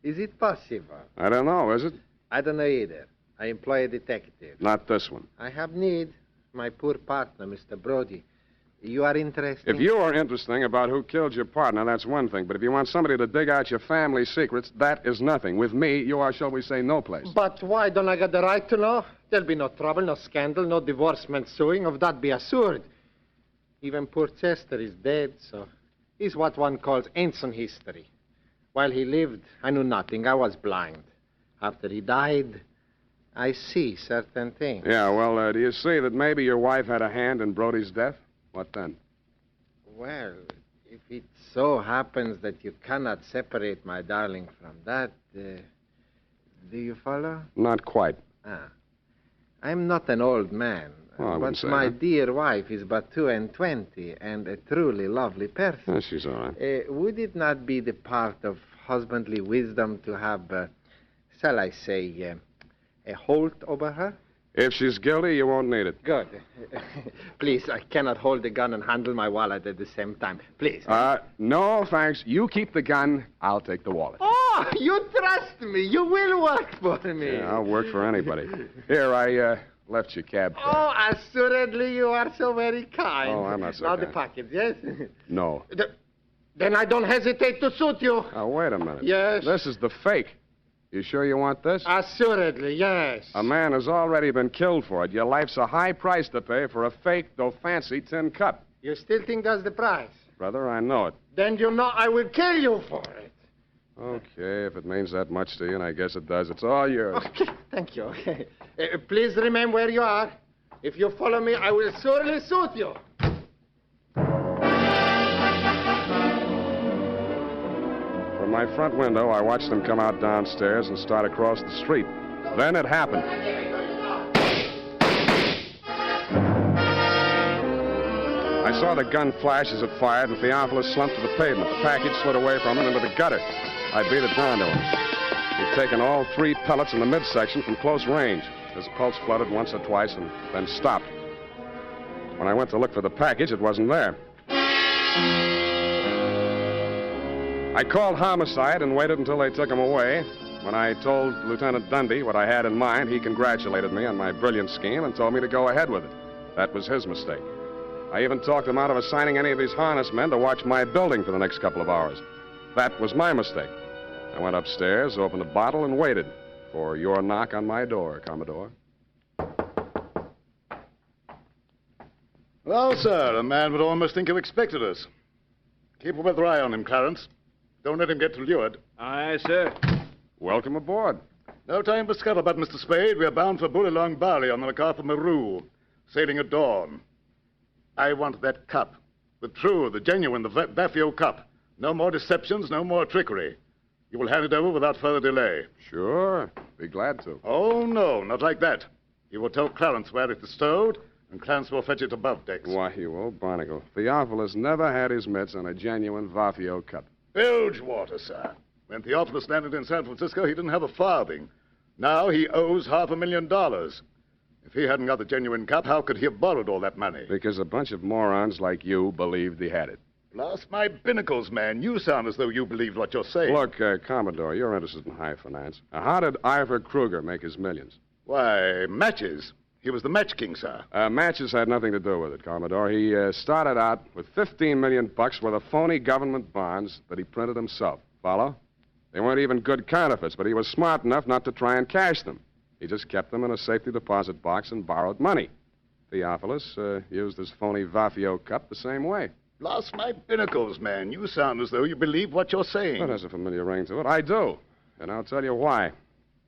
Is it possible? I don't know, is it? I don't know either. I employ a detective. Not this one. I have need. My poor partner, Mr. Brody. You are interested? If you are interesting about who killed your partner, that's one thing. But if you want somebody to dig out your family secrets, that is nothing. With me, you are, shall we say, no place. But why don't I get the right to know? There'll be no trouble, no scandal, no divorcement suing. Of that be assured. Even poor Chester is dead, so he's what one calls ancient history. While he lived, I knew nothing. I was blind. After he died, I see certain things. Yeah, well, do you see that maybe your wife had a hand in Brody's death? What then? Well, if it so happens that you cannot separate my darling from that, do you follow? Not quite. I'm not an old man, but my dear wife is but 22 and a truly lovely person. Yeah, she's all right. Would it not be the part of husbandly wisdom to have, shall I say, a hold over her? If she's guilty, you won't need it. Good. Please, I cannot hold the gun and handle my wallet at the same time. Please. No, thanks. You keep the gun. I'll take the wallet. Oh, you trust me. You will work for me. Yeah, I'll work for anybody. Here, I left your cab fare. Oh, assuredly, you are so very kind. Oh, I'm not so now kind. the package, yes? No. Then I don't hesitate to suit you. Oh, wait a minute. Yes? This is the fake. You sure you want this? Assuredly, yes. A man has already been killed for it. Your life's a high price to pay for a fake, though fancy, tin cup. You still think that's the price? Brother, I know it. Then you know I will kill you for it. Okay, if it means that much to you, and I guess it does, it's all yours. Okay, thank you. Okay. Please remain where you are. If you follow me, I will surely suit you. From my front window, I watched them come out downstairs and start across the street. Then it happened. I saw the gun flash as it fired, and Theophilus slumped to the pavement. The package slid away from him into the gutter. I beat it down to him. He'd taken all 3 pellets in the midsection from close range. His pulse fluttered once or twice and then stopped. When I went to look for the package, it wasn't there. I called homicide and waited until they took him away. When I told Lieutenant Dundee what I had in mind, he congratulated me on my brilliant scheme and told me to go ahead with it. That was his mistake. I even talked him out of assigning any of his harness men to watch my building for the next couple of hours. That was my mistake. I went upstairs, opened a bottle, and waited for your knock on my door, Commodore. Well, sir, a man would almost think you expected us. Keep a weather eye on him, Clarence. Don't let him get lured. Aye, sir. Welcome aboard. No time for scuttlebutt, Mr. Spade. We're bound for Bullylong Bali on the MacArthur Maru, sailing at dawn. I want that cup. The true, the genuine, the Vaffio cup. No more deceptions, no more trickery. You will hand it over without further delay. Sure. Be glad to. Oh, no, not like that. You will tell Clarence where it is stowed, and Clarence will fetch it above decks. Why, you old barnacle. Theophilus never had his mitts on a genuine Vaffio cup. Bilge water, sir. When Theophilus landed in San Francisco, he didn't have a farthing. Now he owes $500,000. If he hadn't got the genuine cup, how could he have borrowed all that money? Because a bunch of morons like you believed he had it. Blast my binnacles, man. You sound as though you believe what you're saying. Look, Commodore, you're interested in high finance. How did Ivor Kruger make his millions? Why, matches. He was the match king, sir. Matches had nothing to do with it, Commodore. He started out with $15 million worth of phony government bonds that he printed himself. Follow? They weren't even good counterfeits, but he was smart enough not to try and cash them. He just kept them in a safety deposit box and borrowed money. Theophilus used his phony Vaffio cup the same way. Blast my binnacles, man. You sound as though you believe what you're saying. That has a familiar ring to it. I do. And I'll tell you why.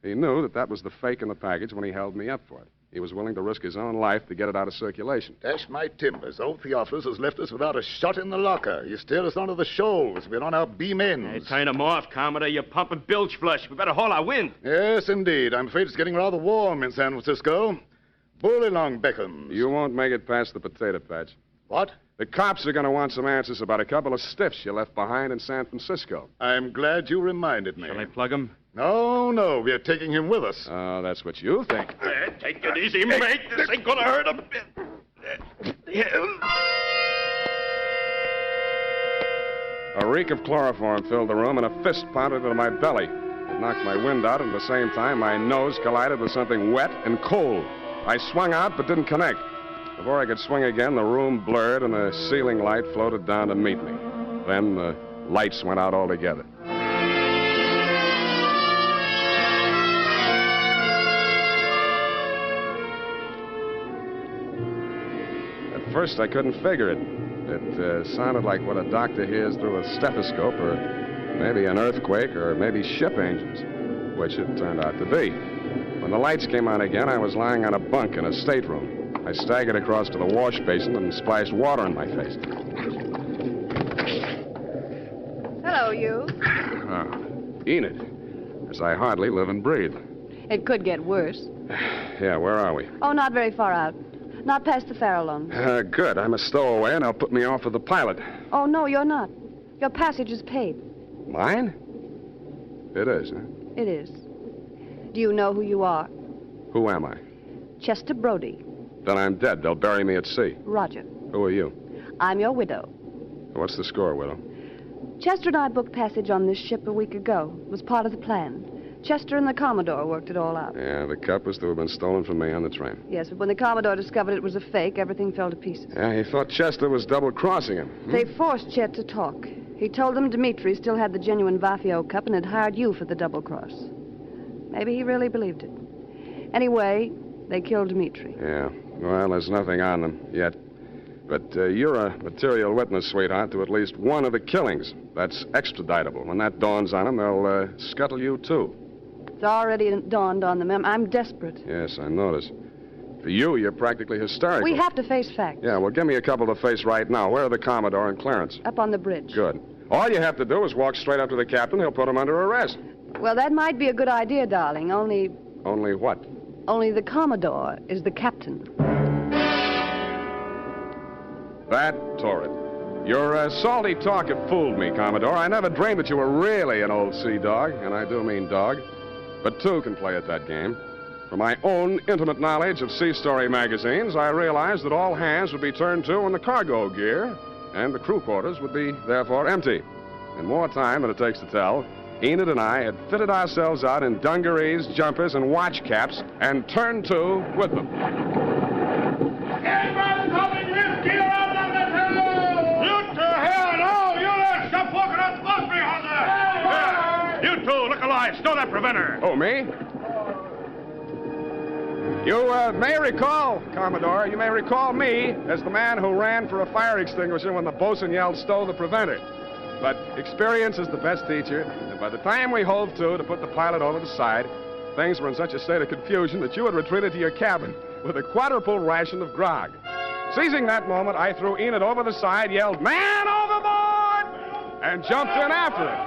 He knew that was the fake in the package when he held me up for it. He was willing to risk his own life to get it out of circulation. Dash my timbers. Old Theophilus has left us without a shot in the locker. You steered us onto the shoals. We're on our beam ends. Hey, turn him off, Commodore. You're pumping bilge flush. We better haul our wind. Yes, indeed. I'm afraid it's getting rather warm in San Francisco. Bullylong beckons. You won't make it past the potato patch. What? The cops are going to want some answers about a couple of stiffs you left behind in San Francisco. I'm glad you reminded me. Shall I plug him? No, we're taking him with us. Oh, that's what you think. Take it easy, mate. This ain't gonna hurt a bit. A reek of chloroform filled the room, and a fist pounded into my belly. It knocked my wind out, and at the same time, my nose collided with something wet and cold. I swung out, but didn't connect. Before I could swing again, the room blurred, and a ceiling light floated down to meet me. Then the lights went out altogether. At first, I couldn't figure it. It sounded like what a doctor hears through a stethoscope, or maybe an earthquake, or maybe ship engines, which it turned out to be. When the lights came on again, I was lying on a bunk in a stateroom. I staggered across to the wash basin and splashed water in my face. Hello, you. Oh, Enid, as I hardly live and breathe. It could get worse. Yeah, where are we? Oh, not very far out. Not past the Farallon. Good. I'm a stowaway, and they'll put me off with the pilot. Oh, no, you're not. Your passage is paid. Mine? It is, huh? It is. Do you know who you are? Who am I? Chester Brody. Then I'm dead. They'll bury me at sea. Roger. Who are you? I'm your widow. What's the score, widow? Chester and I booked passage on this ship a week ago. It was part of the plan. Chester and the Commodore worked it all out. Yeah, the cup was to have been stolen from me on the train. Yes, but when the Commodore discovered it was a fake, everything fell to pieces. Yeah, he thought Chester was double-crossing him. They forced Chet to talk. He told them Dimitri still had the genuine Vaffio cup and had hired you for the double cross. Maybe he really believed it. Anyway, they killed Dimitri. Yeah. Well, there's nothing on them yet. But you're a material witness, sweetheart, to at least one of the killings. That's extraditable. When that dawns on them, they'll scuttle you, too. It's already dawned on them. I'm desperate. Yes, I notice. For you, you're practically hysterical. We have to face facts. Yeah, well, give me a couple to face right now. Where are the Commodore and Clarence? Up on the bridge. Good. All you have to do is walk straight up to the captain. He'll put them under arrest. Well, that might be a good idea, darling, only... Only what? Only the Commodore is the captain. That tore it. Your salty talk had fooled me, Commodore. I never dreamed that you were really an old sea dog, and I do mean dog. But two can play at that game. From my own intimate knowledge of sea story magazines, I realized that all hands would be turned to on the cargo gear, and the crew quarters would be, therefore, empty. In more time than it takes to tell, Enid and I had fitted ourselves out in dungarees, jumpers, and watch caps, and turned to with them. Anybody coming with gear out on the table? You to hell, no! You let stop walking on the boat behind there! You two, look alive. Stow that preventer. Oh, me? You may recall, Commodore, you may recall me as the man who ran for a fire extinguisher when the bosun yelled, "Stow the preventer." But experience is the best teacher, and by the time we hove to put the pilot over the side, things were in such a state of confusion that you had retreated to your cabin with a quadruple ration of grog. Seizing that moment, I threw Enid over the side, yelled, "Man overboard!" and jumped in after it.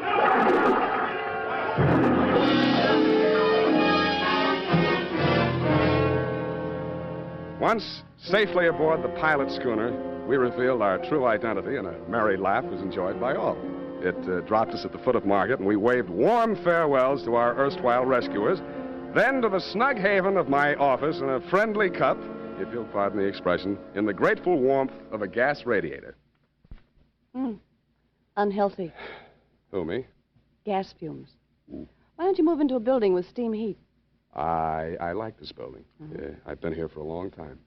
Once safely aboard the pilot schooner, we revealed our true identity, and a merry laugh was enjoyed by all. It dropped us at the foot of Market, and we waved warm farewells to our erstwhile rescuers, then to the snug haven of my office in a friendly cup, if you'll pardon the expression, in the grateful warmth of a gas radiator. Unhealthy. Who, me? Gas fumes. Why don't you move into a building with steam heat? I like this building. Yeah, I've been here for a long time.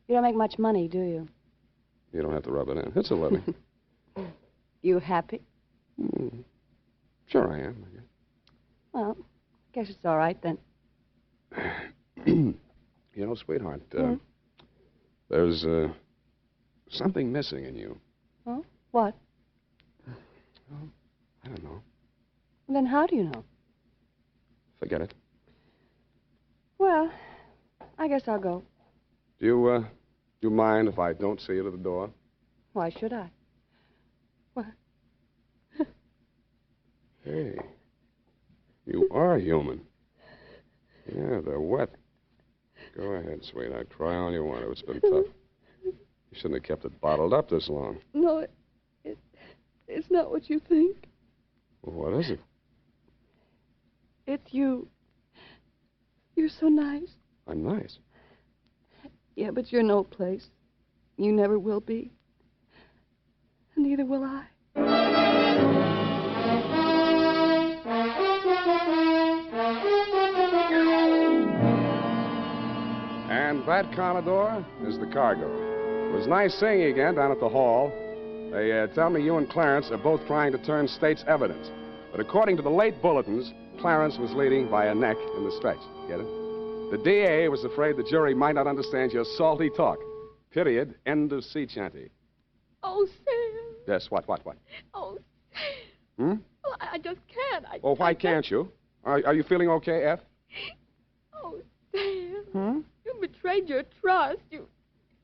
You don't make much money, do you? You don't have to rub it in. It's a living. You happy? Sure I am, I guess. Well, guess it's all right then. You know, sweetheart, there's something missing in you. Oh? What? I don't know. Then how do you know? Forget it. Well, I guess I'll go. Do you mind if I don't see you to the door? Why should I? What? Hey, you are human. Yeah, they're wet. Go ahead, sweetheart. Cry all you want to. It's been tough. You shouldn't have kept it bottled up this long. No, it's not what you think. Well, what is it? It's you. You're so nice. I'm nice. Yeah, but you're no place. You never will be. And neither will I. And that, Commodore, is the cargo. It was nice seeing you again down at the hall. They tell me you and Clarence are both trying to turn state's evidence. But according to the late bulletins, Clarence was leading by a neck in the stretch. Get it? The DA was afraid the jury might not understand your salty talk. Period. End of sea chanty. Oh, Sam. Yes, what? Oh, Sam. Oh, I just can't. Oh, why can't you? Are you feeling okay, F? Oh, Sam. You betrayed your trust.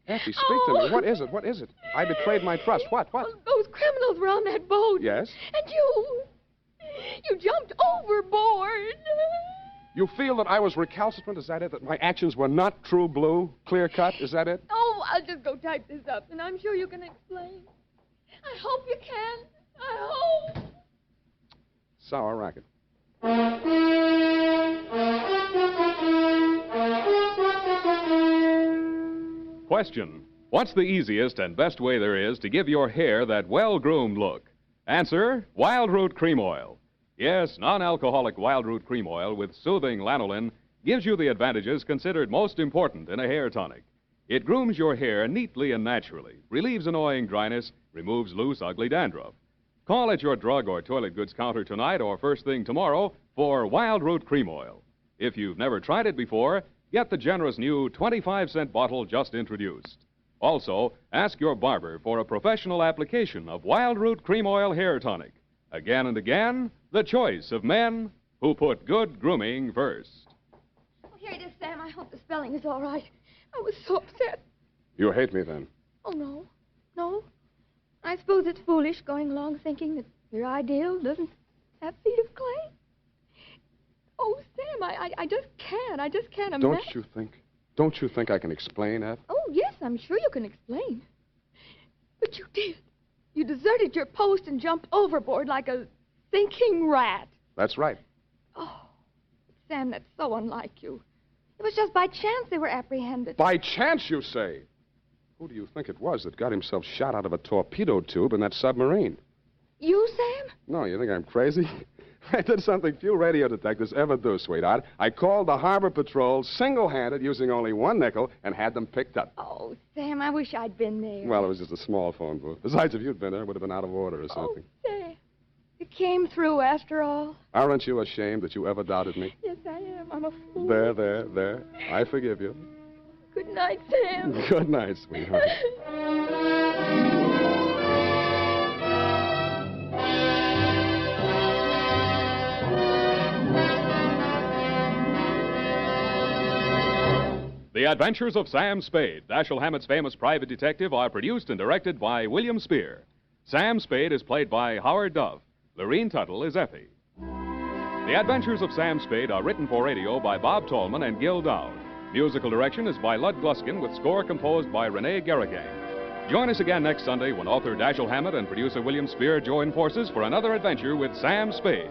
Effie, speak to me. What is it? What is it? I betrayed my trust. What? Those criminals were on that boat. Yes? And you jumped overboard. You feel that I was recalcitrant? Is that it? That my actions were not true blue, clear cut? Is that it? Oh, I'll just go type this up, and I'm sure you can explain. I hope you can. I hope. Sour racket. Question: what's the easiest and best way there is to give your hair that well-groomed look? Answer: Wild Root Cream Oil. Yes, non-alcoholic Wild Root Cream Oil with soothing lanolin gives you the advantages considered most important in a hair tonic. It grooms your hair neatly and naturally, relieves annoying dryness, removes loose, ugly dandruff. Call at your drug or toilet goods counter tonight or first thing tomorrow for Wild Root Cream Oil. If you've never tried it before, get the generous new 25-cent bottle just introduced. Also, ask your barber for a professional application of Wild Root Cream Oil Hair Tonic. Again and again, the choice of men who put good grooming first. Oh, here it is, Sam. I hope the spelling is all right. I was so upset. You hate me then? Oh, no. No. I suppose it's foolish going along thinking that your ideal doesn't have feet of clay. Oh, Sam, I just can't. I just can't imagine. Don't you think I can explain, Eth? Oh, yes, I'm sure you can explain. But you did. You deserted your post and jumped overboard like a thinking rat. That's right. Oh, Sam, that's so unlike you. It was just by chance they were apprehended. By chance, you say? Who do you think it was that got himself shot out of a torpedo tube in that submarine? You, Sam? No, you think I'm crazy? I did something few radio detectives ever do, sweetheart. I called the Harbor Patrol single-handed using only one nickel and had them picked up. Oh, Sam, I wish I'd been there. Well, it was just a small phone booth. Besides, if you'd been there, it would have been out of order or something. Oh, Sam, you came through after all. Aren't you ashamed that you ever doubted me? Yes, I am. I'm a fool. There. I forgive you. Good night, Sam. Good night, sweetheart. The Adventures of Sam Spade, Dashiell Hammett's famous private detective, are produced and directed by William Spear. Sam Spade is played by Howard Duff. Lorene Tuttle is Effie. The Adventures of Sam Spade are written for radio by Bob Tallman and Gil Dowd. Musical direction is by Lud Gluskin with score composed by Renee Garrigang. Join us again next Sunday when author Dashiell Hammett and producer William Spear join forces for another adventure with Sam Spade.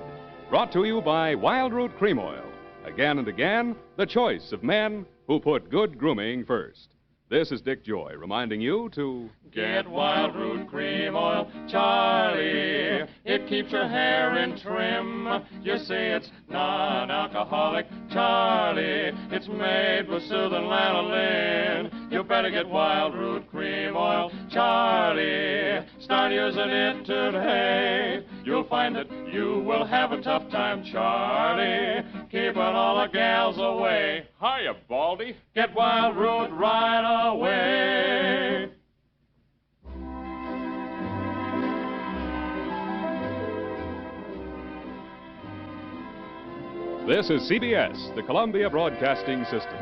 Brought to you by Wild Root Cream Oil. Again and again, the choice of men who put good grooming first. This is Dick Joy reminding you to get Wild Root Cream Oil, Charlie. It keeps your hair in trim. You see, it's non-alcoholic, Charlie. It's made with soothing lanolin. You better get Wild Root Cream Oil, Charlie. Start using it today. You'll find that you will have a tough time, Charlie, keeping all the gals away. Hiya, Baldy. Get Wild Root right away. This is CBS, the Columbia Broadcasting System.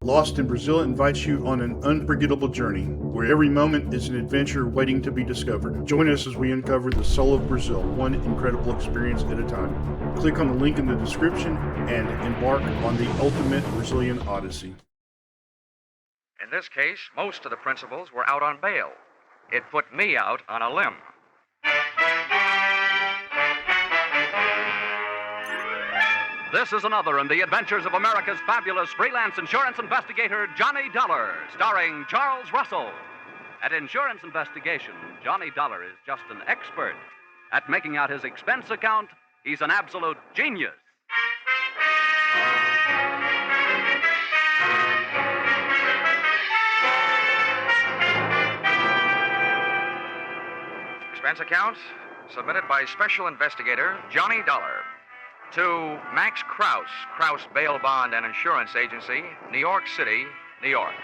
Lost in Brazil invites you on an unforgettable journey where every moment is an adventure waiting to be discovered. Join us as we uncover the soul of Brazil, one incredible experience at a time. Click on the link in the description and embark on the ultimate Brazilian odyssey. In this case, most of the principals were out on bail. It put me out on a limb. This is another in the adventures of America's fabulous freelance insurance investigator, Johnny Dollar, starring Charles Russell. At insurance investigation, Johnny Dollar is just an expert. At making out his expense account, he's an absolute genius. Expense account submitted by Special Investigator Johnny Dollar to Max Krause, Krause Bail Bond and Insurance Agency, New York City, New York.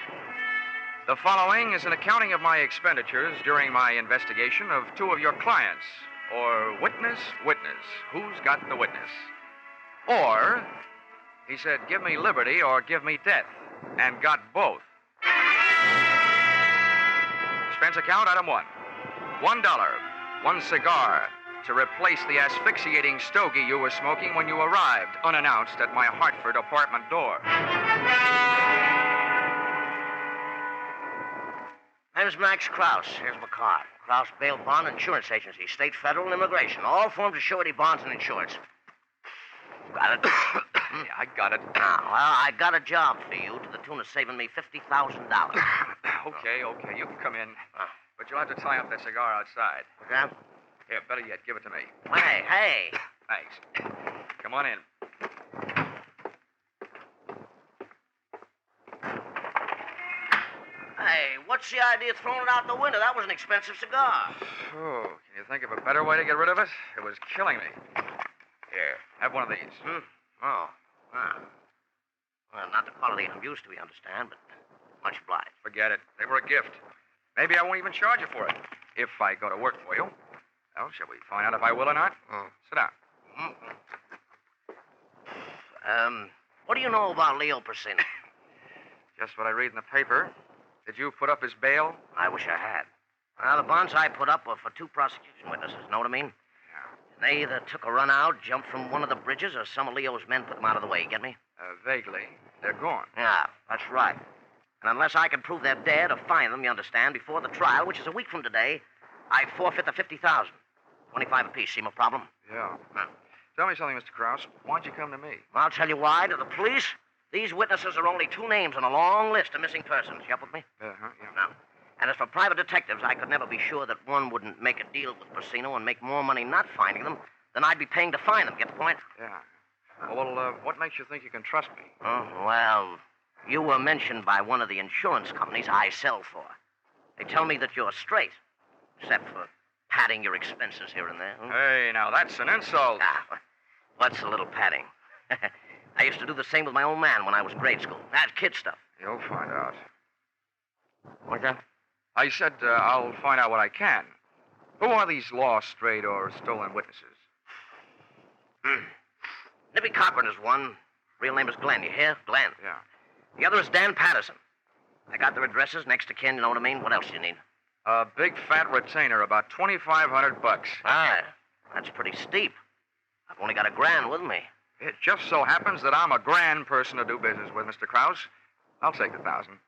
The following is an accounting of my expenditures during my investigation of two of your clients, or witness. Who's got the witness? Or, he said, give me liberty or give me death, and got both. Expense account, item one. $1, one cigar, to replace the asphyxiating stogie you were smoking when you arrived, unannounced, at my Hartford apartment door. Name's Max Krause. Here's my card. Krause Bail Bond Insurance Agency, State, Federal, and Immigration. All forms of surety bonds and insurance. Got it? Yeah, I got it. Well, I got a job for you to the tune of saving me $50,000. Okay, you can come in. But you'll have to tie up that cigar outside. Okay? Here, better yet, give it to me. Hey. Thanks. Come on in. Hey, what's the idea of throwing it out the window? That was an expensive cigar. Oh, can you think of a better way to get rid of it? It was killing me. Here, have one of these. Oh. Well, not the quality I'm used to, you understand, but much obliged. Forget it. They were a gift. Maybe I won't even charge you for it, if I go to work for you. Well, shall we find out if I will or not? Sit down. What do you know about Leo Persino? Just what I read in the paper. Did you put up his bail? I wish I had. Well, the bonds I put up were for two prosecution witnesses, know what I mean? Yeah. They either took a run out, jumped from one of the bridges, or some of Leo's men put them out of the way, you get me? Vaguely. They're gone. Yeah, that's right. And unless I can prove they're dead or find them, you understand, before the trial, which is a week from today, I forfeit the $50,000. 25 apiece. Seem a problem? Yeah. Tell me something, Mr. Krause. Why'd you come to me? I'll tell you why. To the police, these witnesses are only two names on a long list of missing persons. You up with me? Yeah. No. And as for private detectives, I could never be sure that one wouldn't make a deal with Persino and make more money not finding them than I'd be paying to find them. Get the point? Yeah. Well, what makes you think you can trust me? Oh, well, you were mentioned by one of the insurance companies I sell for. They tell me that you're straight, except for padding your expenses here and there. Hey, now that's an insult. What's a little padding? I used to do the same with my old man when I was grade school. That's kid stuff. You'll find out. What's that? I said I'll find out what I can. Who are these lost, strayed, or stolen witnesses? Nippy Cochran is one. Real name is Glenn. You hear? Glenn. Yeah. The other is Dan Patterson. I got their addresses, next to kin, you know what I mean? What else do you need? A big fat retainer, about $2,500. Ah, that's pretty steep. I've only got $1,000 with me. It just so happens that I'm a grand person to do business with, Mr. Krause. I'll take the 1,000.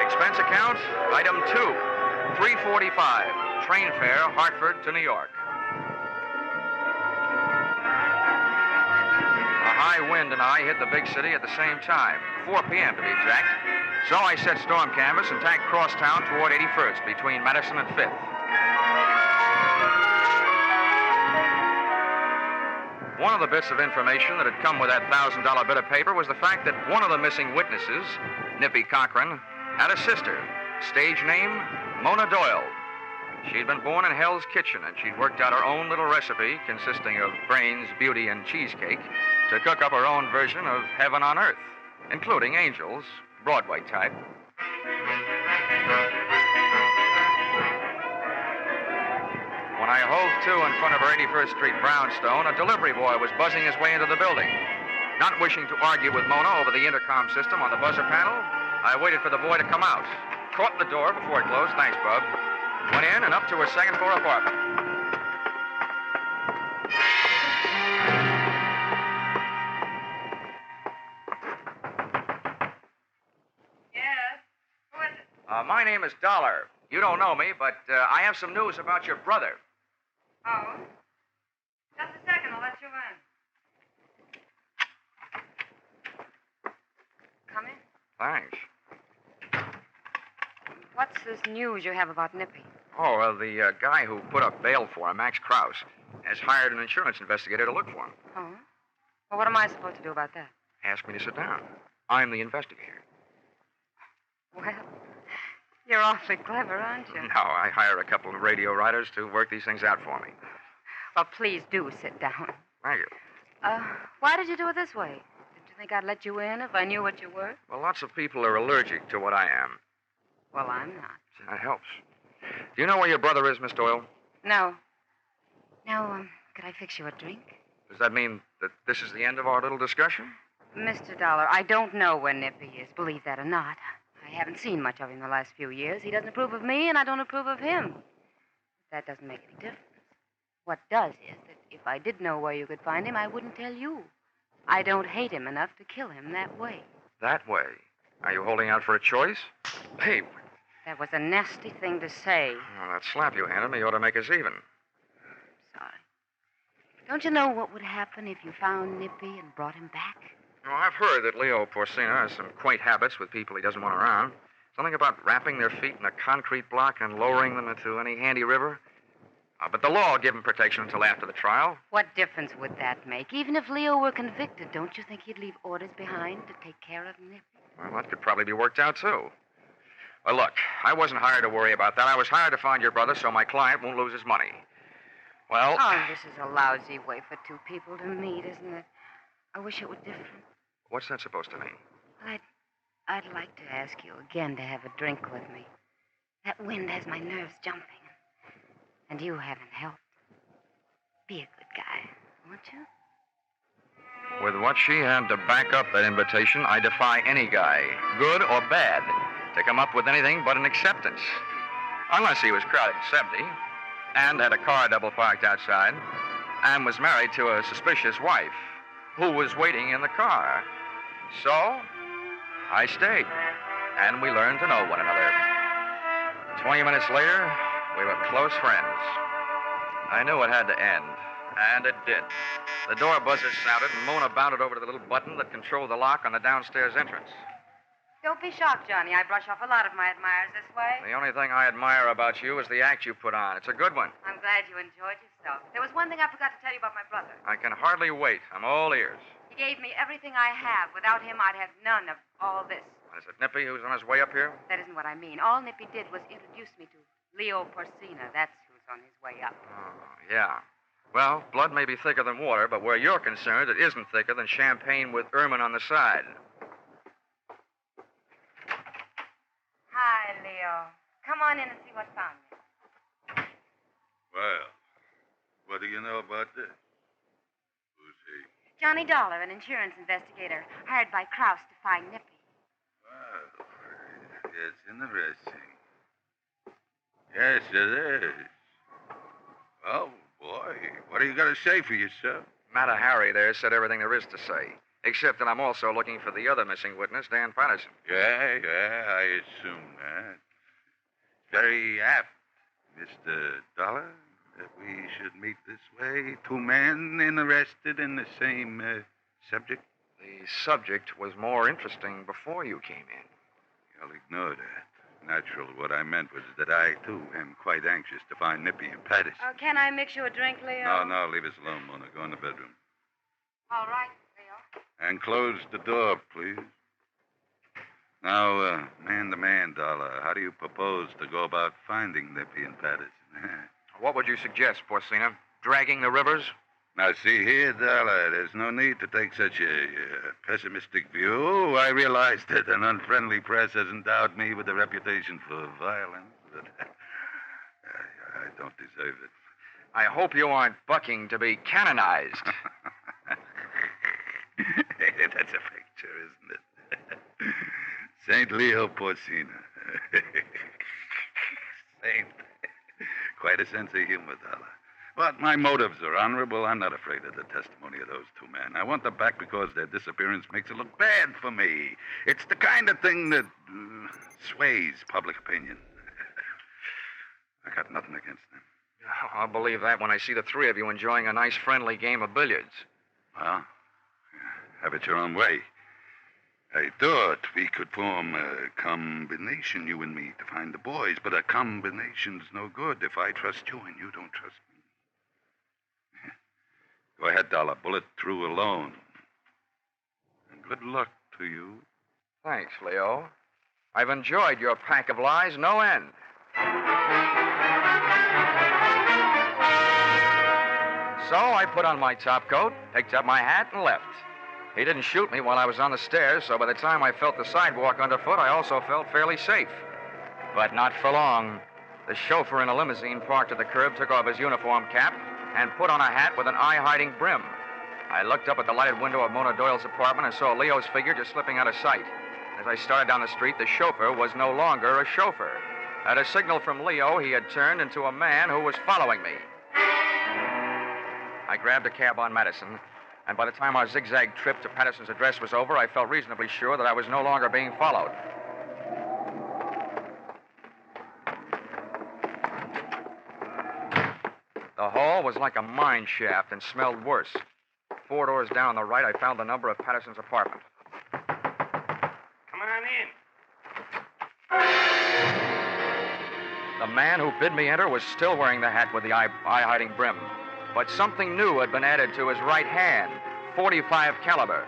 Expense account, item 2, $345. Train fare, Hartford to New York. A high wind and I hit the big city at the same time, 4 p.m. to be exact. So I set storm canvas and tacked crosstown toward 81st between Madison and 5th. One of the bits of information that had come with that $1,000 bit of paper was the fact that one of the missing witnesses, Nippy Cochran, had a sister, stage name Mona Doyle. She'd been born in Hell's Kitchen, and she'd worked out her own little recipe consisting of brains, beauty, and cheesecake to cook up her own version of heaven on earth, including angels, Broadway type. When I hove to in front of her 81st Street brownstone, a delivery boy was buzzing his way into the building. Not wishing to argue with Mona over the intercom system on the buzzer panel, I waited for the boy to come out. Caught the door before it closed. Thanks, Bub. Went in and up to her second-floor apartment. Yes? Who is it? My name is Dollar. You don't know me, but I have some news about your brother. Oh? Just a second, I'll let you in. Come in. Thanks. What's this news you have about Nippy? Oh, well, the guy who put up bail for him, Max Krause, has hired an insurance investigator to look for him. Oh? Well, what am I supposed to do about that? Ask me to sit down. I'm the investigator. Well, you're awfully clever, aren't you? No, I hire a couple of radio writers to work these things out for me. Well, please do sit down. Thank you. Why did you do it this way? Did you think I'd let you in if I knew what you were? Well, lots of people are allergic to what I am. Well, I'm not. That helps. Do you know where your brother is, Miss Doyle? No. Now, could I fix you a drink? Does that mean that this is the end of our little discussion? Mr. Dollar, I don't know where Nippy is, believe that or not. I haven't seen much of him the last few years. He doesn't approve of me, and I don't approve of him. That doesn't make any difference. What does is that if I did know where you could find him, I wouldn't tell you. I don't hate him enough to kill him that way. That way? Are you holding out for a choice? Hey. That was a nasty thing to say. Well, that slap you handed me ought to make us even. Sorry. Don't you know what would happen if you found Nippy and brought him back? Well, I've heard that Leo Porcina has some quaint habits with people he doesn't want around. Something about wrapping their feet in a concrete block and lowering them into any handy river. But the law will give him protection until after the trial. What difference would that make? Even if Leo were convicted, don't you think he'd leave orders behind to take care of Nippy? Well, that could probably be worked out, too. Well, look, I wasn't hired to worry about that. I was hired to find your brother so my client won't lose his money. Well... Oh, this is a lousy way for two people to meet, isn't it? I wish it were different. What's that supposed to mean? I'd like to ask you again to have a drink with me. That wind has my nerves jumping. And you haven't helped. Be a good guy, won't you? With what she had to back up that invitation, I defy any guy, good or bad, to come up with anything but an acceptance. Unless he was crowded 70, and had a car double parked outside, and was married to a suspicious wife who was waiting in the car. So, I stayed, and we learned to know one another. 20 minutes later, we were close friends. I knew it had to end, and it did. The door buzzer sounded, and Mona bounded over to the little button that controlled the lock on the downstairs entrance. Don't be shocked, Johnny. I brush off a lot of my admirers this way. The only thing I admire about you is the act you put on. It's a good one. I'm glad you enjoyed yourself. There was one thing I forgot to tell you about my brother. I can hardly wait. I'm all ears. He gave me everything I have. Without him, I'd have none of all this. Is it Nippy who's on his way up here? That isn't what I mean. All Nippy did was introduce me to Leo Porcina. That's who's on his way up. Oh, yeah. Well, blood may be thicker than water, but where you're concerned, it isn't thicker than champagne with ermine on the side. Hi, Leo. Come on in and see what's found me. Well, what do you know about this? Who's he? Johnny Dollar, an insurance investigator, hired by Krause to find Nippy. Well, it's interesting. Yes, it is. Oh, boy. What do you got to say for yourself? Matter Harry there said everything there is to say, except that I'm also looking for the other missing witness, Dan Patterson. Yeah, I assume that. Very apt, Mr. Dollar, that we should meet this way. Two men interested in the same subject. The subject was more interesting before you came in. I'll ignore that. Natural. What I meant was that I, too, am quite anxious to find Nippy and Patterson. Oh, can I mix you a drink, Leo? No, leave us alone, Mona. Go in the bedroom. All right, Leo. And close the door, please. Now, man to man, Dollar, how do you propose to go about finding Nippy and Patterson? What would you suggest, Porcina? Dragging the rivers? Now, see here, Dollar, there's no need to take such a pessimistic view. I realize that an unfriendly press has endowed me with a reputation for violence, but I don't deserve it. I hope you aren't bucking to be canonized. That's a picture, isn't it? St. Leo Porcina. Saint. Quite a sense of humor, Dollar. But my motives are honorable. I'm not afraid of the testimony of those two men. I want them back because their disappearance makes it look bad for me. It's the kind of thing that sways public opinion. I got nothing against them. I'll believe that when I see the three of you enjoying a nice, friendly game of billiards. Well, have it your own way. I thought we could form a combination, you and me, to find the boys, but a combination's no good if I trust you and you don't trust me. Go ahead, Dollar. Bullet through alone. And good luck to you. Thanks, Leo. I've enjoyed your pack of lies no end. So I put on my top coat, picked up my hat, and left. He didn't shoot me while I was on the stairs, so by the time I felt the sidewalk underfoot, I also felt fairly safe. But not for long. The chauffeur in a limousine parked at the curb took off his uniform cap and put on a hat with an eye-hiding brim. I looked up at the lighted window of Mona Doyle's apartment and saw Leo's figure just slipping out of sight. As I started down the street, the chauffeur was no longer a chauffeur. At a signal from Leo, he had turned into a man who was following me. I grabbed a cab on Madison, and by the time our zigzag trip to Patterson's address was over, I felt reasonably sure that I was no longer being followed. The hall was like a mine shaft and smelled worse. 4 doors down on the right, I found the number of Patterson's apartment. Come on in. The man who bid me enter was still wearing the hat with the eye-hiding brim. But something new had been added to his right hand, .45 caliber.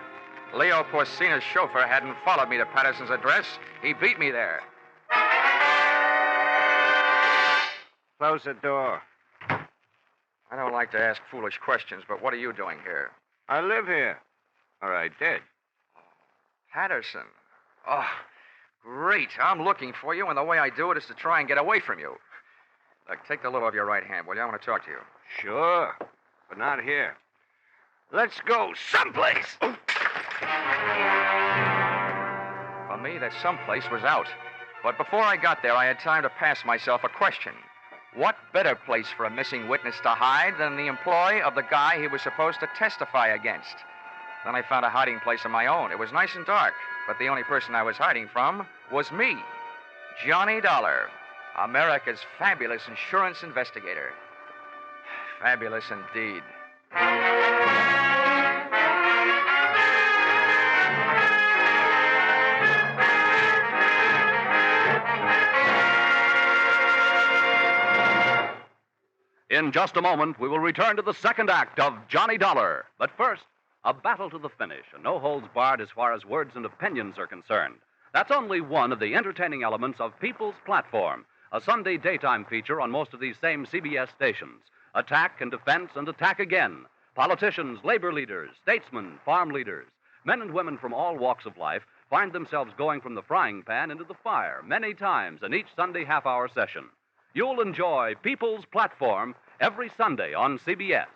Leo Porcina's chauffeur hadn't followed me to Patterson's address. He beat me there. Close the door. I don't like to ask foolish questions, but what are you doing here? I live here. Or I did. Patterson. Oh, great. I'm looking for you, and the way I do it is to try and get away from you. Look, take the lid off your right hand, will you? I want to talk to you. Sure, but not here. Let's go someplace. For me, that someplace was out. But before I got there, I had time to pass myself a question. What better place for a missing witness to hide than the employ of the guy he was supposed to testify against? Then I found a hiding place of my own. It was nice and dark, but the only person I was hiding from was me, Johnny Dollar, America's fabulous insurance investigator. Fabulous indeed. In just a moment, we will return to the second act of Johnny Dollar. But first, a battle to the finish, a no-holds-barred as far as words and opinions are concerned. That's only one of the entertaining elements of People's Platform, a Sunday daytime feature on most of these same CBS stations. Attack and defense and attack again. Politicians, labor leaders, statesmen, farm leaders, men and women from all walks of life find themselves going from the frying pan into the fire many times in each Sunday half-hour session. You'll enjoy People's Platform every Sunday on CBS.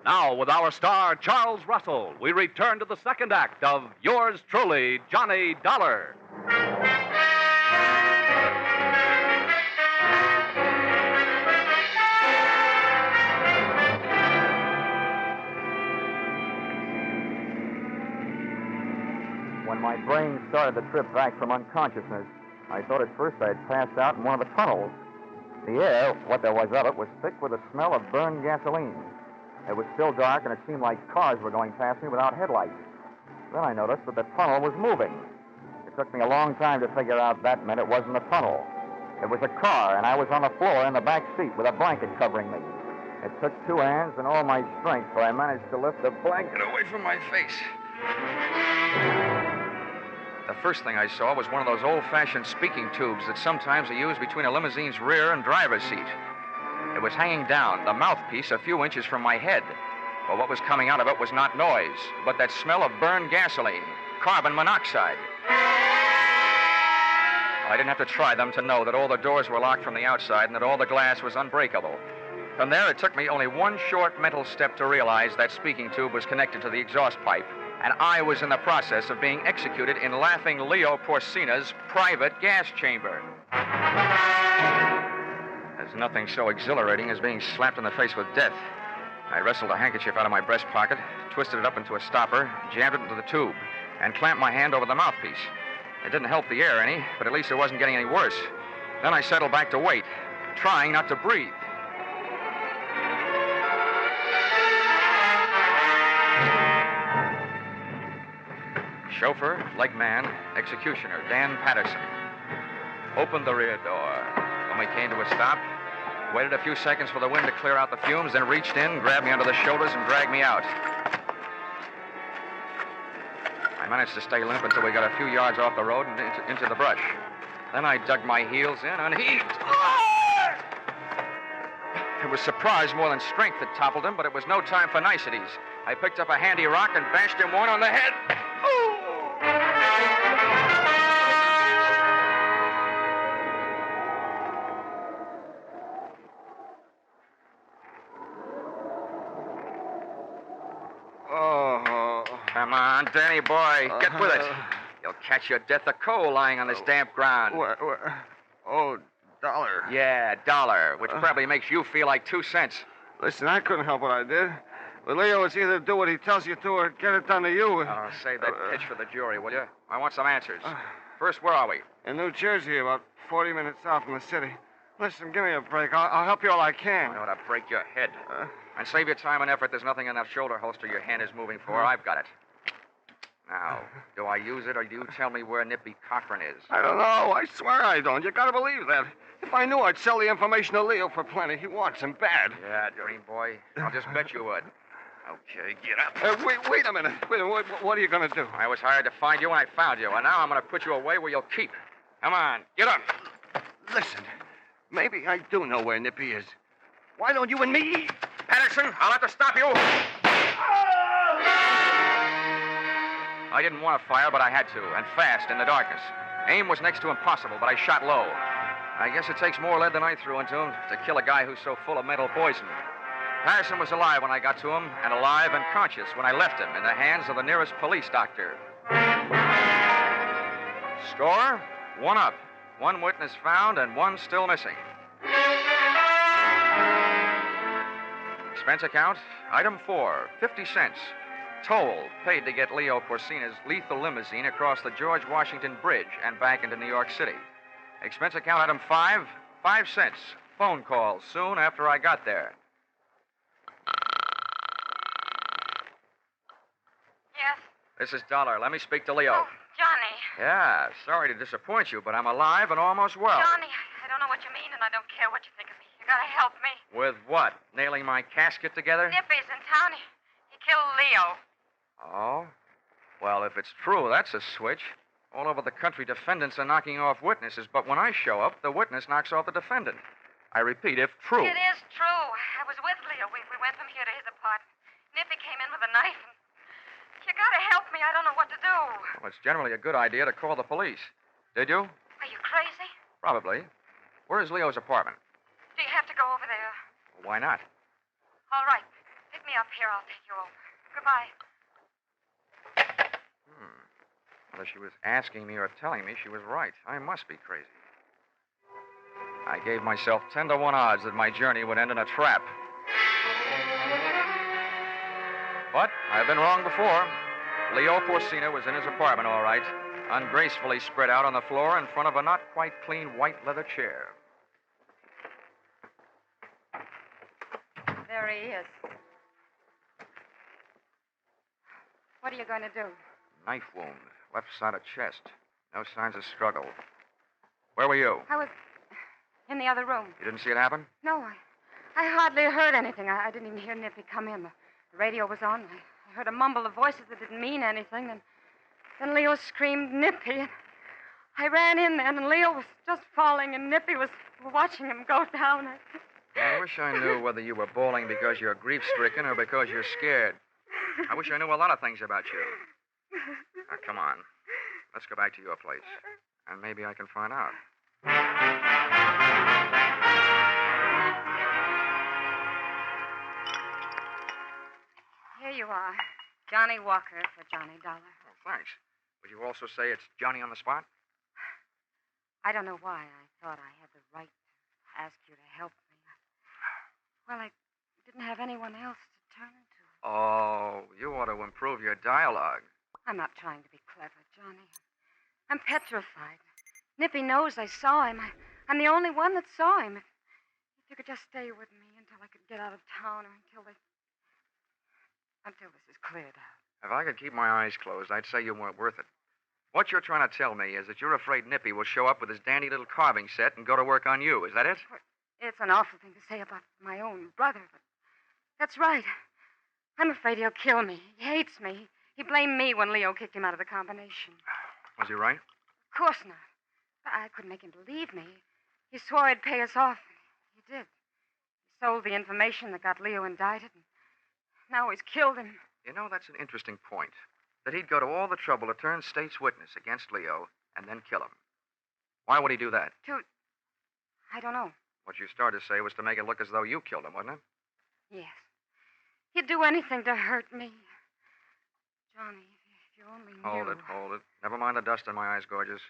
Now, with our star, Charles Russell, we return to the second act of Yours Truly, Johnny Dollar. When my brain started to trip back from unconsciousness, I thought at first I had passed out in one of the tunnels. The air, what there was of it, was thick with the smell of burned gasoline. It was still dark, and it seemed like cars were going past me without headlights. Then I noticed that the tunnel was moving. It took me a long time to figure out that meant it wasn't a tunnel. It was a car, and I was on the floor in the back seat with a blanket covering me. It took two hands and all my strength, so I managed to lift the blanket away from my face. The first thing I saw was one of those old-fashioned speaking tubes that sometimes are used between a limousine's rear and driver's seat. It was hanging down, the mouthpiece a few inches from my head. But what was coming out of it was not noise, but that smell of burned gasoline, carbon monoxide. I didn't have to try them to know that all the doors were locked from the outside and that all the glass was unbreakable. From there, it took me only one short mental step to realize that speaking tube was connected to the exhaust pipe, and I was in the process of being executed in Laughing Leo Porcina's private gas chamber. There's nothing so exhilarating as being slapped in the face with death. I wrestled a handkerchief out of my breast pocket, twisted it up into a stopper, jammed it into the tube, and clamped my hand over the mouthpiece. It didn't help the air any, but at least it wasn't getting any worse. Then I settled back to wait, trying not to breathe. Chauffeur, leg man, executioner, Dan Patterson. Opened the rear door. When we came to a stop, waited a few seconds for the wind to clear out the fumes, then reached in, grabbed me under the shoulders, and dragged me out. I managed to stay limp until we got a few yards off the road and into the brush. Then I dug my heels in and heaved. It was surprise more than strength that toppled him, but it was no time for niceties. I picked up a handy rock and bashed him one on the head. Oh, come on, Danny boy, get with it. You'll catch your death of cold lying on this damp ground. Oh, dollar. Yeah, dollar, which probably makes you feel like 2 cents. Listen, I couldn't help what I did. But Leo, it's either do what he tells you to or get it done to you. Oh, save that pitch for the jury, will you? I want some answers. First, where are we? In New Jersey, about 40 minutes south from the city. Listen, give me a break. I'll help you all I can. I ought to break your head. And save your time and effort. There's nothing in that shoulder holster your hand is moving for. I've got it. Now, do I use it or do you tell me where Nippy Cochran is? I don't know. I swear I don't. You gotta believe that. If I knew, I'd sell the information to Leo for plenty. He wants him bad. Yeah, dream boy. I'll just bet you would. Okay, get up. Wait a minute. What are you going to do? I was hired to find you, and I found you. And now I'm going to put you away where you'll keep. Come on, get up. Listen, maybe I do know where Nippy is. Why don't you and me? Patterson, I'll have to stop you. I didn't want to fire, but I had to, and fast, in the darkness. Aim was next to impossible, but I shot low. I guess it takes more lead than I threw into him to kill a guy who's so full of mental poison. Patterson was alive when I got to him, and alive and conscious when I left him in the hands of the nearest police doctor. Score, 1 up. 1 witness found and 1 still missing. Expense account, item 4, 50 cents. Toll paid to get Leo Porcina's lethal limousine across the George Washington Bridge and back into New York City. Expense account, item 5, 5 cents. Phone call soon after I got there. Yes? This is Dollar. Let me speak to Leo. Oh, Johnny. Yeah, sorry to disappoint you, but I'm alive and almost well. Johnny, I don't know what you mean, and I don't care what you think of me. You gotta help me. With what? Nailing my casket together? Nippy's in town. He killed Leo. Oh? Well, if it's true, that's a switch. All over the country, defendants are knocking off witnesses, but when I show up, the witness knocks off the defendant. I repeat, if true. It is true. I was with Leo. We went from here to his apartment. Nippy came in with a knife, and you gotta help me. I don't know what to do. Well, it's generally a good idea to call the police. Did you? Are you crazy? Probably. Where's Leo's apartment? Do you have to go over there? Well, why not? All right. Pick me up here. I'll take you over. Goodbye. Whether she was asking me or telling me, she was right. I must be crazy. I gave myself 10 to 1 odds that my journey would end in a trap. But I've been wrong before. Leo Porcina was in his apartment, all right, ungracefully spread out on the floor in front of a not quite clean white leather chair. There he is. What are you going to do? Knife wound, left side of chest. No signs of struggle. Where were you? I was in the other room. You didn't see it happen? No, I hardly heard anything. I didn't even hear Nippy come in. The radio was on. I heard a mumble of voices that didn't mean anything. Then Leo screamed, Nippy. I ran in then, and Leo was just falling, and Nippy was watching him go down. I wish I knew whether you were bawling because you're grief-stricken or because you're scared. I wish I knew a lot of things about you. Now, come on. Let's go back to your place, and maybe I can find out. Here you are. Johnny Walker for Johnny Dollar. Oh, thanks. Would you also say it's Johnny on the spot? I don't know why I thought I had the right to ask you to help me. Well, I didn't have anyone else to turn to. Oh, you ought to improve your dialogue. I'm not trying to be clever, Johnny. I'm petrified. Nippy knows I saw him. I'm the only one that saw him. If you could just stay with me until I could get out of town or until this is cleared out. If I could keep my eyes closed, I'd say you weren't worth it. What you're trying to tell me is that you're afraid Nippy will show up with his dandy little carving set and go to work on you. Is that it? It's an awful thing to say about my own brother, but that's right. I'm afraid he'll kill me. He hates me. He blamed me when Leo kicked him out of the combination. Was he right? Of course not. I couldn't make him believe me. He swore he'd pay us off. He did. He sold the information that got Leo indicted, and now he's killed him. You know, that's an interesting point. That he'd go to all the trouble to turn state's witness against Leo and then kill him. Why would he do that? I don't know. What you started to say was to make it look as though you killed him, wasn't it? Yes. He'd do anything to hurt me. Johnny, if you only knew. Hold it. Never mind the dust in my eyes, gorgeous.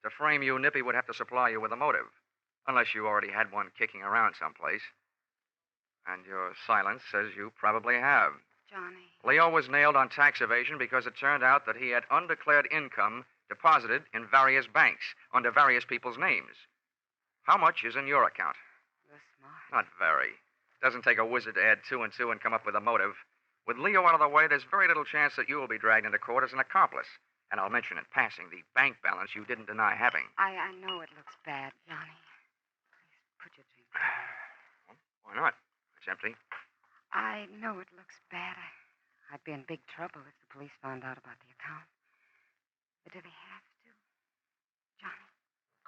To frame you, Nippy would have to supply you with a motive. Unless you already had one kicking around someplace. And your silence says you probably have. Johnny. Leo was nailed on tax evasion because it turned out that he had undeclared income deposited in various banks under various people's names. How much is in your account? You're smart. Not very. Doesn't take a wizard to add 2 and 2 and come up with a motive. With Leo out of the way, there's very little chance that you will be dragged into court as an accomplice. And I'll mention in passing the bank balance you didn't deny having. I know it looks bad, Johnny. Please put your drink down. Why not? It's empty. I know it looks bad. I'd be in big trouble if the police found out about the account. But do they have to? Johnny?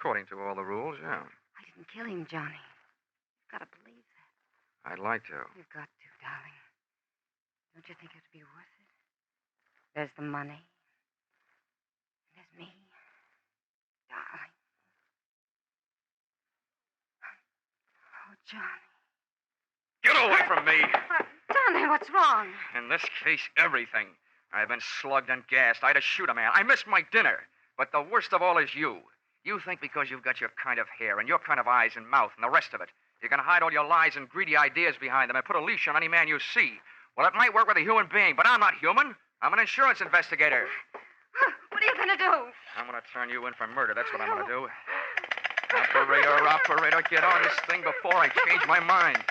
According to all the rules, yeah. I didn't kill him, Johnny. You've got to believe that. I'd like to. You've got to, darling. Don't you think it'd be worth it? There's the money. There's me. Darling. Oh, Johnny. Get away from me! Johnny, what's wrong? In this case, everything. I've been slugged and gassed. I had to shoot a man. I missed my dinner. But the worst of all is you. You think because you've got your kind of hair and your kind of eyes and mouth and the rest of it, you're going to hide all your lies and greedy ideas behind them and put a leash on any man you see. Well, it might work with a human being, but I'm not human. I'm an insurance investigator. What are you going to do? I'm going to turn you in for murder. That's what I'm going to do. Operator, get on this thing before I change my mind.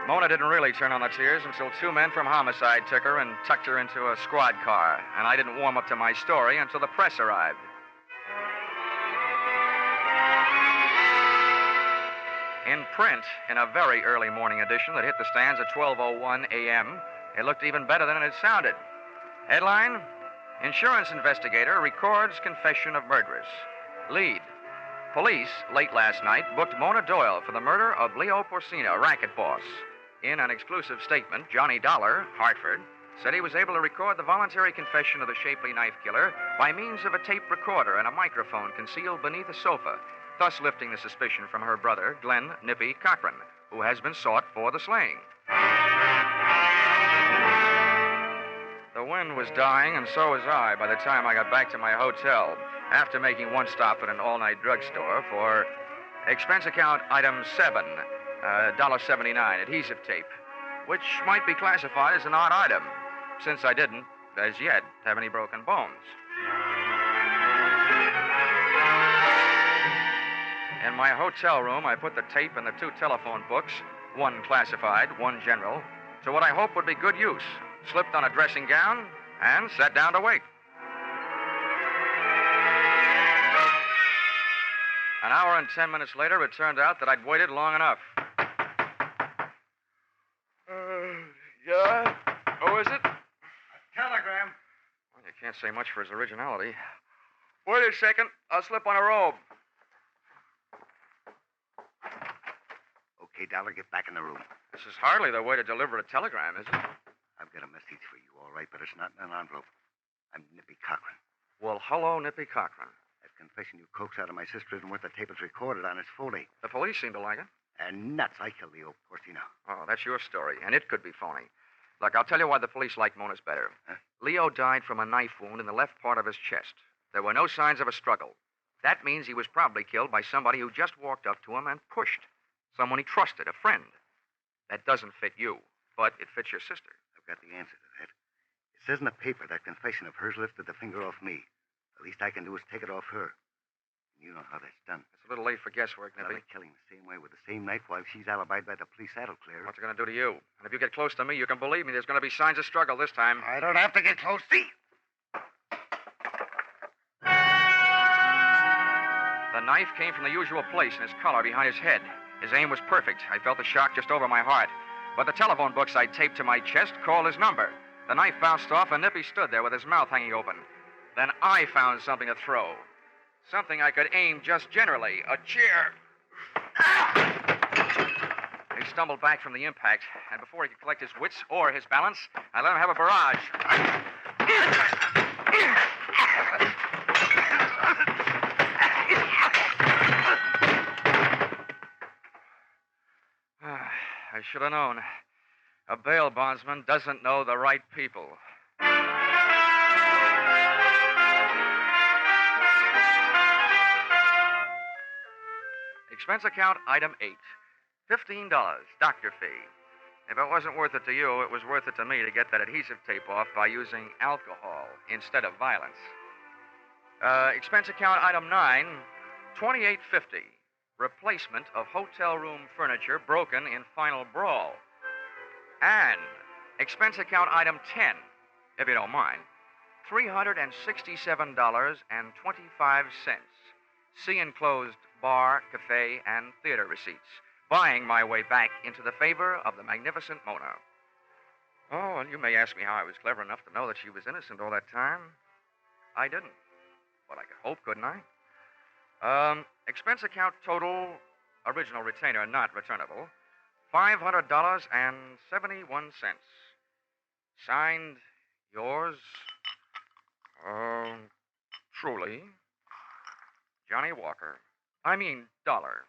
Mona didn't really turn on the tears until 2 men from homicide took her and tucked her into a squad car. And I didn't warm up to my story until the press arrived. In print, in a very early morning edition that hit the stands at 12:01 a.m., it looked even better than it had sounded. Headline, Insurance Investigator Records Confession of Murderess. Lead, Police, late last night, booked Mona Doyle for the murder of Leo Porcina, racket boss. In an exclusive statement, Johnny Dollar, Hartford, said he was able to record the voluntary confession of the shapely knife killer by means of a tape recorder and a microphone concealed beneath a sofa, thus lifting the suspicion from her brother, Glenn Nippy Cochran, who has been sought for the slaying. The wind was dying, and so was I by the time I got back to my hotel, after making one stop at an all-night drugstore for expense account item 7, $1.79 adhesive tape, which might be classified as an odd item, since I didn't, as yet, have any broken bones. In my hotel room, I put the tape and the 2 telephone books, one classified, one general, to what I hope would be good use, slipped on a dressing gown, and sat down to wait. An hour and 10 minutes later, it turned out that I'd waited long enough. Yeah? Who is it? Telegram. Well, you can't say much for his originality. Wait a second. I'll slip on a robe. Okay, Dollar, get back in the room. This is hardly the way to deliver a telegram, is it? I've got a message for you, all right, but it's not in an envelope. I'm Nippy Cochran. Well, hello, Nippy Cochran. That confession you coaxed out of my sister isn't worth the tape it's recorded on. It's phony. The police seem to like it. And nuts. I killed Leo Porcino. Oh, that's your story, and it could be phony. Look, I'll tell you why the police like Mona's better. Huh? Leo died from a knife wound in the left part of his chest. There were no signs of a struggle. That means he was probably killed by somebody who just walked up to him and pushed. Someone he trusted, a friend. That doesn't fit you, but it fits your sister. I've got the answer to that. It says in the paper that confession of hers lifted the finger off me. The least I can do is take it off her. You know how that's done. It's a little late for guesswork, Nippy. Killing the same way with the same knife while she's alibied by the police, that'll clear her. What's it going to do to you? And if you get close to me, you can believe me, there's going to be signs of struggle this time. I don't have to get close. See? The knife came from the usual place in his collar behind his head. His aim was perfect. I felt the shock just over my heart. But the telephone books I taped to my chest called his number. The knife bounced off, and Nippy stood there with his mouth hanging open. Then I found something to throw. Something I could aim just generally. A chair. He stumbled back from the impact, and before he could collect his wits or his balance, I let him have a barrage. I should have known. A bail bondsman doesn't know the right people. Expense account item 8. $15, doctor fee. If it wasn't worth it to you, it was worth it to me to get that adhesive tape off by using alcohol instead of violence. Expense account item 9, $28.50. Replacement of hotel room furniture broken in final brawl. And expense account item 10, if you don't mind, $367.25. See enclosed bar, cafe, and theater receipts. Buying my way back into the favor of the magnificent Mona. Oh, and you may ask me how I was clever enough to know that she was innocent all that time. I didn't. But I could hope, couldn't I? Expense account total, original retainer not returnable, $500.71. Signed, yours, truly, Johnny Walker. I mean, Dollar.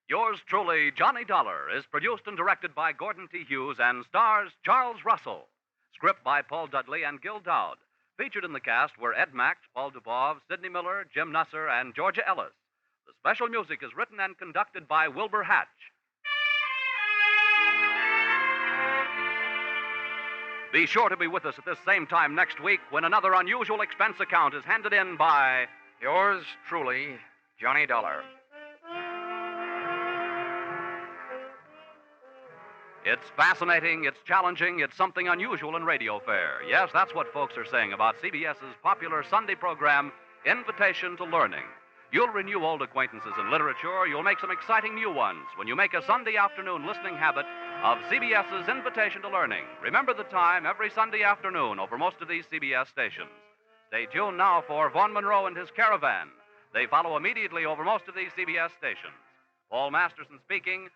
Yours truly, Johnny Dollar, is produced and directed by Gordon T. Hughes and stars Charles Russell. Script by Paul Dudley and Gil Dowd. Featured in the cast were Ed Max, Paul Dubov, Sidney Miller, Jim Nusser, and Georgia Ellis. The special music is written and conducted by Wilbur Hatch. Be sure to be with us at this same time next week when another unusual expense account is handed in by... Yours truly, Johnny Dollar. It's fascinating, it's challenging, it's something unusual in radio fare. Yes, that's what folks are saying about CBS's popular Sunday program, Invitation to Learning. You'll renew old acquaintances in literature. You'll make some exciting new ones when you make a Sunday afternoon listening habit of CBS's Invitation to Learning. Remember the time every Sunday afternoon over most of these CBS stations. Stay tuned now for Vaughn Monroe and his Caravan. They follow immediately over most of these CBS stations. Paul Masterson speaking.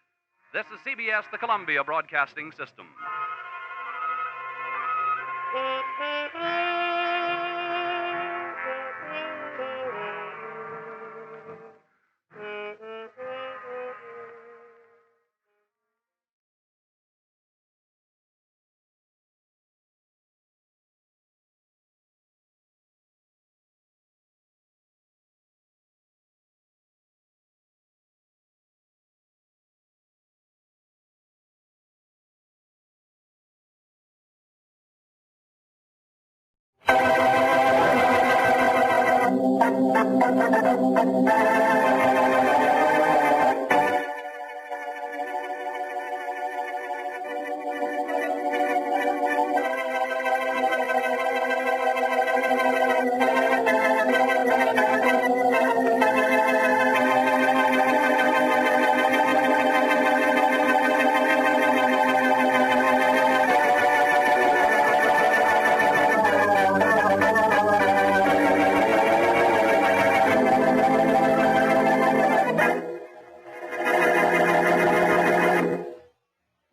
This is CBS, the Columbia Broadcasting System.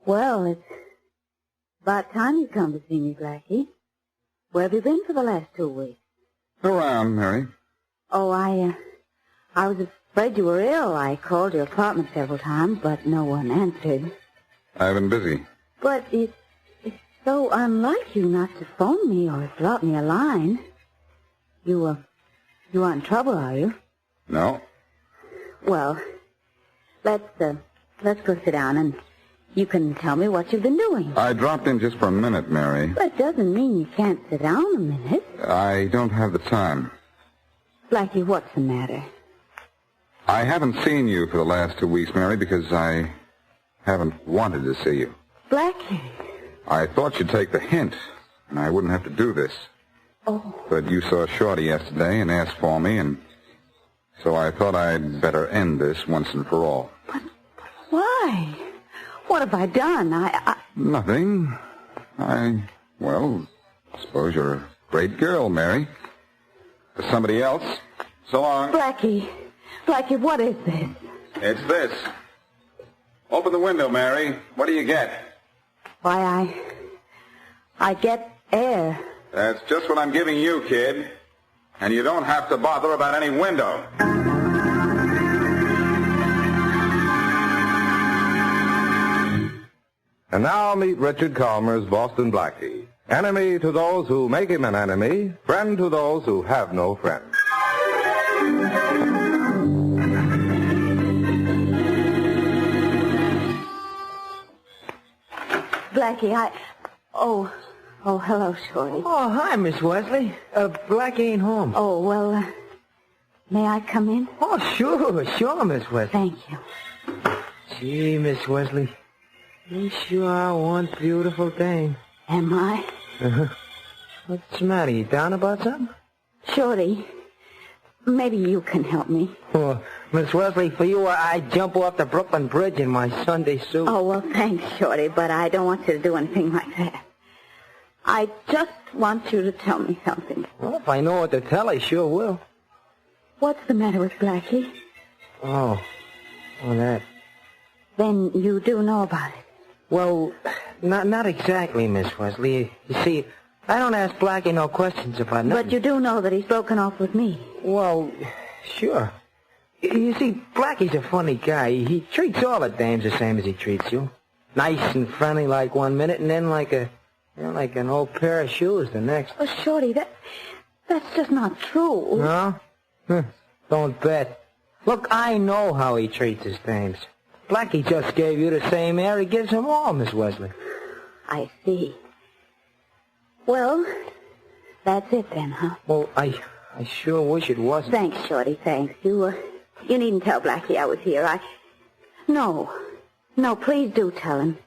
Well, it's about time you come to see me, Blackie. Where have you been for the last 2 weeks? Around, Mary. Oh, I was afraid you were ill. I called your apartment several times, but no one answered. I've been busy. But it's so unlike you not to phone me or drop me a line. You aren't in trouble, are you? No. Well, let's go sit down and you can tell me what you've been doing. I dropped in just for a minute, Mary. But it doesn't mean you can't sit down a minute. I don't have the time. Blackie, what's the matter? I haven't seen you for the last 2 weeks, Mary, because I haven't wanted to see you. Blackie. I thought you'd take the hint, and I wouldn't have to do this. Oh. But you saw Shorty yesterday and asked for me, and so I thought I'd better end this once and for all. But why? What have I done? Nothing. Well, suppose you're a great girl, Mary. For somebody else. So long. Blackie, what is this? It's this. Open the window, Mary. What do you get? Why, I get air. That's just what I'm giving you, kid. And you don't have to bother about any window. And now meet Richard Calmer's Boston Blackie. Enemy to those who make him an enemy, friend to those who have no friend. Blackie, Oh, hello, Shorty. Oh, hi, Miss Wesley. Blackie ain't home. Oh, well, may I come in? Oh, sure, Miss Wesley. Thank you. Gee, Miss Wesley, you sure are one beautiful dame. Am I? Uh-huh. What's the matter? You down about something? Shorty, maybe you can help me. Oh, Miss Wesley, for you, I'd jump off the Brooklyn Bridge in my Sunday suit. Oh, well, thanks, Shorty, but I don't want you to do anything like that. I just want you to tell me something. Well, if I know what to tell, I sure will. What's the matter with Blackie? Oh, that. Then you do know about it. Well, not exactly, Miss Wesley. You see, I don't ask Blackie no questions about nothing. But you do know that he's broken off with me. Well, sure. You see, Blackie's a funny guy. He treats all the dames the same as he treats you. Nice and friendly like 1 minute, and then like an old pair of shoes the next. Oh, Shorty, that's just not true. No? Don't bet. Look, I know how he treats his dames. Blackie just gave you the same air he gives them all, Miss Wesley. I see. Well, that's it then, huh? Well, I sure wish it wasn't. Thanks, Shorty, thanks. You needn't tell Blackie I was here. No, please do tell him.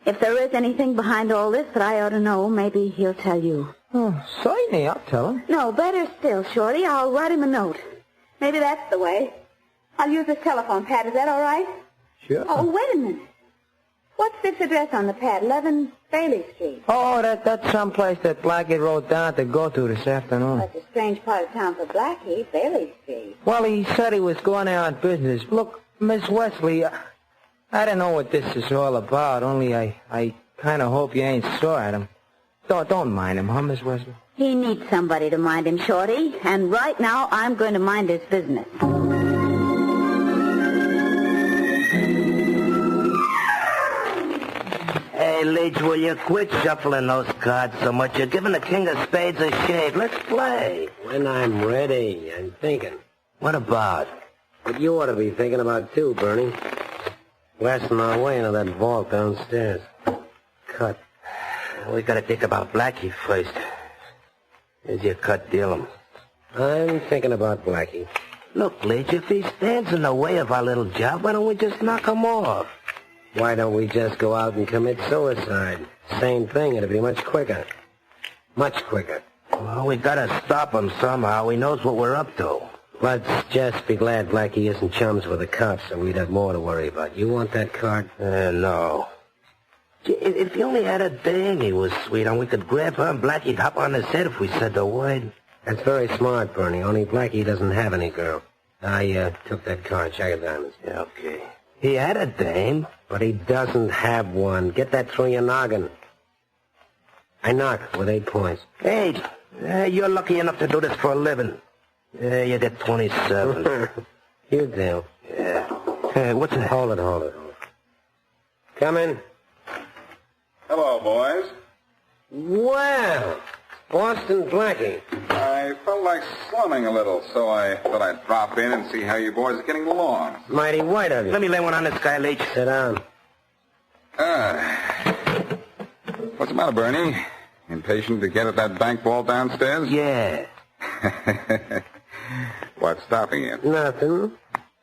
If there is anything behind all this that I ought to know, maybe he'll tell you. Oh, certainly, I'll tell him. No, better still, Shorty. I'll write him a note. Maybe that's the way. I'll use this telephone pad. Is that all right? Sure. Oh, wait a minute. What's this address on the pad? 11 Bailey Street. Oh, that's someplace that Blackie wrote down to go to this afternoon. That's a strange part of town for Blackie, Bailey Street. Well, he said he was going there on business. Look, Miss Wesley, I don't know what this is all about, only I kind of hope you ain't sore at him. Don't mind him, huh, Miss Wesley? He needs somebody to mind him, Shorty. And right now, I'm going to mind his business. Hey, Leach, will you quit shuffling those cards so much? You're giving the king of spades a shave. Let's play. When I'm ready, I'm thinking. What about? What you ought to be thinking about, too, Bernie. Blasting our way into that vault downstairs. Cut. We gotta think about Blackie first. Here's your cut, deal him. I'm thinking about Blackie. Look, Leach, if he stands in the way of our little job, why don't we just knock him off? Why don't we just go out and commit suicide? Same thing, it'd be much quicker. Much quicker. Well, we gotta stop him somehow. He knows what we're up to. Let's just be glad Blackie isn't chums with the cops, so we'd have more to worry about. You want that card? No. If he only had a dame he was sweet on, we could grab her and Blackie'd hop on his head if we said the word. That's very smart, Bernie, only Blackie doesn't have any girl. I took that card, Jack of Diamonds. Yeah, okay. He had a dame. But he doesn't have one. Get that through your noggin. I knock with 8 points. 8? You're lucky enough to do this for a living. You get 27. You do. Yeah. Hey, what's that? Hold it. Come in. Hello, boys. Well, Boston Blackie. I felt like slumming a little, so I thought I'd drop in and see how you boys are getting along. Mighty white of you. Let me lay one on this guy, Leach. Sit down. What's the matter, Bernie? Impatient to get at that bank vault downstairs? Yeah. What's stopping you? Nothing.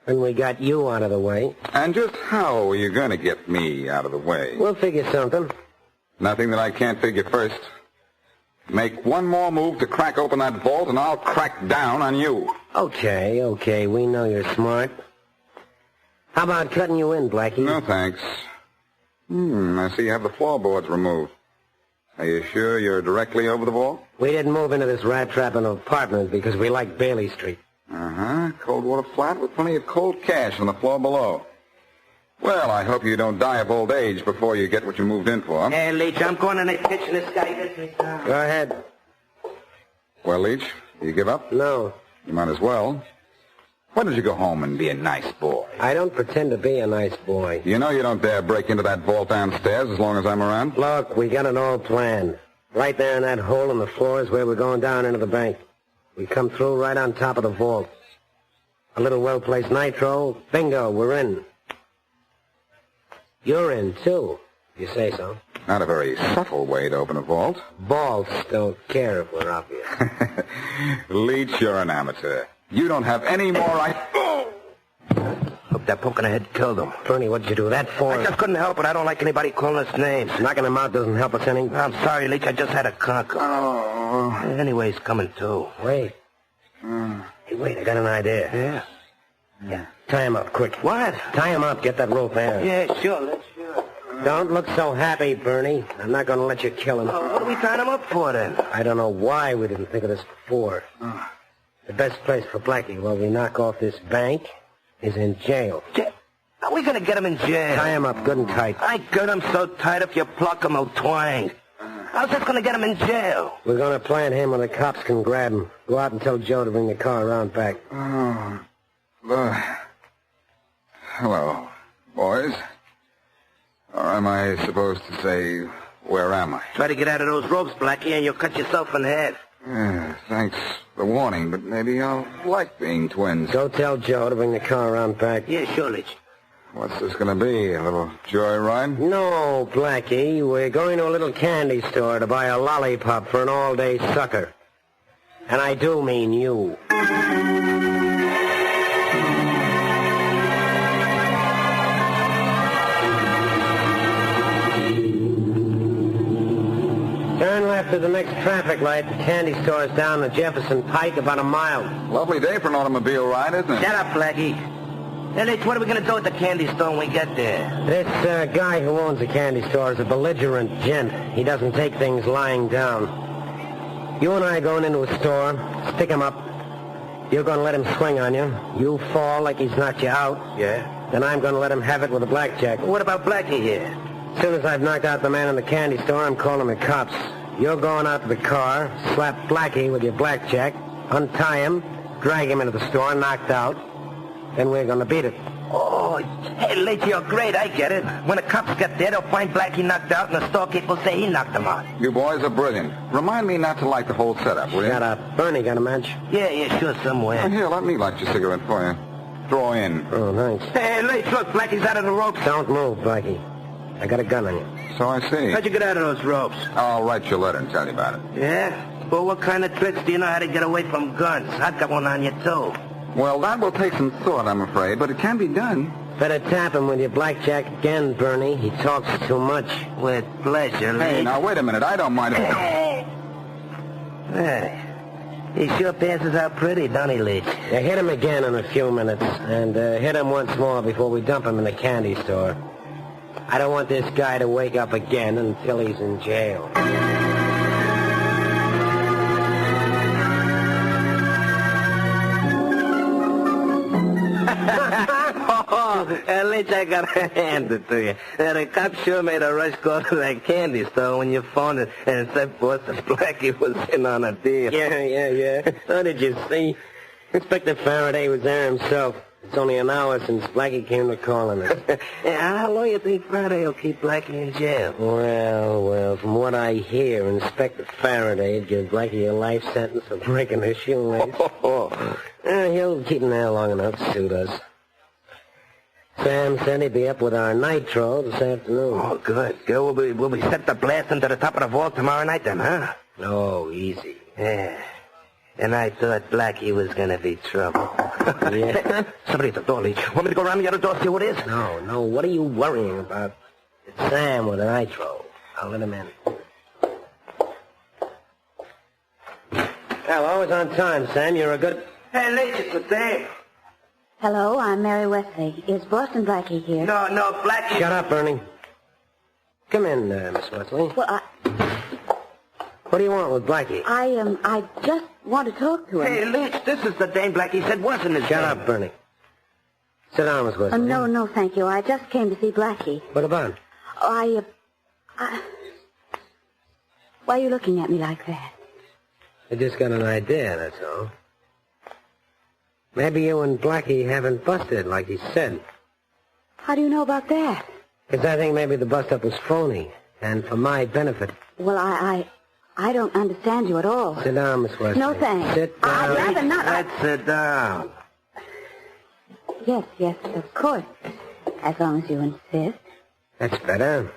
And we got you out of the way. And just how are you going to get me out of the way? We'll figure something. Nothing that I can't figure first. Make one more move to crack open that vault, and I'll crack down on you. Okay. We know you're smart. How about cutting you in, Blackie? No, thanks. I see you have the floorboards removed. Are you sure you're directly over the vault? We didn't move into this rat trap in an apartment because we like Bailey Street. Cold-water flat with plenty of cold cash on the floor below. Well, I hope you don't die of old age before you get what you moved in for. Hey, Leach, I'm going in the kitchen. This guy gets me down. Go ahead. Well, Leach, you give up? No. You might as well. Why don't you go home and be a nice boy? I don't pretend to be a nice boy. You know you don't dare break into that vault downstairs as long as I'm around? Look, we got it all planned. Right there in that hole in the floor is where we're going down into the bank. We come through right on top of the vault. A little well-placed nitro. Bingo, we're in. You're in, too. You say so. Not a very subtle way to open a vault. Vaults don't care if we're obvious. Leach, you're an amateur. You don't have any more right... Hope that poke in the head killed him. Bernie, what'd you do that for? I just couldn't help it. I don't like anybody calling us names. Knocking him out doesn't help us any. I'm sorry, Leach. I just had a conk. Anyway, he's coming, too. Wait. Hey, wait, I got an idea. Yeah. Tie him up, quick. What? Tie him up. Get that rope there. Yeah, sure. Let's sure. Don't look so happy, Bernie. I'm not going to let you kill him. What are we tying him up for, then? I don't know why we didn't think of this before. The best place for Blackie while we knock off this bank is in jail. How are we going to get him in jail? Tie him up good and tight. I got him so tight if you pluck him, he'll twang. How's this going to get him in jail? We're going to plant him where the cops can grab him. Go out and tell Joe to bring the car around back. Hello, boys. Or am I supposed to say, where am I? Try to get out of those ropes, Blackie, and you'll cut yourself in half. Thanks for the warning, but maybe I'll like being twins. Go tell Joe to bring the car around back. Yeah, sure, Leach. What's this going to be, a little joyride? No, Blackie. We're going to a little candy store to buy a lollipop for an all-day sucker. And I do mean you. Turn left at the next traffic light. The candy store is down the Jefferson Pike about a mile. Lovely day for an automobile ride, isn't it? Shut up, Blackie. Hey, Lich, what are we going to do at the candy store when we get there? This guy who owns the candy store is a belligerent gent. He doesn't take things lying down. You and I going into a store, stick him up. You're going to let him swing on you. You fall like he's knocked you out. Yeah? Then I'm going to let him have it with a blackjack. What about Blackie here? As soon as I've knocked out the man in the candy store, I'm calling the cops. You're going out to the car, slap Blackie with your blackjack, untie him, drag him into the store, knocked out. Then we're going to beat it. Oh, hey, Lich, you're great. I get it. When the cops get there, they'll find Blackie knocked out, and the storekeeper will say he knocked him out. You boys are brilliant. Remind me not to light the whole setup, will you? Got a Bernie got a match? Yeah, sure, somewhere. Oh, here, let me light your cigarette for you. Throw in. Oh, thanks. Hey, Lich, look, Blackie's out of the ropes. Don't move, Blackie. I got a gun on you. So I see. How'd you get out of those ropes? I'll write you a letter and tell you about it. Yeah? Well, what kind of tricks do you know how to get away from guns? I've got one on you, too. Well, that will take some thought, I'm afraid, but it can be done. Better tap him with your blackjack again, Bernie. He talks too much. With pleasure, Lich. Hey, now, wait a minute. I don't mind if... Hey, he sure passes out pretty, don't he, Lich? Yeah, hit him again in a few minutes, and hit him once more before we dump him in the candy store. I don't want this guy to wake up again until he's in jail. Lich, I gotta hand it to you. The cop sure made a rush go to that candy store when you phoned it and said, boss, that Blackie was in on a deal. Yeah. So did you see? Inspector Faraday was there himself. It's only an hour since Blackie came to calling us. How long you think Faraday will keep Blackie in jail? Well, from what I hear, Inspector Faraday'd give Blackie a life sentence for breaking his shoelace. He'll keep him there long enough to suit us. Sam said he'd be up with our nitro this afternoon. Oh, good. Will we set the blast into the top of the vault tomorrow night then, huh? Oh, easy. Yeah. And I thought Blackie was going to be trouble. Yeah? Somebody at the door, Leach. Want me to go around the other door, see who it is? No. What are you worrying about? It's Sam with a nitro. I'll let him in. Well, always on time, Sam. You're a good... Hey, Leach, it's the Sam. Hello, I'm Mary Wesley. Is Boston Blackie here? No, Blackie... Shut up, Bernie. Come in, Miss Wesley. Well, What do you want with Blackie? I just want to talk to him. Hey, Leach, this is the dame Blackie said wasn't his Shut up, Bernie. Sit down, Miss Wesley. No, thank you. I just came to see Blackie. What about? Why are you looking at me like that? I just got an idea, that's all. Maybe you and Blackie haven't busted like he said. How do you know about that? Because I think maybe the bust-up was phony, and for my benefit. Well, I don't understand you at all. Sit down, Miss Wesley. No, thanks. Sit down. I'd rather not. Let's sit down. Yes, of course. As long as you insist. That's better.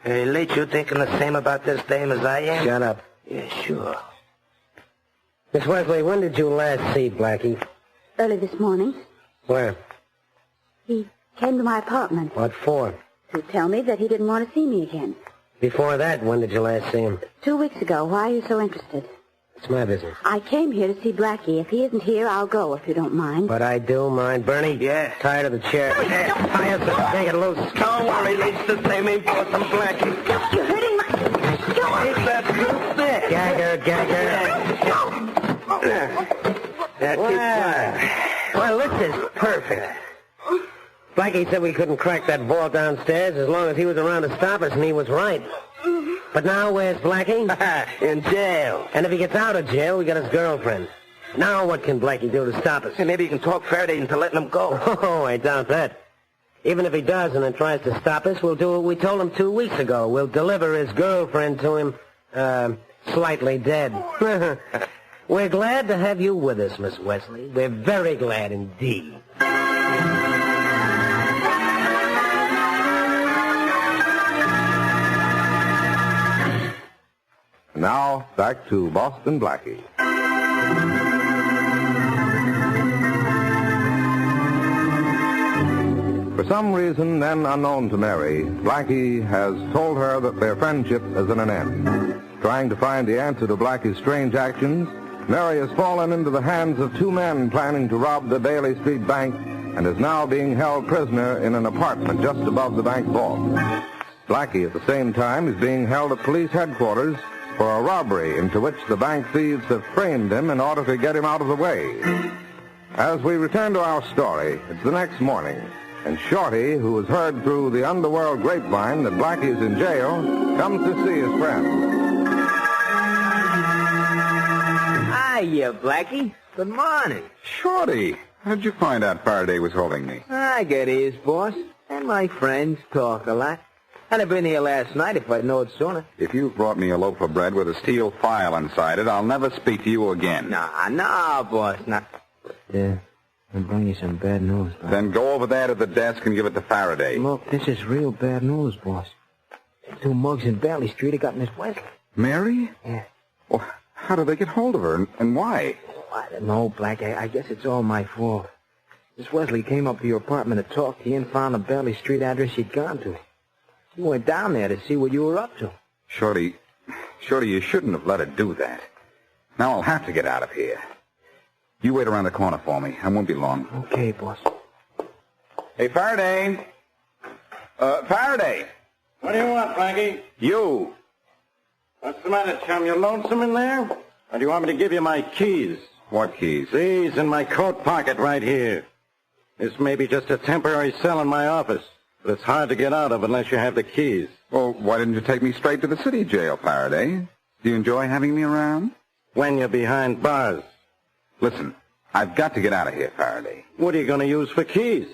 Hey, Leach, you thinking the same about this dame as I am? Shut up. Yeah, sure. Miss Wesley, when did you last see Blackie? Early this morning. Where? He came to my apartment. What for? To tell me that he didn't want to see me again. Before that, when did you last see him? 2 weeks ago. Why are you so interested? It's my business. I came here to see Blackie. If he isn't here, I'll go, if you don't mind. But I do mind. Bernie? Yeah? Tired of the chair. Tie us up. Take it loose. Don't worry, Leach. The same ain't for some Blackie. You're hurting my... Ain't that true? Gagger. Well, this is perfect. Blackie said we couldn't crack that vault downstairs as long as he was around to stop us, and he was right. But now, where's Blackie? In jail. And if he gets out of jail, we got his girlfriend. Now what can Blackie do to stop us? Hey, maybe you can talk Faraday into letting him go. Oh, I doubt that. Even if he does and then tries to stop us, we'll do what we told him 2 weeks ago. We'll deliver his girlfriend to him, slightly dead. We're glad to have you with us, Miss Wesley. We're very glad indeed. Now, back to Boston Blackie. For some reason then unknown to Mary, Blackie has told her that their friendship is at an end. Trying to find the answer to Blackie's strange actions, Mary has fallen into the hands of two men planning to rob the Bailey Street Bank and is now being held prisoner in an apartment just above the bank vault. Blackie, at the same time, is being held at police headquarters for a robbery into which the bank thieves have framed him in order to get him out of the way. As we return to our story, it's the next morning, and Shorty, who has heard through the underworld grapevine that Blackie is in jail, comes to see his friend. Hiya, Blackie. Good morning. Shorty, how'd you find out Faraday was holding me? I get ears, boss. And my friends talk a lot. I'd have been here last night if I'd known sooner. If you've brought me a loaf of bread with a steel file inside it, I'll never speak to you again. Nah, boss, nah. I'll bring you some bad news, boss. Then go over there to the desk and give it to Faraday. Look, this is real bad news, boss. The two mugs in Bailey Street have got Miss Wesley. Mary? Yeah. Well, how did they get hold of her, and why? I don't know, Black. I guess it's all my fault. Miss Wesley came up to your apartment to talk to you and found the Bailey Street address she'd gone to. You went down there to see what you were up to. Shorty, you shouldn't have let her do that. Now I'll have to get out of here. You wait around the corner for me. I won't be long. Okay, boss. Hey, Faraday. Faraday. What do you want, Blackie? You. What's the matter, chum? You lonesome in there? Or do you want me to give you my keys? What keys? These in my coat pocket right here. This may be just a temporary cell in my office, but it's hard to get out of unless you have the keys. Well, why didn't you take me straight to the city jail, Faraday? Do you enjoy having me around? When you're behind bars. Listen, I've got to get out of here, Faraday. What are you going to use for keys?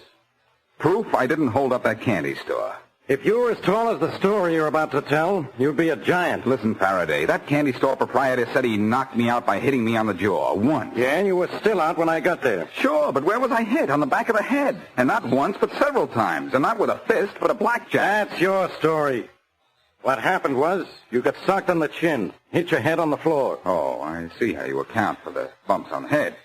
Proof I didn't hold up that candy store. If you were as tall as the story you're about to tell, you'd be a giant. Listen, Faraday, that candy store proprietor said he knocked me out by hitting me on the jaw once. Yeah, and you were still out when I got there. Sure, but where was I hit? On the back of the head. And not once, but several times. And not with a fist, but a blackjack. That's your story. What happened was, you got socked on the chin, hit your head on the floor. Oh, I see how you account for the bumps on the head.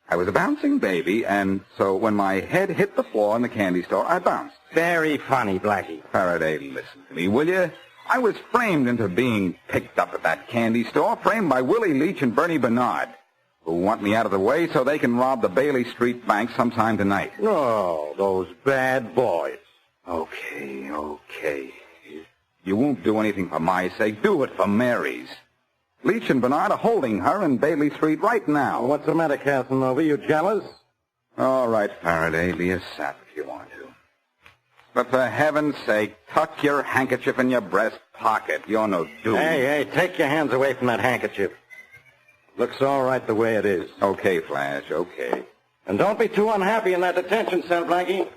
I was a bouncing baby, and so when my head hit the floor in the candy store, I bounced. Very funny, Blackie. Faraday, listen to me, will you? I was framed into being picked up at that candy store, framed by Willie Leach and Bernie Bernard, who want me out of the way so they can rob the Bailey Street Bank sometime tonight. Oh, those bad boys. Okay. You won't do anything for my sake. Do it for Mary's. Leach and Bernard are holding her in Bailey Street right now. What's the matter, Casanova? You jealous? All right, Faraday, be a sap if you want to. But for heaven's sake, tuck your handkerchief in your breast pocket. You're no dude. Hey, take your hands away from that handkerchief. Looks all right the way it is. Okay, Flash, okay. And don't be too unhappy in that detention cell, Blackie.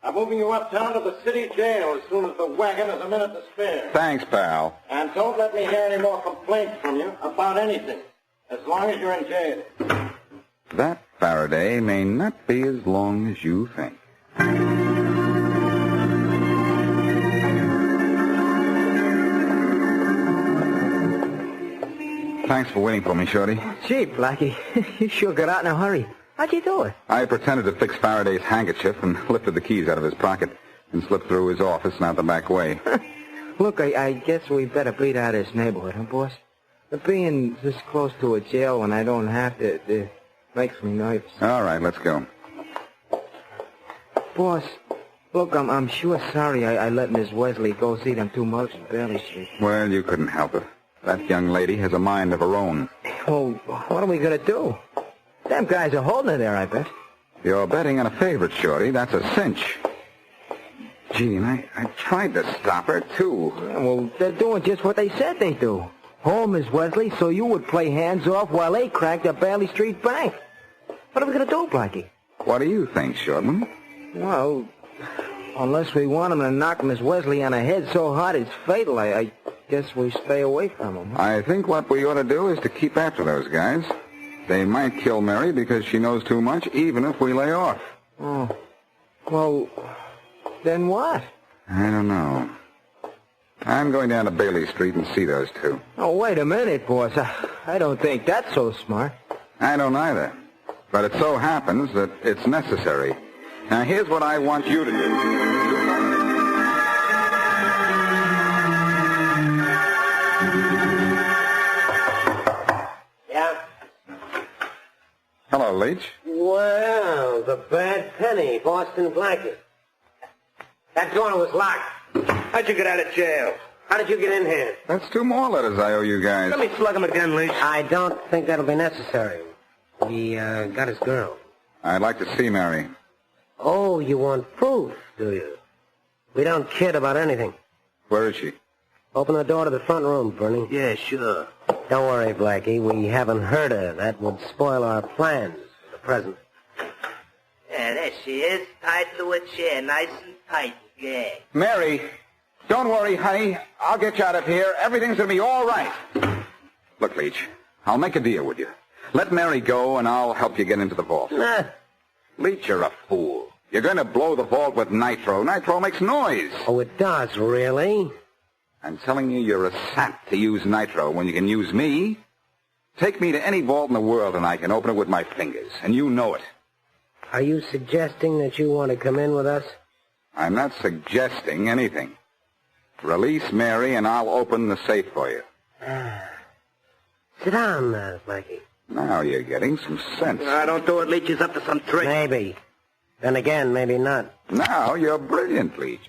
I'm moving you uptown to the city jail as soon as the wagon has a minute to spare. Thanks, pal. And don't let me hear any more complaints from you about anything, as long as you're in jail. That, Faraday, may not be as long as you think. Thanks for waiting for me, Shorty. Gee, Blackie, you sure got out in a hurry. How'd you do it? I pretended to fix Faraday's handkerchief and lifted the keys out of his pocket and slipped through his office and out the back way. Look, I guess we better beat out of this neighborhood, huh, boss? But being this close to a jail when I don't have to, it makes me nervous. All right, let's go. Boss, look, I'm sure sorry I let Miss Wesley go see them two mugs in Bailey Street. Well, you couldn't help it. That young lady has a mind of her own. Well, what are we going to do? Them guys are holding her there, I bet. You're betting on a favorite, Shorty. That's a cinch. Gee, and I tried to stop her, too. Yeah, well, they're doing just what they said they do. Hold Miss Wesley so you would play hands off while they cracked the Bailey Street Bank. What are we going to do, Blackie? What do you think, Shortman? Well, unless we want them to knock Miss Wesley on the head so hard it's fatal, I guess we stay away from them. Huh? I think what we ought to do is to keep after those guys. They might kill Mary because she knows too much, even if we lay off. Oh. Well, then what? I don't know. I'm going down to Bailey Street and see those two. Oh, wait a minute, boss. I don't think that's so smart. I don't either. But it so happens that it's necessary. Now, here's what I want you to do. Well, Leach? Well, the bad penny, Boston Blackie. That door was locked. How'd you get out of jail? How did you get in here? That's 2 more letters I owe you guys. Let me slug him again, Leach. I don't think that'll be necessary. He got his girl. I'd like to see Mary. Oh, you want proof, do you? We don't kid about anything. Where is she? Open the door to the front room, Bernie. Yeah, sure. Don't worry, Blackie. We haven't heard her. That would spoil our plans for the present. Yeah, there she is, tied to a chair, nice and tight. Yeah. Mary, don't worry, honey. I'll get you out of here. Everything's going to be all right. Look, Leach, I'll make a deal with you. Let Mary go, and I'll help you get into the vault. Nah. Leach, you're a fool. You're going to blow the vault with nitro. Nitro makes noise. Oh, it does, really? I'm telling you, you're a sap to use nitro when you can use me. Take me to any vault in the world, and I can open it with my fingers, and you know it. Are you suggesting that you want to come in with us? I'm not suggesting anything. Release Mary, and I'll open the safe for you. Sit down, Blackie. Now you're getting some sense. Don't do it, Leach. He's up to some trick. Maybe. Then again, maybe not. Now you're brilliant, Leach.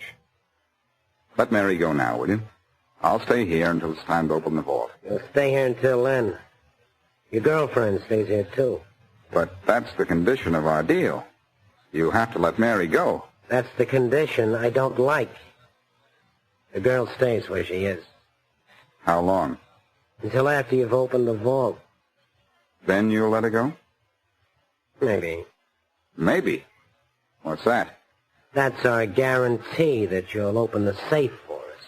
Let Mary go now, will you? I'll stay here until it's time to open the vault. You'll stay here until then. Your girlfriend stays here, too. But that's the condition of our deal. You have to let Mary go. That's the condition I don't like. The girl stays where she is. How long? Until after you've opened the vault. Then you'll let her go? Maybe. Maybe? What's that? That's our guarantee that you'll open the safe for us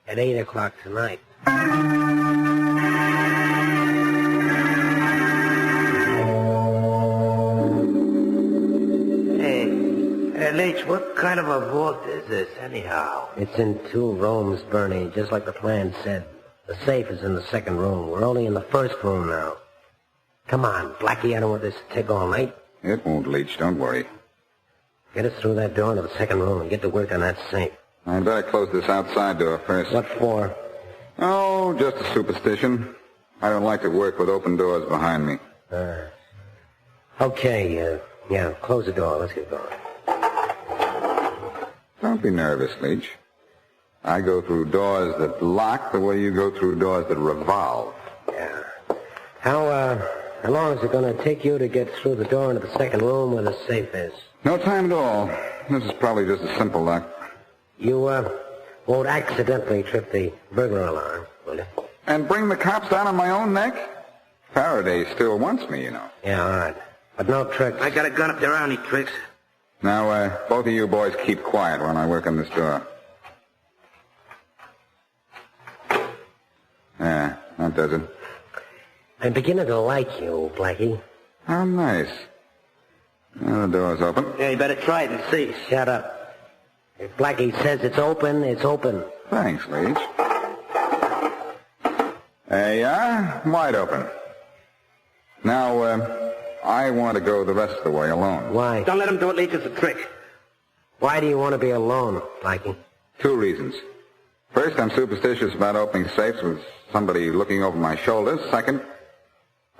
at 8 o'clock tonight. Hey, Leach, what kind of a vault is this, anyhow? It's in 2 rooms, Bernie, just like the plan said. The safe is in the 2nd room. We're only in the 1st room now. Come on, Blackie, I don't want this to take all night. It won't, Leach, don't worry. Get us through that door into the 2nd room and get to work on that safe. I'd better close this outside door first. What for? Oh, just a superstition. I don't like to work with open doors behind me. Okay, close the door. Let's get going. Don't be nervous, Leach. I go through doors that lock the way you go through doors that revolve. Yeah. How long is it going to take you to get through the door into the 2nd room where the safe is? No time at all. This is probably just a simple lock. You, won't accidentally trip the burglar alarm, will you? And bring the cops down on my own neck? Faraday still wants me, you know. Yeah, all right. But no tricks. I got a gun if there are any tricks. Now, both of you boys keep quiet when I work on this door. Yeah, that does it. I'm beginning to like you, Blackie. How nice. Now the door's open. Yeah, you better try it and see. Shut up. If Blackie says it's open, it's open. Thanks, Leach. There you are, wide open. Now, I want to go the rest of the way alone. Why? Don't let him do it, Leach. It's a trick. Why do you want to be alone, Blackie? 2 reasons. First, I'm superstitious about opening safes with somebody looking over my shoulders. Second,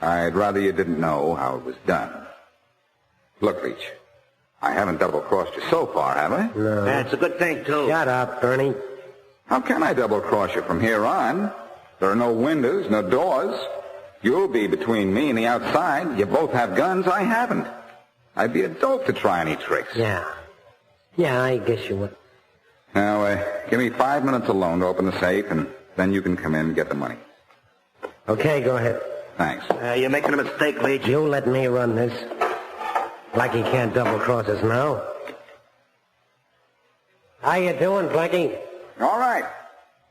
I'd rather you didn't know how it was done. Look, Leach, I haven't double-crossed you so far, have I? No. That's a good thing, too. Shut up, Bernie. How can I double-cross you from here on? There are no windows, no doors. You'll be between me and the outside. You both have guns. I haven't. I'd be a dope to try any tricks. Yeah. Yeah, I guess you would. Now, give me 5 minutes alone to open the safe, and then you can come in and get the money. Okay, go ahead. Thanks. You're making a mistake, Leach. You let me run this. Blackie can't double-cross us now. How you doing, Blackie? All right.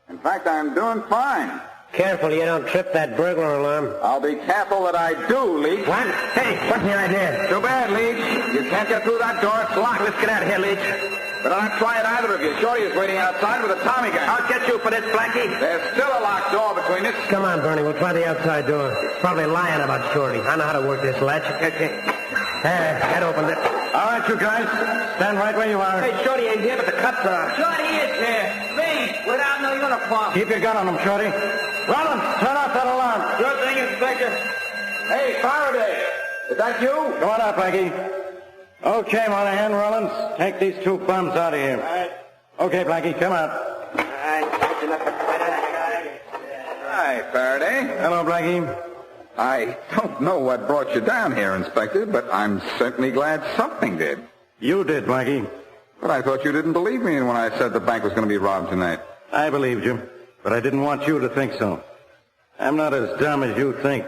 In fact, I'm doing fine. Careful you don't trip that burglar alarm. I'll be careful that I do, Leach. What? Hey, what's the idea? Too bad, Leach. You can't get through that door. It's locked. Let's get out of here, Leach. But I'm not trying either of you. Shorty is waiting outside with a Tommy gun. I'll get you for this, Blackie. There's still a locked door between us. Come on, Bernie. We'll try the outside door. It's probably lying about Shorty. I know how to work this latch. Okay. That opened it. All right, you guys. Stand right where you are. Hey, Shorty ain't here, but the cops are. Shorty is here. Me, without no uniform. Keep your gun on him, Shorty. Rollins, turn off that alarm. Sure thing, Inspector. Hey, Faraday. Is that you? Come on out, Blackie. Okay, Monahan, Rollins, take these two bums out of here. All right. Okay, Blackie, come out. Hi, Faraday. Hello, Blackie. I don't know what brought you down here, Inspector, but I'm certainly glad something did. You did, Blackie. But I thought you didn't believe me when I said the bank was going to be robbed tonight. I believed you, but I didn't want you to think so. I'm not as dumb as you think.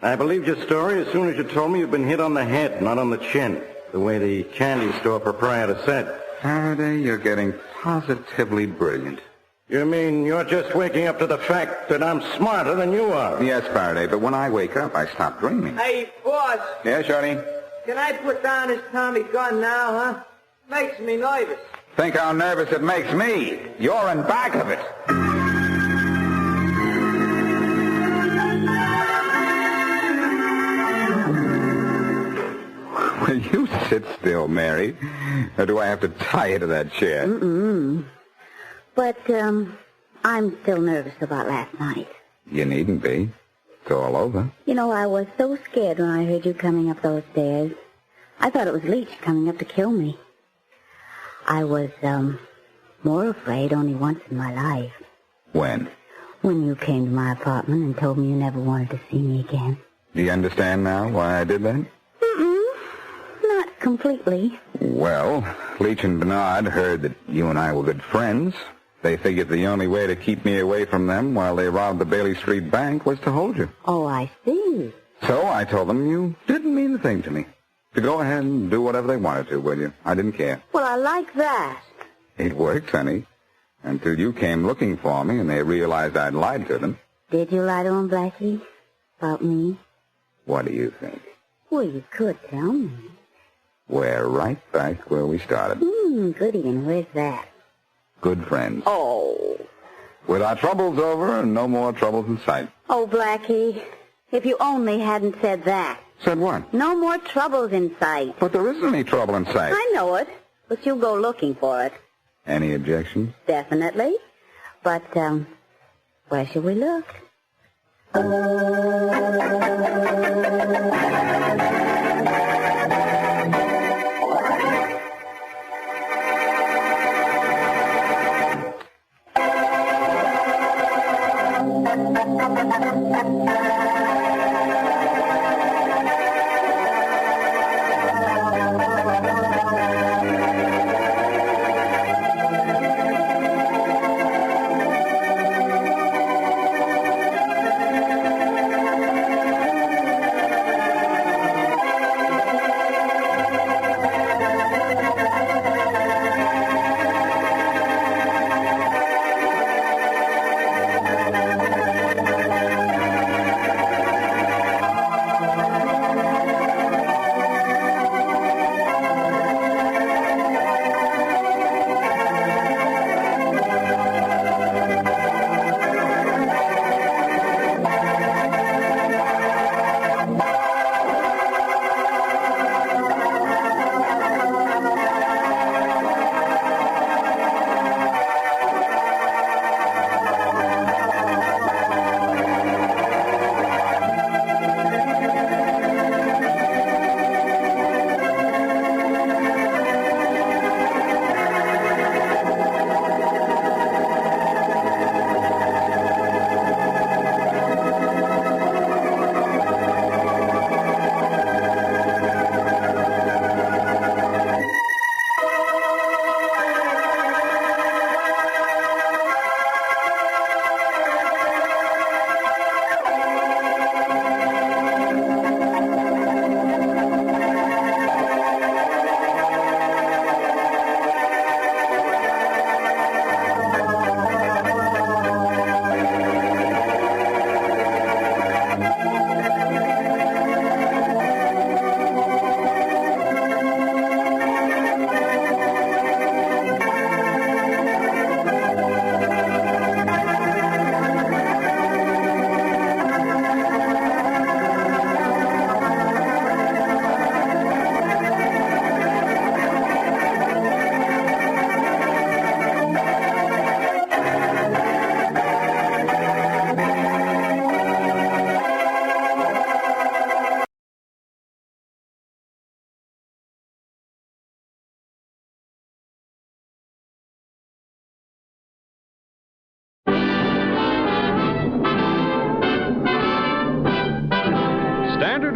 I believed your story as soon as you told me you'd been hit on the head, not on the chin, the way the candy store proprietor said. Faraday, you're getting positively brilliant. You mean you're just waking up to the fact that I'm smarter than you are? Yes, Faraday, but when I wake up, I stop dreaming. Hey, boss. Yeah, Shorty? Can I put down this Tommy gun now, huh? Makes me nervous. Think how nervous it makes me. You're in back of it. Will you sit still, Mary? Or do I have to tie you to that chair? But, I'm still nervous about last night. You needn't be. It's all over. You know, I was so scared when I heard you coming up those stairs. I thought it was Leach coming up to kill me. I was, more afraid only once in my life. When? When you came to my apartment and told me you never wanted to see me again. Do you understand now why I did that? Not completely. Well, Leach and Bernard heard that you and I were good friends. They figured the only way to keep me away from them while they robbed the Bailey Street Bank was to hold you. Oh, I see. So I told them you didn't mean a thing to me. To go ahead and do whatever they wanted to, will you? I didn't care. Well, I like that. It worked, honey. Until you came looking for me and they realized I'd lied to them. Did you lie to him, Blackie? About me? What do you think? Well, you could tell me. We're right back where we started. Goody, and where's that? Good friends. Oh. With our troubles over and no more troubles in sight. Oh, Blackie, if you only hadn't said that. Said what? No more troubles in sight. But there isn't any trouble in sight. I know it, but you go looking for it. Any objections? Definitely. But, where shall we look?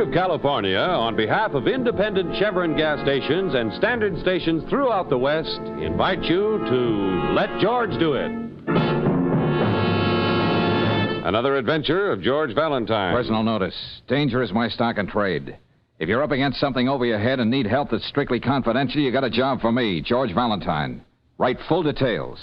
Government of California, on behalf of independent Chevron gas stations and standard stations throughout the West, invite you to Let George Do It. Another adventure of George Valentine. Personal notice. Danger is my stock and trade. If you're up against something over your head and need help that's strictly confidential, you got a job for me, George Valentine. Write full details.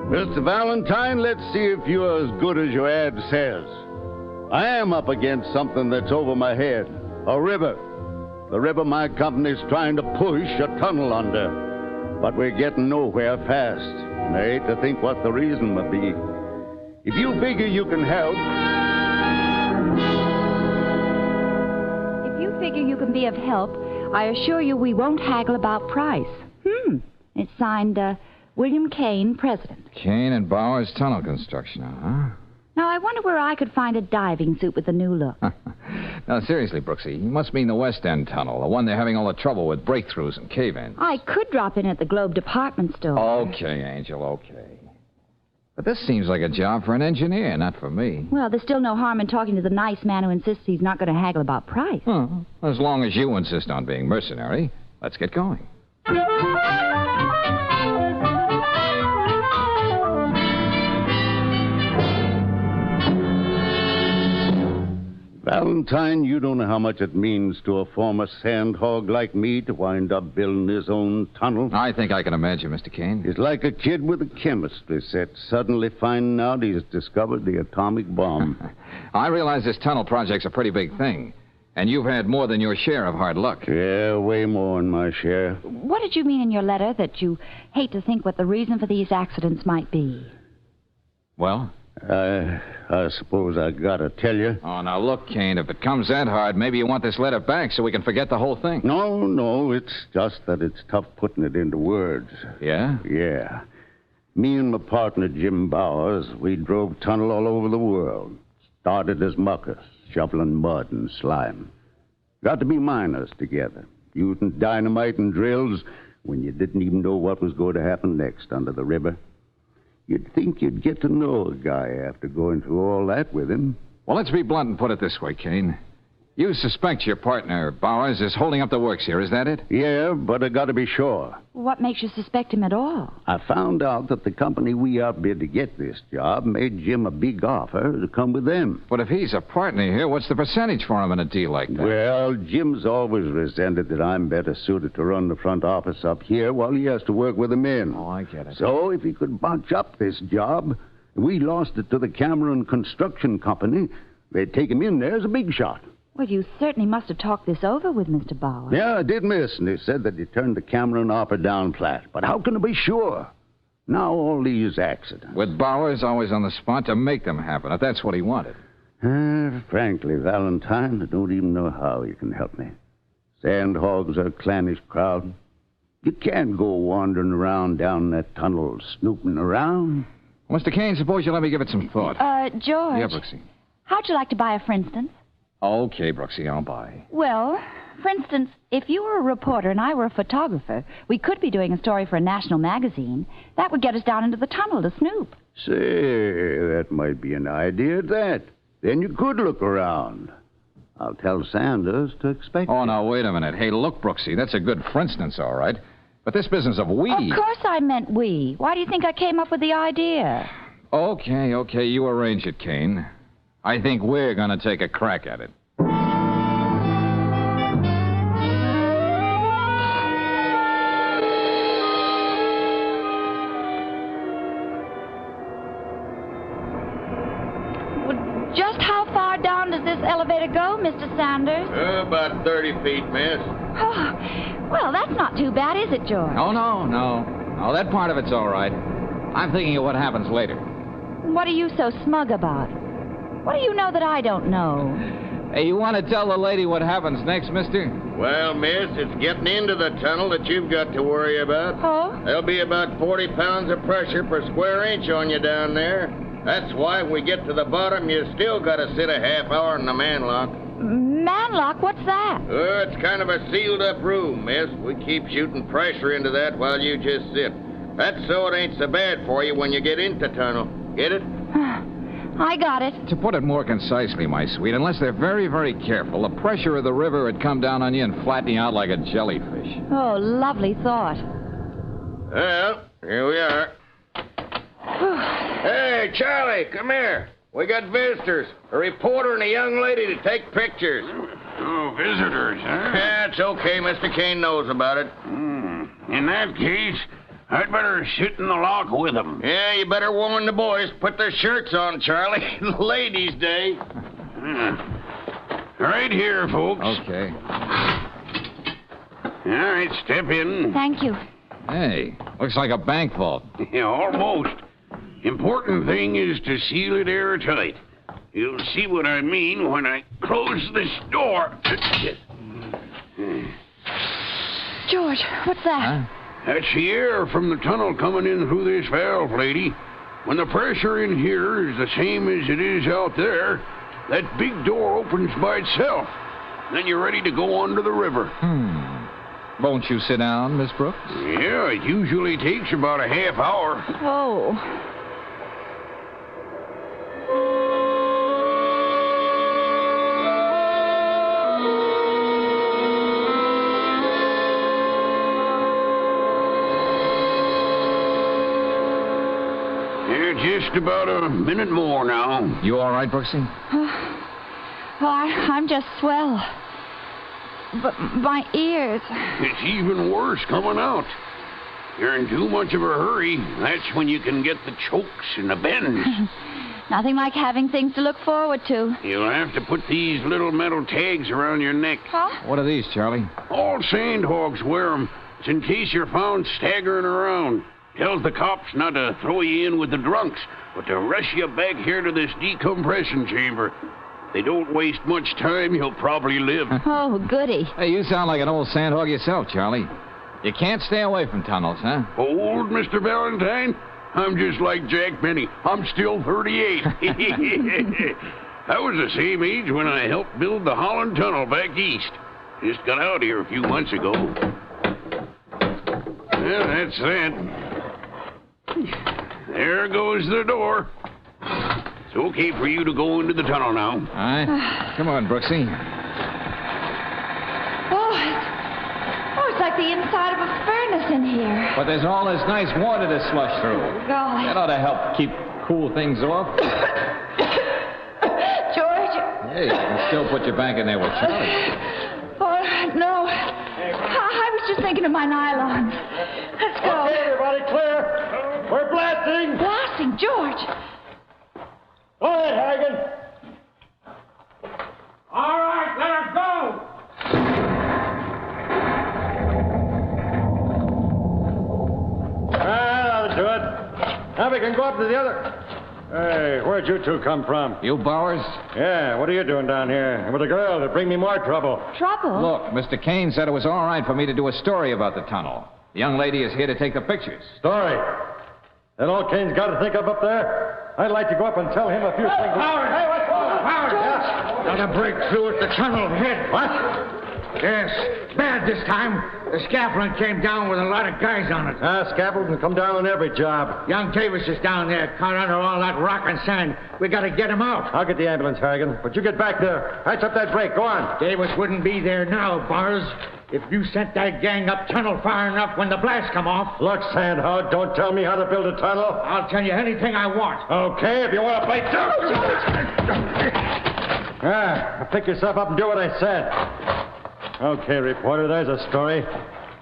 Mr. Valentine, let's see if you're as good as your ad says. I am up against something that's over my head. A river. The river my company's trying to push a tunnel under. But we're getting nowhere fast. And I hate to think what the reason might be. If you figure you can help... If you figure you can be of help, I assure you we won't haggle about price. It's signed, William Kane, President. Kane and Bowers Tunnel Construction, huh? Now, I wonder where I could find a diving suit with a new look. Now, seriously, Brooksy, you must mean the West End Tunnel, the one they're having all the trouble with breakthroughs and cave-ins. I could drop in at the Globe department store. Okay, Angel, okay. But this seems like a job for an engineer, not for me. Well, there's still no harm in talking to the nice man who insists he's not going to haggle about price. As long as you insist on being mercenary, let's get going. Valentine, you don't know how much it means to a former sandhog like me to wind up building his own tunnel. I think I can imagine, Mr. Kane. It's like a kid with a chemistry set suddenly finding out he's discovered the atomic bomb. I realize this tunnel project's a pretty big thing, and you've had more than your share of hard luck. Yeah, way more than my share. What did you mean in your letter that you hate to think what the reason for these accidents might be? Well? I suppose I gotta tell you. Oh, now look, Kane, if it comes that hard, maybe you want this letter back so we can forget the whole thing. No, it's just that it's tough putting it into words. Yeah? Yeah. Me and my partner, Jim Bowers, we drove tunnel all over the world. Started as muckers, shoveling mud and slime. Got to be miners together, using dynamite and drills when you didn't even know what was going to happen next under the river. You'd think you'd get to know a guy after going through all that with him. Well, let's be blunt and put it this way, Kane. You suspect your partner, Bowers, is holding up the works here, is that it? Yeah, but I gotta be sure. What makes you suspect him at all? I found out that the company we outbid to get this job made Jim a big offer to come with them. But if he's a partner here, what's the percentage for him in a deal like that? Well, Jim's always resented that I'm better suited to run the front office up here while he has to work with the men. Oh, I get it. So if he could bunch up this job, we lost it to the Cameron Construction Company, they'd take him in there as a big shot. Well, you certainly must have talked this over with Mr. Bowers. Yeah, I did, miss, and he said that he turned the Cameron offer down flat. But how can I be sure? Now all these accidents. With Bowers always on the spot to make them happen, if that's what he wanted. Frankly, Valentine, I don't even know how you can help me. Sandhogs are a clannish crowd. You can't go wandering around down that tunnel snooping around. Mr. Kane, suppose you let me give it some thought. George. Yeah, Brooksy. How'd you like to buy a for instance? Okay, Brooksy, I'll buy. Well, for instance, if you were a reporter and I were a photographer, we could be doing a story for a national magazine. That would get us down into the tunnel to snoop. Say, that might be an idea at that. Then you could look around. I'll tell Sanders to expect Oh, now, wait a minute. Hey, look, Brooksy, that's a good for instance, all right. But this business of we... Of course I meant we. Why do you think I came up with the idea? Okay, you arrange it, Kane. I think we're going to take a crack at it. Just how far down does this elevator go, Mr. Sanders? About 30 feet, miss. Oh, well, that's not too bad, is it, George? Oh, no, that part of it's all right. I'm thinking of what happens later. What are you so smug about? What do you know that I don't know? Hey, you want to tell the lady what happens next, mister? Well, miss, it's getting into the tunnel that you've got to worry about. Oh? There'll be about 40 pounds of pressure per square inch on you down there. That's why when we get to the bottom, you still got to sit a half hour in the manlock. Manlock? What's that? It's kind of a sealed-up room, miss. We keep shooting pressure into that while you just sit. That's so it ain't so bad for you when you get into tunnel. Get it? I got it. To put it more concisely, my sweet, unless they're very, very careful, the pressure of the river would come down on you and flatten you out like a jellyfish. Oh, lovely thought. Well, here we are. Hey, Charlie, come here. We got visitors. A reporter and a young lady to take pictures. Oh, visitors, huh? Yeah, it's okay. Mr. Kane knows about it. In that case, I'd better sit in the lock with them. Yeah, you better warn the boys. Put their shirts on, Charlie. Ladies' Day. Right here, folks. Okay. All right, step in. Thank you. Hey, looks like a bank vault. Yeah, almost. Important thing is to seal it airtight. You'll see what I mean when I close this door. George, what's that? That's the air from the tunnel coming in through this valve, lady. When the pressure in here is the same as it is out there, that big door opens by itself. Then you're ready to go under the river. Won't you sit down, Miss Brooks? Yeah, it usually takes about a half hour. Oh. Just about a minute more now. You all right, Brooksy? I'm just swell. But my ears... It's even worse coming out. You're in too much of a hurry. That's when you can get the chokes and the bends. Nothing like having things to look forward to. You'll have to put these little metal tags around your neck. Huh? What are these, Charlie? All sandhogs wear them. It's in case you're found staggering around. Tells the cops not to throw you in with the drunks, but to rush you back here to this decompression chamber. If they don't waste much time, you'll probably live. Oh, goody. Hey, you sound like an old sandhog yourself, Charlie. You can't stay away from tunnels, huh? Old, Mr. Valentine? I'm just like Jack Benny. I'm still 38. I was the same age when I helped build the Holland Tunnel back east. Just got out here a few months ago. Well, that's that. There goes the door. It's okay for you to go into the tunnel now. All right. Come on, Brooksy. It's like the inside of a furnace in here. But there's all this nice water to slush through. Golly. That ought to help keep cool things off. George. Hey, you can still put your bank in there with Charlie. Oh, no. I was just thinking of my nylons. Let's go. Okay, everybody, clear. We're blasting. Blasting, George. Go ahead, Hagen. All right, let her go. That'll do it. Now we can go up to the other. Hey, where'd you two come from? You Bowers? Yeah, what are you doing down here? With a girl to bring me more trouble. Trouble? Look, Mr. Kane said it was all right for me to do a story about the tunnel. The young lady is here to take the pictures. Story? That all Kane's got to think of up there? I'd like to go up and tell him a few things. Howard! Hey, what's going on? Howard! Yeah? Got a breakthrough at the tunnel head. What? Yes, bad this time. The scaffolding came down with a lot of guys on it. Scaffolding come down on every job. Young Davis is down there, caught under all that rock and sand. We got to get him out. I'll get the ambulance, Harrigan. But you get back there. Patch up that break. Go on. Davis wouldn't be there now, Bars. If you sent that gang up tunnel far enough when the blast come off. Look, Sandhog, don't tell me how to build a tunnel. I'll tell you anything I want. Okay, if you want to play pick yourself up and do what I said. Okay, reporter, there's a story.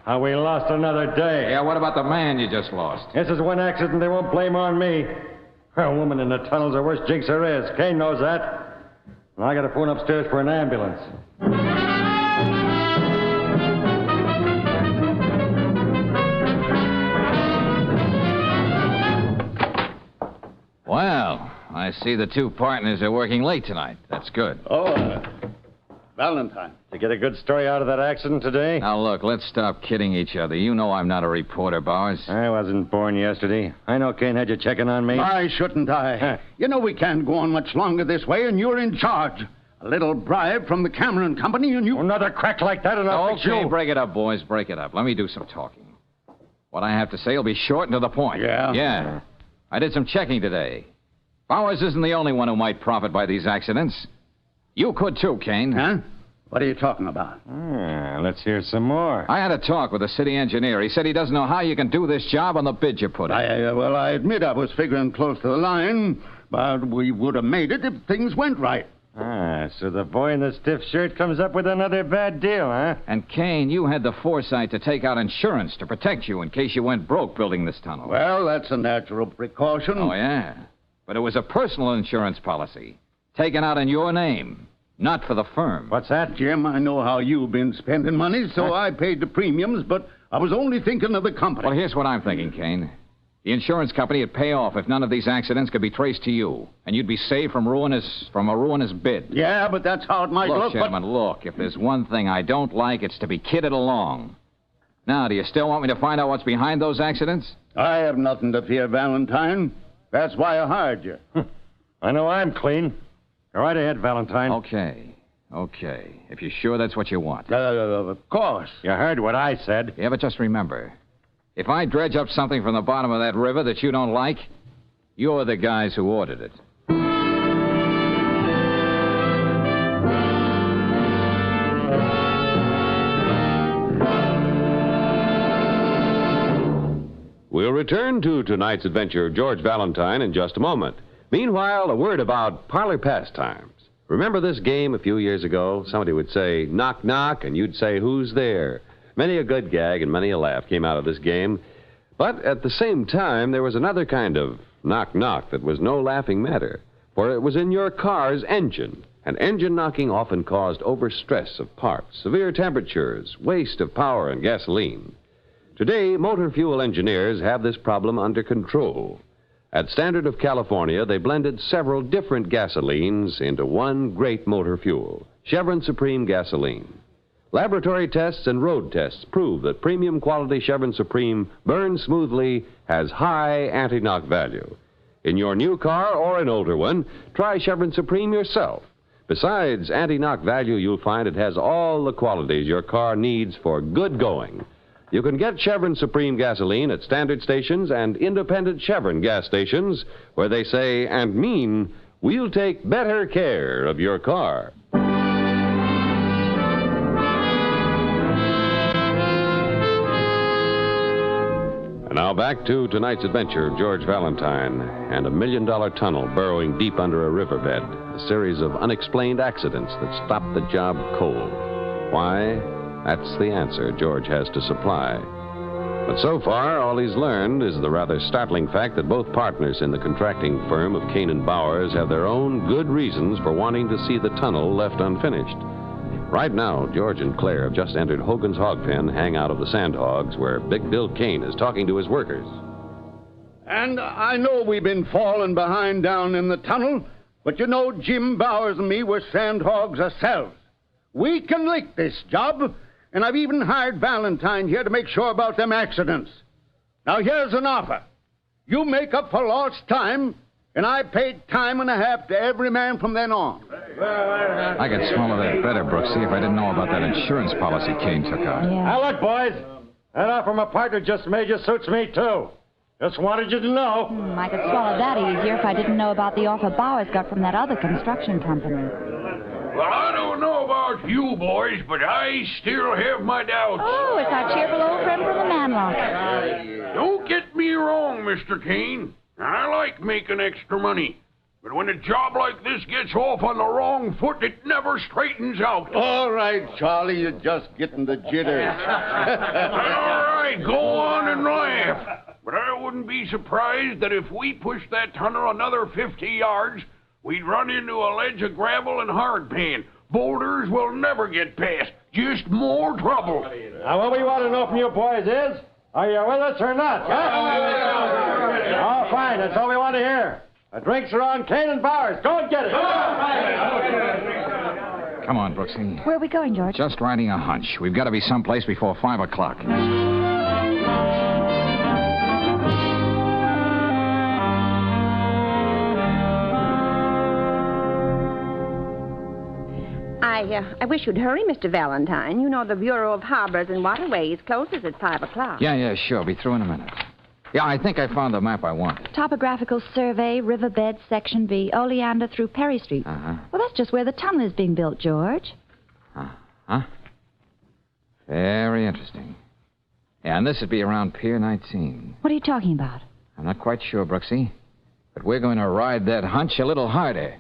How we lost another day. Yeah, what about the man you just lost? This is one accident they won't blame on me. A woman in the tunnel's the worst jinx there is. Kane knows that. And I got a phone upstairs for an ambulance. Well, I see the two partners are working late tonight. That's good. Valentine. To get a good story out of that accident today? Now, look, let's stop kidding each other. You know I'm not a reporter, Bowers. I wasn't born yesterday. I know Kane had you checking on me. Why shouldn't I? You know we can't go on much longer this way, and you're in charge. A little bribe from the Cameron Company, and you... Another crack like that, and I'll fix you. Okay, break it up, boys. Break it up. Let me do some talking. What I have to say will be short and to the point. Yeah? Yeah. I did some checking today. Bowers isn't the only one who might profit by these accidents. You could too, Kane. Huh? What are you talking about? Let's hear some more. I had a talk with the city engineer. He said he doesn't know how you can do this job on the bid you put in. I admit I was figuring close to the line, but we would have made it if things went right. So the boy in the stiff shirt comes up with another bad deal, huh? And, Kane, you had the foresight to take out insurance to protect you in case you went broke building this tunnel. Well, that's a natural precaution. Oh, yeah. But it was a personal insurance policy, taken out in your name, not for the firm. What's that, Jim? I know how you've been spending money, so I paid the premiums, but I was only thinking of the company. Well, here's what I'm thinking, Kane. The insurance company would pay off if none of these accidents could be traced to you, and you'd be saved from a ruinous bid. Yeah, but that's how it might look. Gentlemen, look, if there's one thing I don't like, it's to be kidded along. Now, do you still want me to find out what's behind those accidents? I have nothing to fear, Valentine. That's why I hired you. I know I'm clean. Go right ahead, Valentine. Okay. If you're sure that's what you want. Of course. You heard what I said. Yeah, but just remember, if I dredge up something from the bottom of that river that you don't like, you're the guys who ordered it. We'll return to tonight's adventure of George Valentine in just a moment. Meanwhile, a word about parlor pastimes. Remember this game a few years ago? Somebody would say, knock, knock, and you'd say, who's there? Many a good gag and many a laugh came out of this game. But at the same time, there was another kind of knock, knock that was no laughing matter. For it was in your car's engine. And engine knocking often caused overstress of parts, severe temperatures, waste of power and gasoline. Today, motor fuel engineers have this problem under control. At Standard of California, they blended several different gasolines into one great motor fuel, Chevron Supreme gasoline. Laboratory tests and road tests prove that premium quality Chevron Supreme burns smoothly, has high anti-knock value. In your new car or an older one, try Chevron Supreme yourself. Besides anti-knock value, you'll find it has all the qualities your car needs for good going. You can get Chevron Supreme gasoline at standard stations and independent Chevron gas stations where they say and mean, we'll take better care of your car. And now back to tonight's adventure of George Valentine and a $1 million tunnel burrowing deep under a riverbed. A series of unexplained accidents that stopped the job cold. Why? That's the answer George has to supply. But so far, all he's learned is the rather startling fact that both partners in the contracting firm of Kane and Bowers have their own good reasons for wanting to see the tunnel left unfinished. Right now, George and Claire have just entered Hogan's Hog Pen, hangout of the Sandhogs, where Big Bill Kane is talking to his workers. And I know we've been falling behind down in the tunnel, but you know Jim Bowers and me were Sandhogs ourselves. We can lick this job. And I've even hired Valentine here to make sure about them accidents. Now, here's an offer. You make up for lost time, and I paid time and a half to every man from then on. I could swallow that better, Brooksy, if I didn't know about that insurance policy Kane took out. Yeah. Now, look, boys. That offer my partner just made you suits me, too. Just wanted you to know. I could swallow that easier if I didn't know about the offer Bowers got from that other construction company. Well, I don't know about you boys, but I still have my doubts. Oh, it's our cheerful old friend from the Manlock. Don't get me wrong, Mr. Kane. I like making extra money. But when a job like this gets off on the wrong foot, it never straightens out. All right, Charlie, you're just getting the jitters. All right, go on and laugh. But I wouldn't be surprised that if we pushed that tunnel another 50 yards, we'd run into a ledge of gravel and hardpan. Boulders will never get past. Just more trouble. Now, what we want to know from you boys is, are you with us or not? Huh? Oh, fine. That's all we want to hear. The drinks are on Kane and Bowers. Go and get it. Come on, Brooksy. Where are we going, George? Just riding a hunch. We've got to be someplace before 5 o'clock. I wish you'd hurry, Mr. Valentine. You know the Bureau of Harbors and Waterways closes at 5 o'clock. Yeah, sure. Be through in a minute. Yeah, I think I found the map I want. Topographical survey, riverbed, section B, Oleander through Perry Street. Uh-huh. Well, that's just where the tunnel is being built, George. Huh? Very interesting. Yeah, and this would be around Pier 19. What are you talking about? I'm not quite sure, Brooksy. But we're going to ride that hunch a little harder.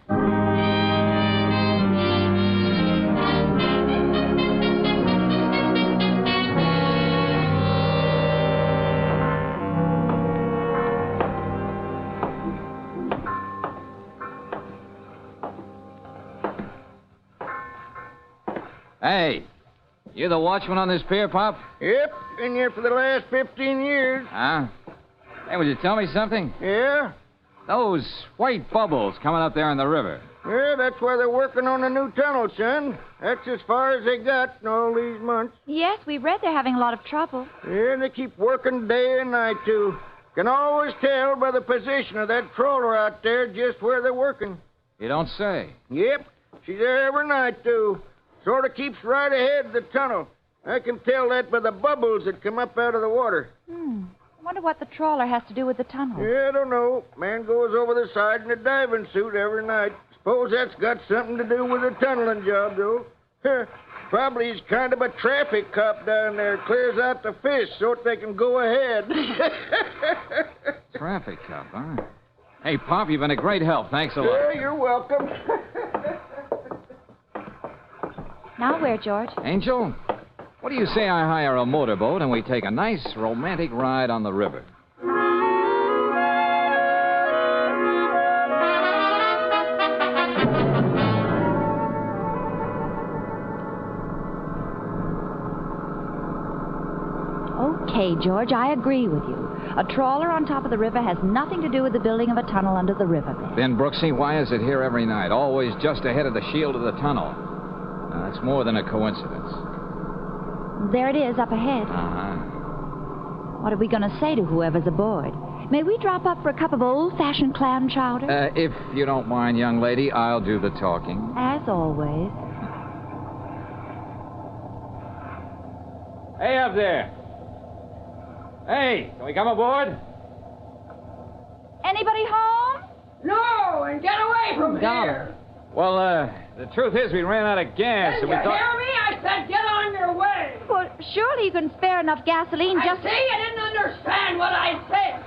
Hey, you the watchman on this pier, Pop? Yep, been here for the last 15 years. Huh? Hey, would you tell me something? Yeah? Those white bubbles coming up there in the river. Yeah, that's where they're working on the new tunnel, son. That's as far as they got in all these months. Yes, we've read they're having a lot of trouble. Yeah, and they keep working day and night, too. Can always tell by the position of that trawler out there just where they're working. You don't say. Yep, she's there every night, too. Sort of keeps right ahead of the tunnel. I can tell that by the bubbles that come up out of the water. I wonder what the trawler has to do with the tunnel. Yeah, I don't know. Man goes over the side in a diving suit every night. Suppose that's got something to do with the tunneling job, though. Probably he's kind of a traffic cop down there. Clears out the fish so that they can go ahead. Traffic cop, huh? Hey, Pop, you've been a great help. Thanks a lot. Yeah, you're welcome. Now where, George? Angel, what do you say I hire a motorboat and we take a nice romantic ride on the river? Okay, George, I agree with you. A trawler on top of the river has nothing to do with the building of a tunnel under the riverbed. Then, Brooksy, why is it here every night? Always just ahead of the shield of the tunnel. Now, that's more than a coincidence. There it is, up ahead. Uh-huh. What are we going to say to whoever's aboard? May we drop up for a cup of old-fashioned clam chowder? If you don't mind, young lady, I'll do the talking. As always. Hey, up there. Hey, can we come aboard? Anybody home? No, and get away from here. Well, the truth is we ran out of gas. Did And you we thought... hear me? I said get on your way. Well, surely you can spare enough gasoline just... I see you didn't understand what I said.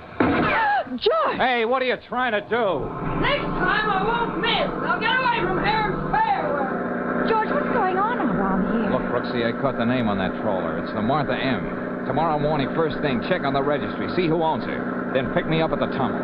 George! Hey, what are you trying to do? Next time I won't miss. Now get away from here and spare. George, what's going on around here? Look, Brooksy, I caught the name on that trawler. It's the Martha M. Tomorrow morning, first thing, check on the registry, see who owns her. Then pick me up at the tunnel.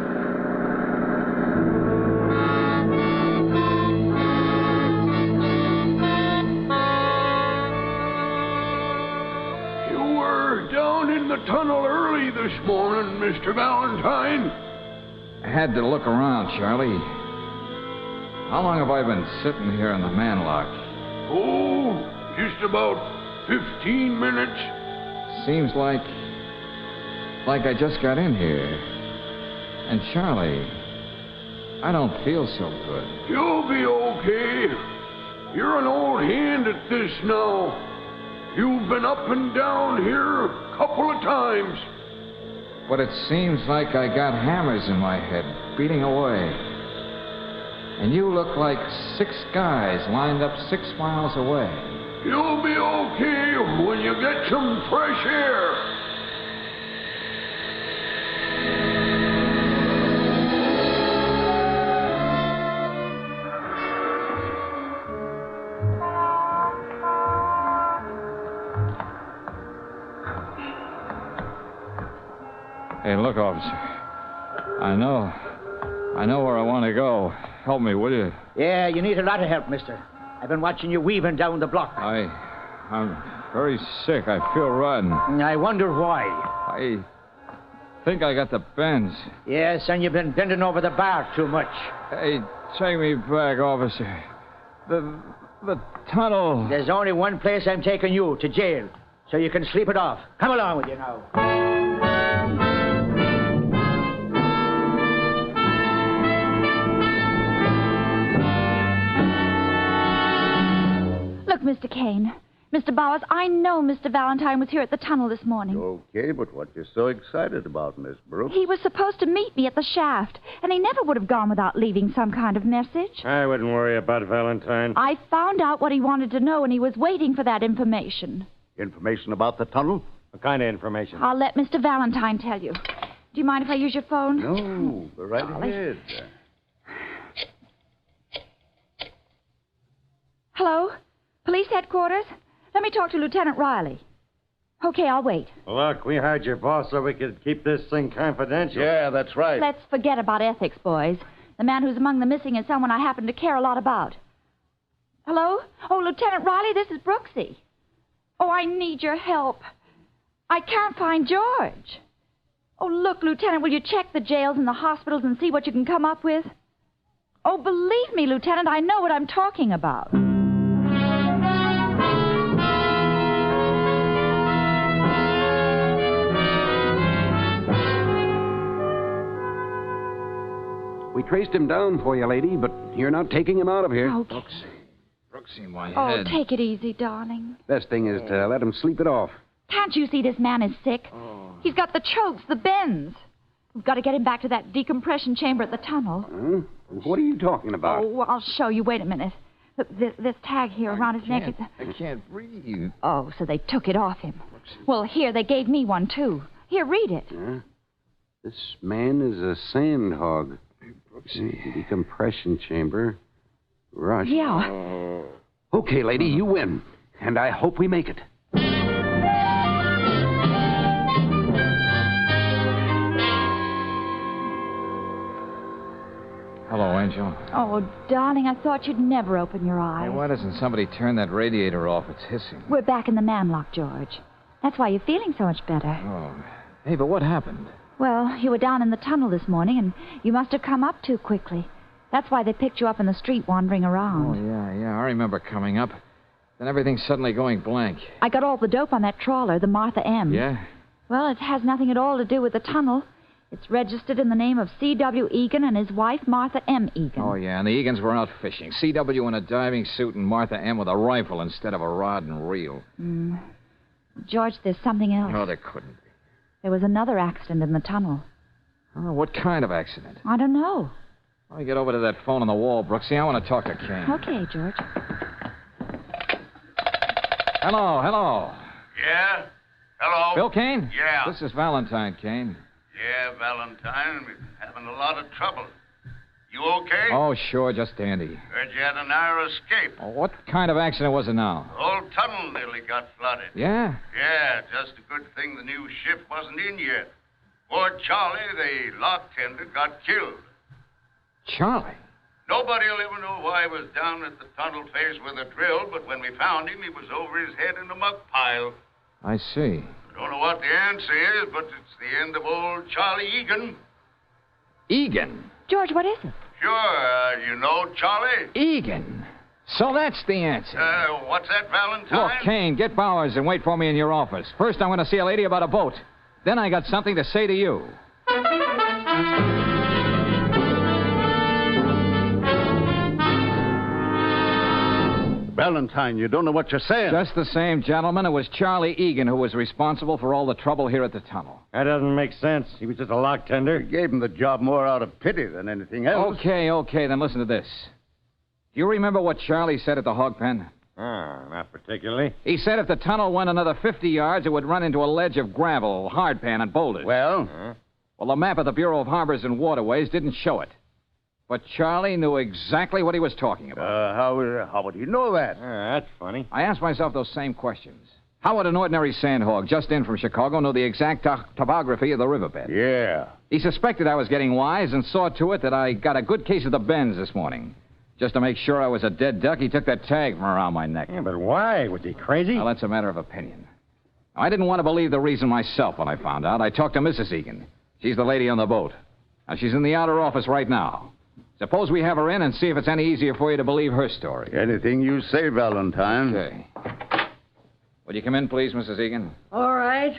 You were down in the tunnel early this morning, Mr. Valentine. I had to look around, Charlie. How long have I been sitting here in the manlock? Oh, just about 15 minutes. Seems like I just got in here. And Charlie, I don't feel so good. You'll be okay. You're an old hand at this now. You've been up and down here a couple of times. But it seems like I got hammers in my head, beating away. And you look like 6 guys lined up 6 miles away. You'll be okay when you get some fresh air. Hey, look, officer. I know where I want to go. Help me, will you? Yeah, you need a lot of help, mister. I've been watching you weaving down the block. I'm very sick. I feel rotten. I wonder why. I think I got the bends. Yes, and you've been bending over the bar too much. Hey, take me back, officer. The tunnel. There's only one place I'm taking you, to jail, so you can sleep it off. Come along with you now. Look, Mr. Kane, Mr. Bowers, I know Mr. Valentine was here at the tunnel this morning. Okay, but what you so excited about, Miss Brooks? He was supposed to meet me at the shaft, and he never would have gone without leaving some kind of message. I wouldn't worry about Valentine. I found out what he wanted to know, and he was waiting for that information. Information about the tunnel? What kind of information? I'll let Mr. Valentine tell you. Do you mind if I use your phone? No, go right ahead. Hello? Police headquarters? Let me talk to Lieutenant Riley. Okay, I'll wait. Look, we hired your boss so we could keep this thing confidential. Yeah, that's right. Let's forget about ethics, boys. The man who's among the missing is someone I happen to care a lot about. Hello? Oh, Lieutenant Riley, this is Brooksy. Oh, I need your help. I can't find George. Oh, look, Lieutenant, will you check the jails and the hospitals and see what you can come up with? Oh, believe me, Lieutenant, I know what I'm talking about. We traced him down for you, lady, but you're not taking him out of here. Okay. Brooksy, my Oh, head. take it easy, darling. Best thing is to let him sleep it off. Can't you see this man is sick? He's got the chokes, the bends. We've got to get him back to that decompression chamber at the tunnel. Huh? What are you talking about? Oh, I'll show you. Wait a minute. Look, this tag here around his neck. I can't breathe. Oh, so they took it off him. Well, here, they gave me one, too. Here, read it. Huh? This man is a sandhog. Decompression chamber. Rush. Yeah. Okay, lady, you win. And I hope we make it. Hello, Angel. Oh, darling, I thought you'd never open your eyes. Hey, why doesn't somebody turn that radiator off? It's hissing. We're back in the manlock, George. That's why you're feeling so much better. Oh. Hey, but what happened? Well, you were down in the tunnel this morning, and you must have come up too quickly. That's why they picked you up in the street wandering around. Oh, yeah. I remember coming up. Then everything suddenly going blank. I got all the dope on that trawler, the Martha M. Yeah? Well, it has nothing at all to do with the tunnel. It's registered in the name of C.W. Egan and his wife, Martha M. Egan. Oh, yeah, and the Egans were out fishing. C.W. in a diving suit and Martha M. with a rifle instead of a rod and reel. George, there's something else. No, there couldn't be. There was another accident in the tunnel. Oh, what kind of accident? I don't know. Let me get over to that phone on the wall, Brooksy. I want to talk to Kane. Okay, George. Hello. Yeah? Hello? Bill Kane? Yeah. This is Valentine, Kane. Yeah, Valentine. We're having a lot of trouble. You okay? Oh, sure, just dandy. Heard you had a narrow escape. Oh, what kind of accident was it now? The whole tunnel nearly got flooded. Yeah? Yeah, just a good thing the new ship wasn't in yet. Poor Charlie, the lock tender, got killed. Charlie? Nobody'll ever know why he was down at the tunnel face with a drill, but when we found him, he was over his head in a muck pile. I see. Don't know what the answer is, but it's the end of old Charlie Egan. Egan? George, what is it? Sure, you know Charlie? Egan. So that's the answer. What's that, Valentine? Look, Kane, get Bowers and wait for me in your office. First, I want to see a lady about a boat. Then I got something to say to you. Valentine, you don't know what you're saying. Just the same, gentlemen, it was Charlie Egan who was responsible for all the trouble here at the tunnel. That doesn't make sense. He was just a lock tender. You gave him the job more out of pity than anything else. Okay, then listen to this. Do you remember what Charlie said at the hog pen? Not particularly. He said if the tunnel went another 50 yards, it would run into a ledge of gravel, hardpan, and boulders. Well? Well, the map of the Bureau of Harbors and Waterways didn't show it. But Charlie knew exactly what he was talking about. How would he know that? That's funny. I asked myself those same questions. How would an ordinary sandhog just in from Chicago know the exact topography of the riverbed? Yeah. He suspected I was getting wise and saw to it that I got a good case of the bends this morning. Just to make sure I was a dead duck, he took that tag from around my neck. Yeah, but why? Was he crazy? Well, that's a matter of opinion. I didn't want to believe the reason myself when I found out. I talked to Mrs. Egan. She's the lady on the boat. Now, she's in the outer office right now. Suppose we have her in and see if it's any easier for you to believe her story. Anything you say, Valentine. Okay. Will you come in, please, Mrs. Egan? All right.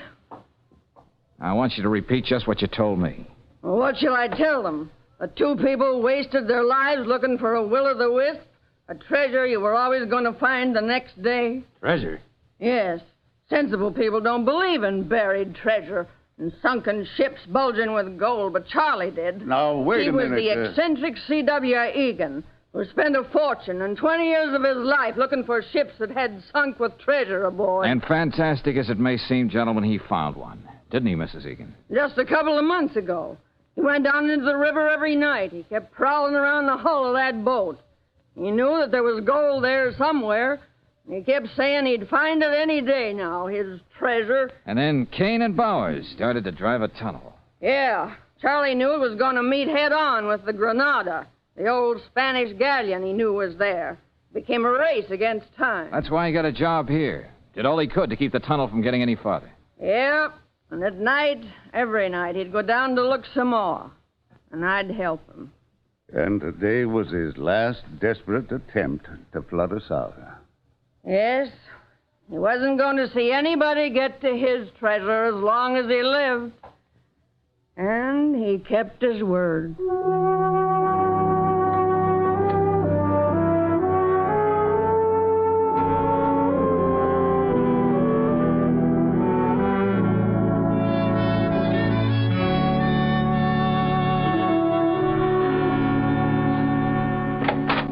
I want you to repeat just what you told me. Well, what shall I tell them? The two people wasted their lives looking for a will-o'-the-wisp, a treasure you were always going to find the next day. Treasure? Yes. Sensible people don't believe in buried treasure and sunken ships bulging with gold, but Charlie did. Now, wait a minute. He was the eccentric C.W. Egan, who spent a fortune and 20 years of his life looking for ships that had sunk with treasure aboard. And fantastic as it may seem, gentlemen, he found one. Didn't he, Mrs. Egan? Just a couple of months ago. He went down into the river every night. He kept prowling around the hull of that boat. He knew that there was gold there somewhere. He kept saying he'd find it any day now, his treasure. And then Kane and Bowers started to drive a tunnel. Yeah, Charlie knew it was going to meet head-on with the Granada, the old Spanish galleon he knew was there. It became a race against time. That's why he got a job here. Did all he could to keep the tunnel from getting any farther. Yeah, and at night, every night, he'd go down to look some more. And I'd help him. And today was his last desperate attempt to flood us out. Yes, he wasn't going to see anybody get to his treasure as long as he lived. And he kept his word.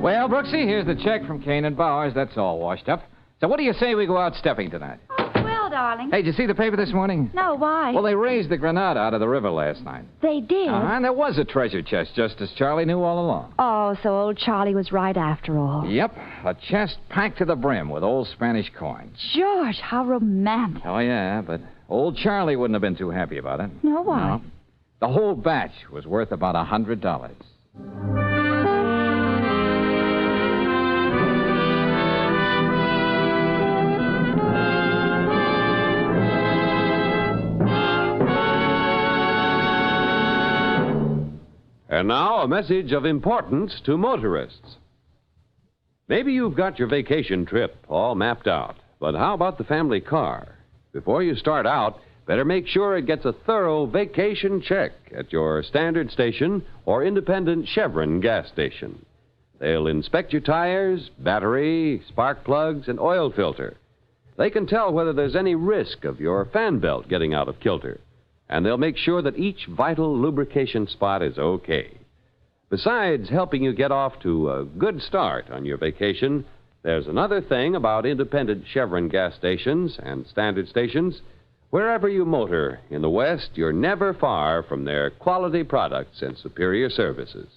Well, Brooksy, here's the check from Kane and Bowers. That's all washed up. So what do you say we go out stepping tonight? Oh, well, darling. Hey, did you see the paper this morning? No, why? Well, they raised the Granada out of the river last night. They did? And there was a treasure chest, just as Charlie knew all along. Oh, so old Charlie was right after all. Yep, a chest packed to the brim with old Spanish coins. George, how romantic. Oh, yeah, but old Charlie wouldn't have been too happy about it. No, why? No. The whole batch was worth about $100. And now, a message of importance to motorists. Maybe you've got your vacation trip all mapped out, but how about the family car? Before you start out, better make sure it gets a thorough vacation check at your standard station or independent Chevron gas station. They'll inspect your tires, battery, spark plugs, and oil filter. They can tell whether there's any risk of your fan belt getting out of kilter. And they'll make sure that each vital lubrication spot is okay. Besides helping you get off to a good start on your vacation, there's another thing about independent Chevron gas stations and standard stations. Wherever you motor in the West, you're never far from their quality products and superior services.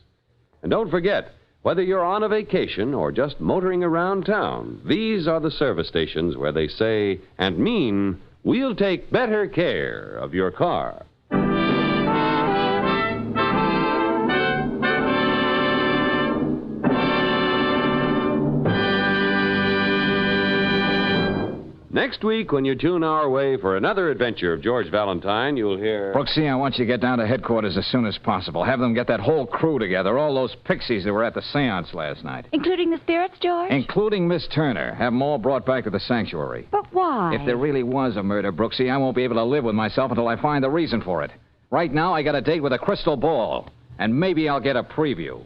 And don't forget, whether you're on a vacation or just motoring around town, these are the service stations where they say and mean, we'll take better care of your car. Next week, when you tune our way for another adventure of George Valentine, you'll hear... Brooksy, I want you to get down to headquarters as soon as possible. Have them get that whole crew together, all those pixies that were at the seance last night. Including the spirits, George? Including Miss Turner. Have them all brought back to the sanctuary. But why? If there really was a murder, Brooksy, I won't be able to live with myself until I find the reason for it. Right now, I got a date with a crystal ball, and maybe I'll get a preview.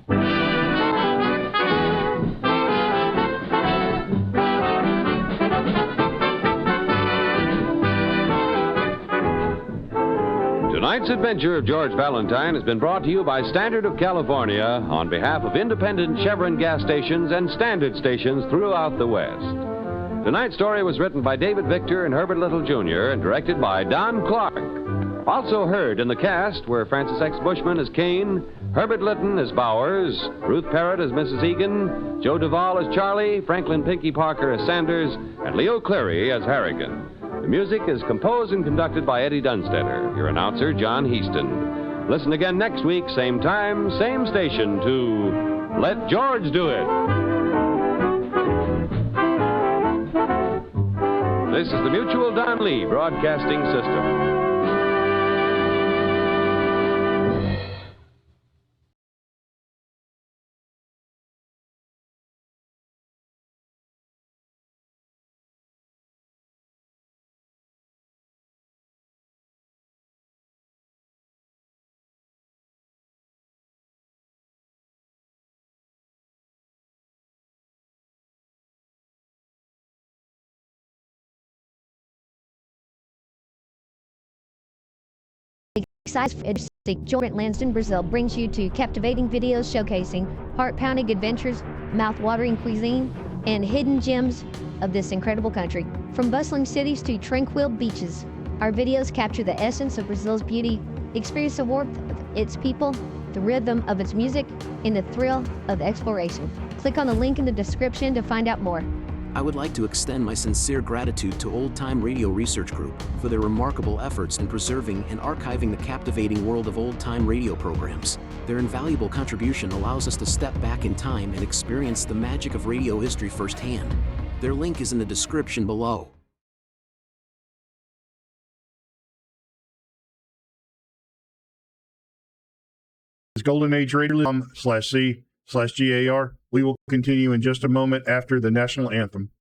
Tonight's adventure of George Valentine has been brought to you by Standard of California on behalf of independent Chevron gas stations and standard stations throughout the West. Tonight's story was written by David Victor and Herbert Little Jr. and directed by Don Clark. Also heard in the cast were Francis X. Bushman as Kane, Herbert Litton as Bowers, Ruth Parrott as Mrs. Egan, Joe Duvall as Charlie, Franklin Pinky Parker as Sanders, and Leo Cleary as Harrigan. The music is composed and conducted by Eddie Dunstetter. Your announcer, John Heaston. Listen again next week, same time, same station, to Let George Do It. This is the Mutual Don Lee Broadcasting System. size Jordan Lansden, Brazil brings you to captivating videos showcasing heart-pounding adventures, mouth-watering cuisine, and hidden gems of this incredible country. From bustling cities to tranquil beaches, our videos capture the essence of Brazil's beauty, experience the warmth of its people, the rhythm of its music, and the thrill of exploration. Click on the link in the description to find out more. I would like to extend my sincere gratitude to Old Time Radio Research Group for their remarkable efforts in preserving and archiving the captivating world of old-time radio programs. Their invaluable contribution allows us to step back in time and experience the magic of radio history firsthand. Their link is in the description below. Golden Age Radio.com/C/GAR. We will continue in just a moment after the national anthem.